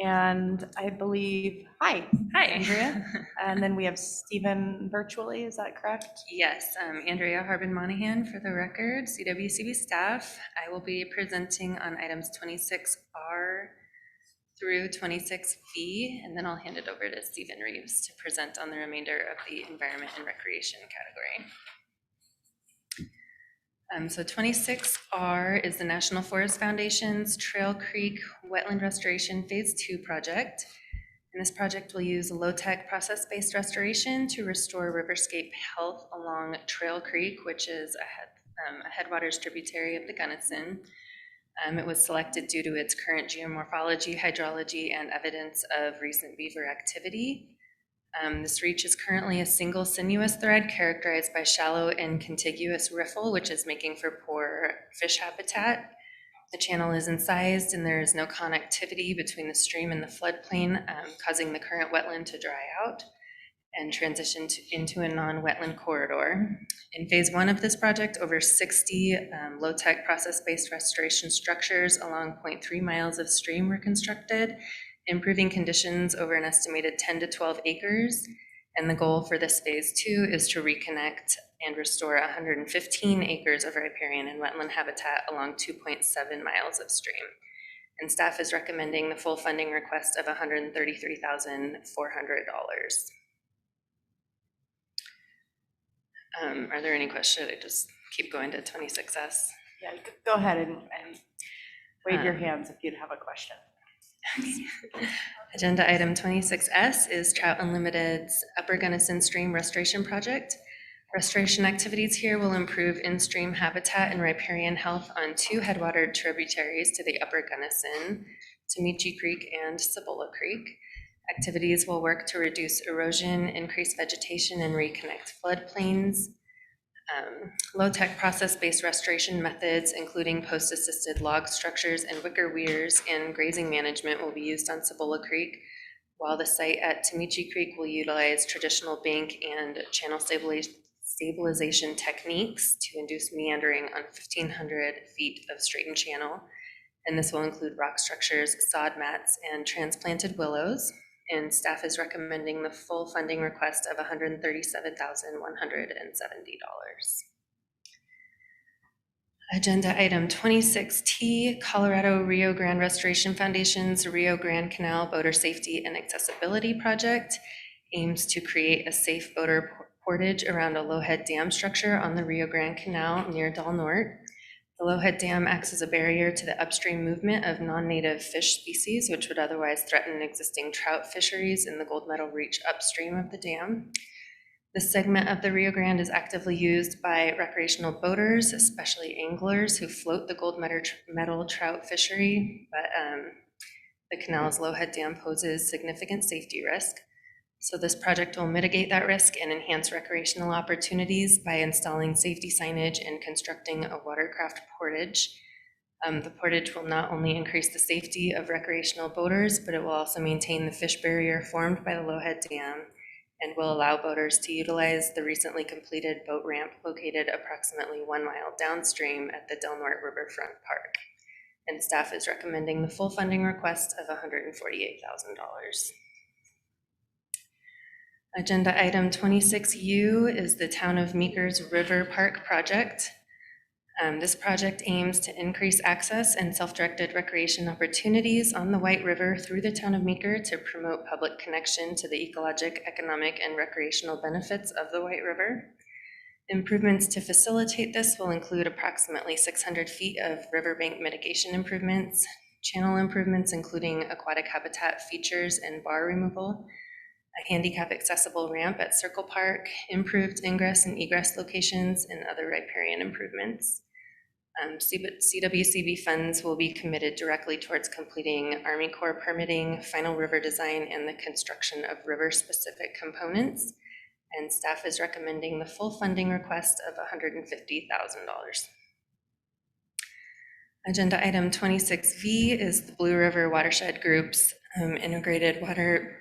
And I believe, hi, Andrea. And then we have Stephen virtually, is that correct? Yes, Andrea Harbin-Monahan for the record, CWCB staff. I will be presenting on items 26R through 26V, and then I'll hand it over to Stephen Reeves to present on the remainder of the environment and recreation category. So 26R is the National Forest Foundation's Trail Creek Wetland Restoration Phase 2 project. And this project will use low-tech process-based restoration to restore riverscape health along Trail Creek, which is a headwaters tributary of the Gunnison. It was selected due to its current geomorphology, hydrology, and evidence of recent beaver activity. This reach is currently a single sinuous thread characterized by shallow and contiguous riffle, which is making for poor fish habitat. The channel is incised and there is no connectivity between the stream and the floodplain, causing the current wetland to dry out and transition into a non-wetland corridor. In phase 1 of this project, over 60 low-tech process-based restoration structures along 0.3 miles of stream were constructed, improving conditions over an estimated 10 to 12 acres. And the goal for this phase 2 is to reconnect and restore 115 acres of riparian and wetland habitat along 2.7 miles of stream. And staff is recommending the full funding request of $133,400. Are there any questions? I just keep going to 26S. Yeah, go ahead and wave your hands if you'd have a question. Agenda item 26S is Trout Unlimited's Upper Gunnison Stream Restoration Project. Restoration activities here will improve in-stream habitat and riparian health on 2 headwater tributaries to the Upper Gunnison, Tamichi Creek and Cibola Creek. Activities will work to reduce erosion, increase vegetation, and reconnect floodplains. Low-tech process-based restoration methods, including post-assisted log structures and wicker weirs and grazing management, will be used on Cibola Creek, while the site at Tamichi Creek will utilize traditional bank and channel stabilization techniques to induce meandering on 1,500 feet of straightened channel. And this will include rock structures, sod mats, and transplanted willows. And staff is recommending the full funding request of $137,170. Agenda item 26T, Colorado Rio Grande Restoration Foundation's Rio Grande Canal Boater Safety and Accessibility Project aims to create a safe boater portage around a lowhead dam structure on the Rio Grande Canal near Del Norte. The lowhead dam acts as a barrier to the upstream movement of non-native fish species, which would otherwise threaten existing trout fisheries in the Gold Medal Reach upstream of the dam. This segment of the Rio Grande is actively used by recreational boaters, especially anglers who float the Gold Medal trout fishery, but the canal's lowhead dam poses significant safety risk. So this project will mitigate that risk and enhance recreational opportunities by installing safety signage and constructing a watercraft portage. The portage will not only increase the safety of recreational boaters, but it will also maintain the fish barrier formed by the Lowhead Dam and will allow boaters to utilize the recently completed boat ramp located approximately 1 mile downstream at the Del Norte Riverfront Park. And staff is recommending the full funding request of $148,000. Agenda item 26U is the Town of Meeker's River Park project. This project aims to increase access and self-directed recreation opportunities on the White River through the Town of Meeker to promote public connection to the ecologic, economic, and recreational benefits of the White River. Improvements to facilitate this will include approximately 600 feet of riverbank mitigation improvements, channel improvements including aquatic habitat features and bar removal, a handicap accessible ramp at Circle Park, improved ingress and egress locations, and other riparian improvements. CWCB funds will be committed directly towards completing Army Corps permitting, final river design, and the construction of river-specific components. And staff is recommending the full funding request of $150,000. Agenda item 26V is the Blue River Watershed Group's integrated water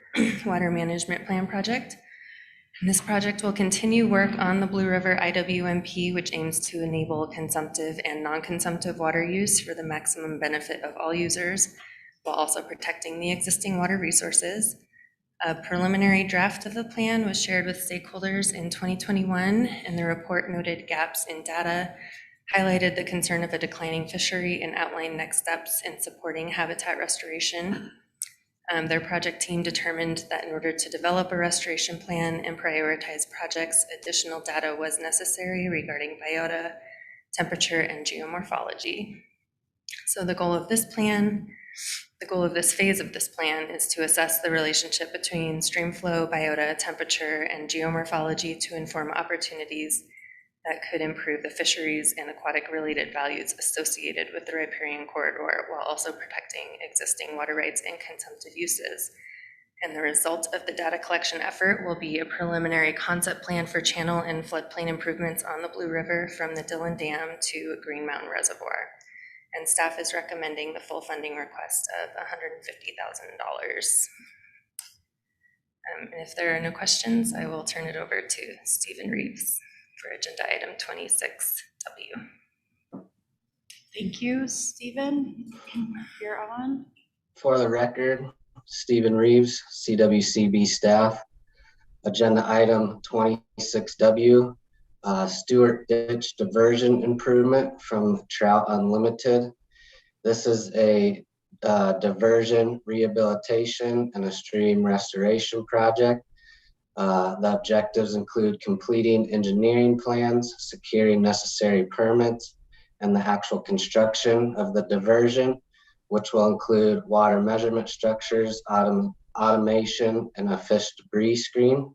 management plan project. And this project will continue work on the Blue River IWMP, which aims to enable consumptive and non-consumptive water use for the maximum benefit of all users, while also protecting the existing water resources. A preliminary draft of the plan was shared with stakeholders in 2021, and the report noted gaps in data, highlighted the concern of a declining fishery, and outlined next steps in supporting habitat restoration. Their project team determined that in order to develop a restoration plan and prioritize projects, additional data was necessary regarding biota, temperature, and geomorphology. So the goal of this phase of this plan is to assess the relationship between stream flow, biota, temperature, and geomorphology to inform opportunities that could improve the fisheries and aquatic related values associated with the riparian corridor, while also protecting existing water rights and consumptive uses. And the result of the data collection effort will be a preliminary concept plan for channel and floodplain improvements on the Blue River from the Dillon Dam to Green Mountain Reservoir. And staff is recommending the full funding request of $150,000. And if there are no questions, I will turn it over to Stephen Reeves for agenda item 26W. Thank you, Stephen. You're on. For the record, Stephen Reeves, CWCB staff. Agenda item 26W, Stewart Ditch Diversion Improvement from Trout Unlimited. This is a diversion, rehabilitation, and a stream restoration project. The objectives include completing engineering plans, securing necessary permits, and the actual construction of the diversion, which will include water measurement structures, automation, and a fish debris screen.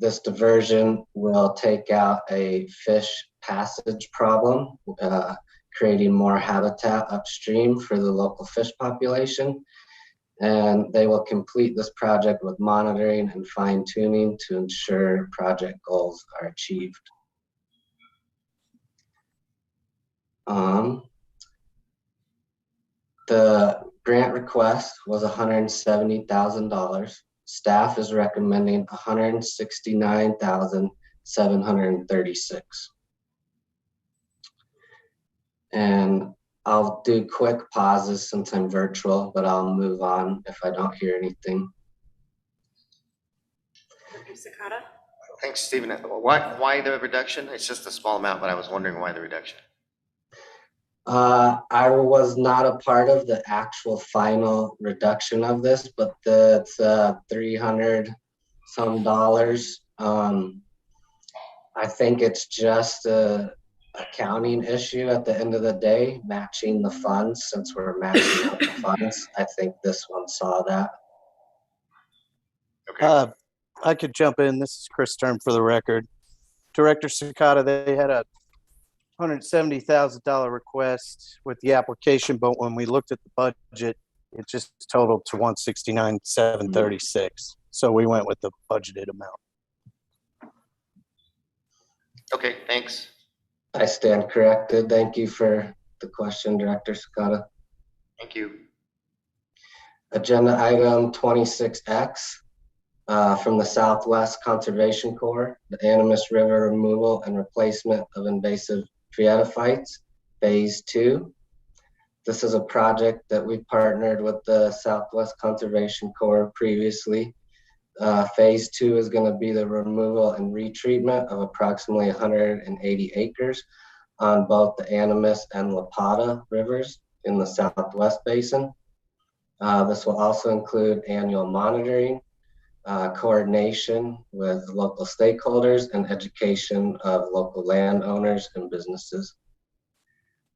This diversion will take out a fish passage problem, creating more habitat upstream for the local fish population. And they will complete this project with monitoring and fine tuning to ensure project goals are achieved. The grant request was $170,000. Staff is recommending $169,736. And I'll do quick pauses since I'm virtual, but I'll move on if I don't hear anything. Dr. Sakata? Thanks, Stephen. Why the reduction? It's just a small amount, but I was wondering why the reduction. I was not a part of the actual final reduction of this, but it's $300 some. I think it's just a accounting issue at the end of the day, matching the funds. Since we're matching up the funds, I think this one saw that. Okay. I could jump in. This is Chris Sturm for the record. Director Sakata, they had a $170,000 request with the application, but when we looked at the budget, it just totaled to $169,736. So we went with the budgeted amount. Okay, thanks. I stand corrected. Thank you for the question, Director Sakata. Thank you. Agenda item 26X from the Southwest Conservation Corps, the Animas River removal and replacement of invasive triadophytes, Phase 2. This is a project that we partnered with the Southwest Conservation Corps previously. Phase 2 is going to be the removal and retreatment of approximately 180 acres on both the Animas and La Plata rivers in the Southwest Basin. This will also include annual monitoring, coordination with local stakeholders, and education of local landowners and businesses.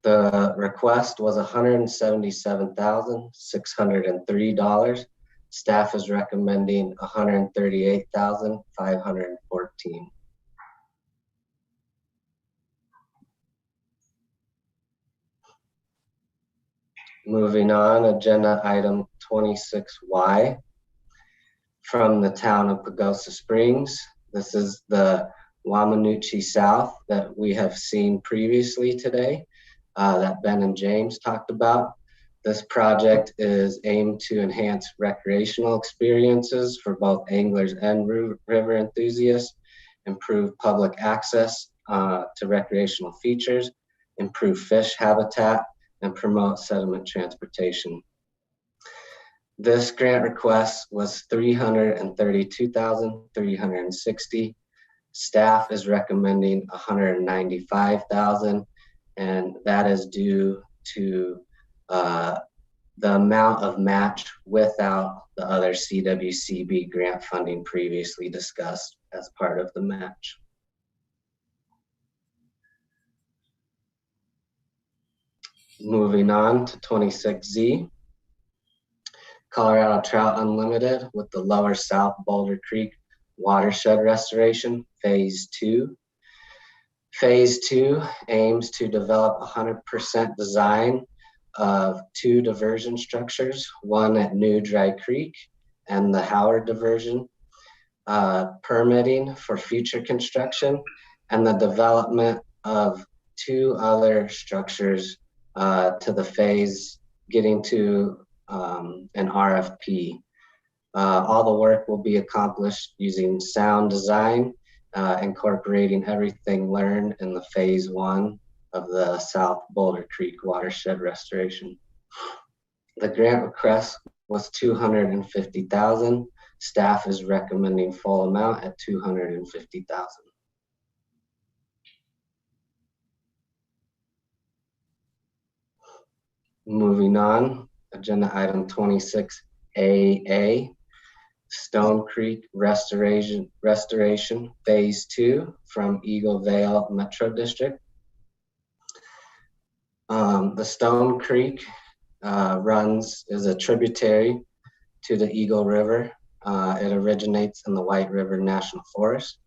The request was $177,603. Staff is recommending $138,514. Moving on, agenda item 26Y from the town of Pagosa Springs. This is the Wamanuchi South that we have seen previously today, that Ben and James talked about. This project is aimed to enhance recreational experiences for both anglers and river enthusiasts, improve public access to recreational features, improve fish habitat, and promote sediment transportation. This grant request was $332,360. Staff is recommending $195,000, and that is due to the amount of match without the other CWCB grant funding previously discussed as part of the match. Moving on to 26Z, Colorado Trout Unlimited with the Lower South Boulder Creek Watershed Restoration, Phase 2. Phase 2 aims to develop 100% design of 2 diversion structures, one at New Dry Creek and the Howard diversion, permitting for future construction, and the development of 2 other structures to the phase, getting to an RFP. All the work will be accomplished using sound design, incorporating everything learned in the Phase 1 of the South Boulder Creek watershed restoration. The grant request was $250,000. Staff is recommending full amount at $250,000. Moving on, agenda item 26AA, Stone Creek Restoration Phase 2 from Eagle Vale Metro District. The Stone Creek is a tributary to the Eagle River. It originates in the White River National Forest.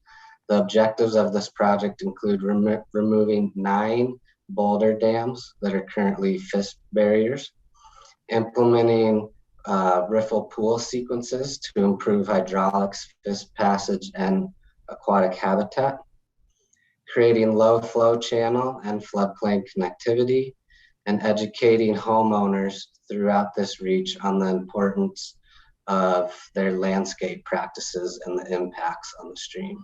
The objectives of this project include removing 9 boulder dams that are currently fish barriers, implementing riffle pool sequences to improve hydraulics, fish passage, and aquatic habitat, creating low flow channel and floodplain connectivity, and educating homeowners throughout this reach on the importance of their landscape practices and the impacts on the stream.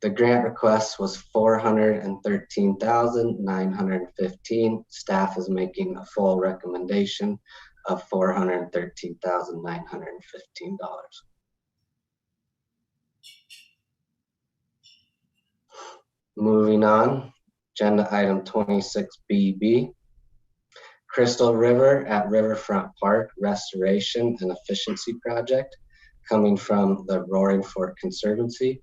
The grant request was $413,915. Staff is making a full recommendation of $413,915. Moving on, agenda item 26BB. Crystal River at Riverfront Park Restoration and Efficiency Project coming from the Roaring Fork Conservancy.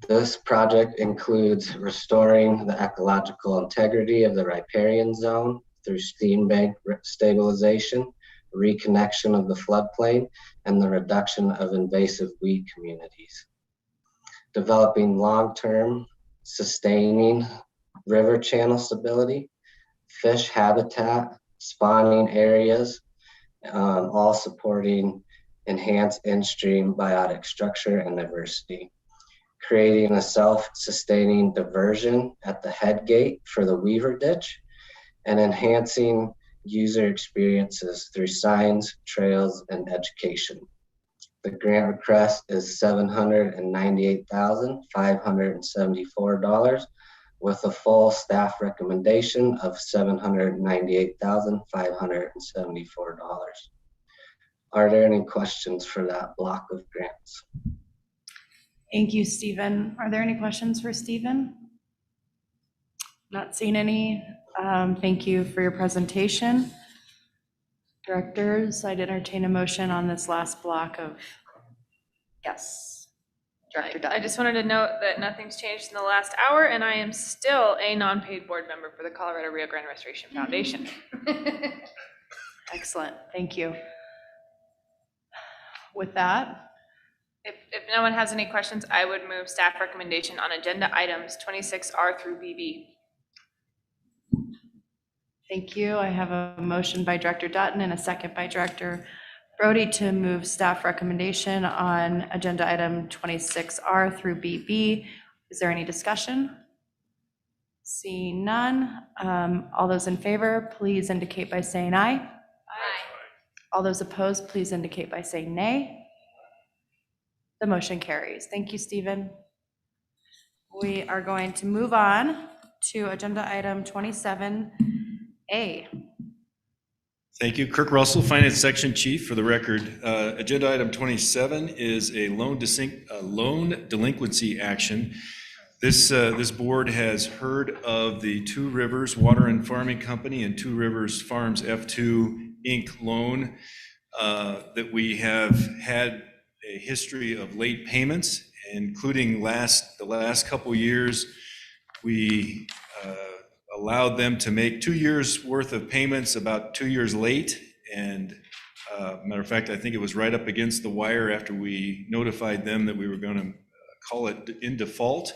This project includes restoring the ecological integrity of the riparian zone through stream bank stabilization, reconnection of the floodplain, and the reduction of invasive weed communities. Developing long-term, sustaining river channel stability, fish habitat, spawning areas, all supporting enhanced in-stream biotic structure and diversity. Creating a self-sustaining diversion at the head gate for the Weaver Ditch, and enhancing user experiences through signs, trails, and education. The grant request is $798,574 with a full staff recommendation of $798,574. Are there any questions for that block of grants? Thank you, Stephen. Are there any questions for Stephen? Not seeing any. Thank you for your presentation. Directors, I'd entertain a motion on this last block of, yes. Director Dutton. I just wanted to note that nothing's changed in the last hour, and I am still a non-paid board member for the Colorado Rio Grande Restoration Foundation. Excellent, thank you. With that, If no one has any questions, I would move staff recommendation on agenda items 26R through BB. thank you. I have a motion by Director Dutton and a second by Director Brody to move staff recommendation on agenda item 26R through BB. Is there any discussion? Seeing none, all those in favor, please indicate by saying aye. Aye. All those opposed, please indicate by saying nay. The motion carries. Thank you, Stephen. We are going to move on to agenda item 27A. Thank you. Kirk Russell, Finance Section Chief, for the record. Agenda item 27 is a loan delinquency action. This board has heard of the Two Rivers Water and Farming Company and Two Rivers Farms F2 Inc. loan that we have had a history of late payments, including the last couple years. We allowed them to make 2 years worth of payments about 2 years late. And matter of fact, I think it was right up against the wire after we notified them that we were going to call it in default.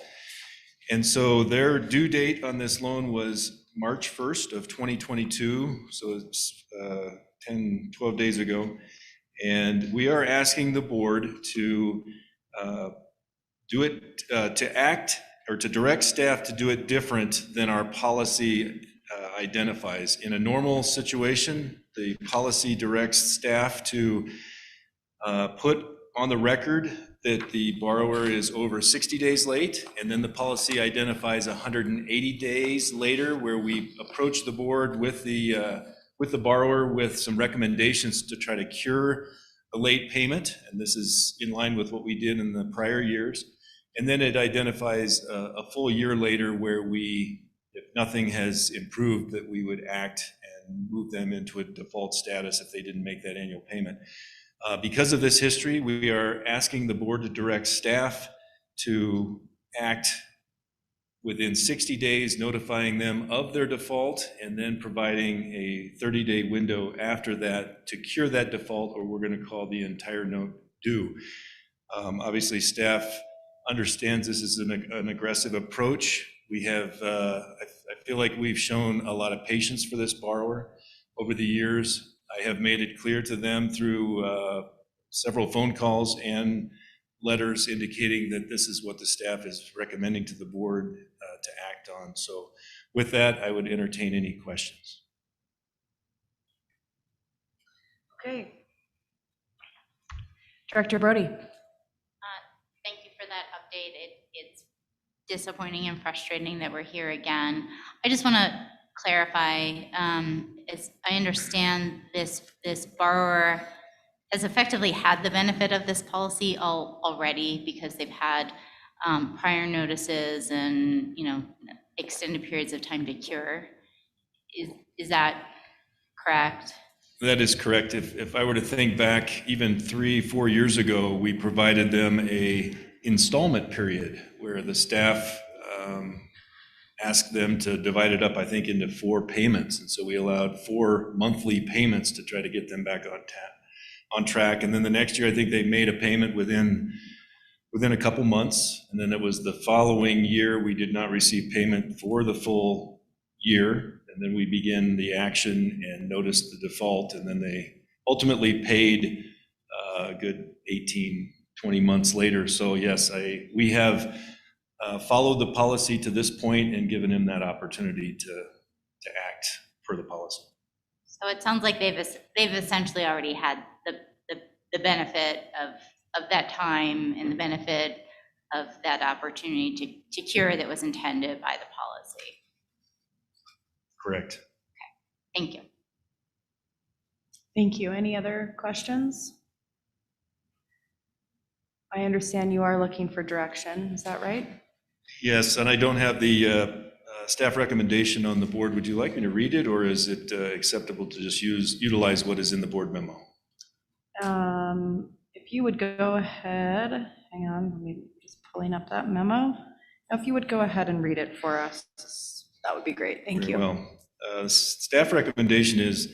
And so their due date on this loan was March 1st of 2022. So it's 12 days ago. And we are asking the board to to direct staff to do it different than our policy identifies. In a normal situation, the policy directs staff to put on the record that the borrower is over 60 days late, and then the policy identifies 180 days later, where we approach the board with the borrower with some recommendations to try to cure the late payment. And this is in line with what we did in the prior years. And then it identifies a full year later where if nothing has improved, that we would act and move them into a default status if they didn't make that annual payment. Because of this history, we are asking the board to direct staff to act within 60 days, notifying them of their default, and then providing a 30-day window after that to cure that default, or we're going to call the entire note due. Obviously, staff understands this is an aggressive approach. We have, I feel like we've shown a lot of patience for this borrower over the years. I have made it clear to them through several phone calls and letters indicating that this is what the staff is recommending to the board to act on. So with that, I would entertain any questions. Okay. Director Brody. Thank you for that update. It's disappointing and frustrating that we're here again. I just want to clarify, as I understand this borrower has effectively had the benefit of this policy already because they've had prior notices and, extended periods of time to cure. Is that correct? That is correct. If I were to think back even 3-4 years ago, we provided them a installment period where the staff asked them to divide it up, I think, into 4 payments. And so we allowed 4 monthly payments to try to get them back on track. And then the next year, I think they made a payment within a couple months. And then it was the following year, we did not receive payment for the full year. And then we began the action and noticed the default. And then they ultimately paid a good 18, 20 months later. So yes, we have followed the policy to this point and given him that opportunity to act per the policy. So it sounds like they've essentially already had the benefit of that time and the benefit of that opportunity to cure that was intended by the policy. Correct. Okay. Thank you. Thank you. Any other questions? I understand you are looking for direction. Is that right? Yes, and I don't have the staff recommendation on the board. Would you like me to read it, or is it acceptable to just utilize what is in the board memo? If you would go ahead, hang on, let me just pulling up that memo. If you would go ahead and read it for us, that would be great. Thank you. Well, staff recommendation is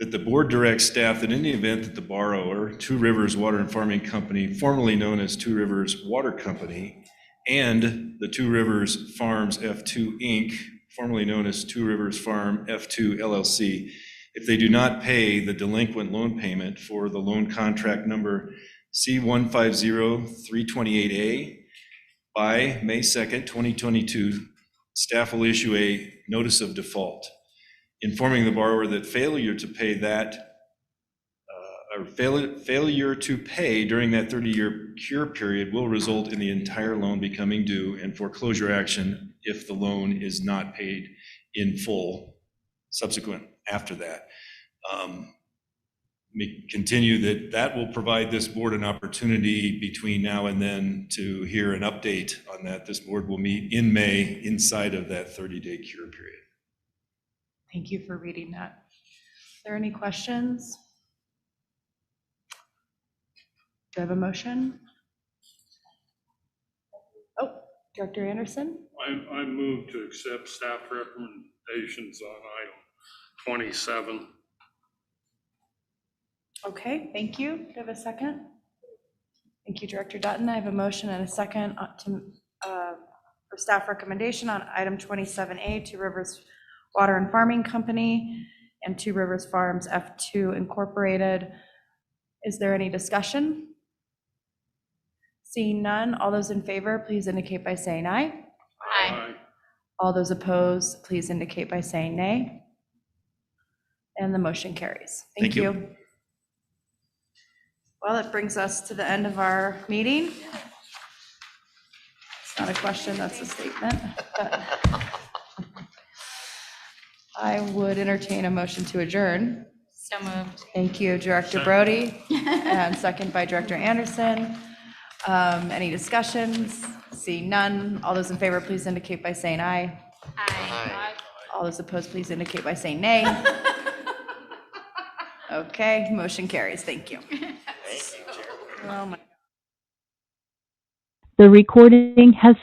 that the board directs staff that in the event that the borrower, Two Rivers Water and Farming Company, formerly known as Two Rivers Water Company, and the Two Rivers Farms F2 Inc., formerly known as Two Rivers Farm F2 LLC, if they do not pay the delinquent loan payment for the loan contract number C150328A by May 2nd, 2022, staff will issue a notice of default, informing the borrower that failure to pay failure to pay during that 30-year cure period will result in the entire loan becoming due and foreclosure action if the loan is not paid in full subsequent after that. Let me continue that will provide this board an opportunity between now and then to hear an update on that. This board will meet in May inside of that 30-day cure period. Thank you for reading that. Are there any questions? Do I have a motion? Oh, Director Anderson? I move to accept staff recommendations on item 27. Okay, thank you. Do I have a second? Thank you, Director Dutton. I have a motion and a second for staff recommendation on item 27A, Two Rivers Water and Farming Company and Two Rivers Farms F2 Incorporated. Is there any discussion? Seeing none, all those in favor, please indicate by saying aye. Aye. All those opposed, please indicate by saying nay. And the motion carries. Thank you. Well, that brings us to the end of our meeting. It's not a question, that's a statement. But I would entertain a motion to adjourn. So moved. Thank you, Director Brody, and second by Director Anderson. Any discussions? Seeing none, all those in favor, please indicate by saying aye. Aye. All those opposed, please indicate by saying nay. Okay, motion carries. Thank you. Oh my. The recording has